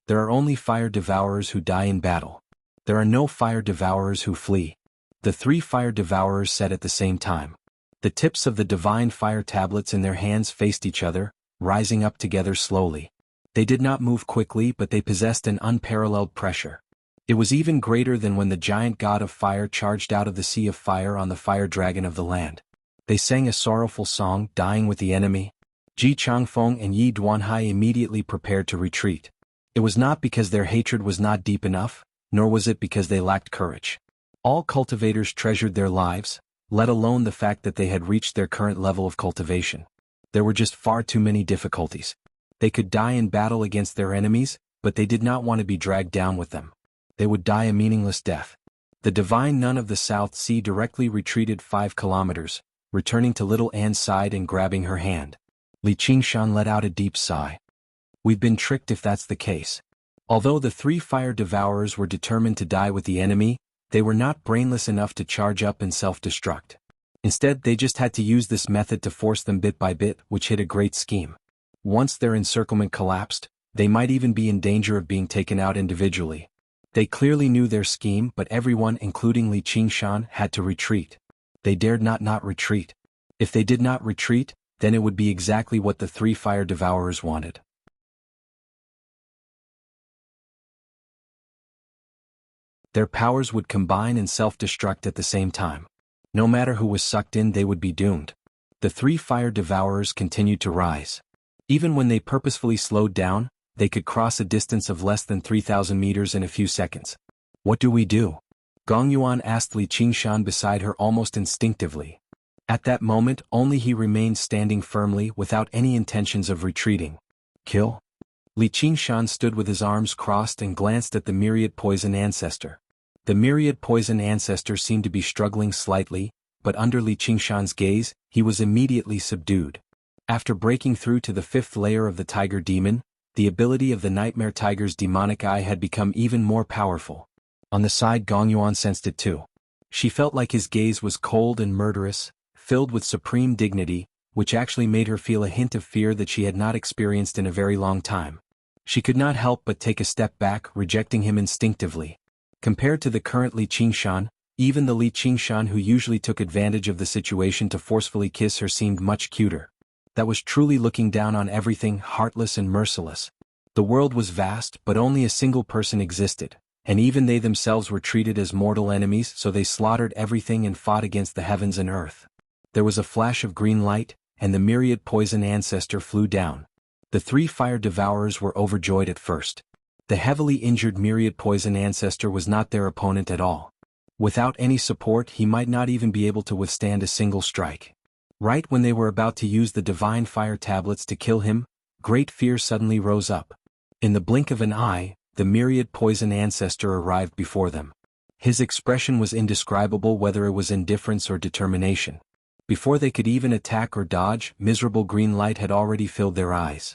There are only fire devourers who die in battle. There are no fire devourers who flee. The three fire devourers said at the same time. The tips of the divine fire tablets in their hands faced each other, rising up together slowly. They did not move quickly, but they possessed an unparalleled pressure. It was even greater than when the giant god of fire charged out of the sea of fire on the fire dragon of the land. They sang a sorrowful song, dying with the enemy. Ji Changfeng and Yi Duanhai immediately prepared to retreat. It was not because their hatred was not deep enough, nor was it because they lacked courage. All cultivators treasured their lives, let alone the fact that they had reached their current level of cultivation. There were just far too many difficulties. They could die in battle against their enemies, but they did not want to be dragged down with them. They would die a meaningless death. The divine nun of the South Sea directly retreated 5 kilometers, returning to Little Anne's side and grabbing her hand. Li Qingshan let out a deep sigh. "We've been tricked if that's the case." Although the three fire devourers were determined to die with the enemy, they were not brainless enough to charge up and self-destruct. Instead, they just had to use this method to force them bit by bit, which hit a great scheme. Once their encirclement collapsed, they might even be in danger of being taken out individually. They clearly knew their scheme, but everyone, including Li Qingshan, had to retreat. They dared not retreat. If they did not retreat, then it would be exactly what the three fire devourers wanted. Their powers would combine and self-destruct at the same time. No matter who was sucked in, they would be doomed. The three fire devourers continued to rise. Even when they purposefully slowed down, they could cross a distance of less than 3,000 meters in a few seconds. What do we do? Gong Yuan asked Li Qingshan beside her almost instinctively. At that moment, only he remained standing firmly without any intentions of retreating. Kill? Li Qingshan stood with his arms crossed and glanced at the myriad poison ancestor. The myriad poison ancestor seemed to be struggling slightly, but under Li Qingshan's gaze, he was immediately subdued. After breaking through to the fifth layer of the tiger demon, the ability of the nightmare tiger's demonic eye had become even more powerful. On the side, Gong Yuan sensed it too. She felt like his gaze was cold and murderous, filled with supreme dignity, which actually made her feel a hint of fear that she had not experienced in a very long time. She could not help but take a step back, rejecting him instinctively. Compared to the current Li Qingshan, even the Li Qingshan who usually took advantage of the situation to forcefully kiss her seemed much cuter. That was truly looking down on everything, heartless and merciless. The world was vast, but only a single person existed, and even they themselves were treated as mortal enemies, so they slaughtered everything and fought against the heavens and earth. There was a flash of green light, and the myriad poison ancestor flew down. The three fire devourers were overjoyed at first. The heavily injured myriad poison ancestor was not their opponent at all. Without any support, he might not even be able to withstand a single strike. Right when they were about to use the divine fire tablets to kill him, great fear suddenly rose up. In the blink of an eye, the myriad poison ancestor arrived before them. His expression was indescribable, whether it was indifference or determination. Before they could even attack or dodge, miserable green light had already filled their eyes.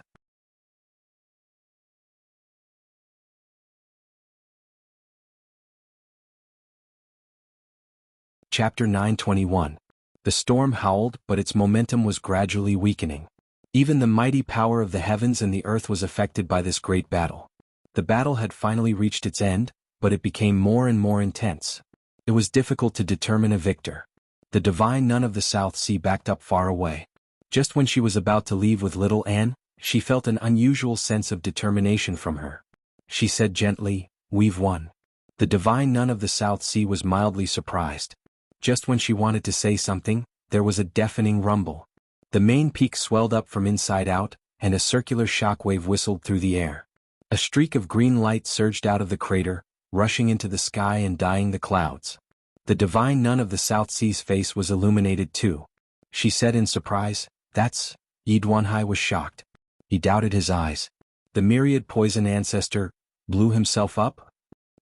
Chapter 921. The storm howled, but its momentum was gradually weakening. Even the mighty power of the heavens and the earth was affected by this great battle. The battle had finally reached its end, but it became more and more intense. It was difficult to determine a victor. The divine nun of the South Sea backed up far away. Just when she was about to leave with little Anne, she felt an unusual sense of determination from her. She said gently, "We've won." The divine nun of the South Sea was mildly surprised. Just when she wanted to say something, there was a deafening rumble. The main peak swelled up from inside out, and a circular shockwave whistled through the air. A streak of green light surged out of the crater, rushing into the sky and dyeing the clouds. The divine nun of the South Sea's face was illuminated too. She said in surprise, "That's..." Yi Duanhai was shocked. He doubted his eyes. The myriad poison ancestor blew himself up?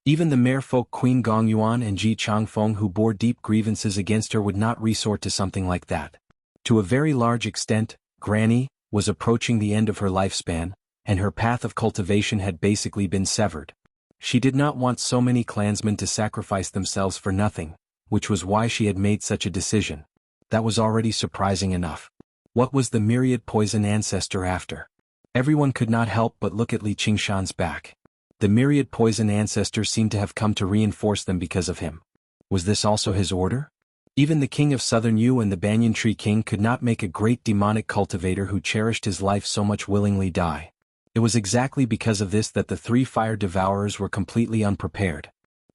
Even the merfolk Queen Gong Yuan and Ji Changfeng, who bore deep grievances against her, would not resort to something like that. To a very large extent, Granny was approaching the end of her lifespan, and her path of cultivation had basically been severed. She did not want so many clansmen to sacrifice themselves for nothing, which was why she had made such a decision. That was already surprising enough. What was the myriad poison ancestor after? Everyone could not help but look at Li Qingshan's back. The myriad poison ancestor seemed to have come to reinforce them because of him. Was this also his order? Even the king of Southern Yu and the Banyan Tree King could not make a great demonic cultivator who cherished his life so much willingly die. It was exactly because of this that the three fire devourers were completely unprepared.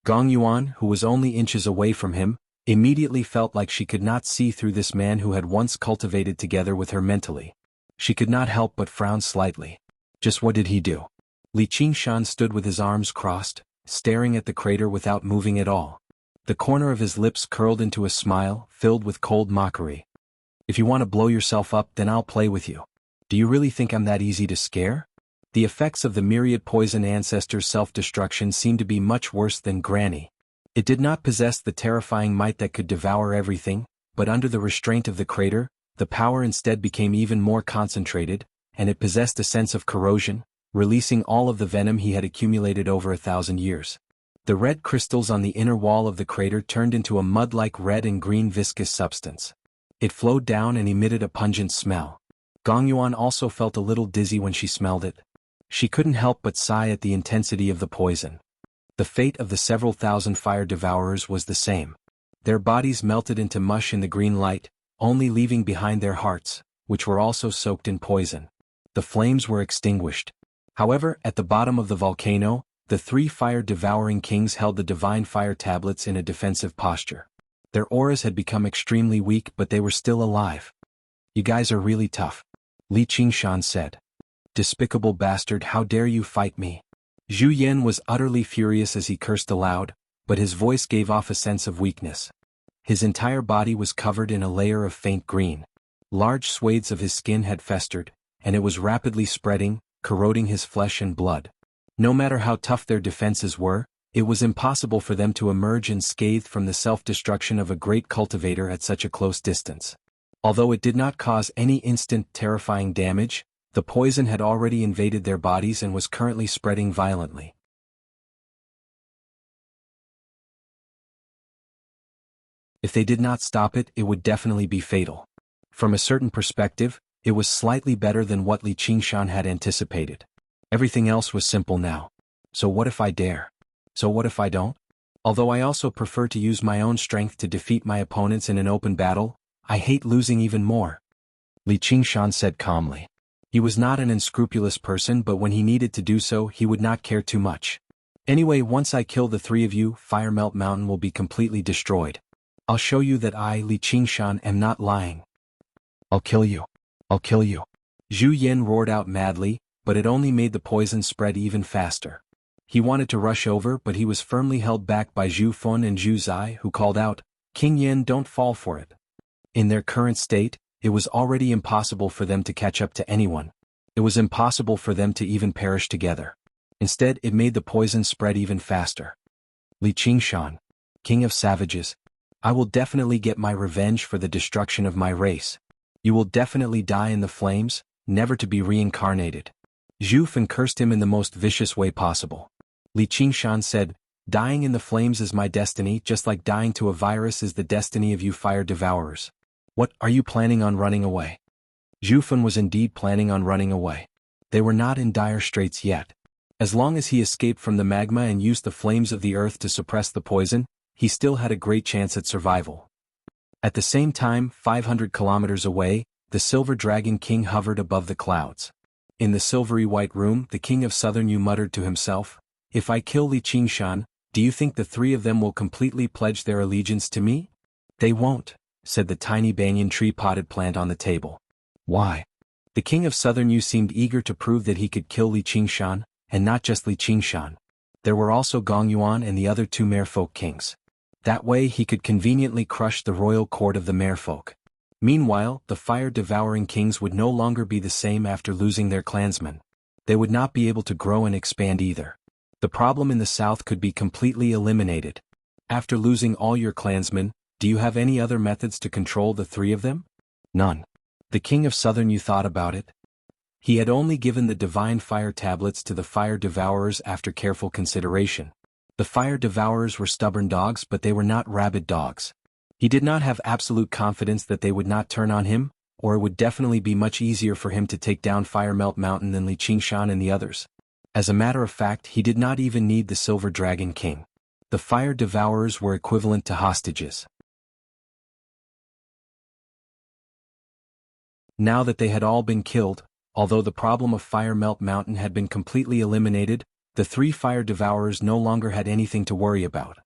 Gong Yuan, who was only inches away from him, immediately felt like she could not see through this man who had once cultivated together with her mentally. She could not help but frown slightly. Just what did he do? Li Qingshan stood with his arms crossed, staring at the crater without moving at all. The corner of his lips curled into a smile, filled with cold mockery. "If you want to blow yourself up, then I'll play with you. Do you really think I'm that easy to scare?" The effects of the myriad poison ancestor's self-destruction seemed to be much worse than Granny. It did not possess the terrifying might that could devour everything, but under the restraint of the crater, the power instead became even more concentrated, and it possessed a sense of corrosion, releasing all of the venom he had accumulated over 1,000 years. The red crystals on the inner wall of the crater turned into a mud-like red and green viscous substance. It flowed down and emitted a pungent smell. Gong Yuan also felt a little dizzy when she smelled it. She couldn't help but sigh at the intensity of the poison. The fate of the several thousand fire devourers was the same. Their bodies melted into mush in the green light, only leaving behind their hearts, which were also soaked in poison. The flames were extinguished. However, at the bottom of the volcano, the three fire-devouring kings held the divine fire tablets in a defensive posture. Their auras had become extremely weak, but they were still alive. "You guys are really tough," Li Qingshan said. "Despicable bastard, how dare you fight me?" Zhu Yan was utterly furious as he cursed aloud, but his voice gave off a sense of weakness. His entire body was covered in a layer of faint green. Large swathes of his skin had festered, and it was rapidly spreading, corroding his flesh and blood. No matter how tough their defenses were, it was impossible for them to emerge unscathed from the self-destruction of a great cultivator at such a close distance. Although it did not cause any instant terrifying damage, the poison had already invaded their bodies and was currently spreading violently. If they did not stop it, it would definitely be fatal. From a certain perspective, it was slightly better than what Li Qingshan had anticipated. Everything else was simple now. So what if I dare? So what if I don't? Although I also prefer to use my own strength to defeat my opponents in an open battle, I hate losing even more. Li Qingshan said calmly. He was not an unscrupulous person, but when he needed to do so, he would not care too much. Anyway, once I kill the three of you, Fire Melt Mountain will be completely destroyed. I'll show you that I, Li Qingshan, am not lying. I'll kill you. I'll kill you. Zhu Yan roared out madly, but it only made the poison spread even faster. He wanted to rush over, but he was firmly held back by Zhu Fun and Zhu Zai, who called out, "King Yan, don't fall for it." In their current state, it was already impossible for them to catch up to anyone. It was impossible for them to even perish together. Instead, it made the poison spread even faster. Li Qingshan, King of Savages, I will definitely get my revenge for the destruction of my race. You will definitely die in the flames, never to be reincarnated. Zhu Fan cursed him in the most vicious way possible. Li Qingshan said, "Dying in the flames is my destiny, just like dying to a virus is the destiny of you fire devourers. What, are you planning on running away?" Zhu Fan was indeed planning on running away. They were not in dire straits yet. As long as he escaped from the magma and used the flames of the earth to suppress the poison, he still had a great chance at survival. At the same time, 500 kilometers away, the Silver Dragon King hovered above the clouds. In the silvery white room, the King of Southern Yu muttered to himself, "If I kill Li Qingshan, do you think the three of them will completely pledge their allegiance to me?" "They won't," said the tiny banyan tree potted plant on the table. "Why?" The King of Southern Yu seemed eager to prove that he could kill Li Qingshan, and not just Li Qingshan. There were also Gong Yuan and the other two merfolk kings. That way he could conveniently crush the royal court of the merfolk. Meanwhile, the fire-devouring kings would no longer be the same after losing their clansmen. They would not be able to grow and expand either. The problem in the south could be completely eliminated. After losing all your clansmen, do you have any other methods to control the three of them? None. The King of Southern Yu thought about it. He had only given the divine fire tablets to the fire devourers after careful consideration. The fire devourers were stubborn dogs, but they were not rabid dogs. He did not have absolute confidence that they would not turn on him, or it would definitely be much easier for him to take down Fire Melt Mountain than Li Qingshan and the others. As a matter of fact, he did not even need the Silver Dragon King. The fire devourers were equivalent to hostages. Now that they had all been killed, although the problem of Fire Melt Mountain had been completely eliminated, the three fire devourers no longer had anything to worry about.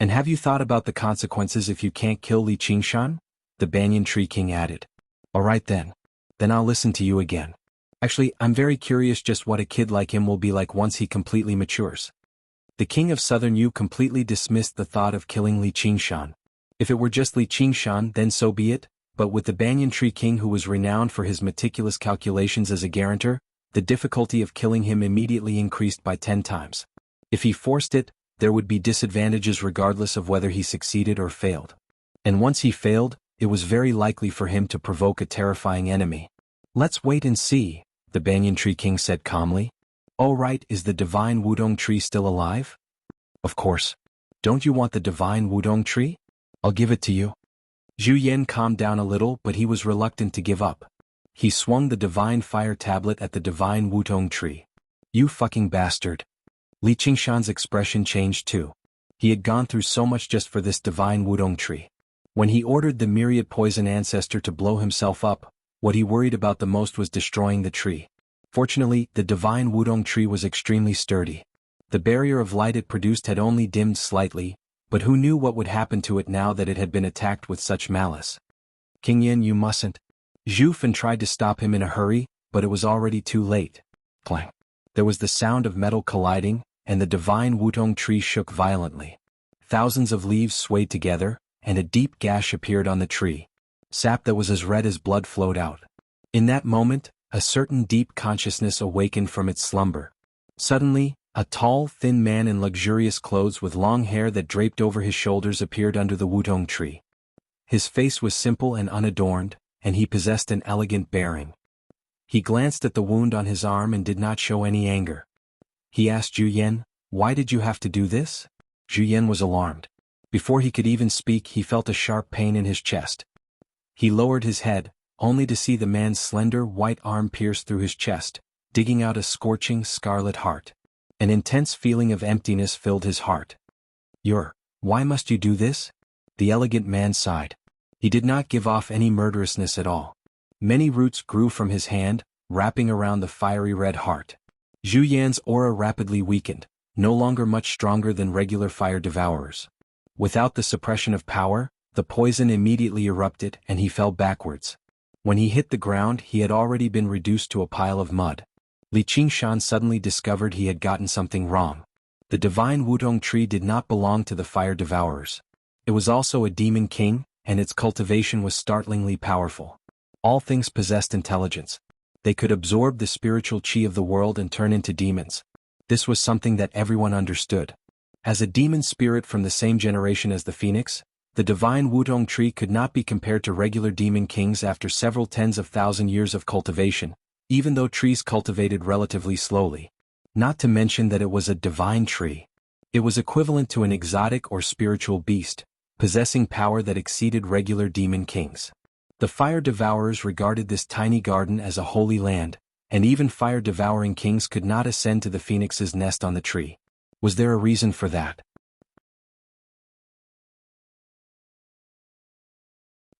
"And have you thought about the consequences if you can't kill Li Qingshan?" the Banyan Tree King added. "Alright then. Then I'll listen to you again. Actually, I'm very curious just what a kid like him will be like once he completely matures." The King of Southern Yu completely dismissed the thought of killing Li Qingshan. If it were just Li Qingshan, then so be it, but with the Banyan Tree King, who was renowned for his meticulous calculations as a guarantor, the difficulty of killing him immediately increased by 10 times. If he forced it, there would be disadvantages regardless of whether he succeeded or failed. And once he failed, it was very likely for him to provoke a terrifying enemy. "Let's wait and see," the Banyan Tree King said calmly. "Oh right, is the divine Wudong tree still alive?" "Of course. Don't you want the divine Wudong tree? I'll give it to you." Zhu Yan calmed down a little, but he was reluctant to give up. He swung the divine fire tablet at the divine Wutong tree. You fucking bastard. Li Qingshan's expression changed too. He had gone through so much just for this divine Wutong tree. When he ordered the myriad poison ancestor to blow himself up, what he worried about the most was destroying the tree. Fortunately, the divine Wutong tree was extremely sturdy. The barrier of light it produced had only dimmed slightly, but who knew what would happen to it now that it had been attacked with such malice? King Yin, you mustn't. Zhu Fan tried to stop him in a hurry, but it was already too late. Clang. There was the sound of metal colliding, and the divine Wutong tree shook violently. Thousands of leaves swayed together, and a deep gash appeared on the tree. Sap that was as red as blood flowed out. In that moment, a certain deep consciousness awakened from its slumber. Suddenly, a tall, thin man in luxurious clothes with long hair that draped over his shoulders appeared under the Wutong tree. His face was simple and unadorned, and he possessed an elegant bearing. He glanced at the wound on his arm and did not show any anger. He asked Zhu Yan, "Why did you have to do this?" Zhu Yan was alarmed. Before he could even speak, he felt a sharp pain in his chest. He lowered his head, only to see the man's slender white arm pierce through his chest, digging out a scorching scarlet heart. An intense feeling of emptiness filled his heart. Why must you do this?" The elegant man sighed. He did not give off any murderousness at all. Many roots grew from his hand, wrapping around the fiery red heart. Zhu Yan's aura rapidly weakened, no longer much stronger than regular fire devourers. Without the suppression of power, the poison immediately erupted and he fell backwards. When he hit the ground, he had already been reduced to a pile of mud. Li Qingshan suddenly discovered he had gotten something wrong. The divine Wutong tree did not belong to the fire devourers. It was also a demon king, and its cultivation was startlingly powerful. All things possessed intelligence. They could absorb the spiritual qi of the world and turn into demons. This was something that everyone understood. As a demon spirit from the same generation as the phoenix, the divine Wutong tree could not be compared to regular demon kings after several tens of thousand years of cultivation, even though trees cultivated relatively slowly. Not to mention that it was a divine tree. It was equivalent to an exotic or spiritual beast, possessing power that exceeded regular demon kings. The fire devourers regarded this tiny garden as a holy land, and even fire-devouring kings could not ascend to the phoenix's nest on the tree. Was there a reason for that?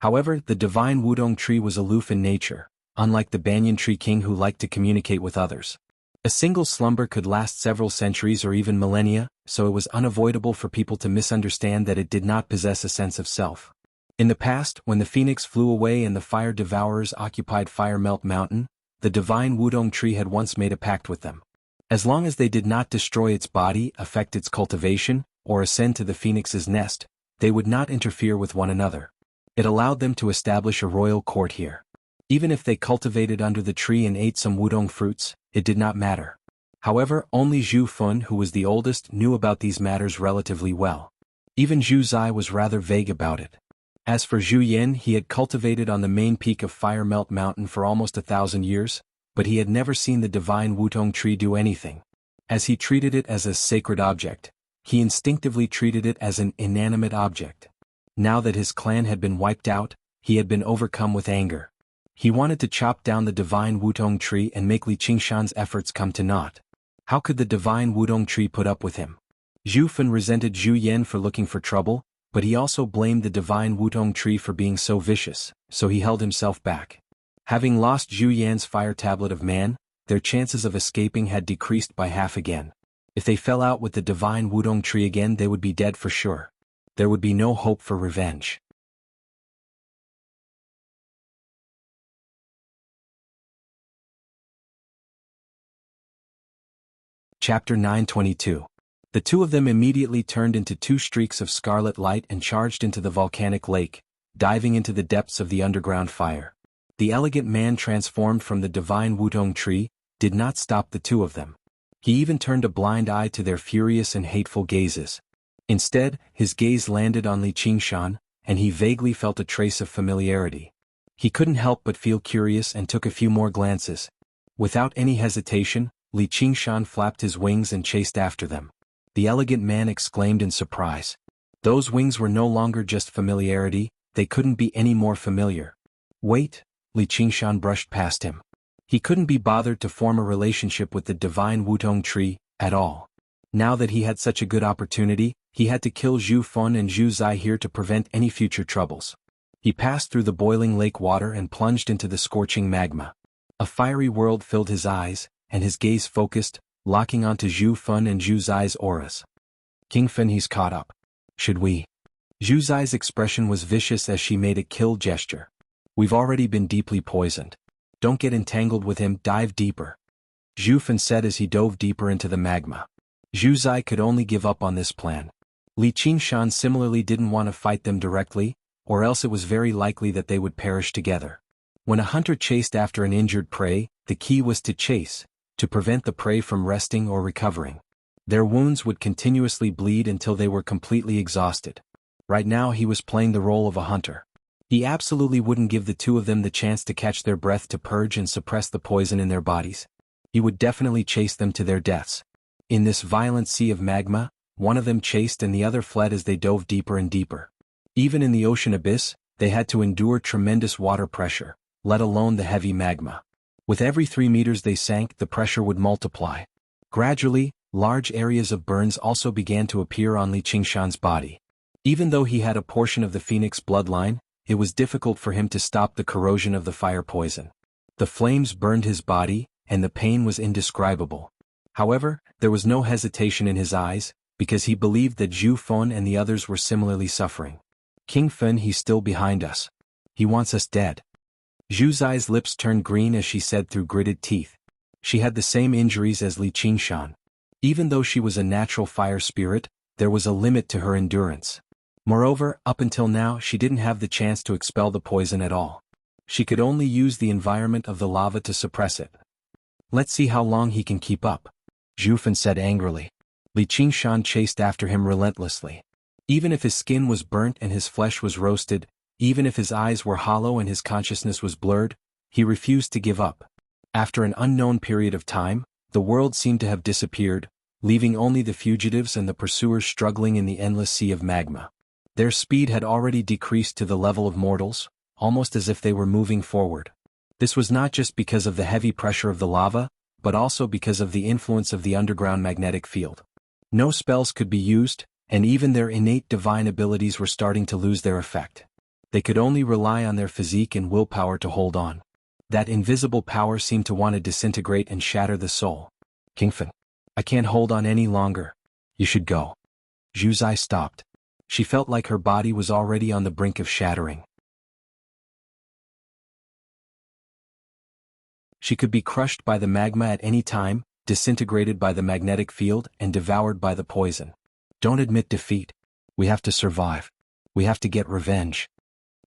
However, the divine Wutong tree was aloof in nature, unlike the banyan tree king who liked to communicate with others. A single slumber could last several centuries or even millennia, so it was unavoidable for people to misunderstand that it did not possess a sense of self. In the past, when the phoenix flew away and the fire devourers occupied Fire Melt Mountain, the divine Wutong tree had once made a pact with them. As long as they did not destroy its body, affect its cultivation, or ascend to the phoenix's nest, they would not interfere with one another. It allowed them to establish a royal court here. Even if they cultivated under the tree and ate some Wutong fruits, it did not matter. However, only Zhu Fan, who was the oldest, knew about these matters relatively well. Even Zhu Zai was rather vague about it. As for Zhu Yan, he had cultivated on the main peak of Fire Melt Mountain for almost 1,000 years, but he had never seen the divine Wutong tree do anything. As he treated it as a sacred object, he instinctively treated it as an inanimate object. Now that his clan had been wiped out, he had been overcome with anger. He wanted to chop down the divine Wutong tree and make Li Qingshan's efforts come to naught. How could the divine Wutong tree put up with him? Zhu Fan resented Zhu Yan for looking for trouble, but he also blamed the divine Wutong tree for being so vicious, so he held himself back. Having lost Zhu Yan's fire tablet of man, their chances of escaping had decreased by half again. If they fell out with the divine Wutong tree again, they would be dead for sure. There would be no hope for revenge. Chapter 922. The two of them immediately turned into two streaks of scarlet light and charged into the volcanic lake, diving into the depths of the underground fire. The elegant man transformed from the divine Wutong tree did not stop the two of them. He even turned a blind eye to their furious and hateful gazes. Instead, his gaze landed on Li Qingshan, and he vaguely felt a trace of familiarity. He couldn't help but feel curious and took a few more glances. Without any hesitation, Li Qingshan flapped his wings and chased after them. The elegant man exclaimed in surprise. Those wings were no longer just familiarity, they couldn't be any more familiar. Wait, Li Qingshan brushed past him. He couldn't be bothered to form a relationship with the divine Wutong tree, at all. Now that he had such a good opportunity, he had to kill Zhu Fun and Zhu Zai here to prevent any future troubles. He passed through the boiling lake water and plunged into the scorching magma. A fiery world filled his eyes, and his gaze focused, locking onto Zhu Fun and Zhu Zai's auras. King Fen, he's caught up. Should we? Zhu Zai's expression was vicious as she made a kill gesture. We've already been deeply poisoned. Don't get entangled with him, dive deeper. Zhu Fen said as he dove deeper into the magma. Zhu Zai could only give up on this plan. Li Qingshan similarly didn't want to fight them directly, or else it was very likely that they would perish together. When a hunter chased after an injured prey, the key was to chase, to prevent the prey from resting or recovering. Their wounds would continuously bleed until they were completely exhausted. Right now he was playing the role of a hunter. He absolutely wouldn't give the two of them the chance to catch their breath to purge and suppress the poison in their bodies. He would definitely chase them to their deaths. In this violent sea of magma, one of them chased and the other fled as they dove deeper and deeper. Even in the ocean abyss, they had to endure tremendous water pressure, let alone the heavy magma. With every 3 meters they sank, the pressure would multiply. Gradually, large areas of burns also began to appear on Li Qingshan's body. Even though he had a portion of the phoenix bloodline, it was difficult for him to stop the corrosion of the fire poison. The flames burned his body, and the pain was indescribable. However, there was no hesitation in his eyes, because he believed that Zhu Fun and the others were similarly suffering. King Fen, he's still behind us. He wants us dead. Zhu Zai's lips turned green as she said through gritted teeth. She had the same injuries as Li Qingshan. Even though she was a natural fire spirit, there was a limit to her endurance. Moreover, up until now she didn't have the chance to expel the poison at all. She could only use the environment of the lava to suppress it. Let's see how long he can keep up, Zhu Fen said angrily. Li Qingshan chased after him relentlessly. Even if his skin was burnt and his flesh was roasted, even if his eyes were hollow and his consciousness was blurred, he refused to give up. After an unknown period of time, the world seemed to have disappeared, leaving only the fugitives and the pursuers struggling in the endless sea of magma. Their speed had already decreased to the level of mortals, almost as if they were moving forward. This was not just because of the heavy pressure of the lava, but also because of the influence of the underground magnetic field. No spells could be used, and even their innate divine abilities were starting to lose their effect. They could only rely on their physique and willpower to hold on. That invisible power seemed to want to disintegrate and shatter the soul. King Fen, I can't hold on any longer. You should go. Zhu Zai stopped. She felt like her body was already on the brink of shattering. She could be crushed by the magma at any time, disintegrated by the magnetic field, and devoured by the poison. Don't admit defeat. We have to survive. We have to get revenge.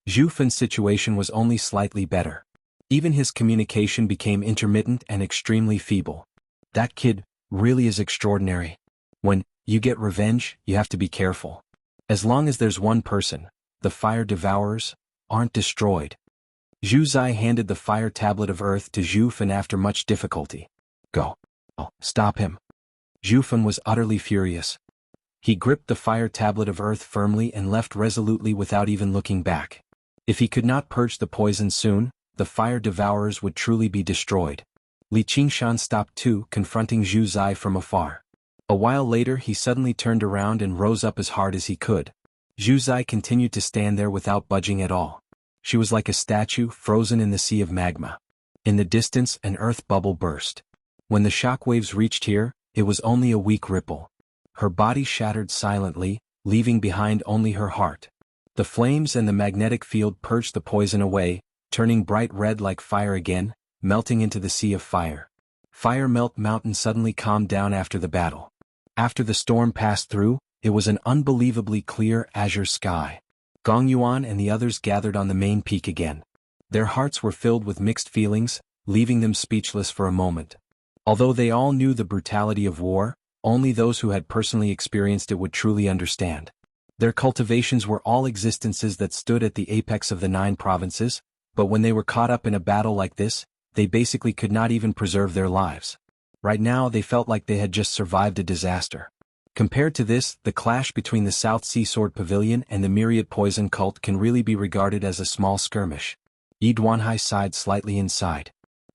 Zhu Fen's situation was only slightly better. Even his communication became intermittent and extremely feeble. That kid really is extraordinary. When you get revenge, you have to be careful. As long as there's one person, the fire devourers aren't destroyed. Zhu Zai handed the fire tablet of earth to Zhu Fen after much difficulty. Go. Oh, stop him. Zhu Fen was utterly furious. He gripped the fire tablet of earth firmly and left resolutely without even looking back. If he could not purge the poison soon, the fire devourers would truly be destroyed. Li Qingshan stopped too, confronting Zhu Zai from afar. A while later he suddenly turned around and rose up as hard as he could. Zhu Zai continued to stand there without budging at all. She was like a statue frozen in the sea of magma. In the distance an earth bubble burst. When the shockwaves reached here, it was only a weak ripple. Her body shattered silently, leaving behind only her heart. The flames and the magnetic field purged the poison away, turning bright red like fire again, melting into the sea of fire. Fire Melt Mountain suddenly calmed down after the battle. After the storm passed through, it was an unbelievably clear azure sky. Gong Yuan and the others gathered on the main peak again. Their hearts were filled with mixed feelings, leaving them speechless for a moment. Although they all knew the brutality of war, only those who had personally experienced it would truly understand. Their cultivations were all existences that stood at the apex of the 9 provinces, but when they were caught up in a battle like this, they basically could not even preserve their lives. Right now they felt like they had just survived a disaster. Compared to this, the clash between the South Sea Sword Pavilion and the Myriad Poison Cult can really be regarded as a small skirmish. Yi Duanhai sighed slightly inside.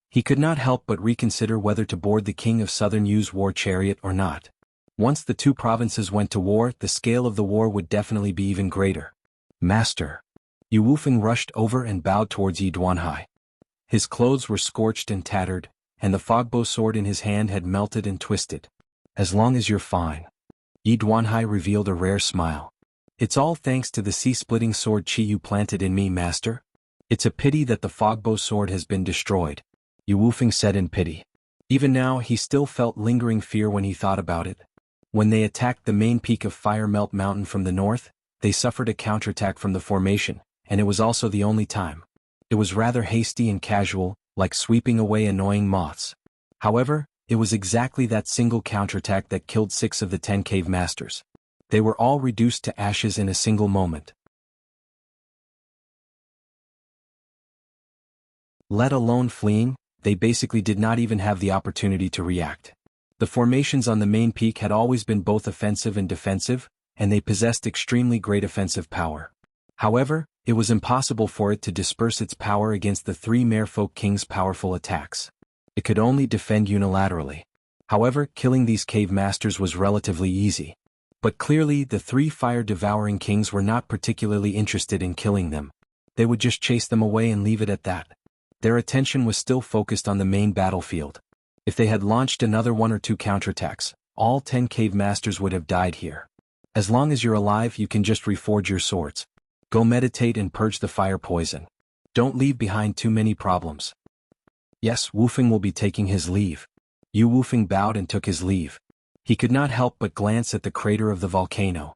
He could not help but reconsider whether to board the King of Southern Yu's war chariot or not. Once the two provinces went to war, the scale of the war would definitely be even greater. Master. Yu Wufeng rushed over and bowed towards Yi Duanhai. His clothes were scorched and tattered, and the fogbow sword in his hand had melted and twisted. As long as you're fine. Yi Duanhai revealed a rare smile. It's all thanks to the sea-splitting sword Qi Yu planted in me, master. It's a pity that the fogbow sword has been destroyed, Yu Wufeng said in pity. Even now he still felt lingering fear when he thought about it. When they attacked the main peak of Fire Melt Mountain from the north, they suffered a counterattack from the formation, and it was also the only time. It was rather hasty and casual, like sweeping away annoying moths. However, it was exactly that single counterattack that killed 6 of the 10 cave masters. They were all reduced to ashes in a single moment. Let alone fleeing, they basically did not even have the opportunity to react. The formations on the main peak had always been both offensive and defensive, and they possessed extremely great offensive power. However, it was impossible for it to disperse its power against the 3 Merfolk Kings' powerful attacks. It could only defend unilaterally. However, killing these cave masters was relatively easy. But clearly the 3 fire-devouring kings were not particularly interested in killing them. They would just chase them away and leave it at that. Their attention was still focused on the main battlefield. If they had launched another 1 or 2 counterattacks, all 10 cave masters would have died here. As long as you're alive, you can just reforge your swords. Go meditate and purge the fire poison. Don't leave behind too many problems. Yes, Wufeng will be taking his leave. Yu Wufeng bowed and took his leave. He could not help but glance at the crater of the volcano.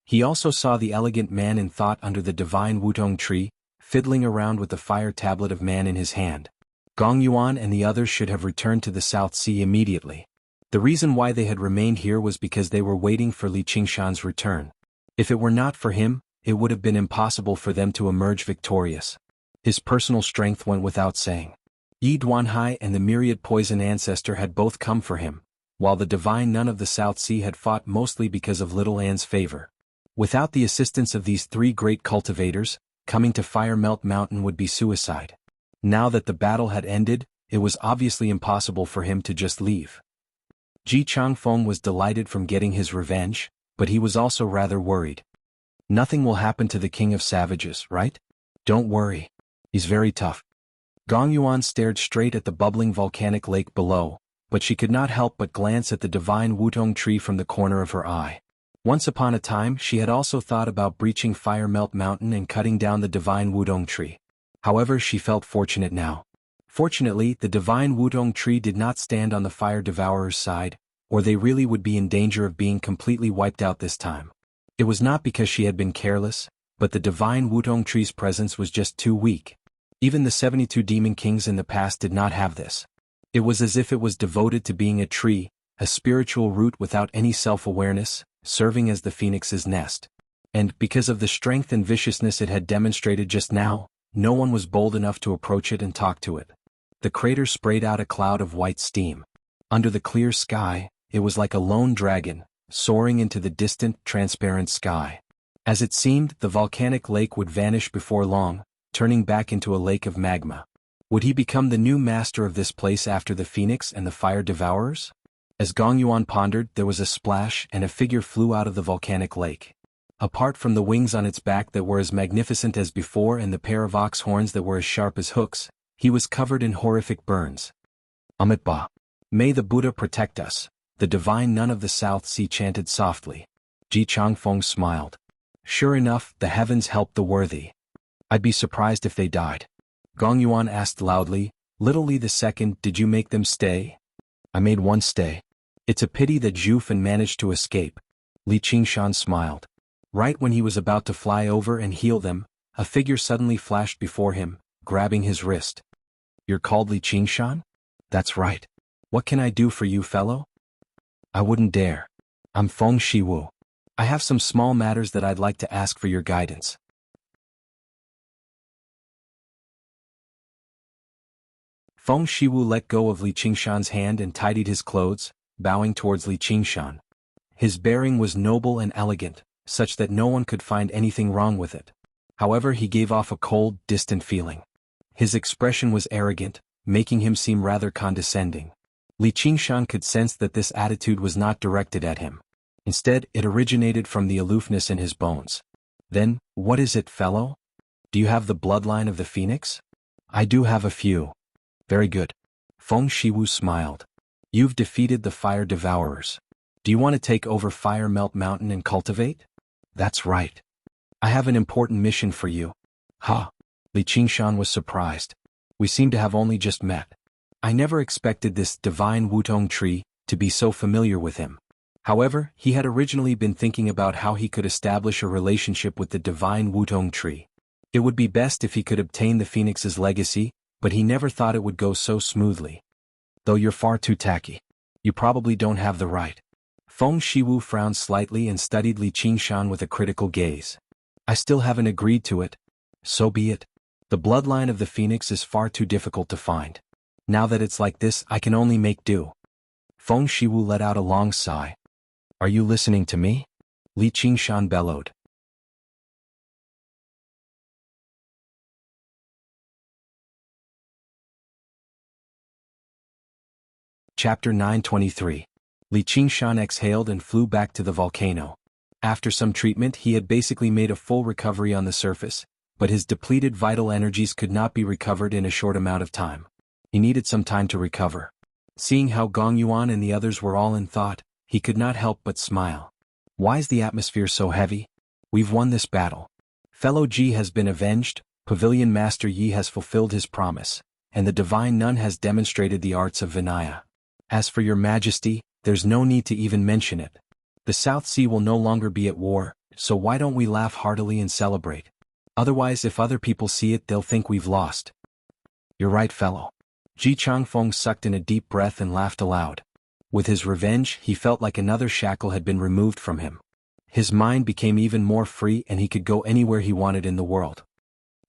He also saw the elegant man in thought under the divine Wutong tree, fiddling around with the fire tablet of man in his hand. Gong Yuan and the others should have returned to the South Sea immediately. The reason why they had remained here was because they were waiting for Li Qingshan's return. If it were not for him, it would have been impossible for them to emerge victorious. His personal strength went without saying. Yi Duanhai and the Myriad Poison Ancestor had both come for him, while the Divine Nun of the South Sea had fought mostly because of Little Anne's favor. Without the assistance of these 3 great cultivators, coming to Fire Melt Mountain would be suicide. Now that the battle had ended, it was obviously impossible for him to just leave. Ji Changfeng was delighted from getting his revenge, but he was also rather worried. Nothing will happen to the King of Savages, right? Don't worry. He's very tough. Gong Yuan stared straight at the bubbling volcanic lake below, but she could not help but glance at the divine Wutong tree from the corner of her eye. Once upon a time she had also thought about breaching Fire Melt Mountain and cutting down the divine Wudong tree. However, she felt fortunate now. Fortunately, the divine Wudong tree did not stand on the fire devourer's side, or they really would be in danger of being completely wiped out this time. It was not because she had been careless, but the divine Wudong tree's presence was just too weak. Even the 72 demon kings in the past did not have this. It was as if it was devoted to being a tree, a spiritual root without any self-awareness, serving as the phoenix's nest. And, because of the strength and viciousness it had demonstrated just now, no one was bold enough to approach it and talk to it. The crater sprayed out a cloud of white steam. Under the clear sky, it was like a lone dragon, soaring into the distant, transparent sky. As it seemed, the volcanic lake would vanish before long, turning back into a lake of magma. Would he become the new master of this place after the phoenix and the fire devourers? As Gong Yuan pondered, there was a splash and a figure flew out of the volcanic lake. Apart from the wings on its back that were as magnificent as before and the pair of ox horns that were as sharp as hooks, he was covered in horrific burns. Amitabha. May the Buddha protect us, the divine nun of the South Sea chanted softly. Ji Changfeng smiled. Sure enough, the heavens helped the worthy. I'd be surprised if they died. Gong Yuan asked loudly, Little Li II, did you make them stay? I made one stay. It's a pity that Zhu Fan managed to escape. Li Qingshan smiled. Right when he was about to fly over and heal them, a figure suddenly flashed before him, grabbing his wrist. You're called Li Qingshan? That's right. What can I do for you, fellow? I wouldn't dare. I'm Feng Shiwu. I have some small matters that I'd like to ask for your guidance. Feng Shiwu let go of Li Qingshan's hand and tidied his clothes, bowing towards Li Qingshan. His bearing was noble and elegant, such that no one could find anything wrong with it. However, he gave off a cold, distant feeling. His expression was arrogant, making him seem rather condescending. Li Qingshan could sense that this attitude was not directed at him. Instead, it originated from the aloofness in his bones. Then, what is it, fellow? Do you have the bloodline of the phoenix? I do have a few. Very good. Feng Shiwu smiled. You've defeated the fire devourers. Do you want to take over Fire Melt Mountain and cultivate? That's right. I have an important mission for you. Ha! Li Qingshan was surprised. We seem to have only just met. I never expected this divine Wutong tree to be so familiar with him. However, he had originally been thinking about how he could establish a relationship with the divine Wutong tree. It would be best if he could obtain the phoenix's legacy, but he never thought it would go so smoothly. Though you're far too tacky. You probably don't have the right. Feng Shiwu frowned slightly and studied Li Qingshan with a critical gaze. I still haven't agreed to it. So be it. The bloodline of the phoenix is far too difficult to find. Now that it's like this, I can only make do. Feng Shiwu let out a long sigh. Are you listening to me? Li Qingshan bellowed. Chapter 923. Li Qingshan exhaled and flew back to the volcano. After some treatment, he had basically made a full recovery on the surface, but his depleted vital energies could not be recovered in a short amount of time. He needed some time to recover. Seeing how Gong Yuan and the others were all in thought, he could not help but smile. Why is the atmosphere so heavy? We've won this battle. Fellow Ji has been avenged, Pavilion Master Yi has fulfilled his promise, and the Divine Nun has demonstrated the arts of Vinaya. As for your Majesty, there's no need to even mention it. The South Sea will no longer be at war, so why don't we laugh heartily and celebrate? Otherwise, if other people see it, they'll think we've lost. You're right, fellow. Ji Changfeng sucked in a deep breath and laughed aloud. With his revenge, he felt like another shackle had been removed from him. His mind became even more free and he could go anywhere he wanted in the world.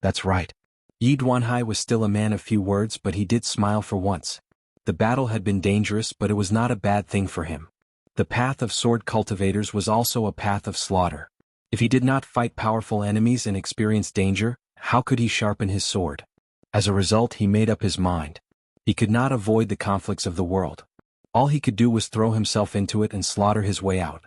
That's right. Yi Duanhai was still a man of few words, but he did smile for once. The battle had been dangerous, but it was not a bad thing for him. The path of sword cultivators was also a path of slaughter. If he did not fight powerful enemies and experience danger, how could he sharpen his sword? As a result, he made up his mind. He could not avoid the conflicts of the world. All he could do was throw himself into it and slaughter his way out.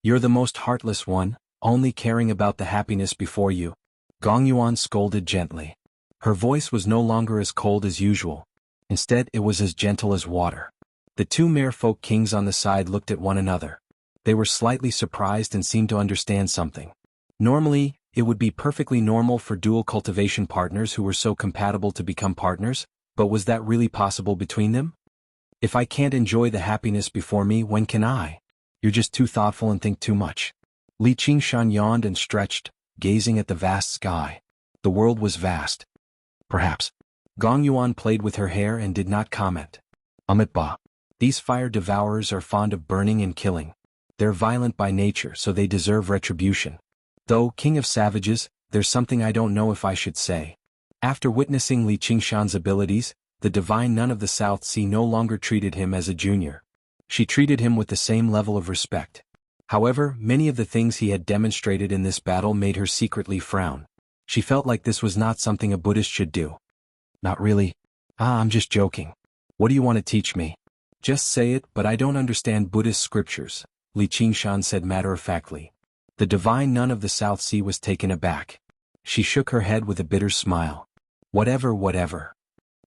You're the most heartless one, only caring about the happiness before you. Gong Yuan scolded gently. Her voice was no longer as cold as usual. Instead, it was as gentle as water. The two merfolk kings on the side looked at one another. They were slightly surprised and seemed to understand something. Normally, it would be perfectly normal for dual cultivation partners who were so compatible to become partners, but was that really possible between them? If I can't enjoy the happiness before me, when can I? You're just too thoughtful and think too much. Li Qingshan yawned and stretched, gazing at the vast sky. The world was vast. Perhaps. Gong Yuan played with her hair and did not comment. Ba. These fire devourers are fond of burning and killing. They're violent by nature, so they deserve retribution. Though, king of savages, there's something I don't know if I should say. After witnessing Li Qingshan's abilities, the divine nun of the South Sea no longer treated him as a junior. She treated him with the same level of respect. However, many of the things he had demonstrated in this battle made her secretly frown. She felt like this was not something a Buddhist should do. Not really. I'm just joking. What do you want to teach me? Just say it, but I don't understand Buddhist scriptures, Li Qingshan said matter-of-factly. The divine nun of the South Sea was taken aback. She shook her head with a bitter smile. Whatever.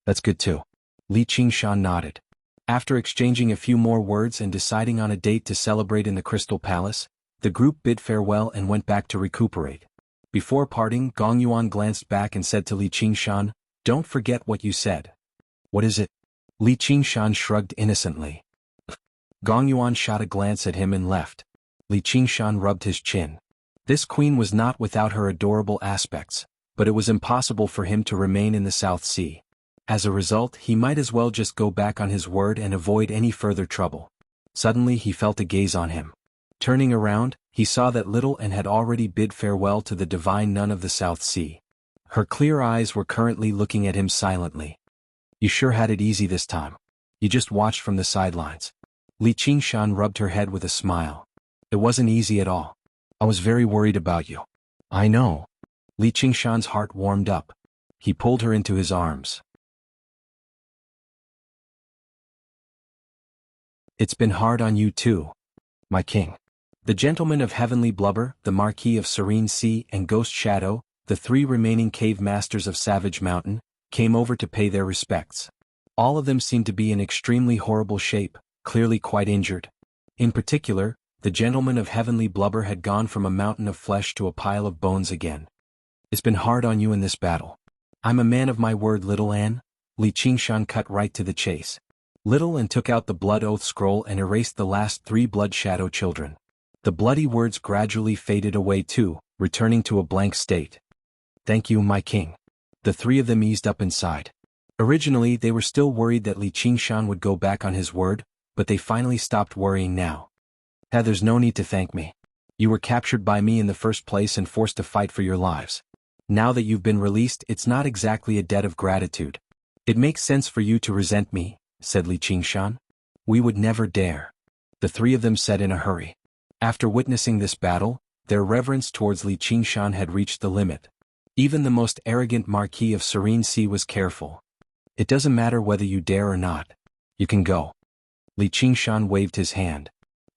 That's good too. Li Qingshan nodded. After exchanging a few more words and deciding on a date to celebrate in the Crystal Palace, the group bid farewell and went back to recuperate. Before parting, Gong Yuan glanced back and said to Li Qingshan, "Don't forget what you said." "What is it?" Li Qingshan shrugged innocently. Gong Yuan shot a glance at him and left. Li Qingshan rubbed his chin. This queen was not without her adorable aspects, but it was impossible for him to remain in the South Sea. As a result, he might as well just go back on his word and avoid any further trouble. Suddenly he felt a gaze on him. Turning around, he saw that Little Anne had already bid farewell to the divine nun of the South Sea. Her clear eyes were currently looking at him silently. "You sure had it easy this time. You just watched from the sidelines." Li Qingshan rubbed her head with a smile. It wasn't easy at all. I was very worried about you. I know. Li Qingshan's heart warmed up. He pulled her into his arms. It's been hard on you too, my king. The gentleman of heavenly blubber, the Marquis of Serene Sea and Ghost Shadow, the three remaining cave masters of Savage Mountain, came over to pay their respects. All of them seemed to be in extremely horrible shape, clearly quite injured. In particular, the gentleman of heavenly blubber had gone from a mountain of flesh to a pile of bones again. It's been hard on you in this battle. I'm a man of my word, Little Anne. Li Qingshan cut right to the chase. Little Anne took out the blood oath scroll and erased the last 3 blood shadow children. The bloody words gradually faded away too, returning to a blank state. Thank you, my king. The 3 of them eased up inside. Originally they were still worried that Li Qingshan would go back on his word, but they finally stopped worrying now. There's no need to thank me. You were captured by me in the first place and forced to fight for your lives. Now that you've been released, it's not exactly a debt of gratitude. It makes sense for you to resent me, said Li Qingshan. We would never dare. The 3 of them said in a hurry. After witnessing this battle, their reverence towards Li Qingshan had reached the limit. Even the most arrogant Marquis of Serene Sea was careful. It doesn't matter whether you dare or not. You can go. Li Qingshan waved his hand.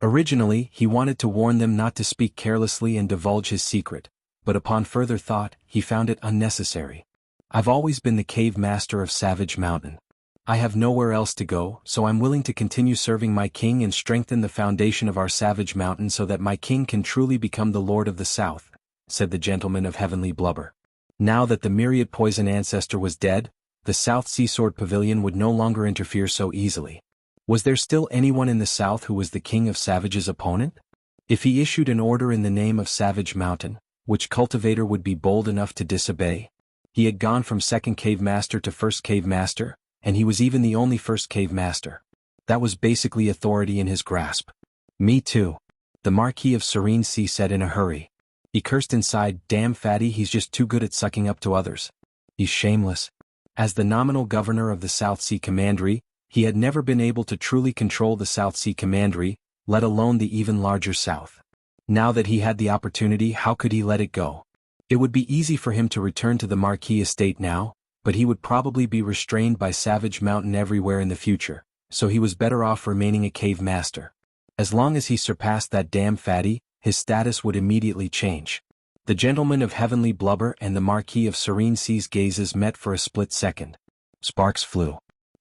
Originally, he wanted to warn them not to speak carelessly and divulge his secret, but upon further thought, he found it unnecessary. I've always been the cave master of Savage Mountain. I have nowhere else to go, so I'm willing to continue serving my king and strengthen the foundation of our Savage Mountain so that my king can truly become the Lord of the South, said the gentleman of heavenly blubber. Now that the myriad poison ancestor was dead, the South Seasword Pavilion would no longer interfere so easily. Was there still anyone in the South who was the king of Savage's opponent? If he issued an order in the name of Savage Mountain, which cultivator would be bold enough to disobey? He had gone from second cave master to first cave master, and he was even the only first cave master. That was basically authority in his grasp. Me too. The Marquis of Serene Sea said in a hurry. He cursed inside, damn fatty, he's just too good at sucking up to others. He's shameless. As the nominal governor of the South Sea Commandery, he had never been able to truly control the South Sea Commandery, let alone the even larger South. Now that he had the opportunity, how could he let it go? It would be easy for him to return to the Marquis estate now, but he would probably be restrained by Savage Mountain everywhere in the future, so he was better off remaining a cave master. As long as he surpassed that damn fatty, his status would immediately change. The gentleman of heavenly blubber and the Marquis of Serene Sea's gazes met for a split second. Sparks flew.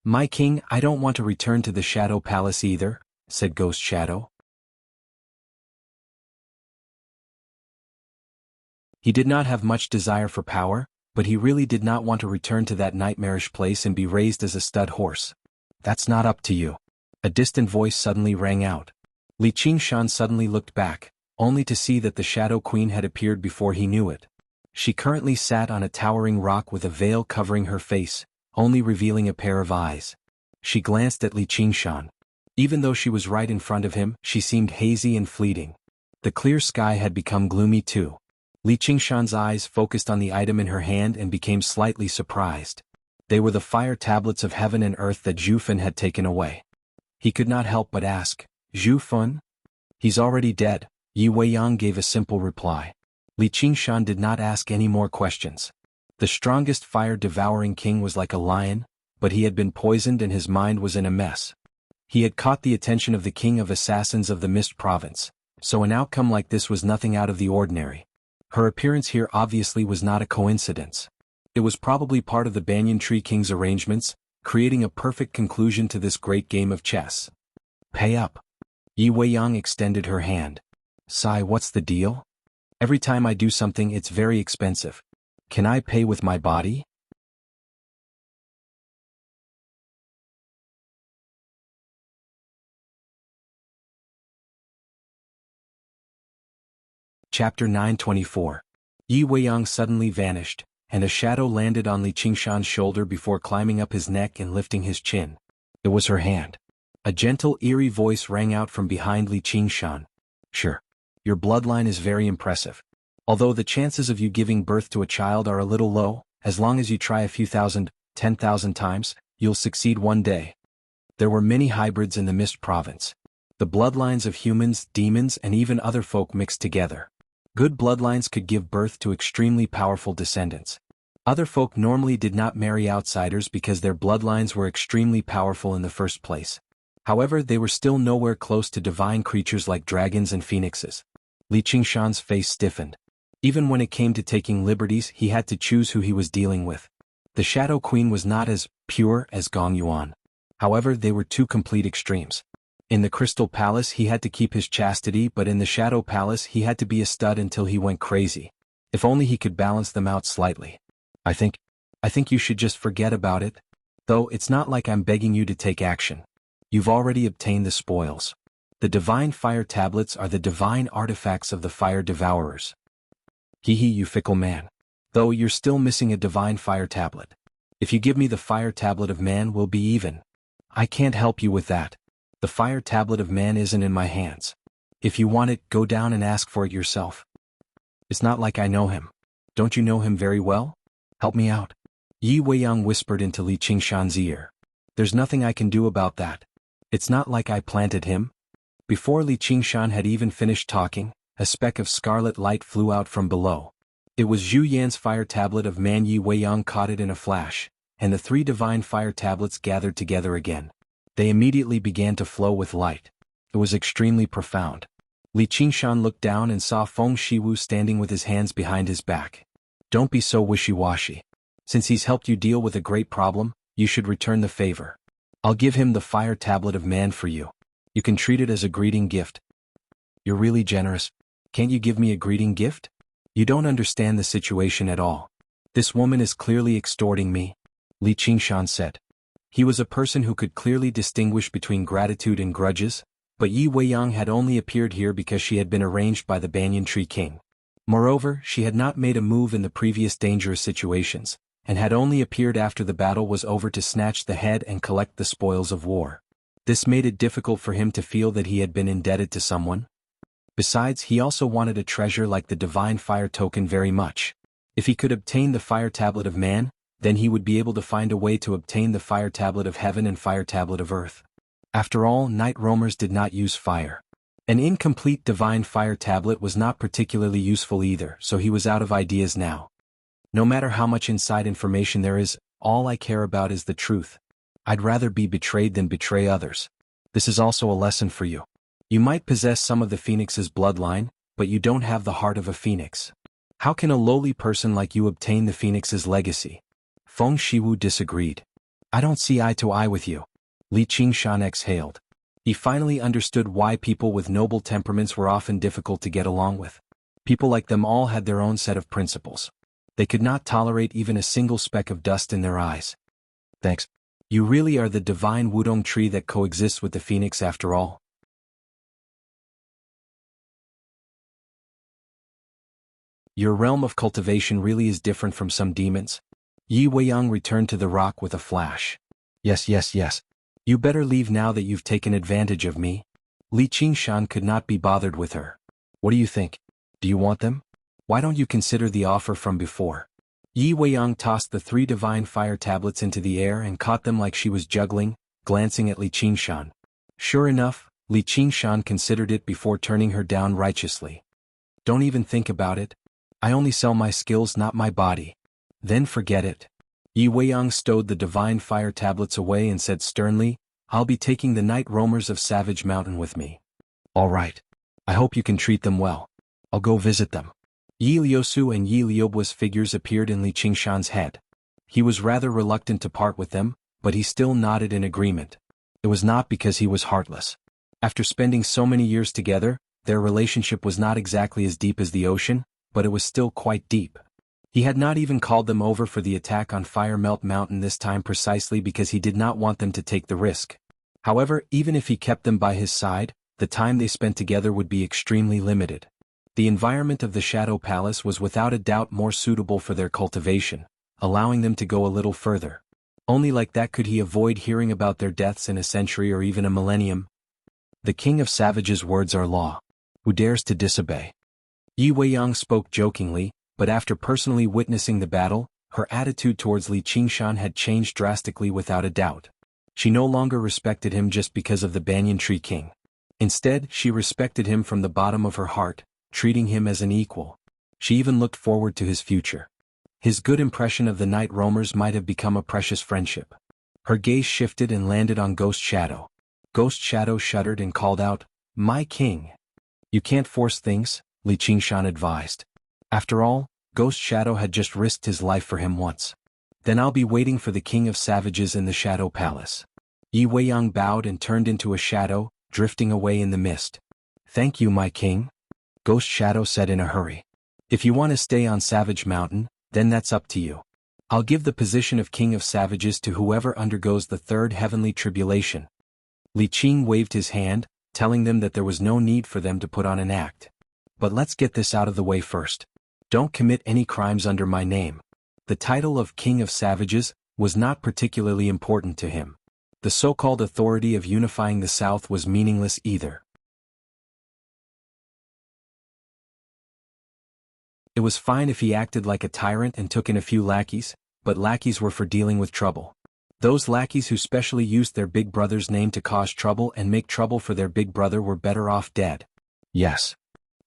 My king, I don't want to return to the Shadow Palace either, said Ghost Shadow. He did not have much desire for power, but he really did not want to return to that nightmarish place and be raised as a stud horse. That's not up to you. A distant voice suddenly rang out. Li Qingshan suddenly looked back, only to see that the Shadow Queen had appeared before he knew it. She currently sat on a towering rock with a veil covering her face, only revealing a pair of eyes. She glanced at Li Qingshan. Even though she was right in front of him, she seemed hazy and fleeting. The clear sky had become gloomy too. Li Qingshan's eyes focused on the item in her hand and became slightly surprised. They were the fire tablets of heaven and earth that Zhu Fun had taken away. He could not help but ask, Zhu Fun? He's already dead, Yi Weiyang gave a simple reply. Li Qingshan did not ask any more questions. The strongest fire-devouring king was like a lion, but he had been poisoned and his mind was in a mess. He had caught the attention of the king of assassins of the Mist Province, so an outcome like this was nothing out of the ordinary. Her appearance here obviously was not a coincidence. It was probably part of the Banyan Tree King's arrangements, creating a perfect conclusion to this great game of chess. Pay up. Yi Weiyang extended her hand. Sai, what's the deal? Every time I do something it's very expensive. Can I pay with my body? Chapter 924. Yi Weiyang suddenly vanished, and a shadow landed on Li Qingshan's shoulder before climbing up his neck and lifting his chin. It was her hand. A gentle, eerie voice rang out from behind Li Qingshan. Sure. Your bloodline is very impressive. Although the chances of you giving birth to a child are a little low, as long as you try a few thousand, 10,000 times, you'll succeed one day. There were many hybrids in the Mist Province. The bloodlines of humans, demons, and even other folk mixed together. Good bloodlines could give birth to extremely powerful descendants. Other folk normally did not marry outsiders because their bloodlines were extremely powerful in the first place. However, they were still nowhere close to divine creatures like dragons and phoenixes. Li Qingshan's face stiffened. Even when it came to taking liberties, he had to choose who he was dealing with. The Shadow Queen was not as pure as Gong Yuan. However, they were two complete extremes. In the Crystal Palace he had to keep his chastity, but in the Shadow Palace he had to be a stud until he went crazy. If only he could balance them out slightly. I think you should just forget about it. Though it's not like I'm begging you to take action. You've already obtained the spoils. The divine fire tablets are the divine artifacts of the fire devourers. Hee hee, you fickle man. Though you're still missing a divine fire tablet. If you give me the fire tablet of man, we'll be even. I can't help you with that. The fire tablet of man isn't in my hands. If you want it, go down and ask for it yourself. It's not like I know him. Don't you know him very well? Help me out. Yi Weiyang whispered into Li Qingshan's ear. There's nothing I can do about that. It's not like I planted him. Before Li Qingshan had even finished talking, a speck of scarlet light flew out from below. It was Zhu Yan's fire tablet of man. Yi Weiyang caught it in a flash, and the three divine fire tablets gathered together again. They immediately began to flow with light. It was extremely profound. Li Qingshan looked down and saw Feng Shiwu standing with his hands behind his back. Don't be so wishy-washy. Since he's helped you deal with a great problem, you should return the favor. I'll give him the fire tablet of man for you. You can treat it as a greeting gift. You're really generous. Can't you give me a greeting gift? You don't understand the situation at all. This woman is clearly extorting me, Li Qingshan said. He was a person who could clearly distinguish between gratitude and grudges, but Yi Weiyang had only appeared here because she had been arranged by the Banyan Tree King. Moreover, she had not made a move in the previous dangerous situations, and had only appeared after the battle was over to snatch the head and collect the spoils of war. This made it difficult for him to feel that he had been indebted to someone. Besides, he also wanted a treasure like the divine fire token very much. If he could obtain the fire tablet of man, then he would be able to find a way to obtain the fire tablet of heaven and fire tablet of earth. After all, night roamers did not use fire. An incomplete divine fire tablet was not particularly useful either, so he was out of ideas now. No matter how much inside information there is, all I care about is the truth. I'd rather be betrayed than betray others. This is also a lesson for you. You might possess some of the phoenix's bloodline, but you don't have the heart of a phoenix. How can a lowly person like you obtain the phoenix's legacy? Feng Shiwu disagreed. I don't see eye to eye with you. Li Qingshan exhaled. He finally understood why people with noble temperaments were often difficult to get along with. People like them all had their own set of principles. They could not tolerate even a single speck of dust in their eyes. Thanks. You really are the divine Wudong tree that coexists with the phoenix after all. Your realm of cultivation really is different from some demons. Yi Weiyang returned to the rock with a flash. Yes. You better leave now that you've taken advantage of me. Li Qingshan could not be bothered with her. What do you think? Do you want them? Why don't you consider the offer from before? Yi Weiyang tossed the three divine fire tablets into the air and caught them like she was juggling, glancing at Li Qingshan. Sure enough, Li Qingshan considered it before turning her down righteously. Don't even think about it. I only sell my skills, not my body. Then forget it. Yi Weiyang stowed the divine fire tablets away and said sternly, I'll be taking the night roamers of Savage Mountain with me. All right. I hope you can treat them well. I'll go visit them. Yi Liusu and Yi Liubua's figures appeared in Li Qingshan's head. He was rather reluctant to part with them, but he still nodded in agreement. It was not because he was heartless. After spending so many years together, their relationship was not exactly as deep as the ocean, but it was still quite deep. He had not even called them over for the attack on Fire Melt Mountain this time precisely because he did not want them to take the risk. However, even if he kept them by his side, the time they spent together would be extremely limited. The environment of the Shadow Palace was without a doubt more suitable for their cultivation, allowing them to go a little further. Only like that could he avoid hearing about their deaths in a century or even a millennium. The King of Savages' words are law. Who dares to disobey? Yi Weiyang spoke jokingly, but after personally witnessing the battle, her attitude towards Li Qingshan had changed drastically without a doubt. She no longer respected him just because of the Banyan Tree King. Instead, she respected him from the bottom of her heart, treating him as an equal. She even looked forward to his future. His good impression of the night roamers might have become a precious friendship. Her gaze shifted and landed on Ghost Shadow. Ghost Shadow shuddered and called out, "My king." "You can't force things," Li Qingshan advised. After all, Ghost Shadow had just risked his life for him once. "Then I'll be waiting for the king of savages in the Shadow Palace." Yi Weiyang bowed and turned into a shadow, drifting away in the mist. "Thank you, my king," Ghost Shadow said in a hurry. "If you want to stay on Savage Mountain, then that's up to you. I'll give the position of king of savages to whoever undergoes the third heavenly tribulation." Li Qing waved his hand, telling them that there was no need for them to put on an act. "But let's get this out of the way first. Don't commit any crimes under my name." The title of King of Savages was not particularly important to him. The so-called authority of unifying the South was meaningless either. It was fine if he acted like a tyrant and took in a few lackeys, but lackeys were for dealing with trouble. Those lackeys who specially used their big brother's name to cause trouble and make trouble for their big brother were better off dead. Yes.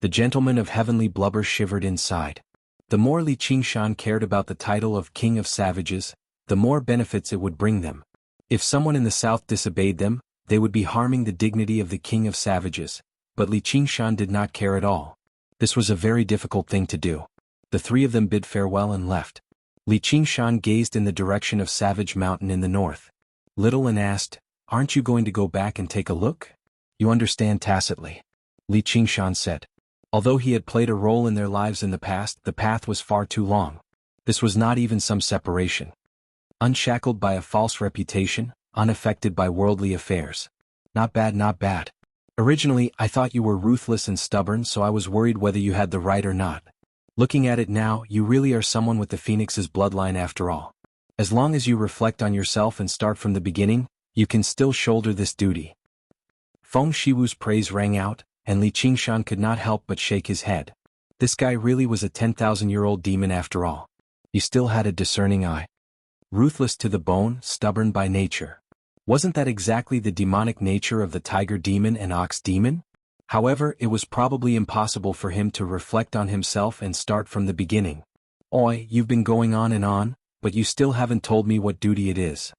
The gentleman of heavenly blubber shivered inside. The more Li Qingshan cared about the title of King of Savages, the more benefits it would bring them. If someone in the south disobeyed them, they would be harming the dignity of the King of Savages, but Li Qingshan did not care at all. This was a very difficult thing to do. The three of them bid farewell and left. Li Qingshan gazed in the direction of Savage Mountain in the north. Little and asked, "Aren't you going to go back and take a look?" "You understand tacitly," Li Qingshan said. Although he had played a role in their lives in the past, the path was far too long. This was not even some separation. Unshackled by a false reputation, unaffected by worldly affairs. Not bad, not bad. Originally, I thought you were ruthless and stubborn, so I was worried whether you had the right or not. Looking at it now, you really are someone with the Phoenix's bloodline after all. As long as you reflect on yourself and start from the beginning, you can still shoulder this duty. Feng Shiwu's praise rang out, and Li Qingshan could not help but shake his head. This guy really was a 10,000-year-old demon after all. He still had a discerning eye. Ruthless to the bone, stubborn by nature. Wasn't that exactly the demonic nature of the tiger demon and ox demon? However, it was probably impossible for him to reflect on himself and start from the beginning. "Oi, you've been going on, but you still haven't told me what duty it is."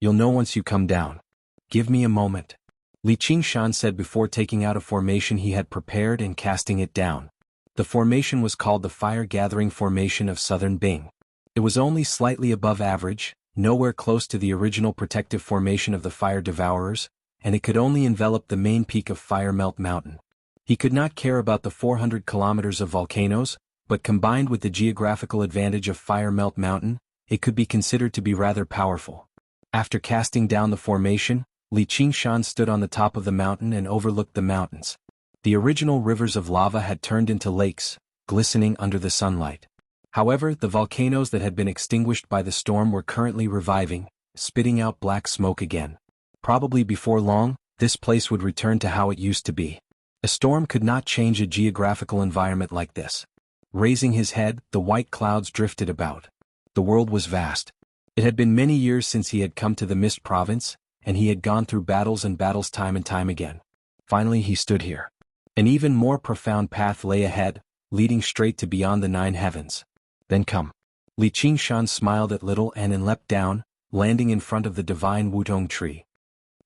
"You'll know once you come down. Give me a moment," Li Qingshan said before taking out a formation he had prepared and casting it down. The formation was called the Fire-Gathering Formation of Southern Bing. It was only slightly above average, nowhere close to the original protective formation of the Fire Devourers, and it could only envelop the main peak of Fire Melt Mountain. He could not care about the 400 kilometers of volcanoes, but combined with the geographical advantage of Fire Melt Mountain, it could be considered to be rather powerful. After casting down the formation, Li Qingshan stood on the top of the mountain and overlooked the mountains. The original rivers of lava had turned into lakes, glistening under the sunlight. However, the volcanoes that had been extinguished by the storm were currently reviving, spitting out black smoke again. Probably before long, this place would return to how it used to be. A storm could not change a geographical environment like this. Raising his head, the white clouds drifted about. The world was vast. It had been many years since he had come to the Mist Province, and he had gone through battles and battles time and time again. Finally he stood here. An even more profound path lay ahead, leading straight to beyond the 9 heavens. "Then come." Li Qingshan smiled at Little An and leapt down, landing in front of the divine Wutong tree.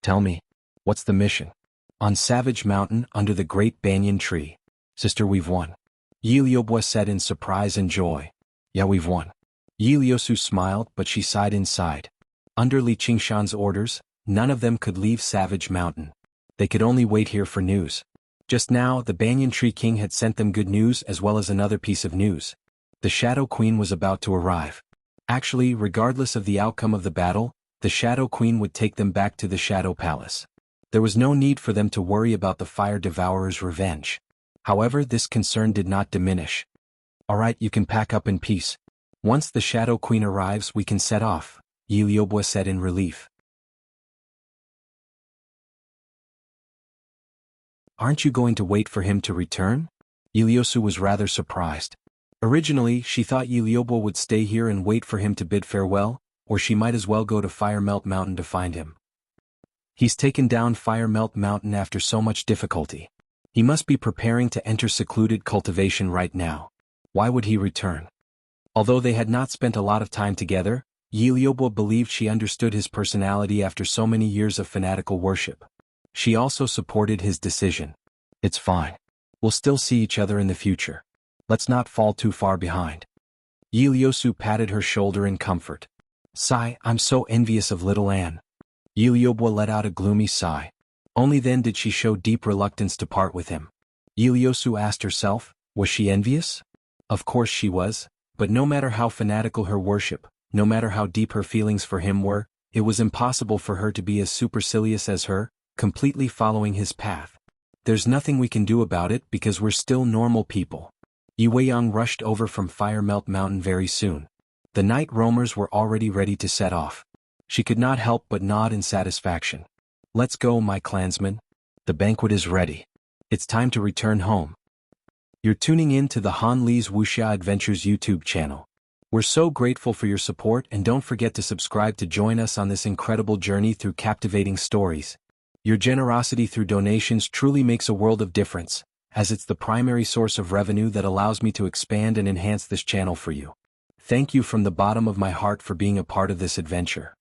"Tell me, what's the mission?" "On Savage Mountain, under the great banyan tree. Sister, we've won," Yi Liubo said in surprise and joy. "Yeah, we've won." Yi Liusu smiled, but she sighed inside. Under Li Qingshan's orders, none of them could leave Savage Mountain. They could only wait here for news. Just now, the Banyan Tree King had sent them good news as well as another piece of news. The Shadow Queen was about to arrive. Actually, regardless of the outcome of the battle, the Shadow Queen would take them back to the Shadow Palace. There was no need for them to worry about the Fire Devourer's revenge. However, this concern did not diminish. "All right, you can pack up in peace. Once the Shadow Queen arrives, we can set off," Yi Liubo said in relief. "Aren't you going to wait for him to return?" Iliosu was rather surprised. Originally, she thought Yi Liubo would stay here and wait for him to bid farewell, or she might as well go to Fire Melt Mountain to find him. He's taken down Fire Melt Mountain after so much difficulty. He must be preparing to enter secluded cultivation right now. Why would he return? Although they had not spent a lot of time together, Yi Liubo believed she understood his personality after so many years of fanatical worship. She also supported his decision. It's fine. We'll still see each other in the future. Let's not fall too far behind. Yi Liusu patted her shoulder in comfort. Sigh, I'm so envious of little Anne. Yi Liubo let out a gloomy sigh. Only then did she show deep reluctance to part with him. Yi Liusu asked herself, was she envious? Of course she was, but no matter how fanatical her worship, no matter how deep her feelings for him were, it was impossible for her to be as supercilious as her, completely following his path. There's nothing we can do about it because we're still normal people. Yi Weiyang rushed over from Fire Melt Mountain very soon. The night roamers were already ready to set off. She could not help but nod in satisfaction. Let's go, my clansmen. The banquet is ready. It's time to return home. You're tuning in to the Han Li's Wuxia Adventures YouTube channel. We're so grateful for your support, and don't forget to subscribe to join us on this incredible journey through captivating stories. Your generosity through donations truly makes a world of difference, as it's the primary source of revenue that allows me to expand and enhance this channel for you. Thank you from the bottom of my heart for being a part of this adventure.